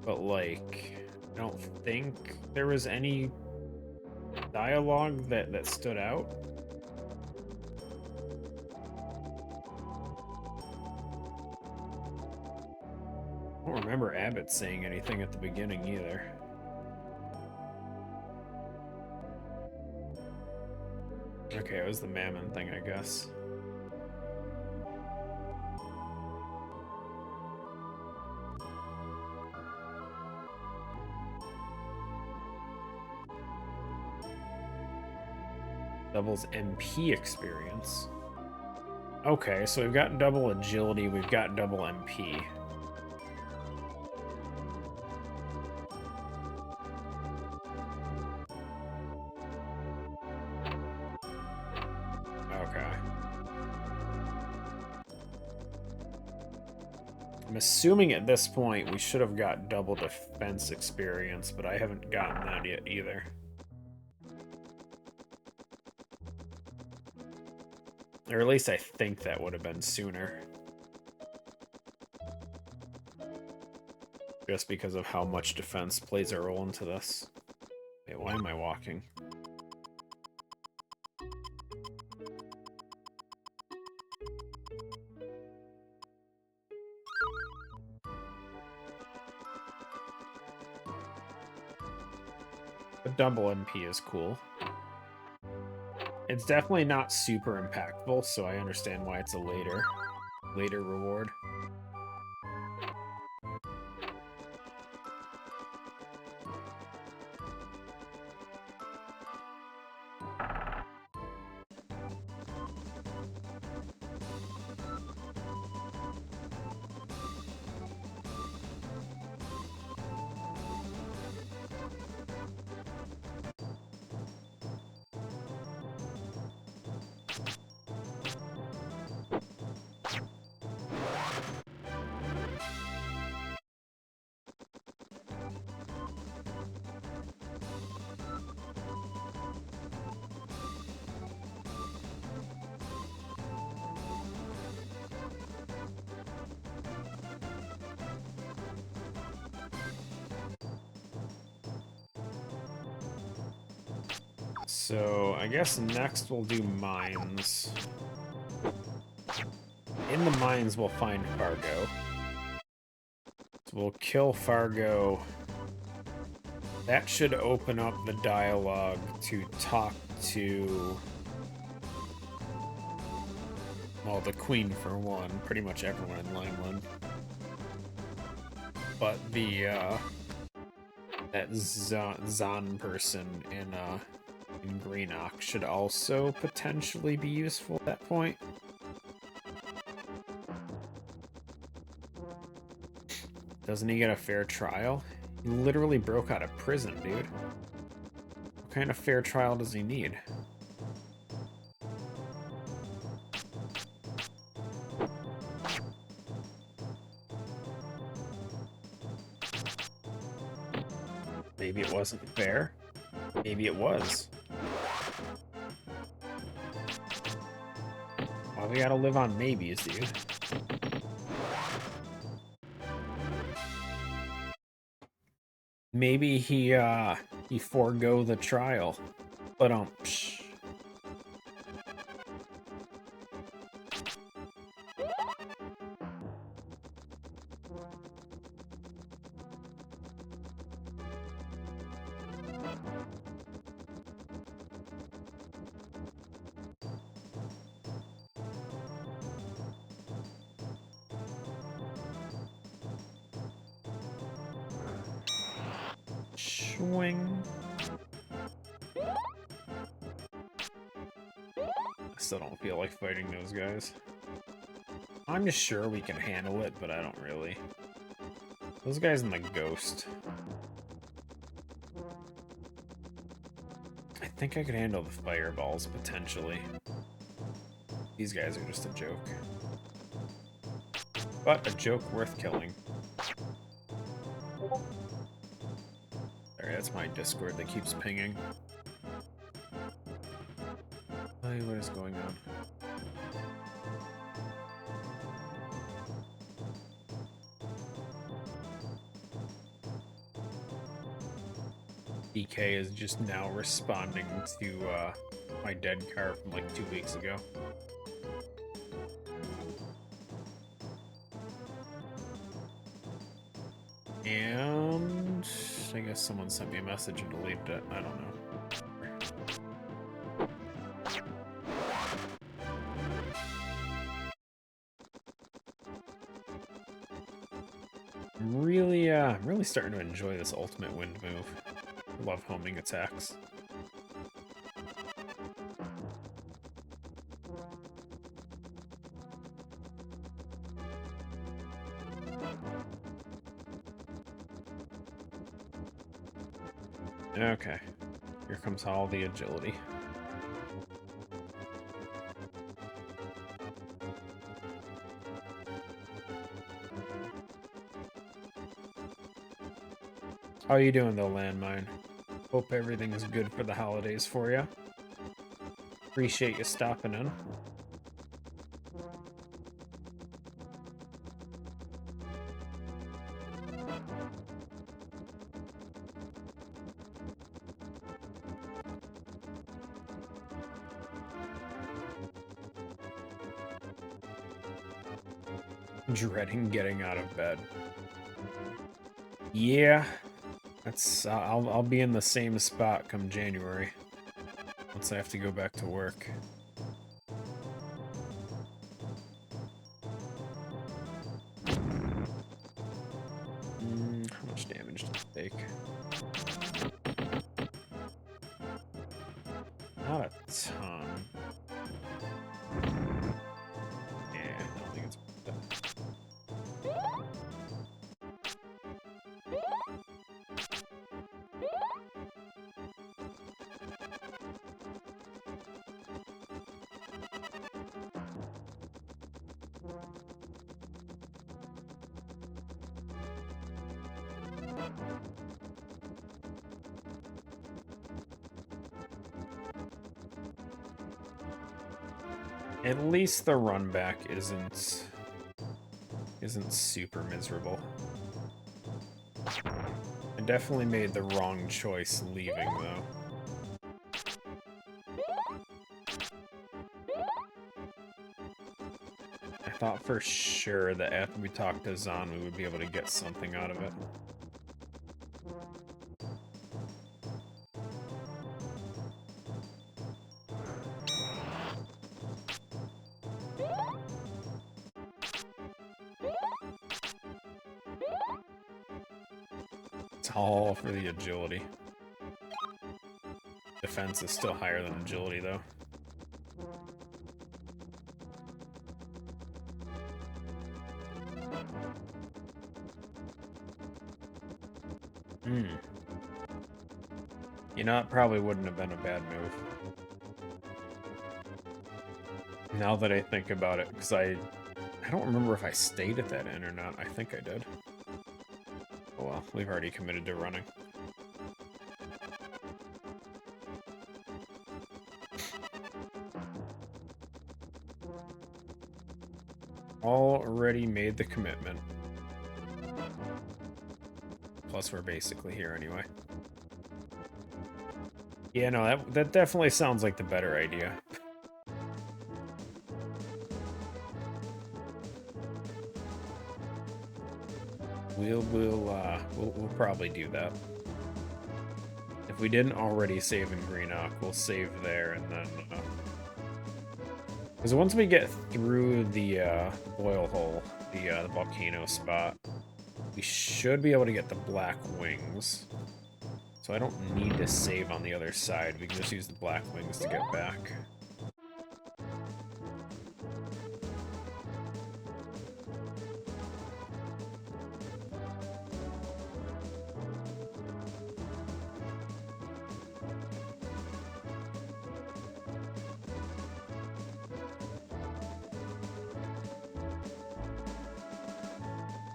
But, like, I don't think there was any dialogue that stood out. I don't remember Abbott saying anything at the beginning either. Okay, it was the Mammon thing, I guess. Doubles MP experience. Okay, so we've got double agility, we've got double MP. Okay. I'm assuming at this point we should have got double defense experience, but I haven't gotten that yet either. Or at least I think that would have been sooner. Just because of how much defense plays a role into this. Wait, why am I walking? The double MP is cool. It's definitely not super impactful, so I understand why it's a later reward. So, I guess next we'll do mines. In the mines, we'll find Fargo. So we'll kill Fargo. That should open up the dialogue to talk to... well, the Queen for one. Pretty much everyone in Lineland. But the, that Zahn person in Greenock should also potentially be useful at that point. Doesn't he get a fair trial? He literally broke out of prison, dude. What kind of fair trial does he need? Maybe it wasn't fair. Maybe it was. Why we gotta live on maybes, dude? Maybe he forego the trial. But psh. Swing. I still don't feel like fighting those guys. I'm just sure we can handle it, but I don't really. Those guys in the ghost. I think I could handle the fireballs, potentially. These guys are just a joke. But a joke worth killing. Sorry, that's my Discord that keeps pinging. Hey, what is going on? DK is just now responding to my dead car from like 2 weeks ago. And I guess someone sent me a message and deleted it. I don't know. I'm really starting to enjoy this ultimate wind move. I love homing attacks. Okay, here comes all the agility. How you doing though, Landmine? Hope everything's good for the holidays for you. Appreciate you stopping in. Dreading getting out of bed. Yeah, that's I'll be in the same spot come January. Once I have to go back to work. How much damage did it take? Not a ton. Yeah, I don't think it's worth it. At least the run back isn't super miserable. I definitely made the wrong choice leaving though. I thought for sure that after we talked to Zahn we would be able to get something out of it. It's all for the agility. Defense is still higher than agility, though. You know, it probably wouldn't have been a bad move. Now that I think about it, because I don't remember if I stayed at that inn or not. I think I did. Oh well, we've already committed to running. Already made the commitment. Plus, we're basically here anyway. Yeah, no, that definitely sounds like the better idea. We'll probably do that. If we didn't already save in Greenock, we'll save there and then. Because once we get through the oil hole, the volcano spot, we should be able to get the black wings. So I don't need to save on the other side. We can just use the black wings to get back.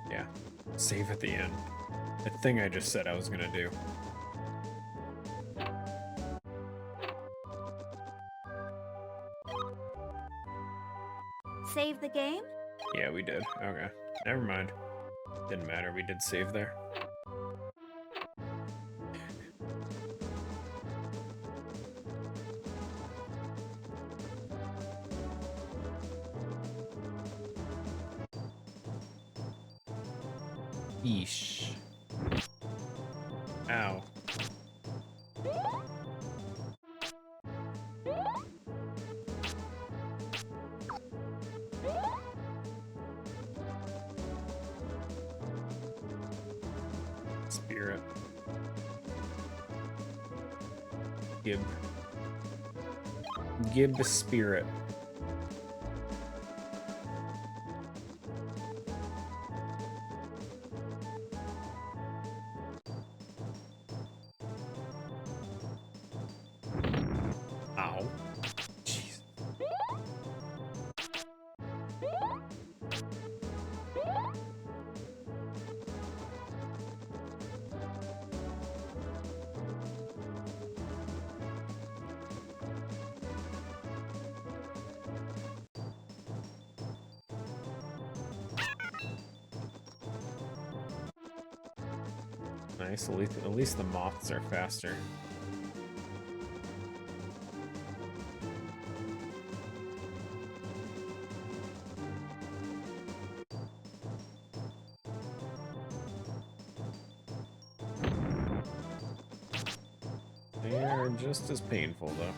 Yeah, save at the end. The thing I just said I was gonna do. Save the game? Yeah, we did. Okay. Never mind. Didn't matter. We did save there. Yeesh. Ow. Spirit. Give the spirit. Ow. Jeez. Nice, at least the moths are faster. They are just as painful, though.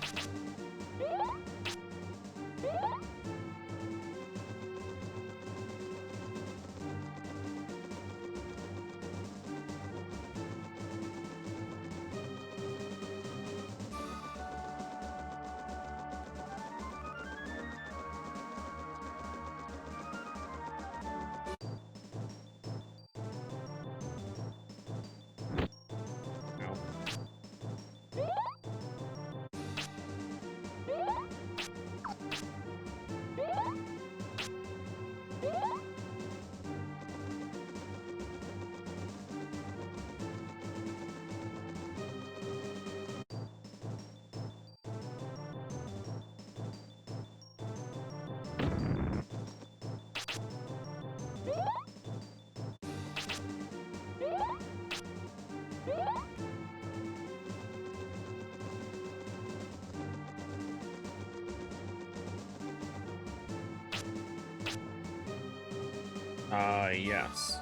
Yes.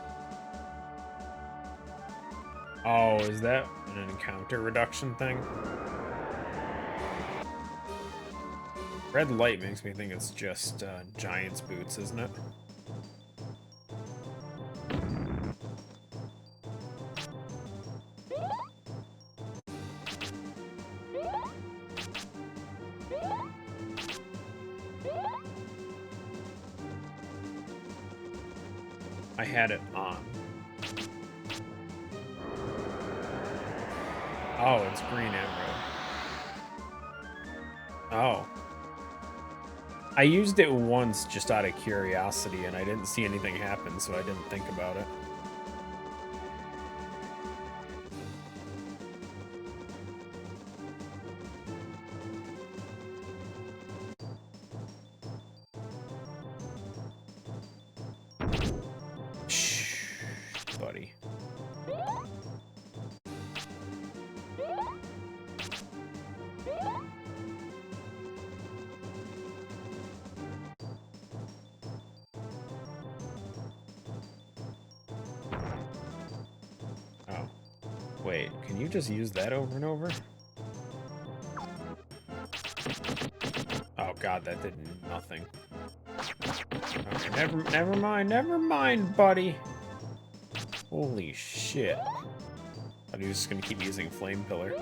Oh, is that an encounter reduction thing? Red light makes me think it's just Giant's boots, isn't it? I had it on. Oh, it's green and red. Oh. I used it once just out of curiosity, and I didn't see anything happen, so I didn't think about it. Shh, buddy. Oh. Wait, can you just use that over and over? Oh god, that did nothing. Okay, never mind, buddy. Holy shit. Thought he was just gonna keep using Flame Pillar.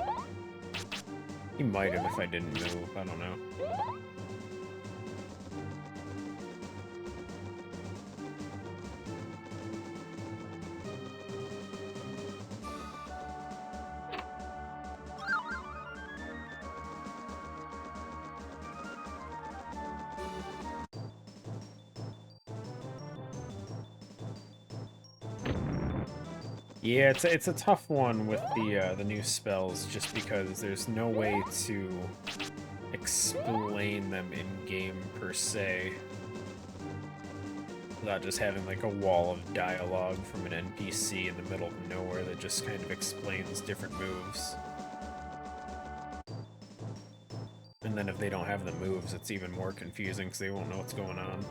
He might have if I didn't move, I don't know. Yeah, it's a tough one with the new spells, just because there's no way to explain them in game per se, without just having like a wall of dialogue from an NPC in the middle of nowhere that just kind of explains different moves. And then if they don't have the moves, it's even more confusing because they won't know what's going on.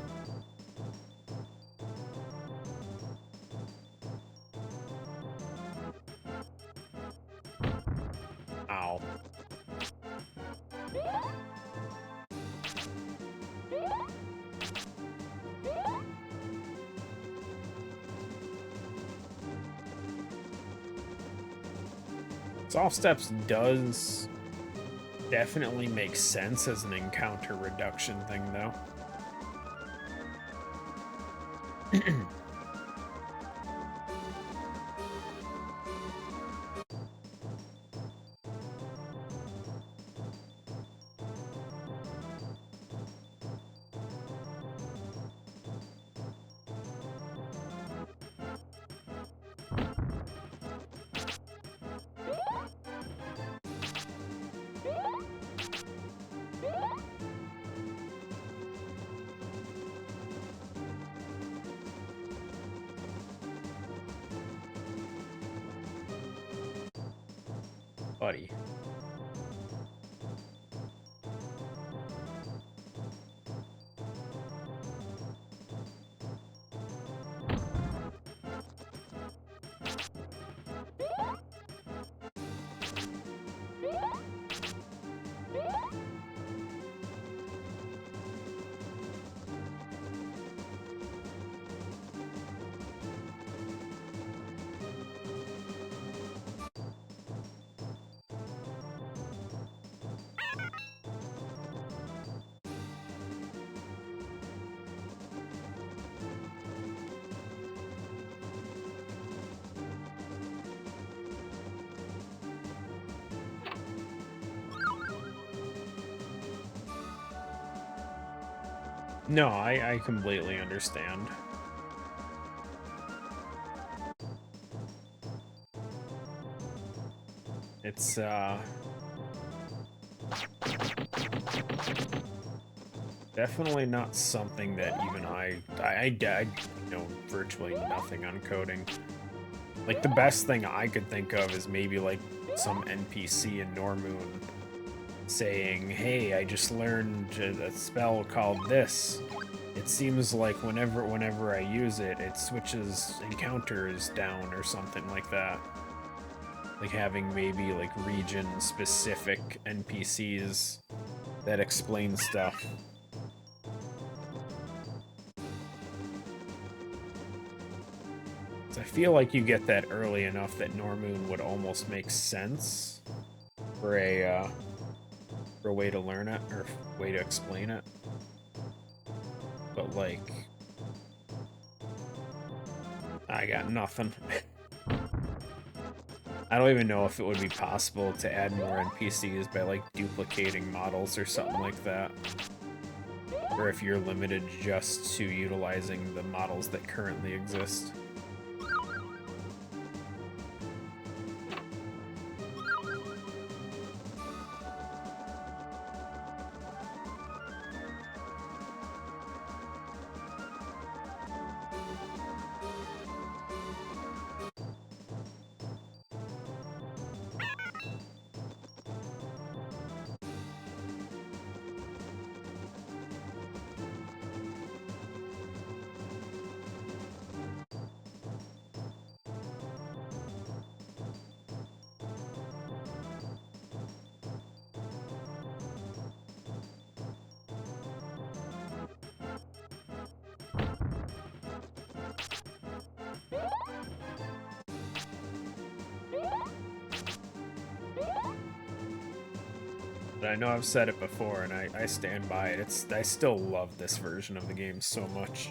Ow. Soft Steps does definitely make sense as an encounter reduction thing, though. Buddy. No, I completely understand. It's, definitely not something that even I know virtually nothing on coding. Like, the best thing I could think of is maybe, like, some NPC in Normoon saying, hey, I just learned a spell called this. It seems like whenever I use it, it switches encounters down or something like that. Like having maybe like region-specific NPCs that explain stuff. So I feel like you get that early enough that Normoon would almost make sense for a way to learn it or way to explain it. But like, I got nothing. I don't even know if it would be possible to add more NPCs by like duplicating models or something like that. Or if you're limited just to utilizing the models that currently exist. But I know I've said it before, and I stand by it. I still love this version of the game so much.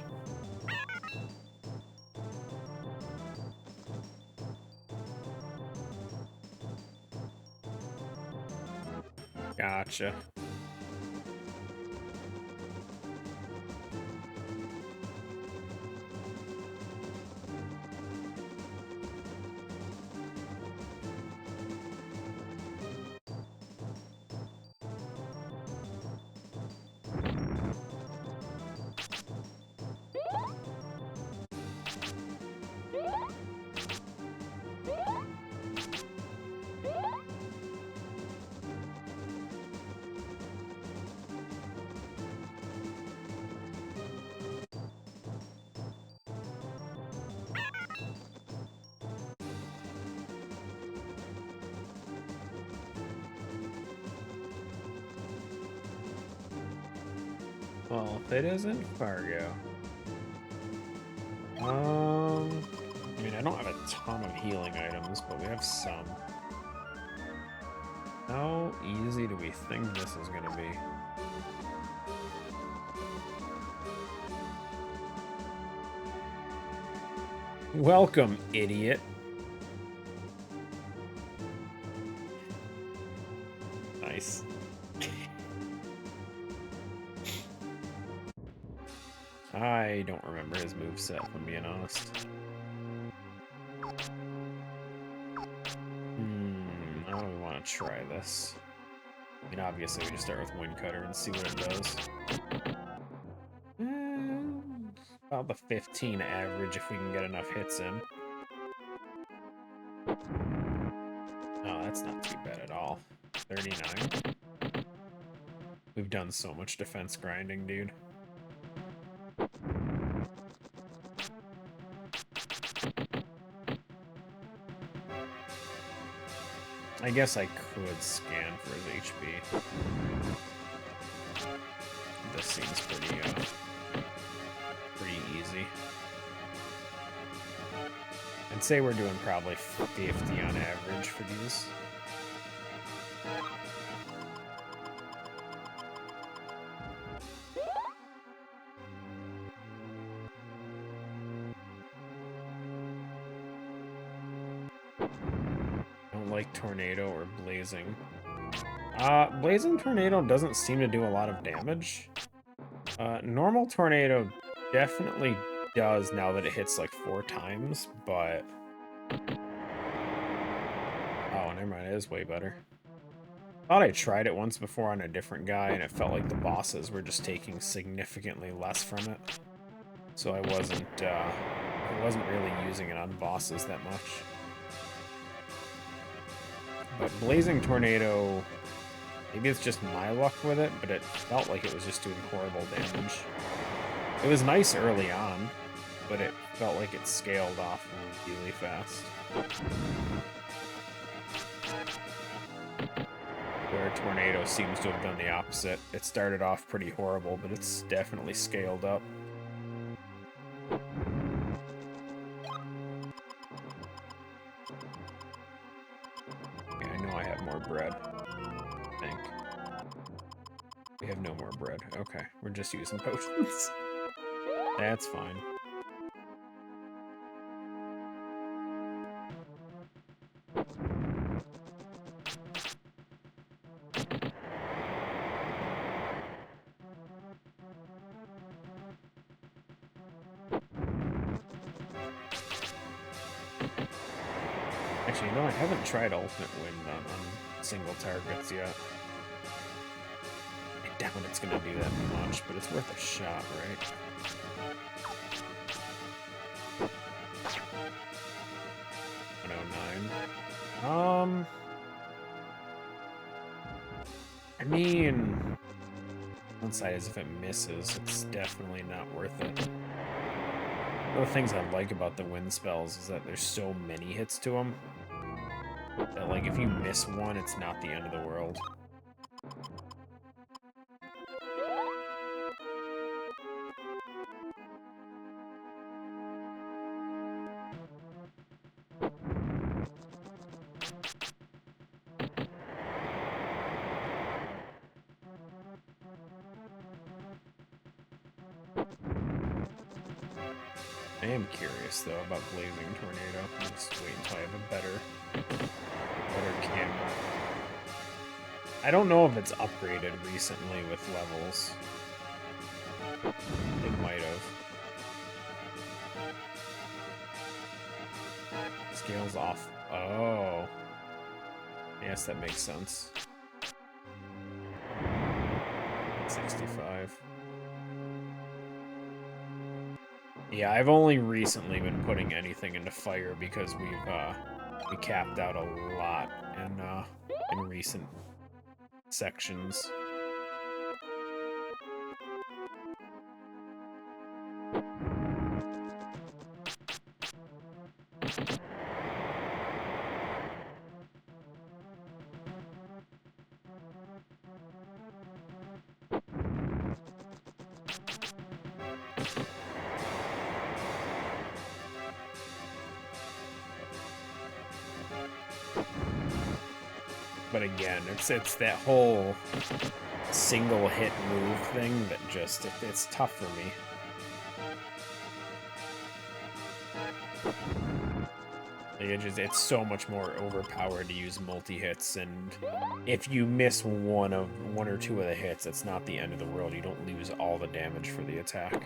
Gotcha. Well, if it isn't Fargo. I mean, I don't have a ton of healing items, but we have some. How easy do we think this is gonna be? Welcome, idiot. Nice. I don't remember his moveset, if I'm being honest. How do we want to try this? I mean, obviously, we just start with Wind Cutter and see what it does. About the 15 average if we can get enough hits in. Oh, that's not too bad at all. 39. We've done so much defense grinding, dude. I guess I could scan for his HP. This seems pretty easy. I'd say we're doing probably 50 on average for these. Don't like Tornado or Blazing. Blazing Tornado doesn't seem to do a lot of damage. Normal Tornado definitely does now that it hits like 4 times, but... Oh, never mind, it is way better. Thought I tried it once before on a different guy, and it felt like the bosses were just taking significantly less from it. So I wasn't really using it on bosses that much. But Blazing Tornado, maybe it's just my luck with it, but it felt like it was just doing horrible damage. It was nice early on, but it felt like it scaled off really fast. Where Tornado seems to have done the opposite. It started off pretty horrible, but it's definitely scaled up. Okay, I know I have more bread. I think. We have no more bread. Okay, we're just using potions. That's fine. Actually, no, I haven't tried Ultimate Wind on single targets yet. I doubt it's gonna do that much, but it's worth a shot, right? I mean, one side is if it misses, it's definitely not worth it. One of the things I like about the wind spells is that there's so many hits to them that, like, if you miss one, it's not the end of the world. I am curious though about Blazing Tornado. Let's wait until I have a better camera. I don't know if it's upgraded recently with levels. It might have. Scales off. Oh. Yes, that makes sense. 65. Yeah, I've only recently been putting anything into fire because we capped out a lot in recent sections. But again, it's that whole single hit move thing that just it's tough for me. Like it's so much more overpowered to use multi-hits, and if you miss one or two of the hits, it's not the end of the world. You don't lose all the damage for the attack.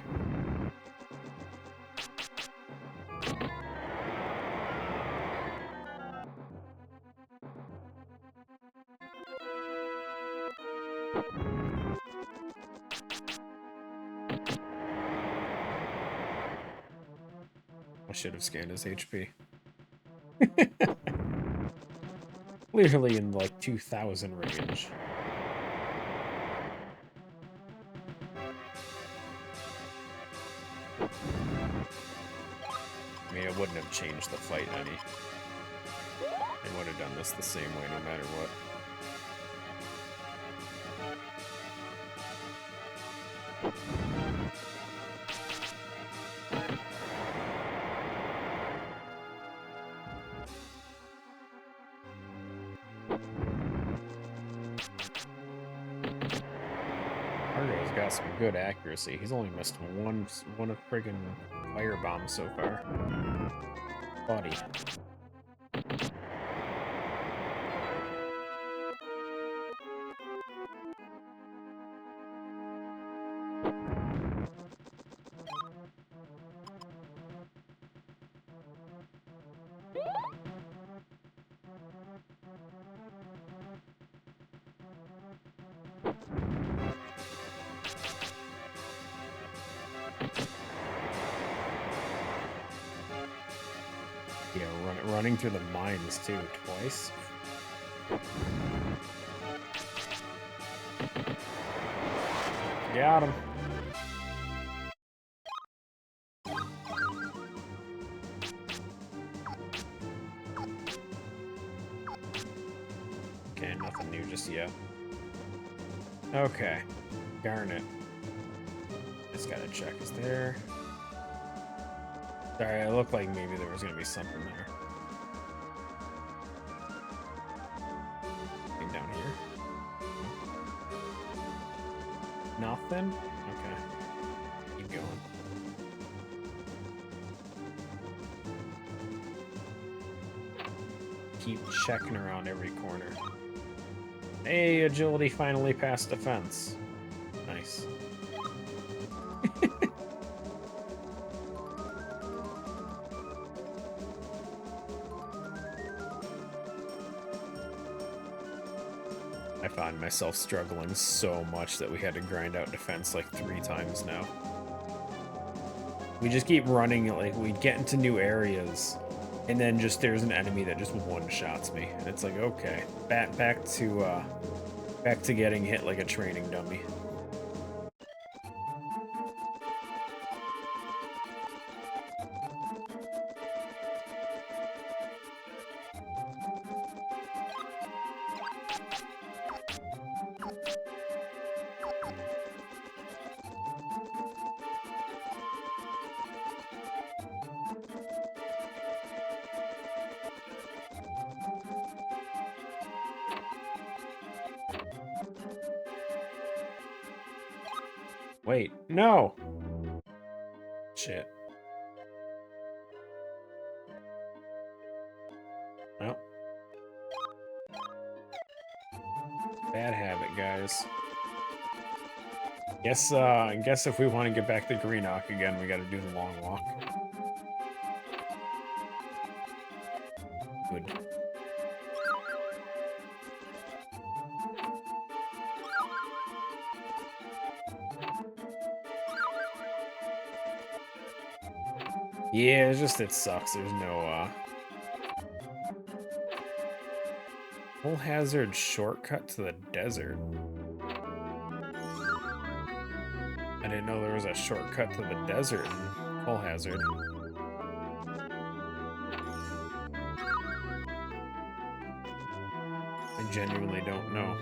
I should have scanned his HP. Clearly in like 2000 range. I mean, it wouldn't have changed the fight any. I would have done this the same way no matter what. Argo's got some good accuracy. He's only missed one of friggin' fire bombs so far. Buddy. Yeah, running through the mines too, twice. Got him. Okay, nothing new just yet. Okay, Garnet. Just gotta check. Is there? Sorry, it looked like maybe there was gonna be something there. Anything down here? Nothing? Okay. Keep going. Keep checking around every corner. Hey, agility finally passed defense. Nice. I find myself struggling so much that we had to grind out defense like 3 times now. We just keep running, like, we get into new areas, and then just there's an enemy that just one-shots me. And it's like, okay, back to getting hit like a training dummy. Wait, no! Shit. stairs. Guess if we want to get back to Greenock again, we got to do the long walk. Good. Yeah, it's just, it sucks. There's no, full hazard shortcut to the desert. I didn't know there was a shortcut to the desert in full hazard. I genuinely don't know.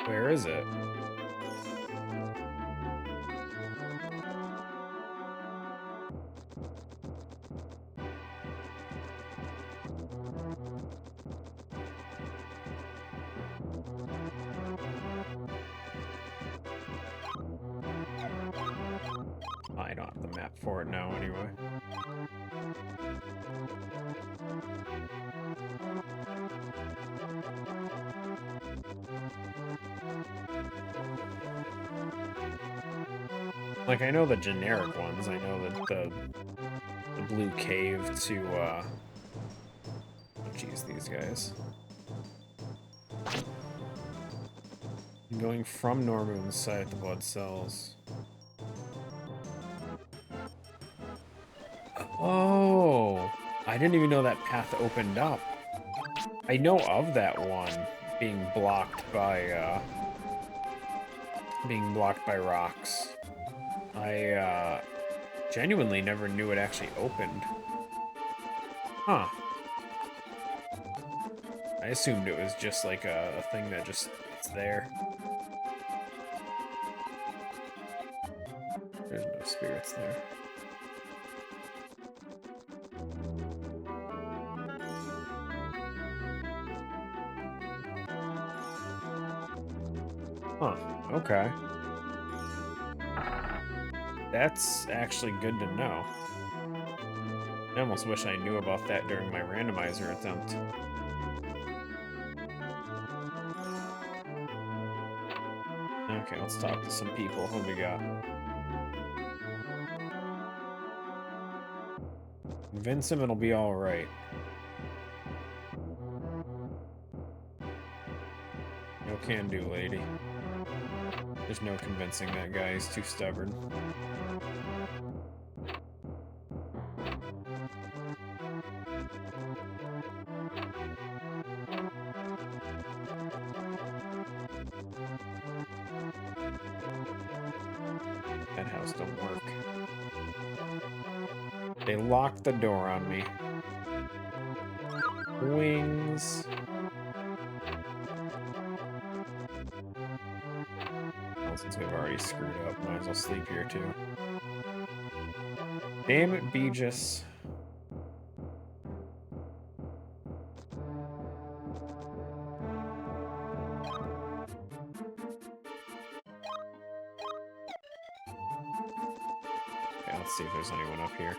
Where is it? I don't have the map for it now anyway. Like, I know the generic ones. I know that the blue cave to, oh, geez, these guys. Going from Normoon's side to Blood Cells. Oh, I didn't even know that path opened up. I know of that one being blocked by rocks. I genuinely never knew it actually opened. Huh. I assumed it was just like a thing that just, it's there. There's no spirits there. Huh, okay. That's actually good to know. I almost wish I knew about that during my randomizer attempt. Okay, let's talk to some people. Who we got? Convince him it'll be alright. No can do, lady. There's no convincing that guy. He's too stubborn. That house don't work. They locked the door on me. Wings. Well, since we've already screwed up, might as well sleep here too. Damn it, Beegis. Okay, let's see if there's anyone up here.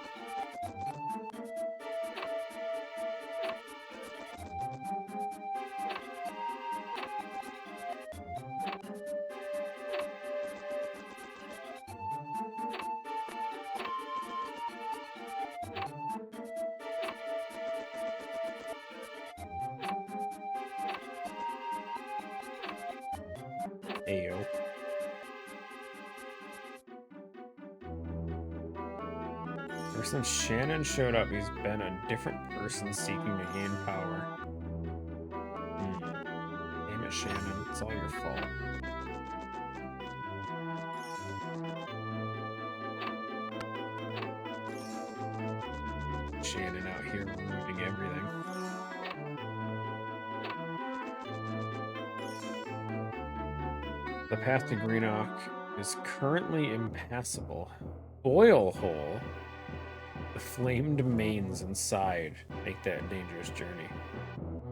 Ayo. Ever since Shannon showed up, he's been a different person seeking to gain power. Damn it, Shannon. It's all your fault. Shannon out here ruining everything. The path to Greenock is currently impassable. Boil hole. The flamed mains inside make that a dangerous journey.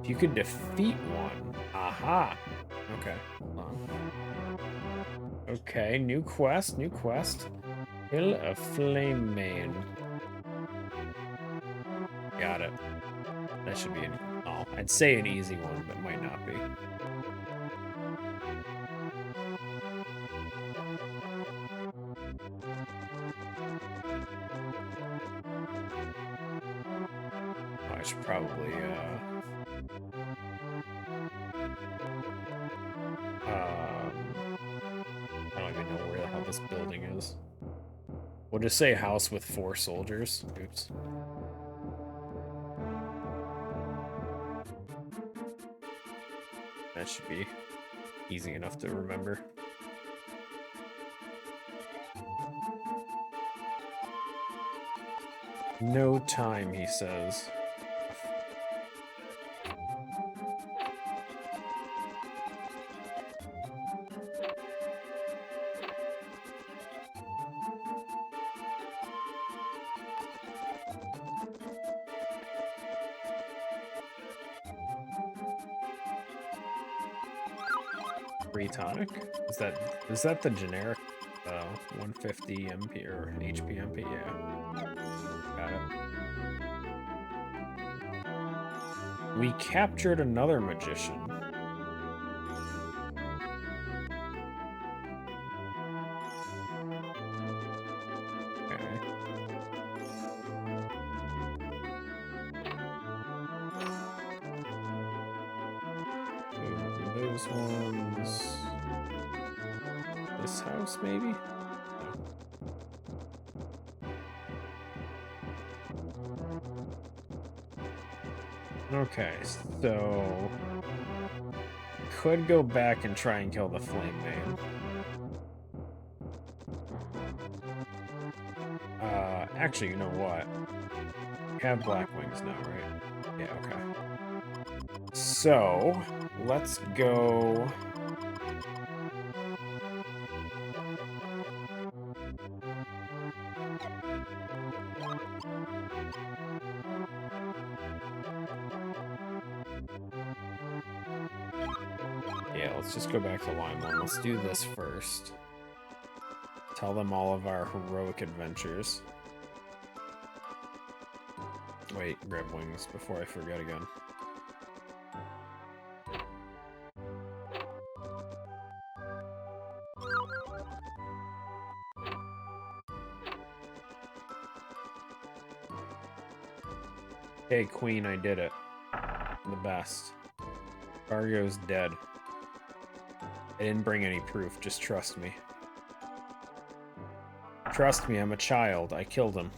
If you could defeat one. Aha. Okay, hold on. Okay, new quest, new quest. Kill a flame main. Got it. That should be oh, I'd say an easy one, but might not be. Oh, I should probably, I don't even know where the hell this building is. We'll just say house with 4 soldiers. Oops. That should be easy enough to remember. No time, he says. Free tonic? Is that the generic 150 MP or HP MP? Yeah. Got it. We captured another magician. Okay. So those ones. This house, maybe? Okay, so could go back and try and kill the flame man. Actually, you know what? We have black wings now, right? Yeah, okay. So let's go. Yeah, let's just go back to line 1. Let's do this first. Tell them all of our heroic adventures. Wait, grab wings before I forget again. Hey, Queen, I did it. The best. Fargo's dead. I didn't bring any proof, just trust me. Trust me, I'm a child. I killed him.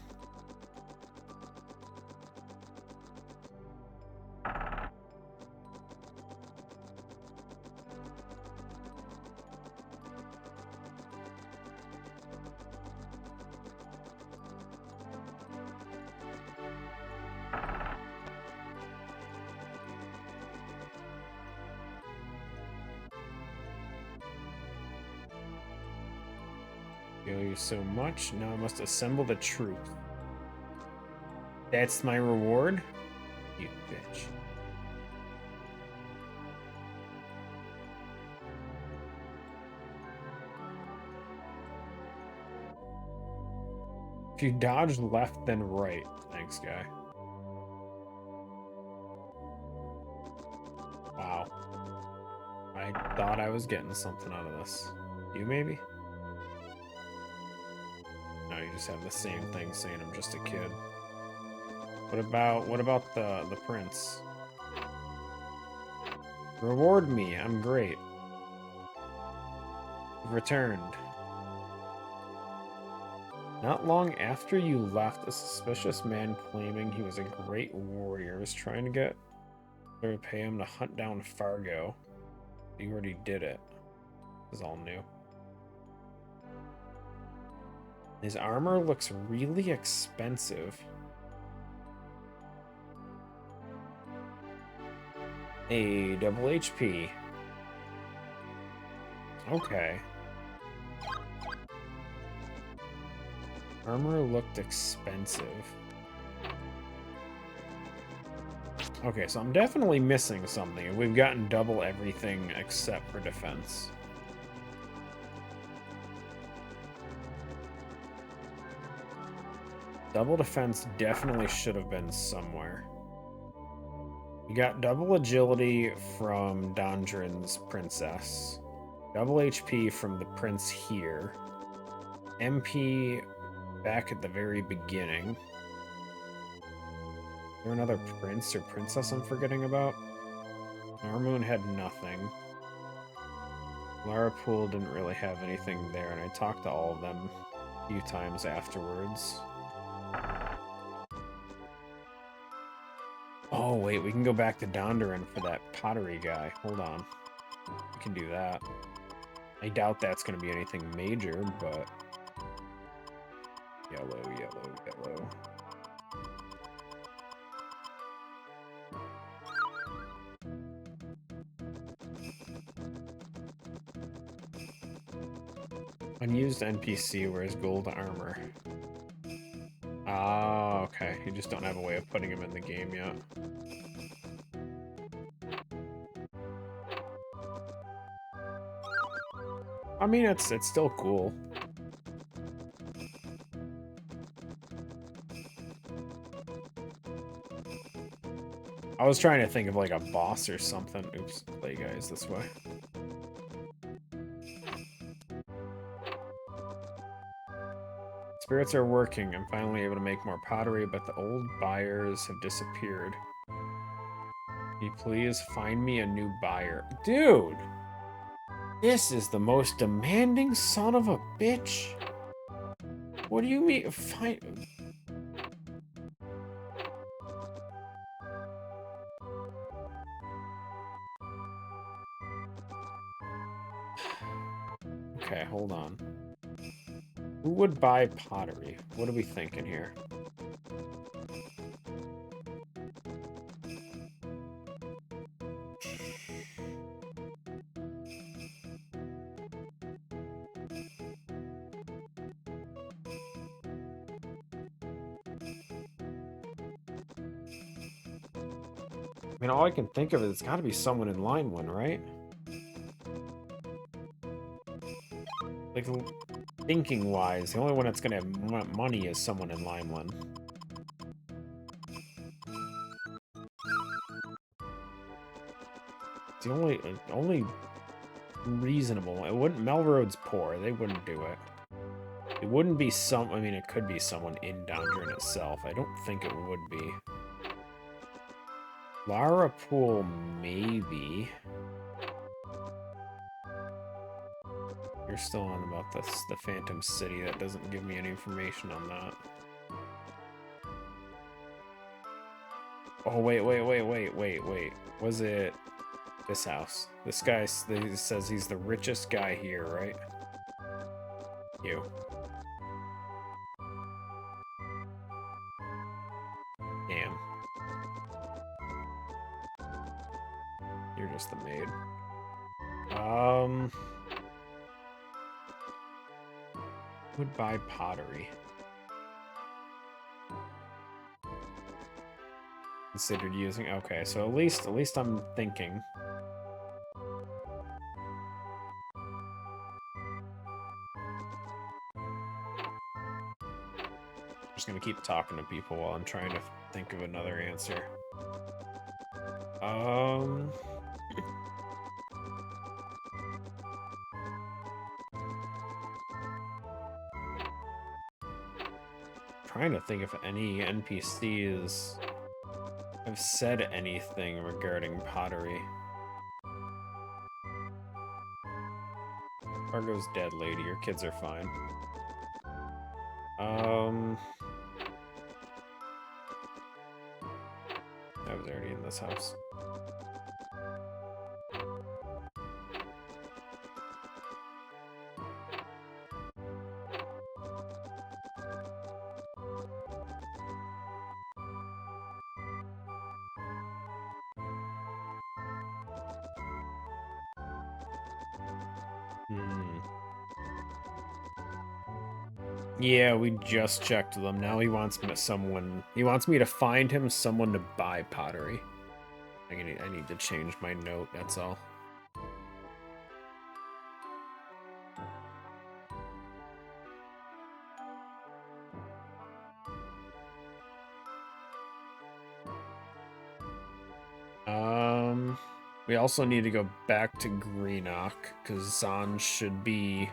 You so much. Now I must assemble the troops. That's my reward? You bitch. If you dodge left, then right. Thanks, guy. Wow. I thought I was getting something out of this. You maybe? No, you just have the same thing saying I'm just a kid. What about the prince? Reward me, I'm great. Returned. Not long after you left, a suspicious man claiming he was a great warrior is trying to get her to pay him to hunt down Fargo. You already did it. This is all new. His armor looks really expensive. A double HP. Okay. Armor looked expensive. Okay, so I'm definitely missing something. We've gotten double everything except for defense. Double defense definitely should have been somewhere. We got double agility from Dondrin's princess. Double HP from the prince here. MP back at the very beginning. Is there another prince or princess I'm forgetting about? Narmoon had nothing. Lara Pool didn't really have anything there, and I talked to all of them a few times afterwards. Oh, wait, we can go back to Dondarin for that pottery guy. Hold on. We can do that. I doubt that's going to be anything major, but... Yellow, yellow, yellow. Unused NPC wears gold armor. Ah, okay. You just don't have a way of putting him in the game yet. I mean, it's still cool. I was trying to think of like a boss or something. Oops, play guys this way. Spirits are working. I'm finally able to make more pottery, but the old buyers have disappeared. Can you please find me a new buyer? Dude! This is the most demanding son of a bitch. What do you mean? Find... Okay, hold on. Who would buy pottery? What are we thinking here? I mean, all I can think of is it's got to be someone in line one, right? Like, thinking-wise, the only one that's gonna have money is someone in line one. It's the only reasonable one. It wouldn't. Melroad's poor. They wouldn't do it. It wouldn't be some. I mean, it could be someone in Dondrin itself. I don't think it would be. Lara Pool, maybe. You're still on about the Phantom City. That doesn't give me any information on that. Oh, wait. Was it this house? This guy says he's the richest guy here, right? You. Damn. You're just the maid. Would buy pottery. Considered using. Okay, so at least I'm thinking. I'm just gonna keep talking to people while I'm trying to think of another answer. Trying to think if any NPCs have said anything regarding pottery. Fargo's dead, lady. Your kids are fine. I was already in this house. Yeah, we just checked them. Now he wants someone. He wants me to find him someone to buy pottery. I need to change my note. That's all. We also need to go back to Greenock, because Zahn should be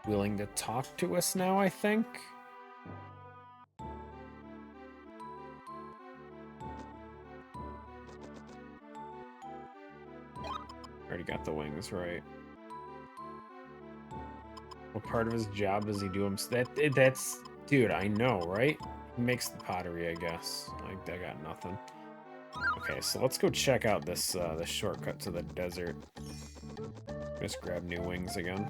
willing to talk to us now, I think. Already got the wings right. What part of his job does he do? That's... Dude, I know, right? He makes the pottery, I guess. Like, I got nothing. Okay, so let's go check out this this shortcut to the desert. Just grab new wings again.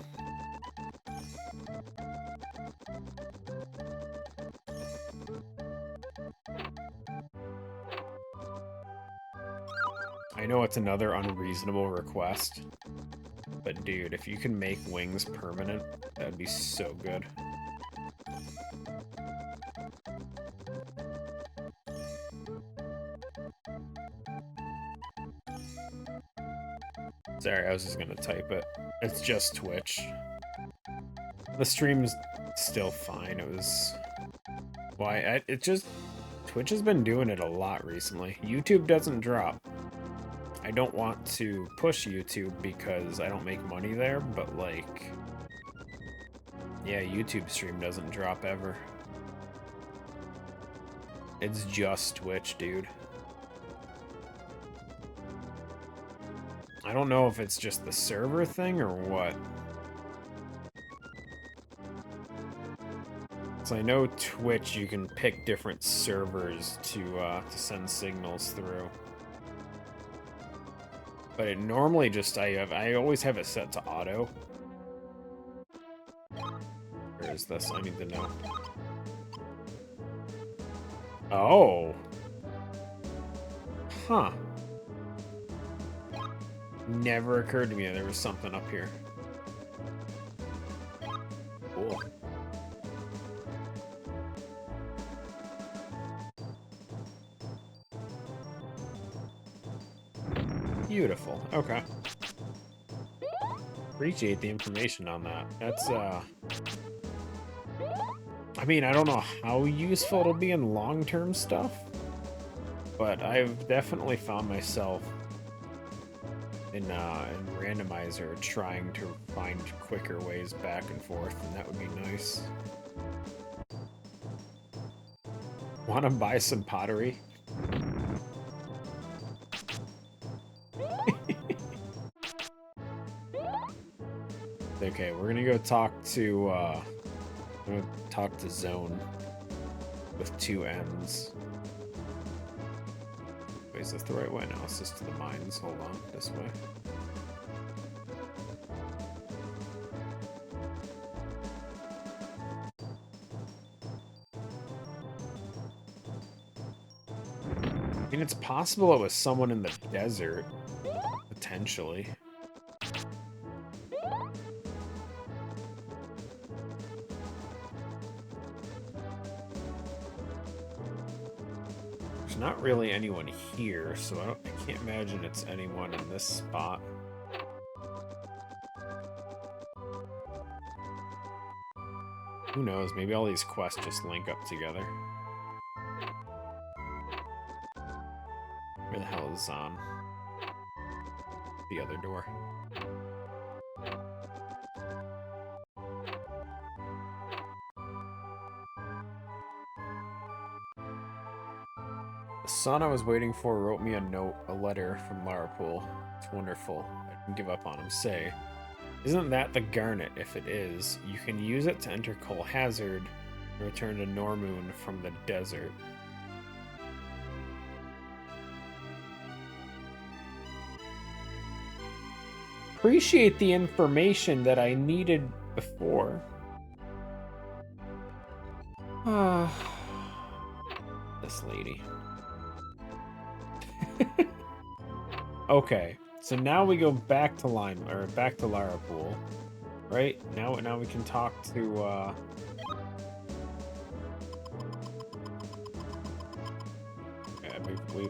I know it's another unreasonable request, but dude, if you can make wings permanent, that'd be so good. Sorry, I was just gonna type it. It's just Twitch. The stream's still fine. It was... Why? It just... Twitch has been doing it a lot recently. YouTube doesn't drop. I don't want to push YouTube because I don't make money there, but like... Yeah, YouTube stream doesn't drop ever. It's just Twitch, dude. I don't know if it's just the server thing or what. So I know Twitch, you can pick different servers to send signals through. But it normally just, I always have it set to auto. Where is this? I need to know. Oh. Huh. Never occurred to me that there was something up here. Cool. Beautiful. Okay. Appreciate the information on that. That's, I mean, I don't know how useful it'll be in long-term stuff, but I've definitely found myself in randomizer trying to find quicker ways back and forth, and that would be nice. Want to buy some pottery? Okay, we're gonna go talk to Zone with 2 N's. Wait, is this the right way? No, it's just to the mines. Hold on, this way. I mean, it's possible it was someone in the desert, potentially. There's not really anyone here, so I can't imagine it's anyone in this spot. Who knows? Maybe all these quests just link up together. Where the hell is Zahn? The other door. The son I was waiting for wrote me a letter from Larapool. It's wonderful. I didn't give up on him. Say, isn't that the garnet? If it is, you can use it to enter Cole Hazard and return to Normoon from the desert. Appreciate the information that I needed before. This lady. Okay, so now we go back to back to Larapool, right? Now we can talk to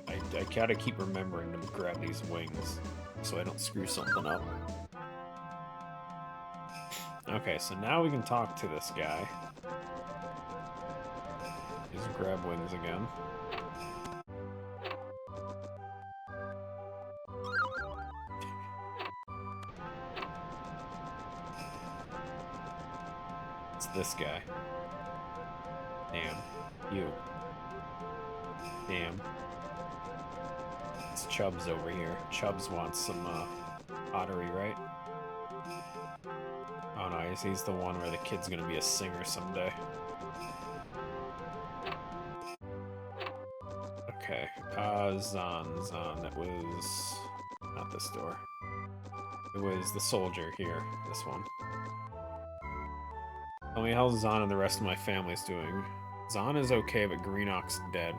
I gotta keep remembering to grab these wings so I don't screw something up. Okay, so now we can talk to this guy. Just grab wings again. It's this guy. Damn. You. Damn. It's Chubbs over here. Chubbs wants some pottery, right? Oh no, he's the one where the kid's gonna be a singer someday. Okay. Zahn. That was not this door. It was the soldier here. This one. Tell me how Zahn and the rest of my family's doing. Zahn is okay, but Greenock's dead.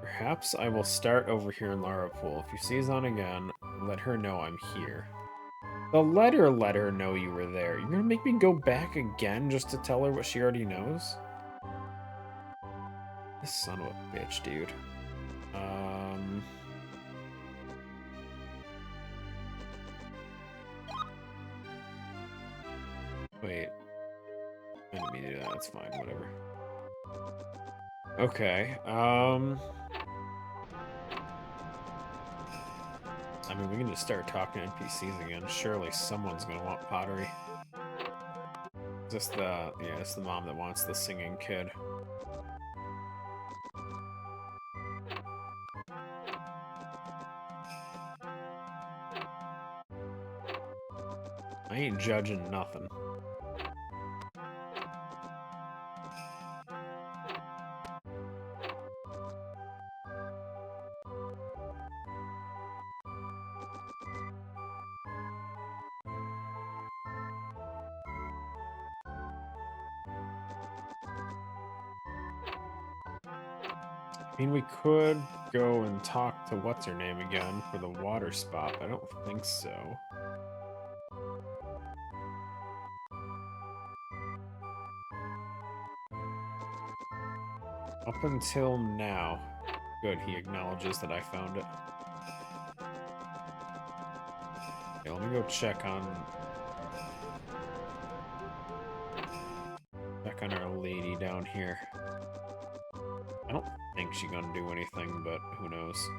Perhaps I will start over here in Larapool. If you see Zahn again, let her know I'm here. The letter let her know you were there. You're gonna make me go back again just to tell her what she already knows? This son of a bitch, dude. Wait. I didn't mean to do that. That's fine. Whatever. Okay. I mean, we can just start talking to NPCs again. Surely someone's gonna want pottery. Is this the... Yeah, it's the mom that wants the singing kid. I ain't judging nothing. I mean, we could go and talk to what's-her-name again for the water spot, but I don't think so. Up until now. Good, he acknowledges that I found it. Okay, let me go check on our lady down here. I don't think she's gonna do anything, but who knows.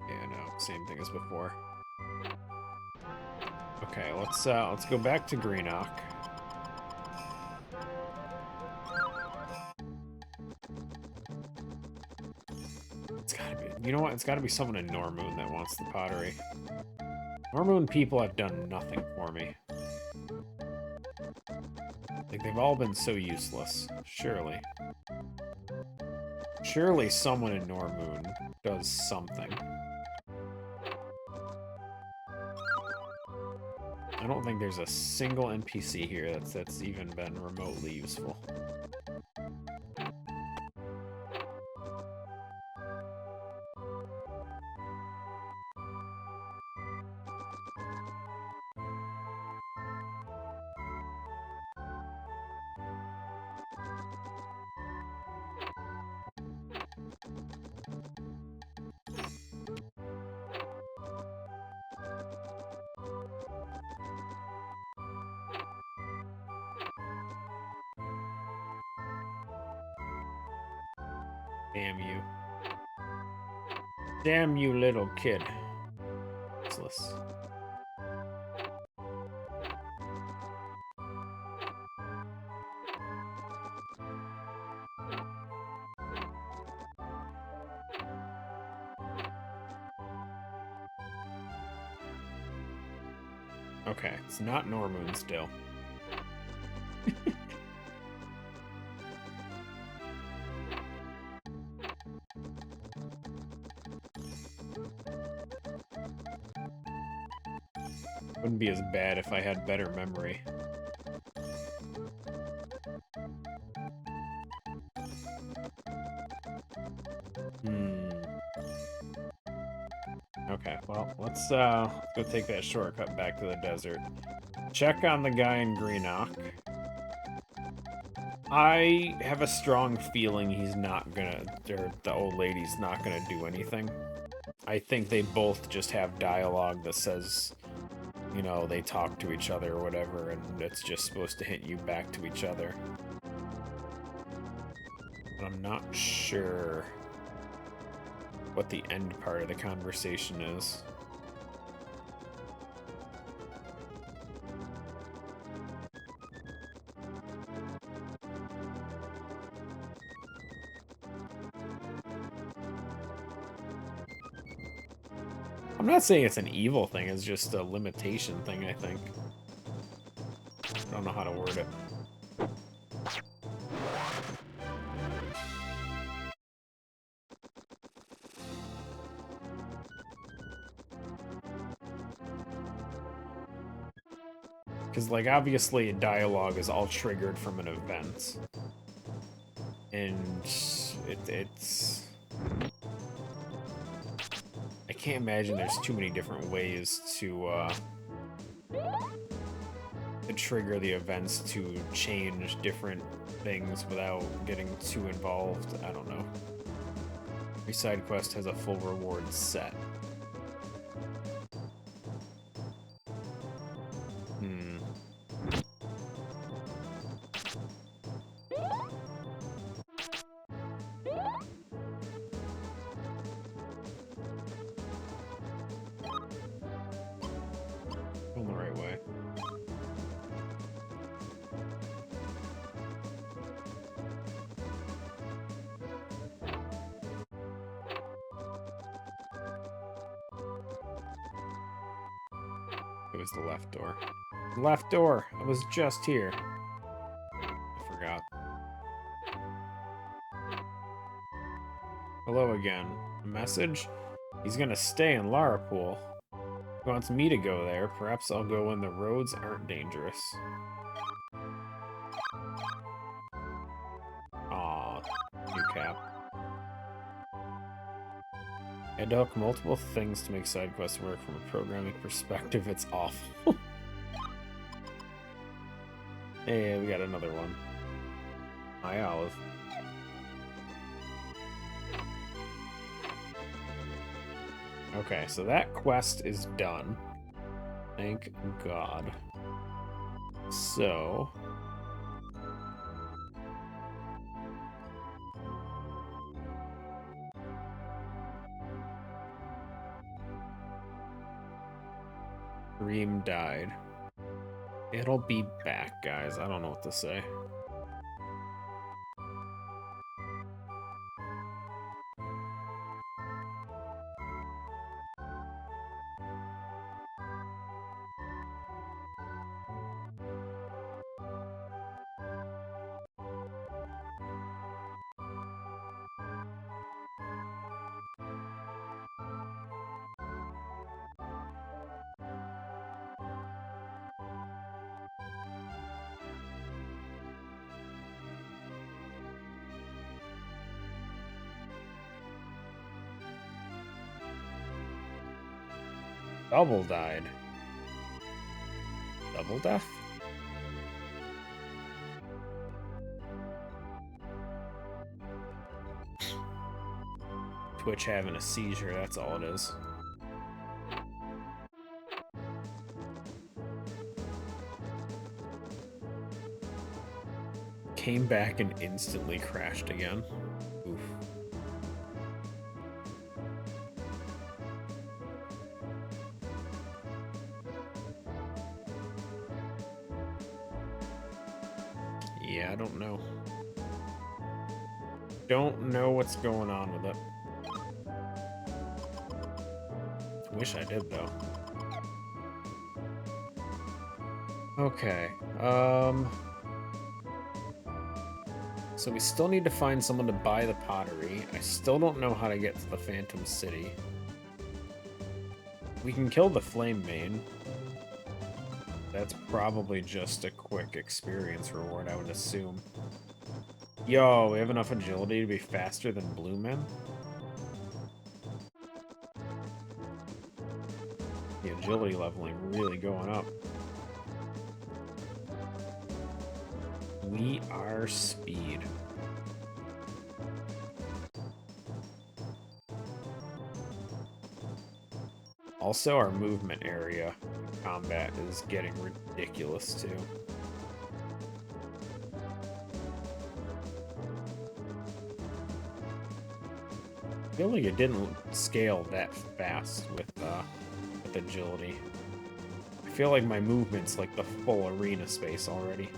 Yeah, no, same thing as before. Okay, let's go back to Greenock. It's gotta be, you know what? It's gotta be someone in Normoon that wants the pottery. Normoon people have done nothing for me. Like, they've all been so useless. Surely. Surely someone in Normoon does something. I don't think there's a single NPC here that's even been remotely useful. Damn you. Damn you, little kid. Useless. Okay, it's not Normoon still. Wouldn't be as bad if I had better memory. Okay, well, let's go take that shortcut back to the desert. Check on the guy in Greenock. I have a strong feeling he's not gonna, or the old lady's not gonna do anything. I think they both just have dialogue that says, you know, they talk to each other or whatever, and it's just supposed to hint you back to each other. But I'm not sure. what the end part of the conversation is. I'm not saying it's an evil thing, it's just a limitation thing, I think. I don't know how to word it. Because, like, obviously dialogue is all triggered from an event. And it's... I can't imagine there's too many different ways to trigger the events to change different things without getting too involved. I don't know. Every side quest has a full reward set. Going the right way. It was the left door. Left door! I was just here. I forgot. Hello again. A message? He's gonna stay in Larapool. He wants me to go there. Perhaps I'll go when the roads aren't dangerous. Aw, new cap. I had to hook multiple things to make side quests work. From a programming perspective, it's awful. Hey, we got another one. Hi, Olive. Okay, so that quest is done. Thank God. So... Dream died. It'll be back, guys. I don't know what to say. Double died. Double death? Twitch having a seizure, that's all it is. Came back and instantly crashed again. Oof. Yeah, I don't know. Don't know what's going on with it. Wish I did, though. Okay, so we still need to find someone to buy the pottery. I still don't know how to get to the Phantom City. We can kill the Flame Main. That's probably just a quick experience reward, I would assume. Yo, we have enough agility to be faster than Blue Men? The agility leveling really going up. We are speed. Also, our movement area in combat is getting ridiculous, too. feel like it didn't scale that fast with agility. I feel like my movement's like the full arena space already.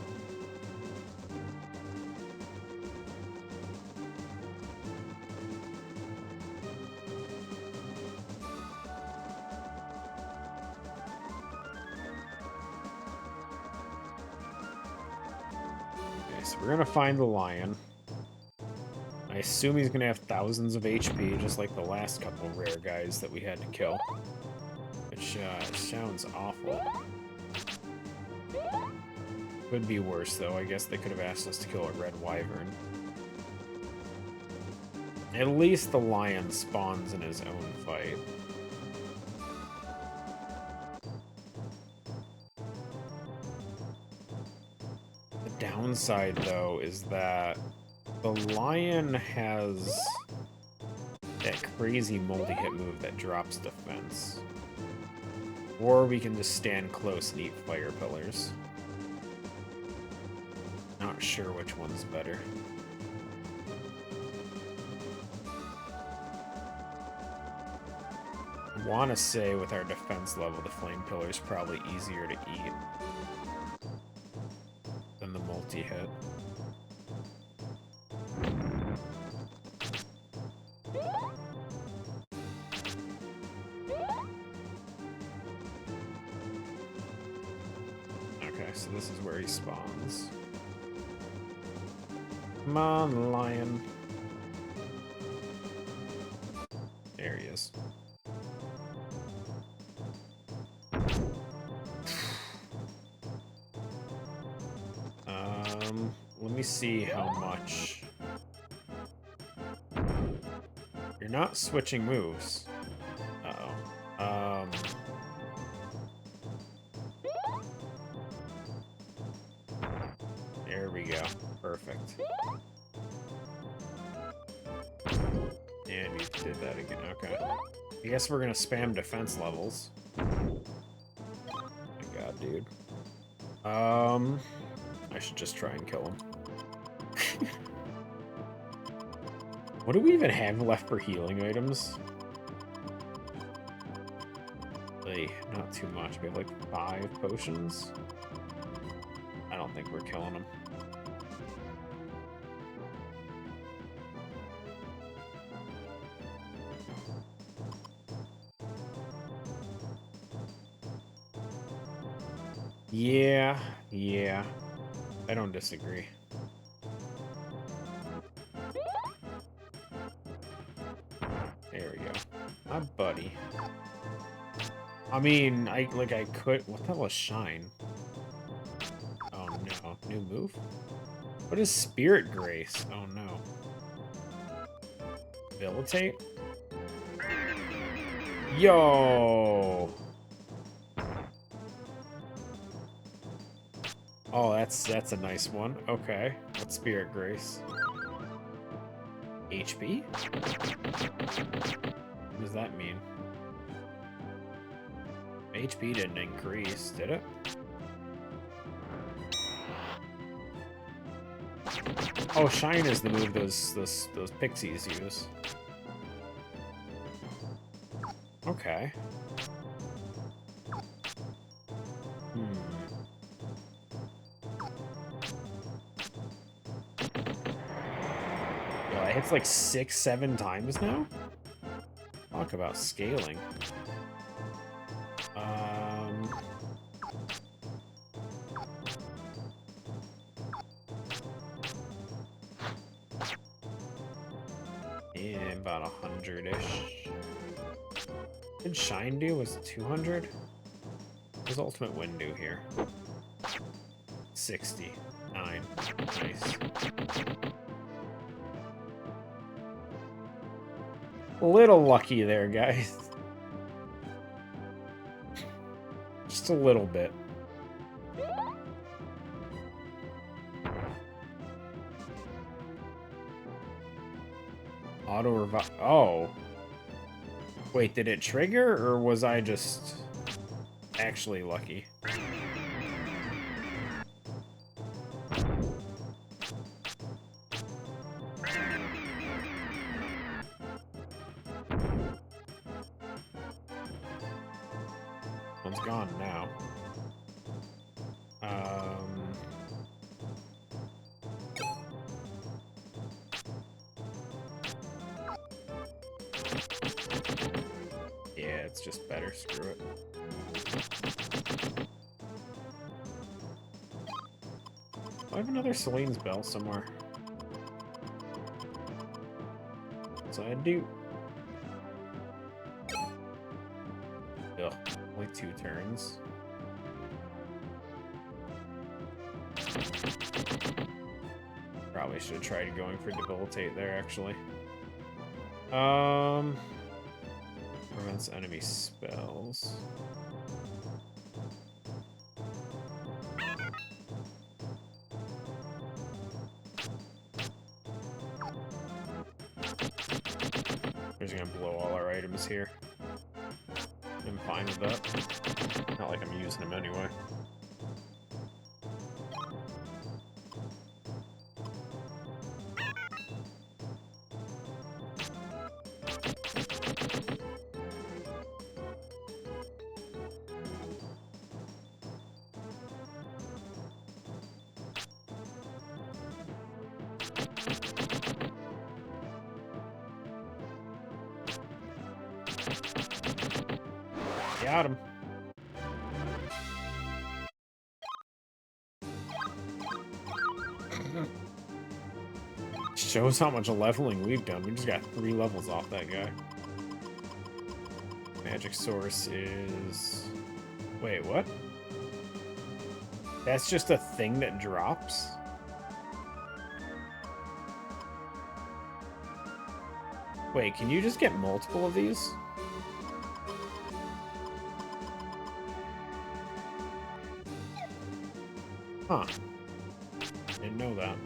Okay, so we're gonna find the lion. I assume he's gonna have thousands of HP, just like the last couple rare guys that we had to kill. Which sounds awful. Could be worse, though. I guess they could have asked us to kill a red wyvern. At least the lion spawns in his own fight. The downside, though, is that the lion has that crazy multi-hit move that drops defense. Or we can just stand close and eat fire pillars. Not sure which one's better. I want to say with our defense level, the flame pillar is probably easier to eat than the multi-hit. Okay, so this is where he spawns. Come on, lion. There he is. Let me see how much. You're not switching moves. Uh-oh. There we go. Perfect. And you did that again. Okay. I guess we're gonna spam defense levels. Oh my god, dude. I should just try and kill him. What do we even have left for healing items? Like, not too much. We have like 5 potions. I don't think we're killing him. Yeah. I don't disagree. There we go. My buddy. I mean, I could... What the hell is Shine? Oh no. New move? What is Spirit Grace? Oh no. Debilitate? Yo! Oh, that's a nice one. Okay. What's Spirit Grace? HP? What does that mean? HP didn't increase, did it? Oh, Shine is the move those pixies use. Okay. It hits like 6-7 times now? Talk about scaling. Yeah, about 100-ish. What did Shine do? Was it 200? What does Ultimate Wind do here? 69. Nice. A little lucky there, guys. Just a little bit. Auto revive. Oh. Wait, did it trigger, or was I just actually lucky? gone now. Yeah, it's just better. Screw it. I have another Celine's bell somewhere. So I do. Ugh, only 2 turns. Probably should have tried going for debilitate there, actually. Prevents enemy spells. We're just gonna blow all our items here. I'm fine with that. Not like I'm using them anyway. Got him. Shows how much leveling we've done. We just got 3 levels off that guy. Magic source is... Wait, what? That's just a thing that drops? Wait, can you just get multiple of these? Huh. Didn't know that.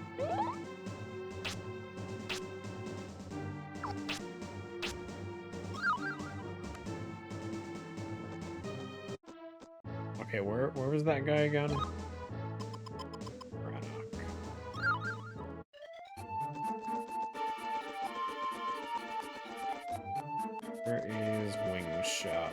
Okay, where was that guy again? Where is Wing Shot?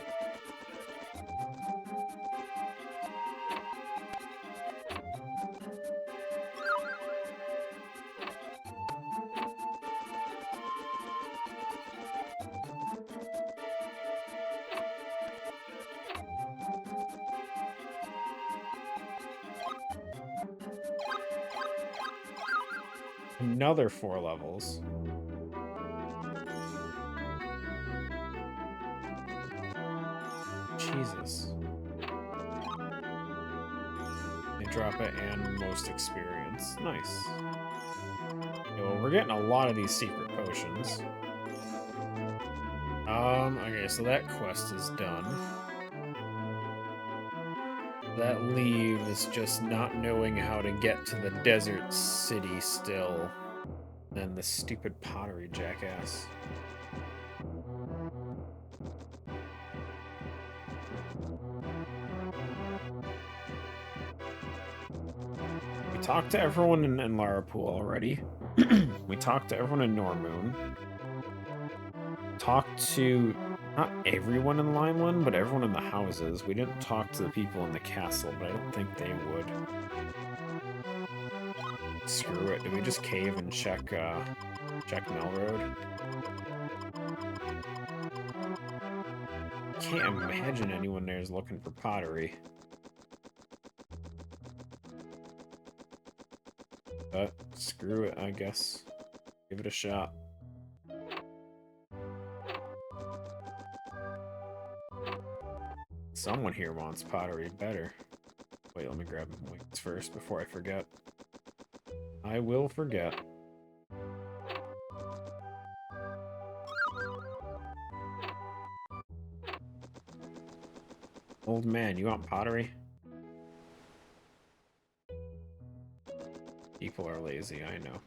Another 4 levels. Jesus. They drop it and most experience. Nice. Okay, well, we're getting a lot of these secret potions. Okay, so that quest is done. That leaves just not knowing how to get to the desert city still. And the stupid pottery jackass. We talked to everyone in Larapool already. We talked to everyone in Normoon. Talked to not everyone in Limeland, but everyone in the houses. We didn't talk to the people in the castle, but I don't think they would. Screw it. Did we just cave and check Melroad? Can't imagine anyone there is looking for pottery. But screw it, I guess. Give it a shot. Someone here wants pottery better. Wait, let me grab wings first before I forget. I will forget. Old man, you want pottery? People are lazy, I know.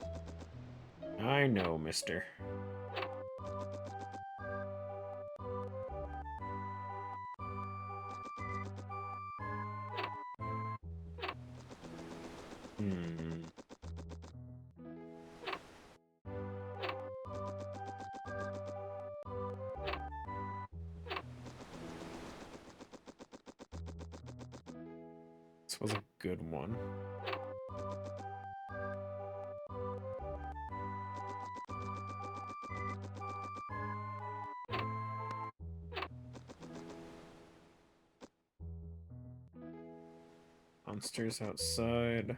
I know, mister. spirits was a good one. Monsters outside.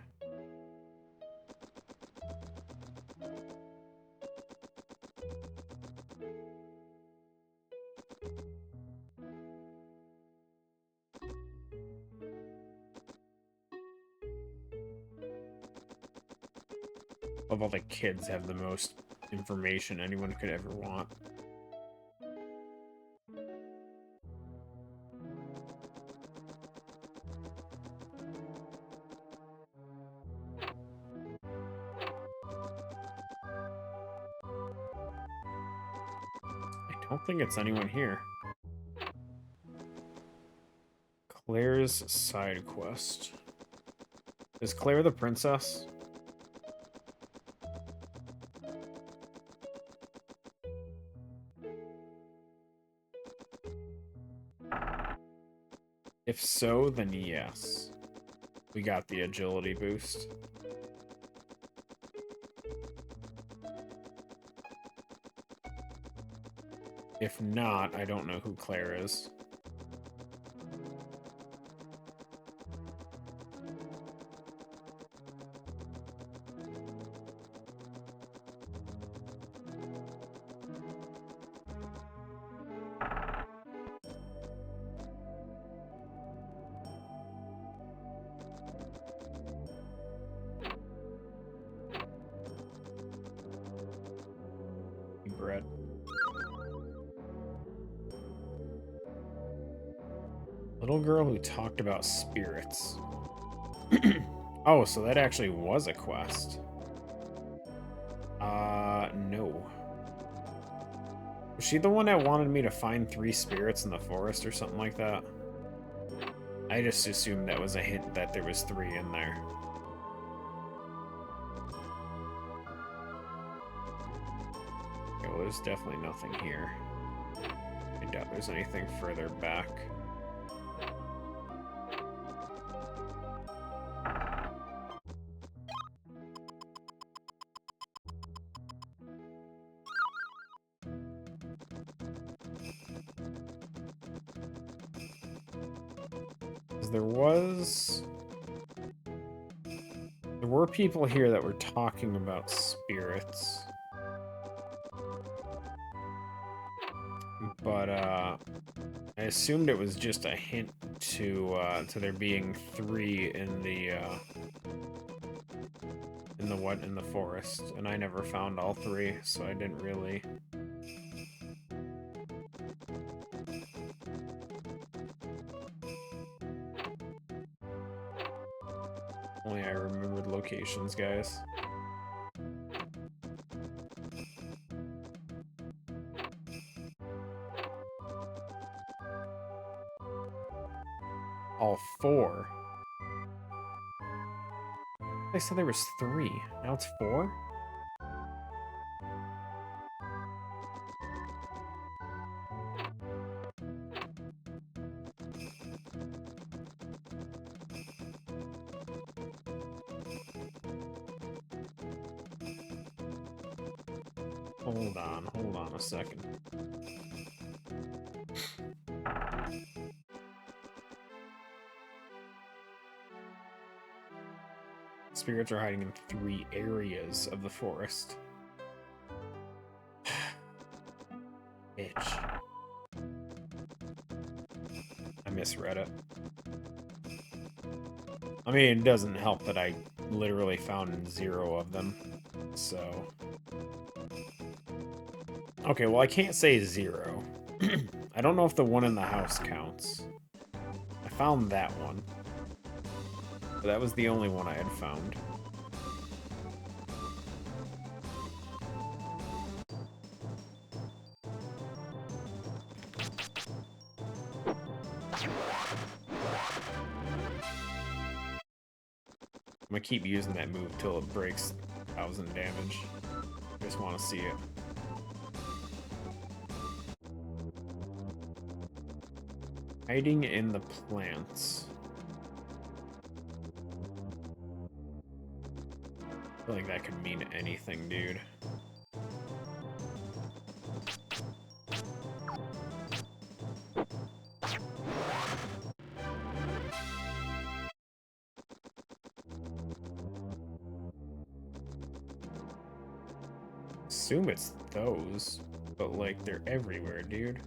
Of all the kids have the most information anyone could ever want. I don't think it's anyone here. Claire's side quest. Is Claire the princess? If so, then yes. We got the agility boost. If not, I don't know who Claire is. Bread. Little girl who talked about spirits. Oh, so that actually was a quest. No. Was she the one that wanted me to find 3 spirits in the forest or something like that? I just assumed that was a hint that there was 3 in there. Okay, well, there's definitely nothing here. I doubt there's anything further back. There were people here that were talking about spirits. But, I assumed it was just a hint to there being 3 in the forest, and I never found all 3, so I didn't really... Only I remembered locations, guys. All 4? They said there was 3. Now it's 4? Hold on a second. Spirits are hiding in 3 areas of the forest. Bitch. I misread it. I mean, it doesn't help that I literally found 0 of them, so... Okay, well, I can't say 0. I don't know if the one in the house counts. I found that one. But that was the only one I had found. I'm gonna keep using that move till it breaks 1,000 damage. I just want to see it. Hiding in the plants. feel like that could mean anything, dude. Assume it's those, but like they're everywhere, dude.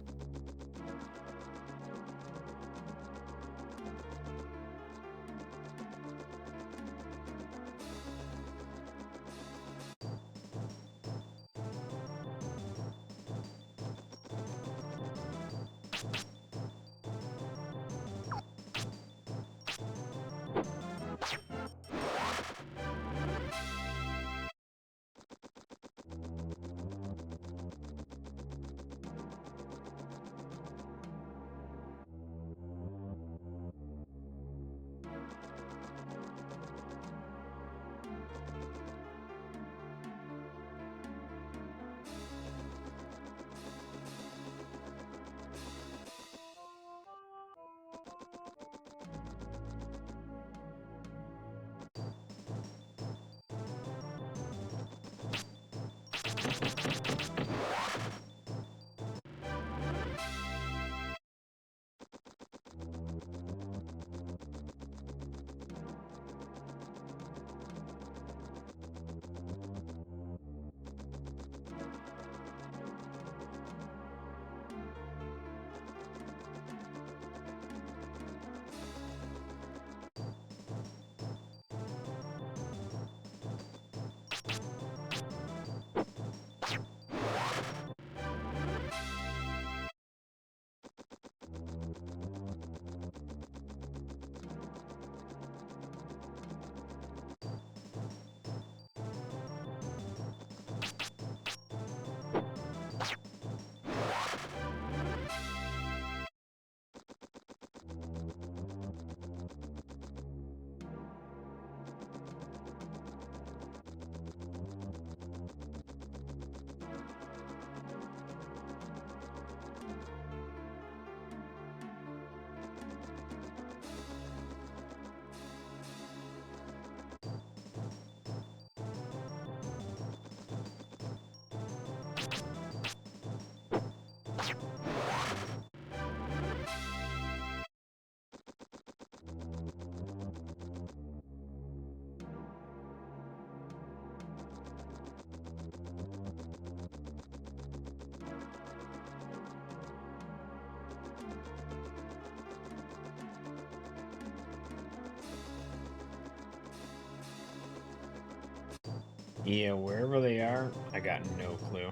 Yeah, wherever they are, I got no clue.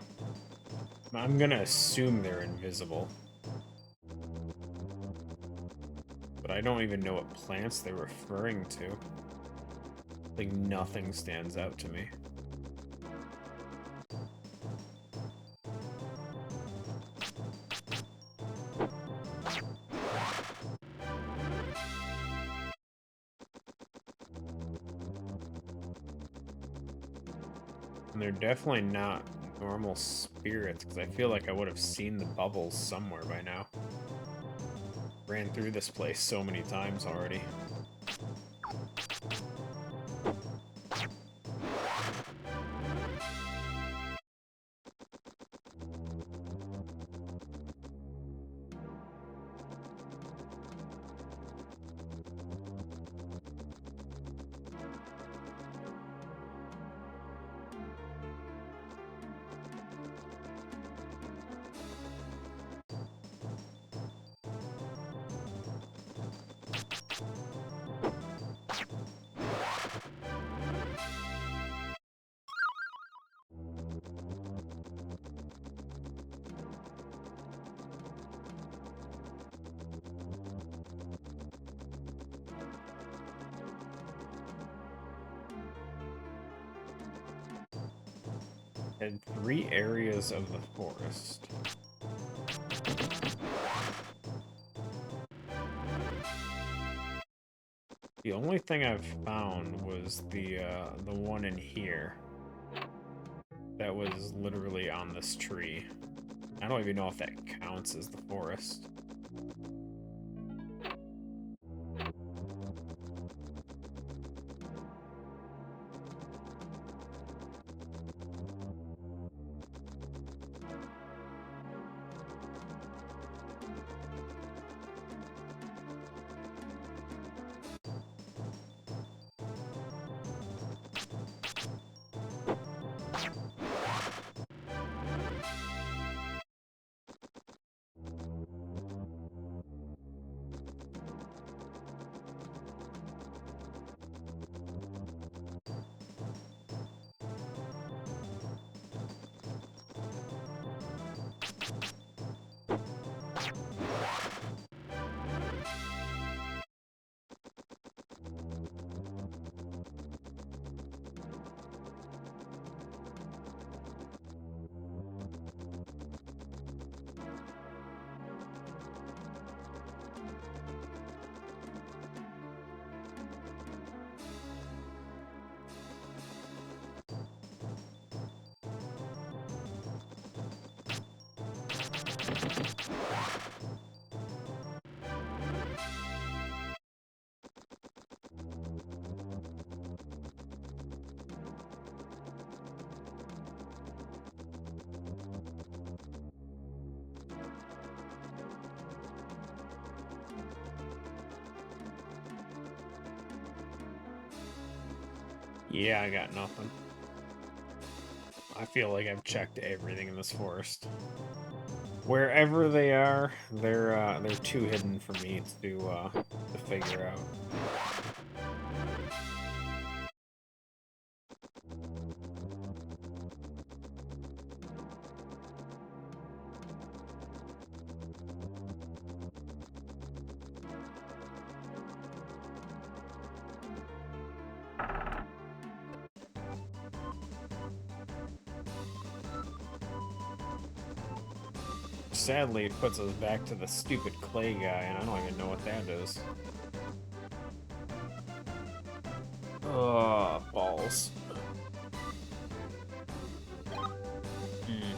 I'm gonna assume they're invisible. But I don't even know what plants they're referring to. Like, nothing stands out to me. And they're definitely not normal spirits, because I feel like I would have seen the bubbles somewhere by now. Ran through this place so many times already. And 3 areas of the forest. The only thing I've found was the one in here. That was literally on this tree. I don't even know if that counts as the forest. Yeah, I got nothing. I feel like I've checked everything in this forest. Wherever they are, they're too hidden for me to figure out. Sadly, it puts us back to the stupid clay guy, and I don't even know what that is. Ugh, balls. Hmm.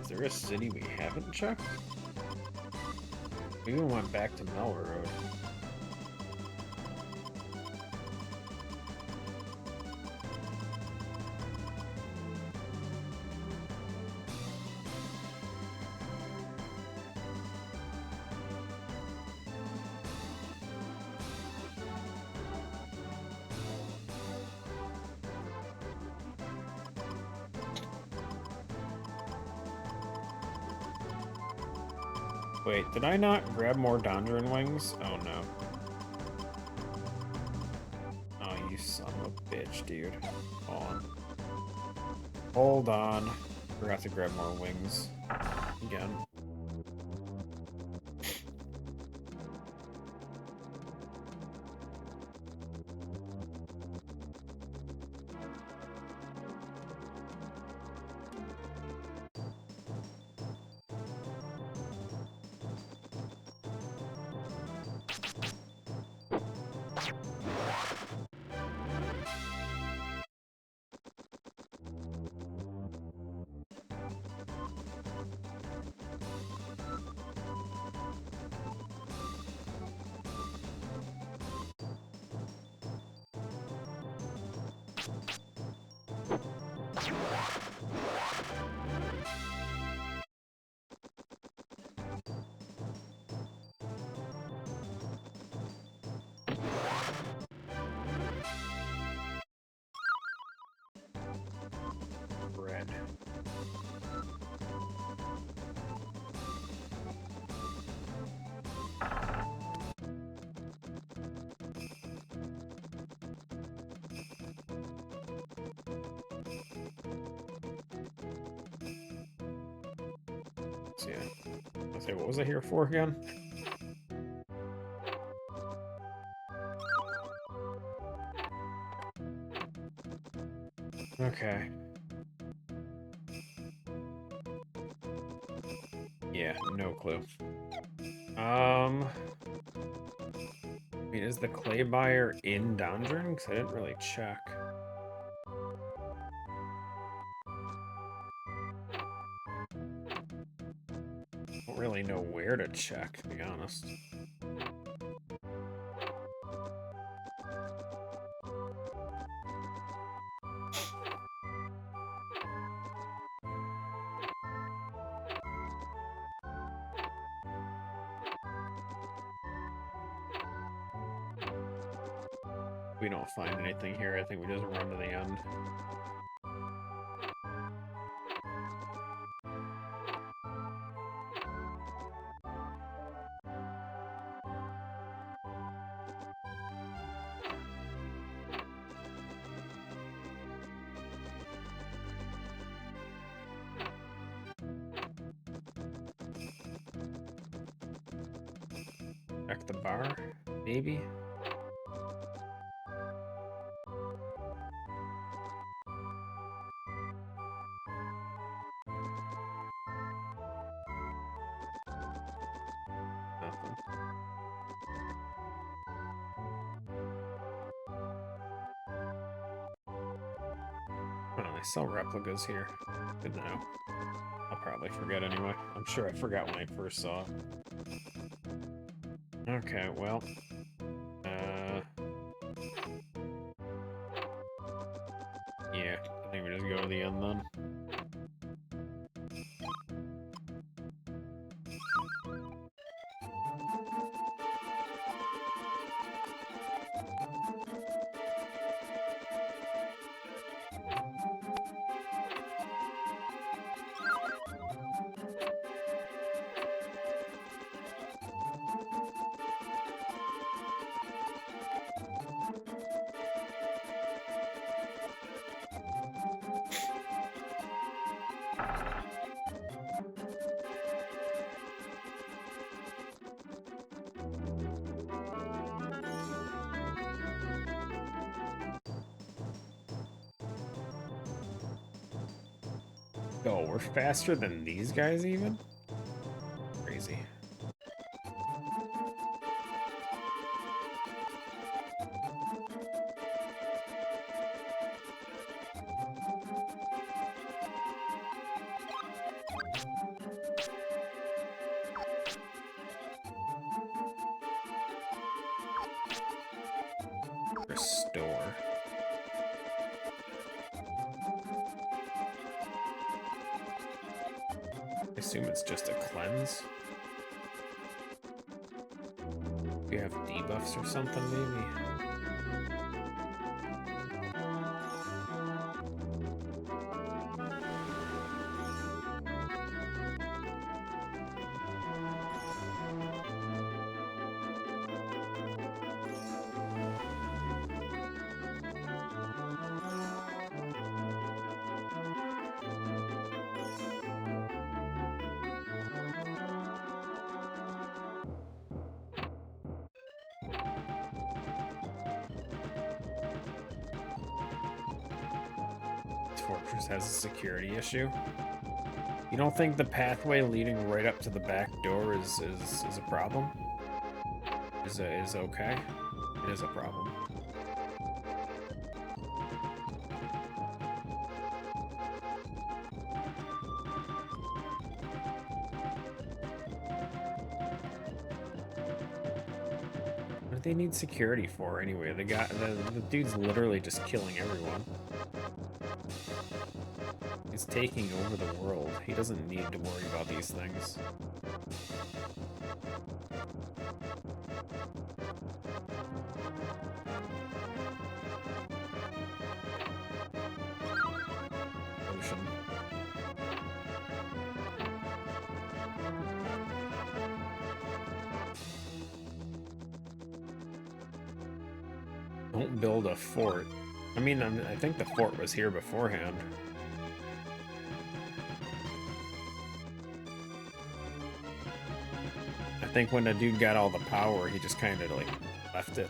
Is there a city we haven't checked? We even went back to Mel Road. Wait, did I not grab more Dondron wings? Oh no. Oh, you son of a bitch, dude. Hold on. Hold on. Forgot to grab more wings. Again. Bread. So yeah. Let's see, what was I here for again? Okay. Yeah, no clue. I mean, is the clay buyer in Dondron? Because I didn't really check. Don't really know where to check, to be honest. If we don't find anything here, I think we just run to the end. Check the bar, maybe? Nothing. Oh, they sell replicas here. Good to know. I'll probably forget anyway. I'm sure I forgot when I first saw it. Okay, well. Yeah, I think we just go to the end then. Oh, we're faster than these guys even? Crazy. Restore. I assume it's just a cleanse. You have debuffs or something, maybe? Fortress has a security issue. You don't think the pathway leading right up to the back door is a problem? Is okay? It is a problem. What do they need security for anyway? The dude's literally just killing everyone. He's taking over the world. He doesn't need to worry about these things. Ocean. Don't build a fort. I mean, I think the fort was here beforehand. I think when the dude got all the power, he just kind of like left it.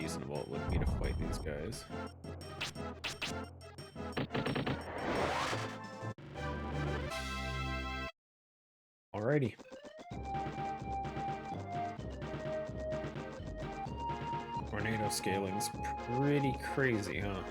Reasonable it would be to fight these guys. Alrighty. Tornado scaling's pretty crazy, huh?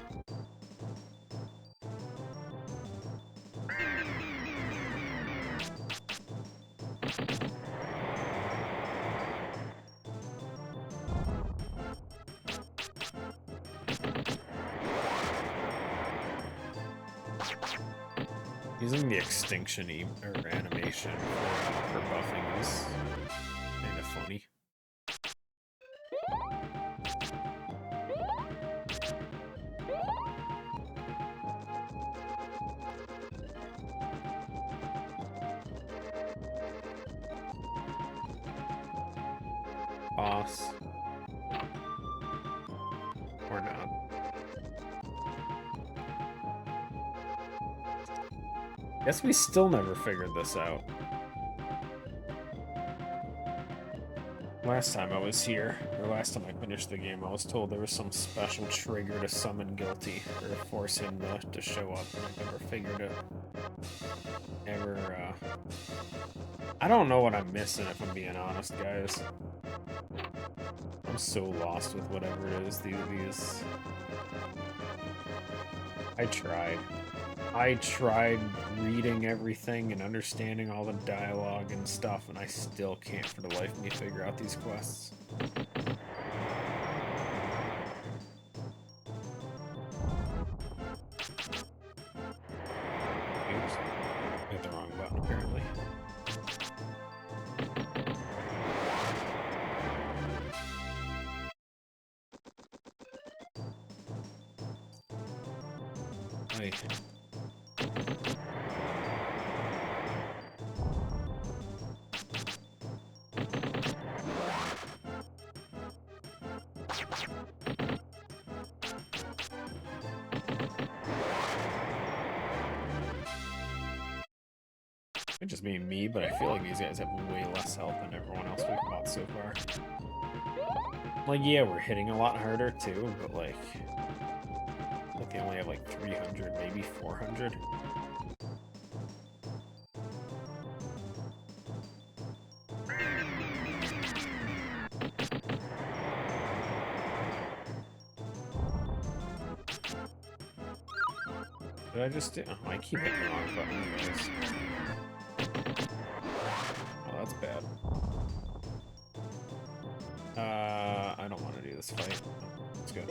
Using the extinction or animation for buffing is kind of funny. Boss. Or not. Guess we still never figured this out. Last time I was here, or last time I finished the game, I was told there was some special trigger to summon Guilty, or force him to show up, and I never figured it. I don't know what I'm missing, if I'm being honest, guys. I'm so lost with whatever it is, these... I tried reading everything and understanding all the dialogue and stuff, and I still can't for the life of me figure out these quests. Oops. I hit the wrong button, apparently. Wait. It just being me, but I feel like these guys have way less health than everyone else we've fought so far. Like, yeah, we're hitting a lot harder too, but like they only have like 300, maybe 400. Did I just do? Oh, I keep hitting the wrong button anyways. Oh, that's bad. I don't want to do this fight. Let's go.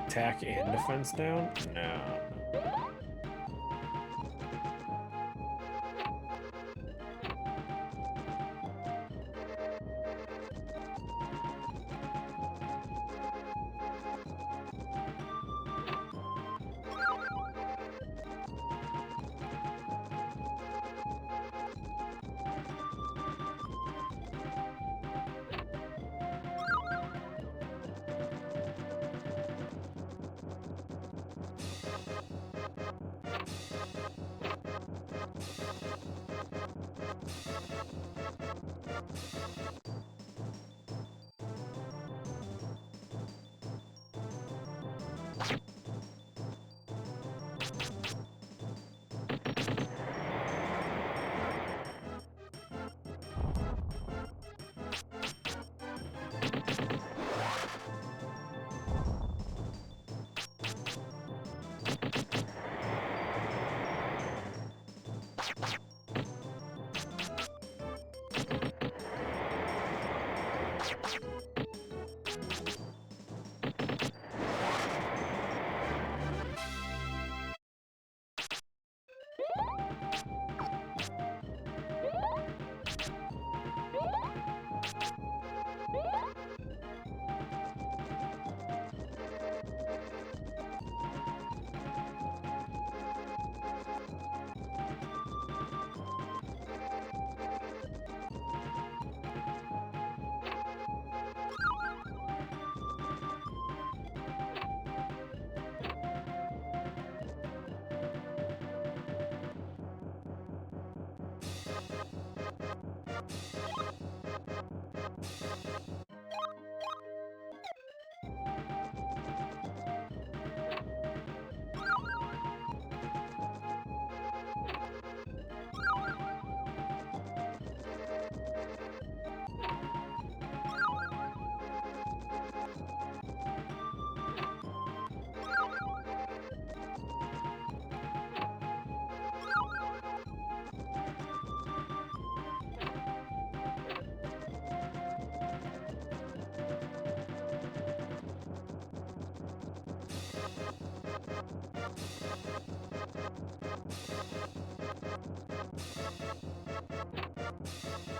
Attack and defense down? No.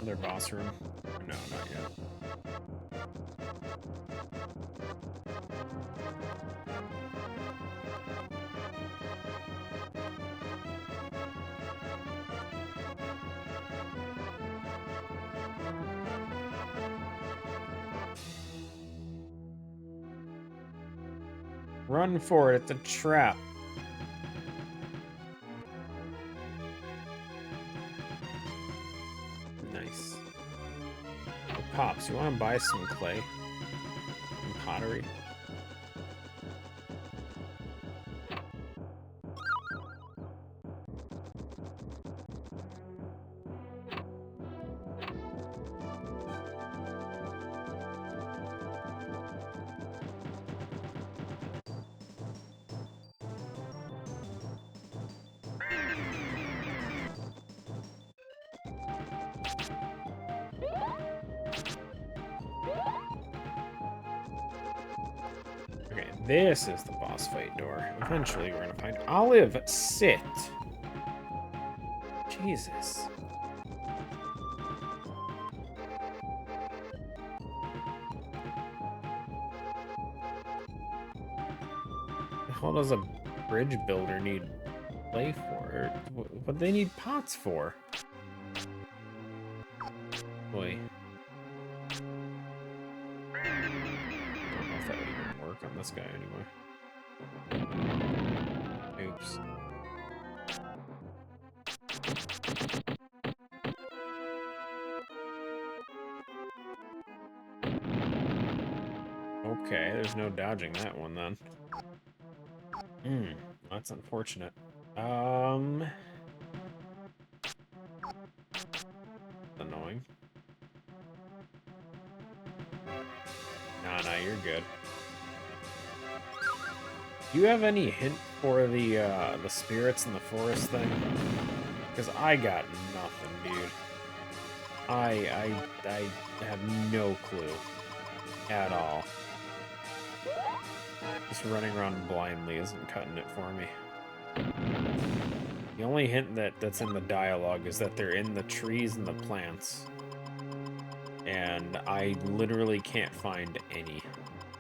Their boss room? No, not yet. Run for it, it's a trap. Nice. So you want to buy some clay? Some pottery? Okay, this is the boss fight door. Eventually we're gonna find Olive, sit. Jesus. The hell does a bridge builder need clay for? What do they need pots for? Boy. I don't know if that would even work on this guy anyway. Oops. Okay, there's no dodging that one then. That's unfortunate. Annoying. Nah, you're good. Do you have any hint for the spirits in the forest thing? Because I got nothing, dude. I have no clue at all. Just running around blindly isn't cutting it for me. The only hint that's in the dialogue is that they're in the trees and the plants. And I literally can't find any.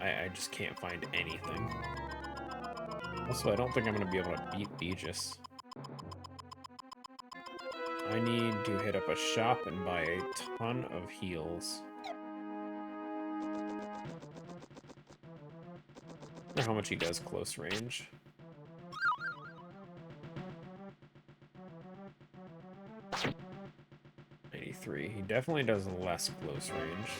I just can't find anything. Also, I don't think I'm going to be able to beat Beegis. I need to hit up a shop and buy a ton of heals. I wonder how much he does close range. 93. He definitely does less close range.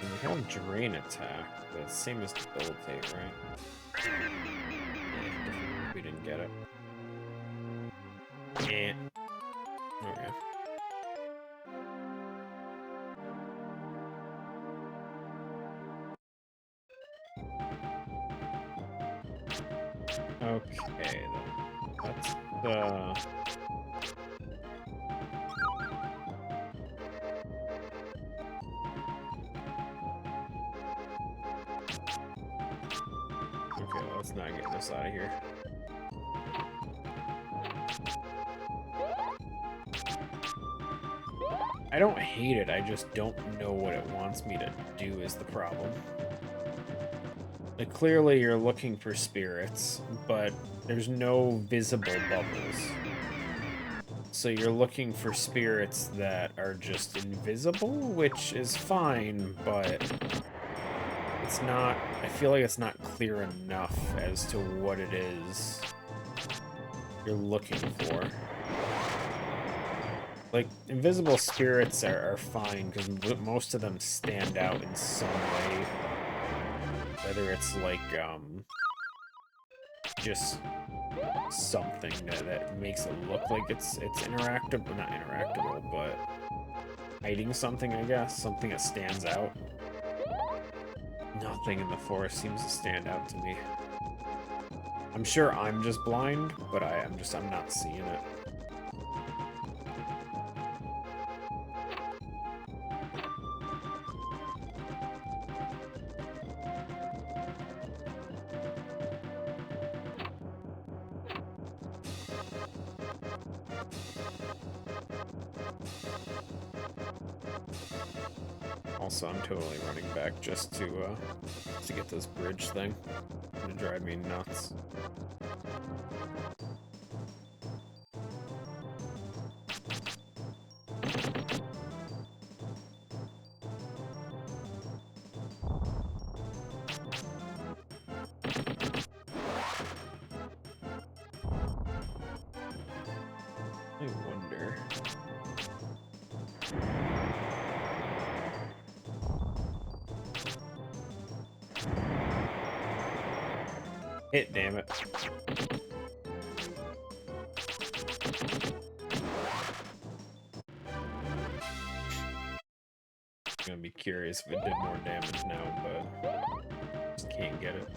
We have Drain Attack, the same as Debilitate, right? Yeah, we didn't get it. Eh. Okay. Okay, then. That's the... Okay, let's not get this out of here. I don't hate it, I just don't know what it wants me to do is the problem. Like, clearly you're looking for spirits, but there's no visible bubbles. So you're looking for spirits that are just invisible, which is fine, but it's not... I feel like it's not clear enough as to what it is you're looking for. Like, invisible spirits are fine, because most of them stand out in some way. Whether it's, like, just something that makes it look like it's interactive, but not interactable, but hiding something, I guess. Something that stands out. Nothing in the forest seems to stand out to me. I'm sure I'm just blind, but I'm not seeing it. Also, I'm totally running back just to get this bridge thing. It's gonna drive me nuts. Hit, damn it. I'm gonna be curious if it did more damage now, but just can't get it.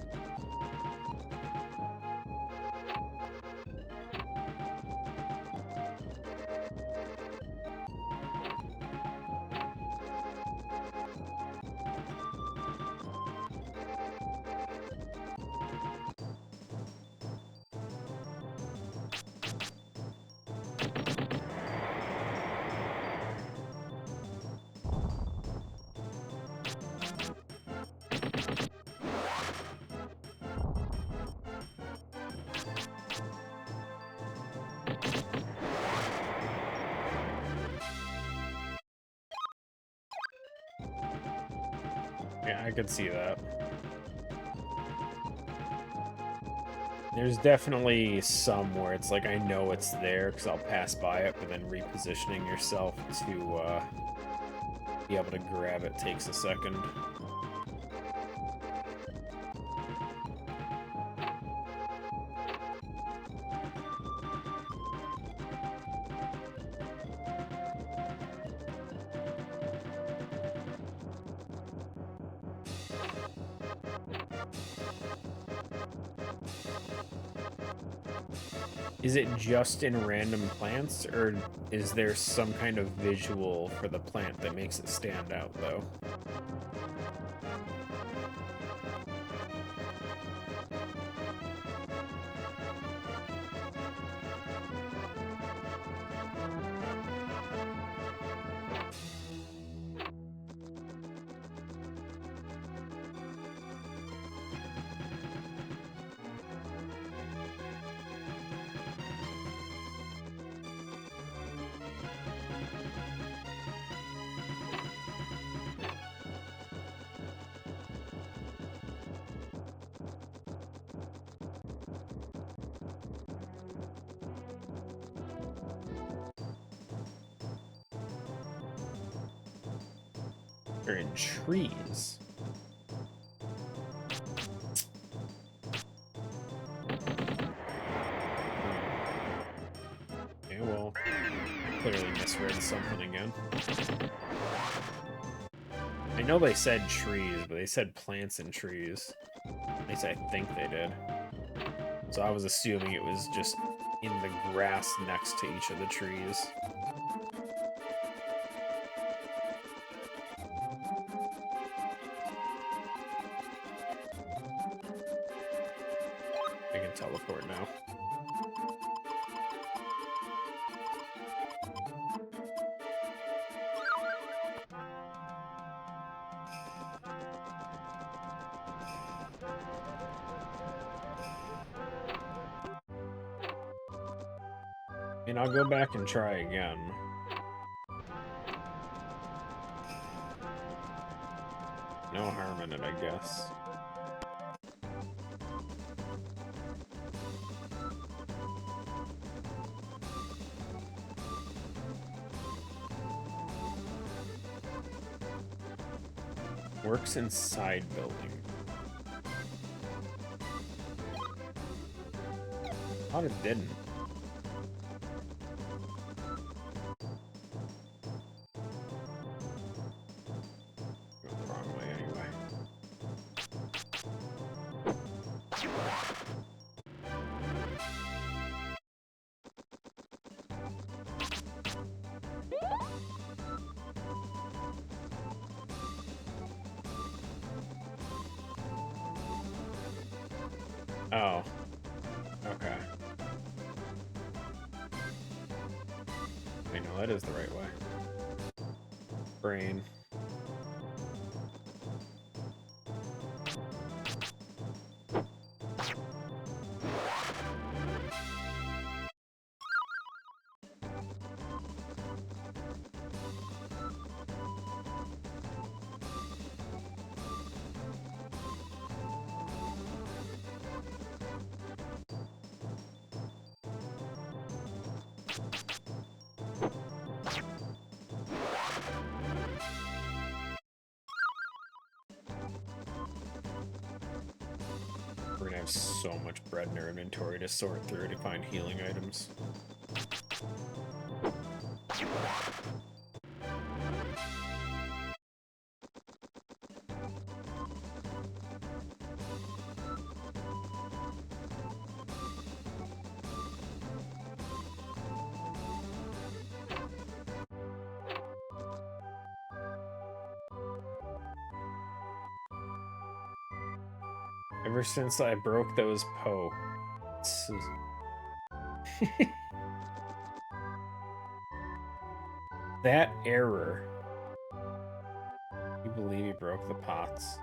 Yeah, I could see that. There's definitely some where it's like, I know it's there because I'll pass by it, but then repositioning yourself to be able to grab it takes a second. Is it just in random plants, or is there some kind of visual for the plant that makes it stand out, though? They're in trees. Okay, well, I clearly misread something again. I know they said trees, but they said plants and trees. At least I think they did. So I was assuming it was just in the grass next to each of the trees. I can teleport now. And I'll go back and try again. No harm in it, I guess. Works inside building. Thought it didn't. Went the wrong way anyway. Oh. Okay. Wait, no, that is the right way. Brain. We're gonna have so much bread in our inventory to sort through to find healing items. Ever since I broke those Poe. That error. You believe he broke the pots?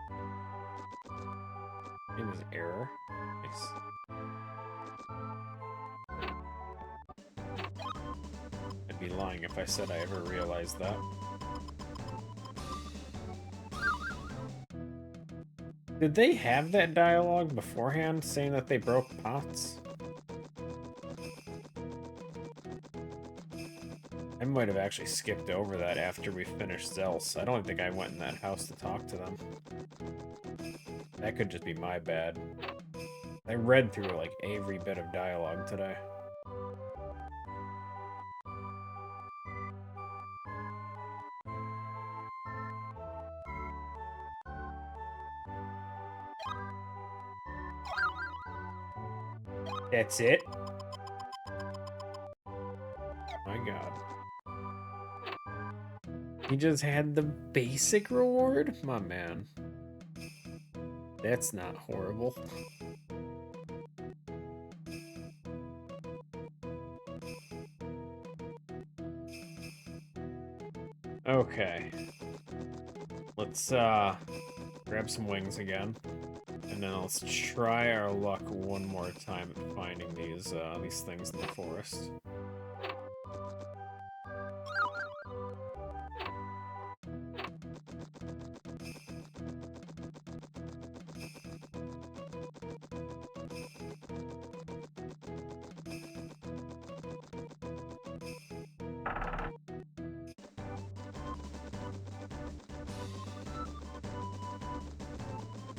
It was error. Nice. I'd be lying if I said I ever realized that. Did they have that dialogue beforehand saying that they broke pots? I might have actually skipped over that after we finished Zel's. I don't think I went in that house to talk to them. That could just be my bad. I read through like every bit of dialogue today. That's it? My god. He just had the basic reward? My man. That's not horrible. Okay. Let's grab some wings again. And then let's try our luck one more time at finding these things in the forest.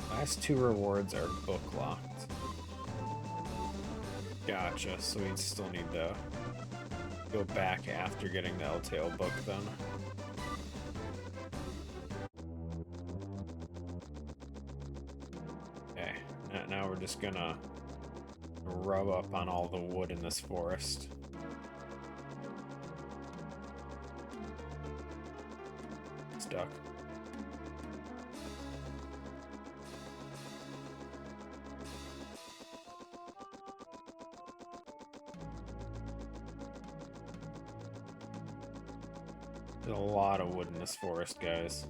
Last 2 rewards are book locked. Gotcha, so we still need to go back after getting the L-Tail book then. Okay, now we're just gonna rub up on all the wood in this forest. Stuck. There's a lot of wood in this forest, guys.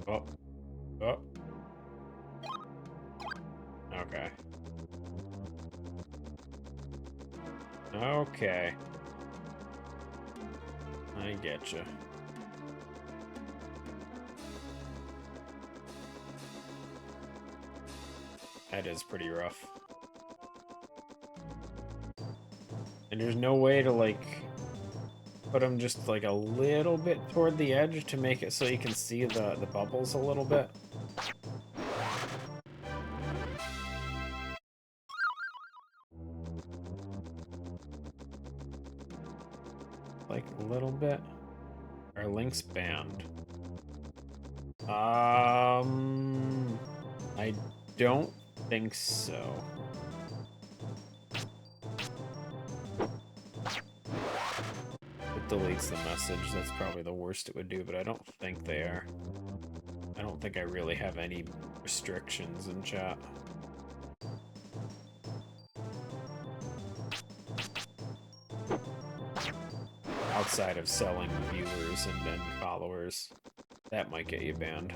Oh. Oh. Okay. Okay. I getcha. That is pretty rough. And there's no way to, like, put them just, like, a little bit toward the edge to make it so you can see the bubbles a little bit? Like, a little bit? Our link's banned. I don't think so. It deletes the message. That's probably the worst it would do, but I don't think they are. I don't think I really have any restrictions in chat. Outside of selling viewers and then followers. That might get you banned.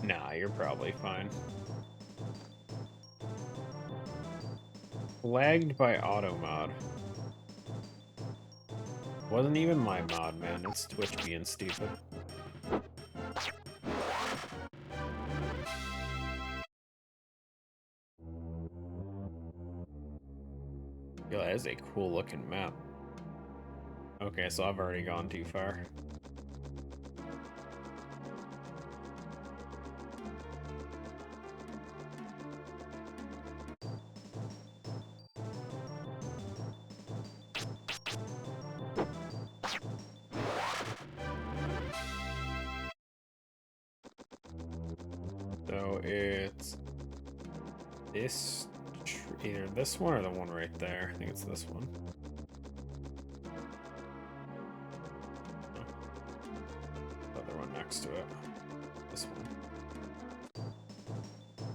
Nah, you're probably fine. Flagged by auto mod. Wasn't even my mod, man. It's Twitch being stupid. Yo, that is a cool looking map. Okay, so I've already gone too far. So it's this, either this one or the one right there. I think it's this one. The other one next to it. This one.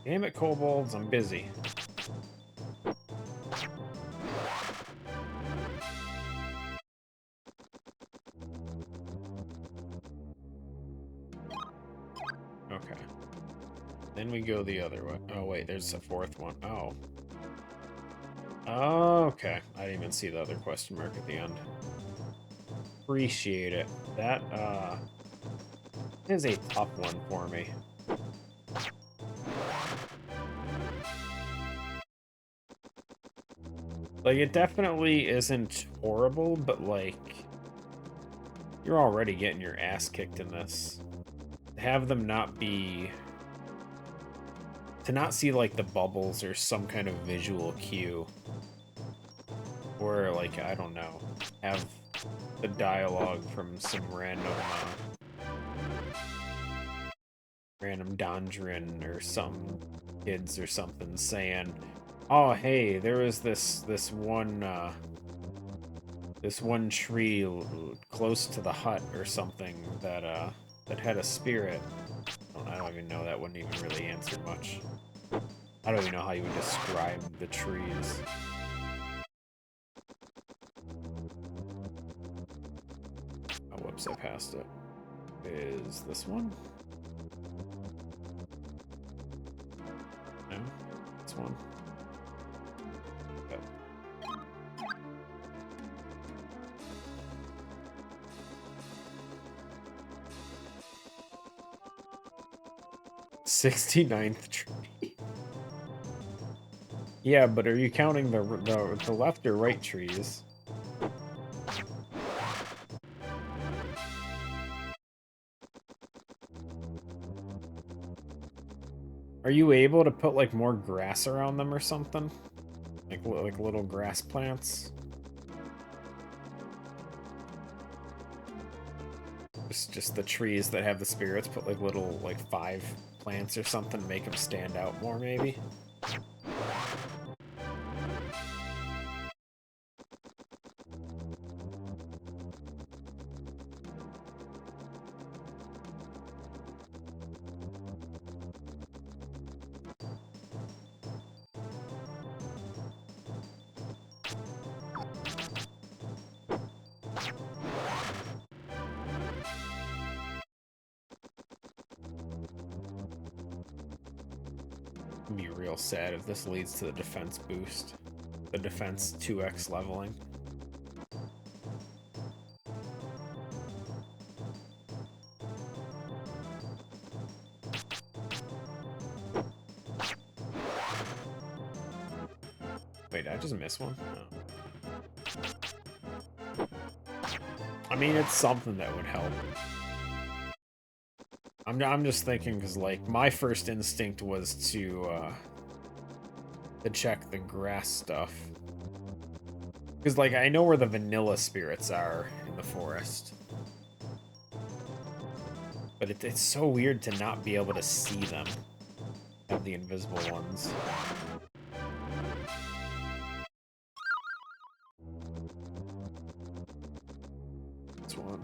Damn it, kobolds, I'm busy. Okay. Then we go the other way. Oh, wait, there's a fourth one. Oh. Oh, okay. I didn't even see the other question mark at the end. Appreciate it. That, is a tough one for me. Like, it definitely isn't horrible, but, like, you're already getting your ass kicked in this. Have them not be... To not see, like, the bubbles or some kind of visual cue. Or, like, I don't know, have the dialogue from some random Dondrin or some kids or something saying, oh, hey, there was this one tree close to the hut or something that that had a spirit. I don't even know, that wouldn't even really answer much. I don't even know how you would describe the trees. Oh, whoops, I passed it. Is this one? No, this one. Yep. 69th tree. Yeah, but are you counting the left or right trees? Are you able to put like more grass around them or something? Like little grass plants? Just the trees that have the spirits, put like little like 5 plants or something to make them stand out more maybe? It'd be real sad if this leads to the defense boost. The defense 2x leveling. Wait, did I just miss one? No. I mean, it's something that would help. I'm just thinking because, like, my first instinct was to check the grass stuff. Because, like, I know where the vanilla spirits are in the forest. But it's so weird to not be able to see them. Have the invisible ones. This one.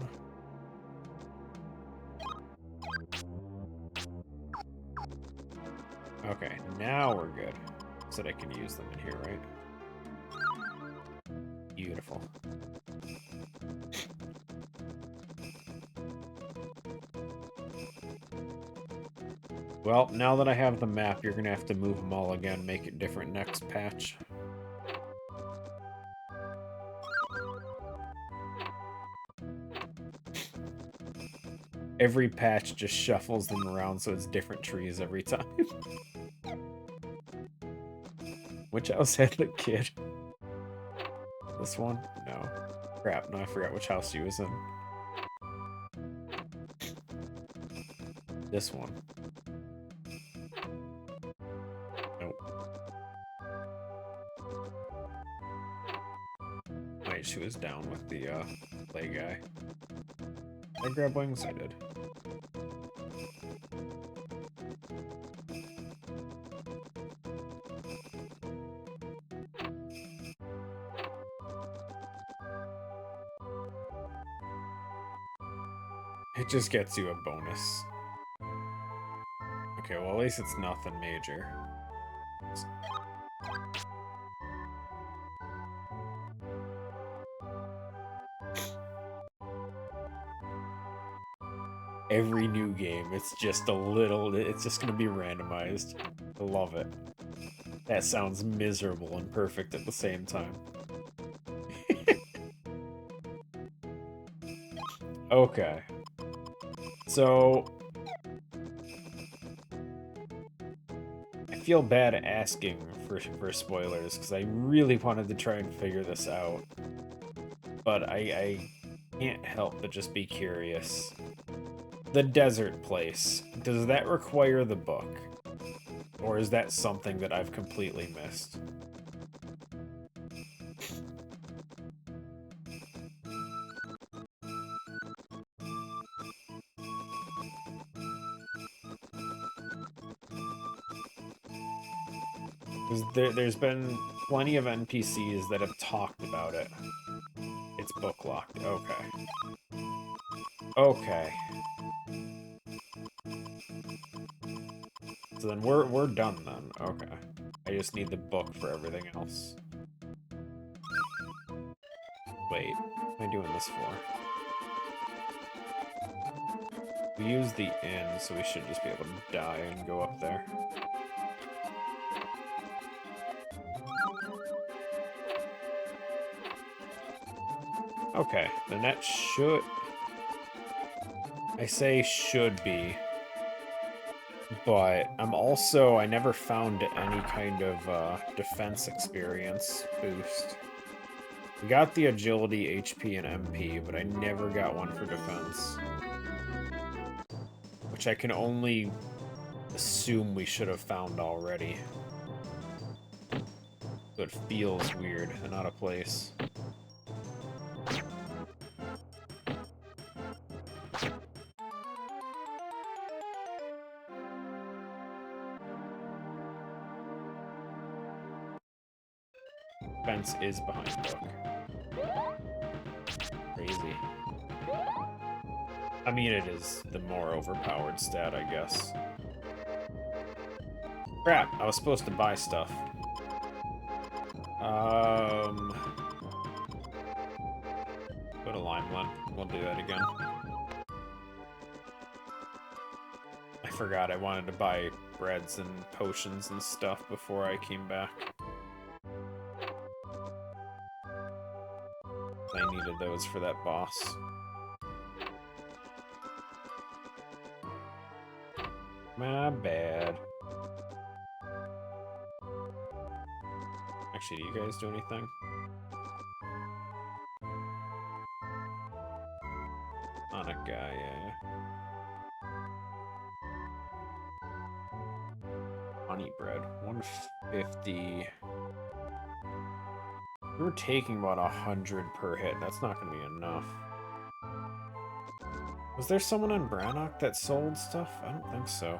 Okay, now we're good. So that I can use them in here, right? Beautiful. Well, now that I have the map, you're gonna have to move them all again, make it different next patch. Every patch just shuffles them around so it's different trees every time. Which house had the kid? This one? No. Crap, no, I forgot which house she was in. This one. Nope. Wait, she was down with the play guy. I grab wings? I did. It just gets you a bonus. Okay, well at least it's nothing major. Every new game, it's just a little, it's just gonna be randomized. I love it. That sounds miserable and perfect at the same time. Okay. So... I feel bad asking for spoilers, because I really wanted to try and figure this out. But I can't help but just be curious. The desert place, does that require the book? Or is that something that I've completely missed? There's been plenty of NPCs that have talked about it. It's book locked. Okay. Okay. So then we're done then. Okay. I just need the book for everything else. Wait, what am I doing this for? We use the inn, so we should just be able to die and go up there. Okay, then that should... I say should be. But I'm also... I never found any kind of defense experience boost. We got the agility, HP, and MP, but I never got one for defense. Which I can only assume we should have found already. So it feels weird and out of place. Fence is behind book. Crazy. I mean, it is the more overpowered stat, I guess. Crap, I was supposed to buy stuff. Go to Limeland. We'll do that again. I forgot I wanted to buy breads and potions and stuff before I came back. I needed those for that boss. My bad. Actually, do you guys do anything? On a guy, yeah. Honey bread, 150. We were taking about 100 per hit. That's not going to be enough. Was there someone in Brannock that sold stuff? I don't think so.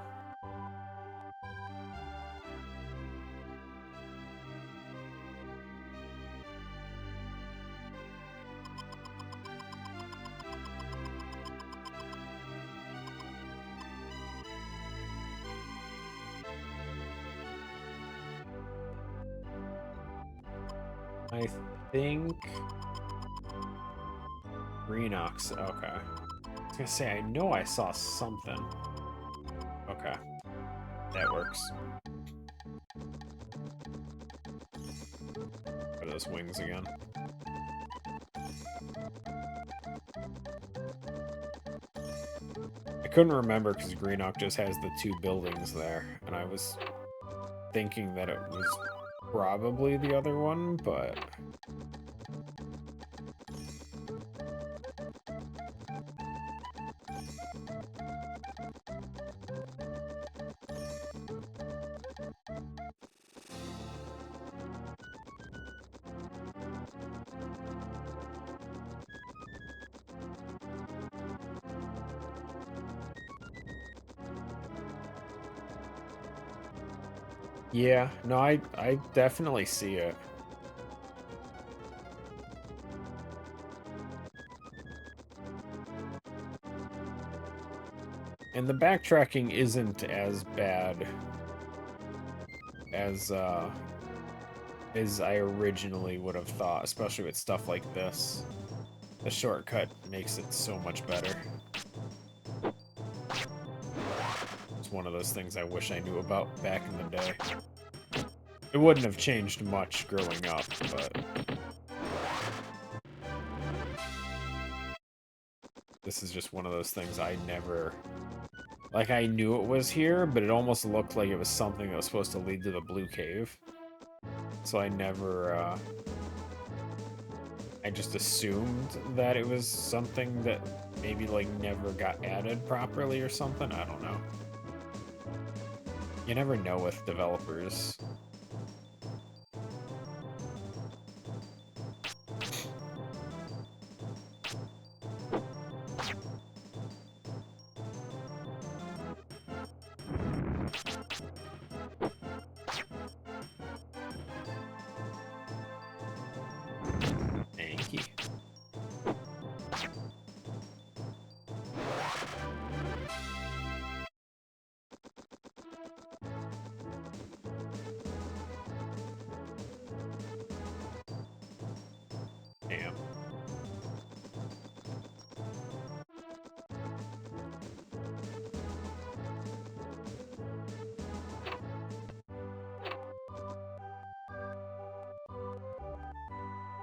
I think... Greenox, okay. I was gonna say, I know I saw something. Okay. That works. For those wings again. I couldn't remember because Greenock just has the 2 buildings there, and I was thinking that it was probably the other one, but... Yeah, no, I definitely see it. And the backtracking isn't as bad as I originally would have thought, especially with stuff like this. The shortcut makes it so much better. It's one of those things I wish I knew about back in the day. It wouldn't have changed much growing up, but... This is just one of those things I never... Like, I knew it was here, but it almost looked like it was something that was supposed to lead to the Blue Cave. So I never, I just assumed that it was something that maybe, like, never got added properly or something. I don't know. You never know with developers. Thank you. Damn.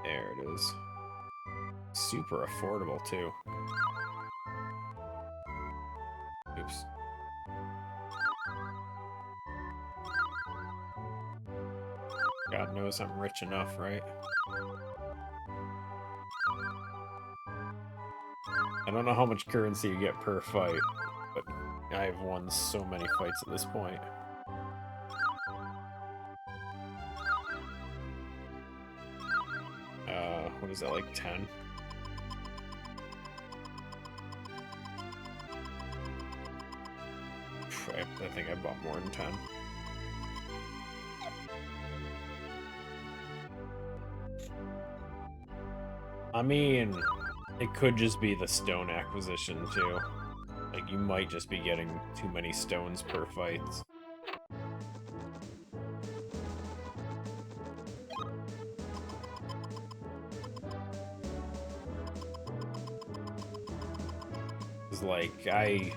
There it is. Super affordable, too. Oops. God knows I'm rich enough, right? I don't know how much currency you get per fight, but I've won so many fights at this point. What is that, like 10? I think I bought more than 10. I mean, it could just be the stone acquisition, too. Like, you might just be getting too many stones per fight. It's like, I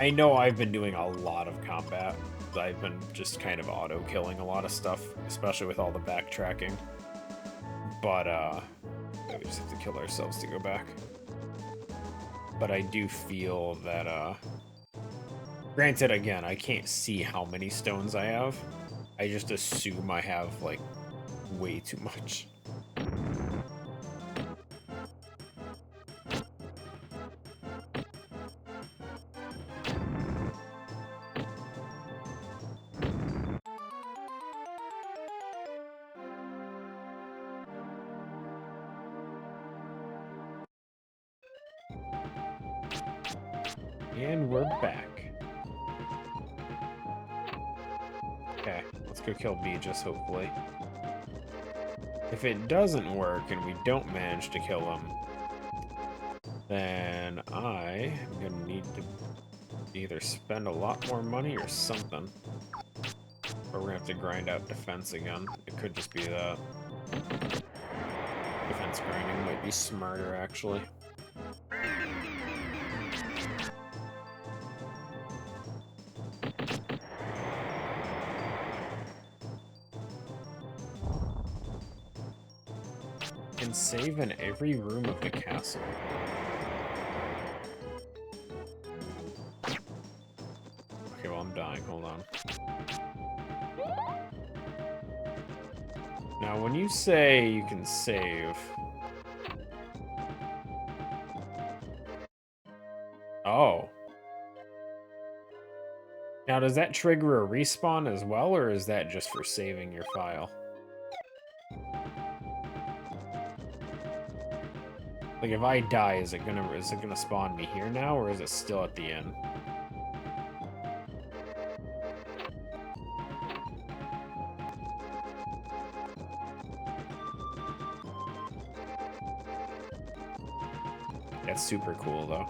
know I've been doing a lot of combat. I've been just kind of auto-killing a lot of stuff, especially with all the backtracking. But, we just have to kill ourselves to go back. But I do feel that, granted, again, I can't see how many stones I have. I just assume I have, like, way too much. And we're back. Okay, let's go kill Beegis, hopefully. If it doesn't work and we don't manage to kill him, then I am gonna need to either spend a lot more money or something. Or we're gonna have to grind out defense again. It could just be that. Defense grinding might be smarter, actually. can save in every room of the castle. Okay, well, I'm dying. Hold on. Now, when you say you can save... Oh. Now, does that trigger a respawn as well, or is that just for saving your file? Like, if I die, is it gonna spawn me here now, or is it still at the end? That's super cool, though.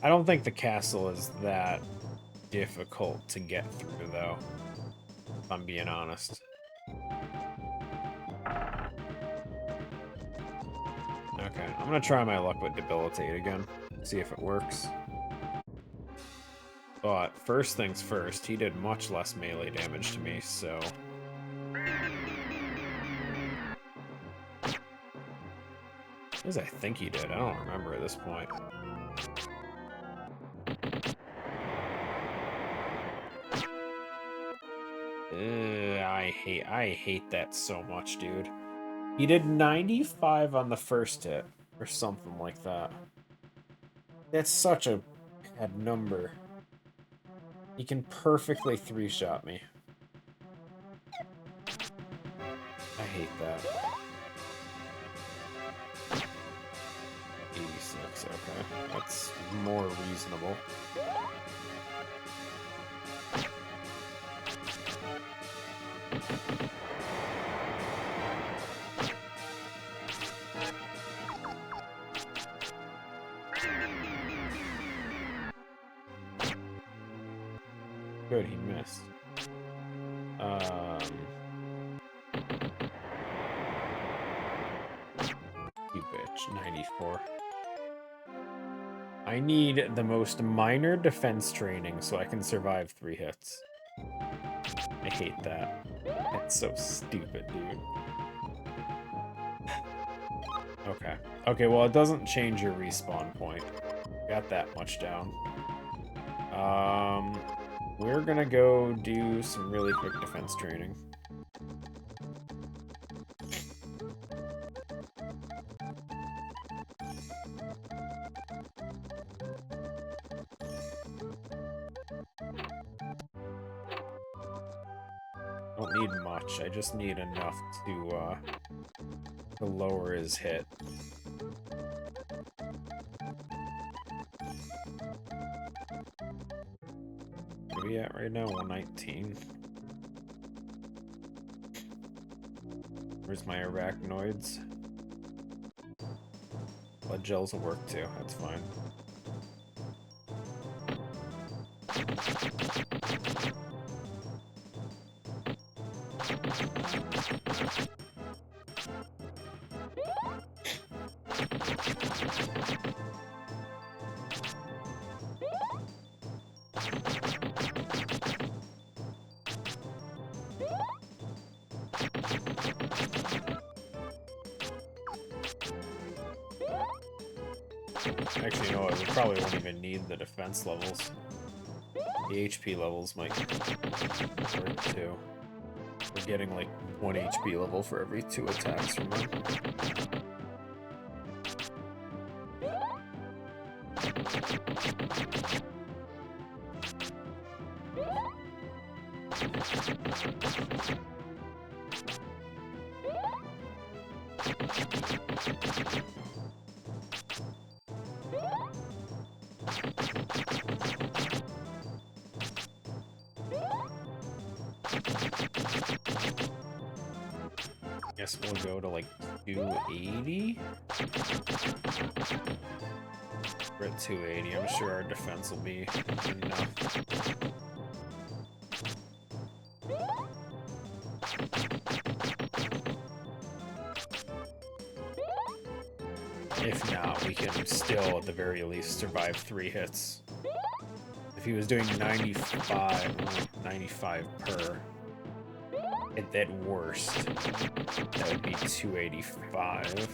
I don't think the castle is that difficult to get through, though, if I'm being honest. Okay, I'm gonna try my luck with Debilitate again, see if it works. But first things first, he did much less melee damage to me, so... What does I think he did? I don't remember at this point. I hate that so much, dude. He did 95 on the first hit, or something like that. That's such a bad number. He can perfectly 3-shot me. I hate that. 86, okay. That's more reasonable. Good, he missed. You bitch, 94. I need the most minor defense training so I can survive 3 hits. I hate that. That's so stupid, dude. Okay. Okay, well, it doesn't change your respawn point. Got that much down. We're gonna go do some really quick defense training. Don't need much, I just need enough to lower his hit. Where are we at right now? 119. Where's my arachnoids? Blood gels will work too, that's fine. Actually, you know what? We probably won't even need the defense levels. The HP levels might work too. We're getting like 1 HP level for every 2 attacks from them. Guess we'll go to like 280. We're at 280. I'm sure our defense will be enough. If not, we can still, at the very least, survive 3 hits. If he was doing 95 per, At worst, that would be 285.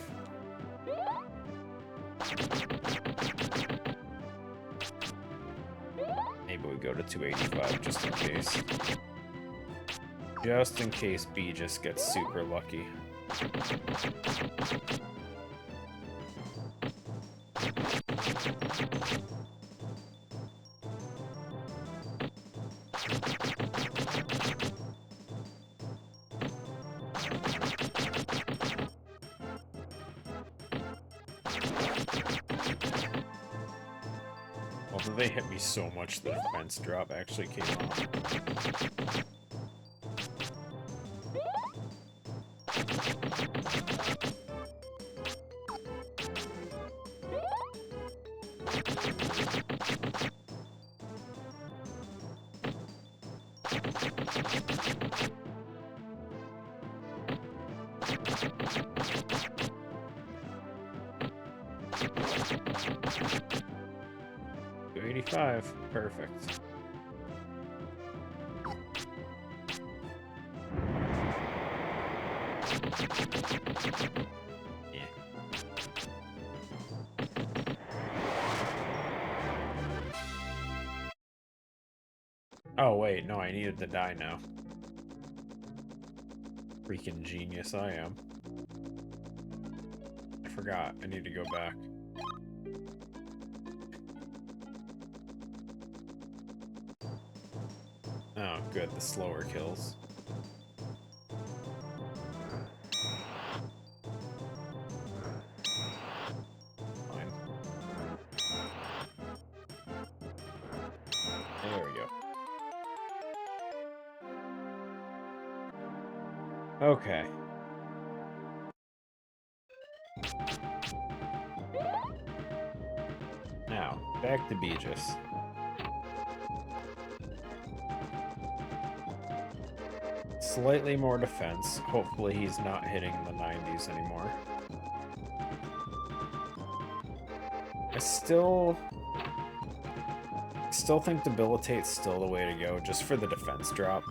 Maybe we go to 285 just in case. Just in case B just gets super lucky. Although they hit me so much, the defense drop actually came off. Perfect. Yeah. Oh wait, no, I needed to die now. Freaking genius I am. I forgot. I need to go back. Oh, good. The slower kills. Fine. There we go. Okay. Now, back to Beegis. Slightly more defense. Hopefully he's not hitting the 90s anymore. I still think Debilitate's still the way to go, just for the defense drop.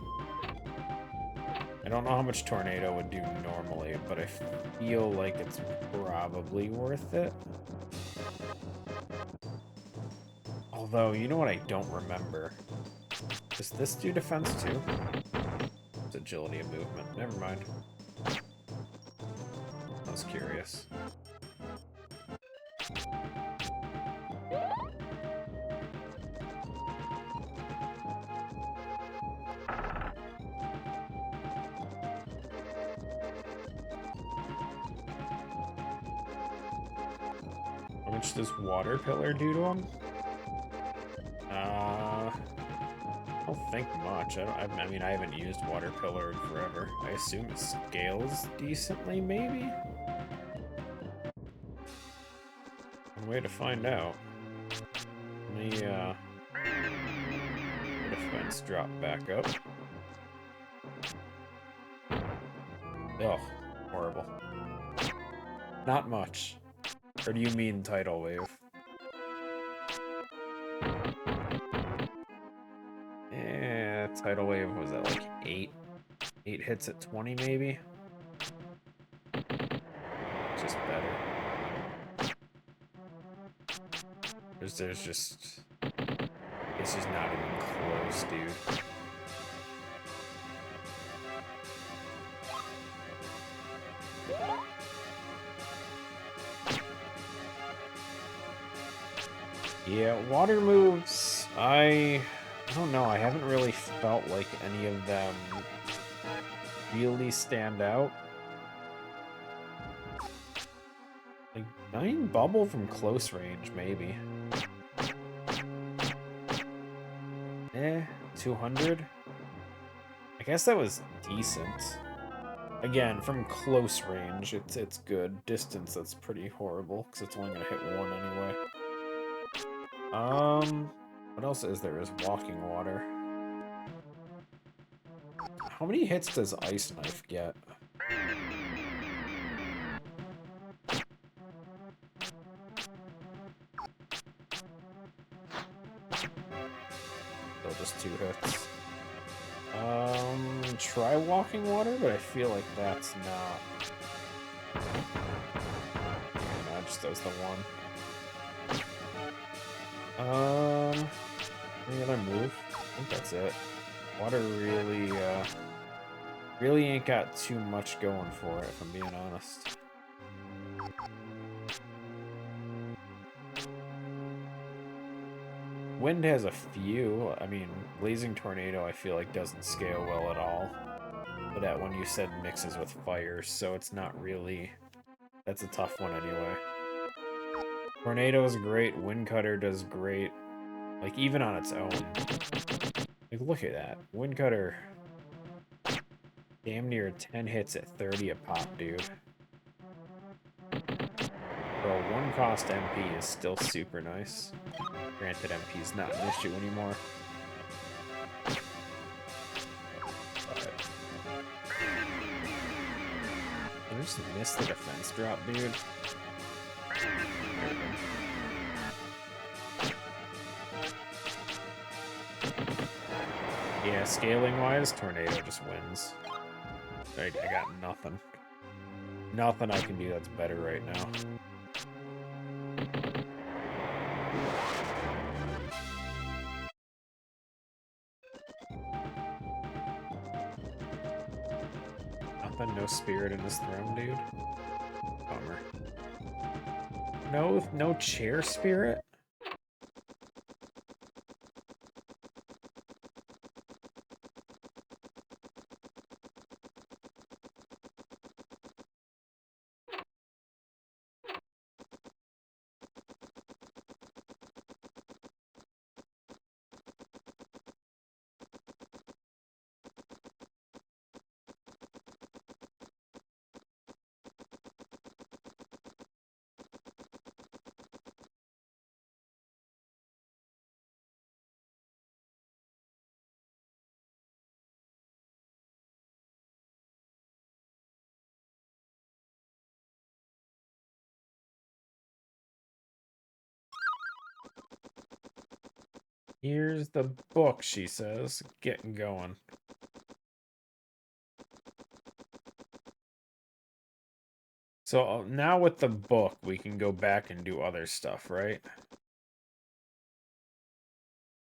I don't know how much Tornado would do normally, but I feel like it's probably worth it. Although, you know what I don't remember? Does this do defense too? It's agility and movement. Never mind. I was curious. How much does Water Pillar do to him? I don't think much. I mean, I haven't used Water Pillar in forever. I assume it scales decently, maybe? One way to find out. Let me, defense drop back up. Ugh, horrible. Not much. Or do you mean Tidal Wave? Yeah, Tidal Wave was at like 8? 8 hits at 20 maybe? Just better. There's just... This is not even close, dude. Yeah, water moves, I don't know, I haven't really felt like any of them really stand out. Like, 9 bubble from close range, maybe. 200? I guess that was decent. Again, from close range, it's good. Distance, that's pretty horrible, because it's only gonna hit 1 anyway. What else is there? Is Walking Water. How many hits does Ice Knife get? Still just 2 hits. Try walking water, but I feel like that's not. No, it just does the one. Any other move? I think that's it. Water really ain't got too much going for it, if I'm being honest. Wind has a few. I mean, Blazing Tornado I feel like doesn't scale well at all. But that one you said mixes with fire, so it's not really... That's a tough one anyway. Tornado is great. Wind Cutter does great. Like, even on its own. Like, look at that. Wind Cutter... Damn near 10 hits at 30 a pop, dude. For a one-cost MP is still super nice. Granted, MP is not an issue anymore. But... I just missed the defense drop, dude. Yeah, scaling-wise, Tornado just wins. I got nothing. Nothing I can do that's better right now. Nothing, no spirit in this throne, dude. Bummer. No chair spirit? Here's the book, she says. Getting going. So now with the book, we can go back and do other stuff, right?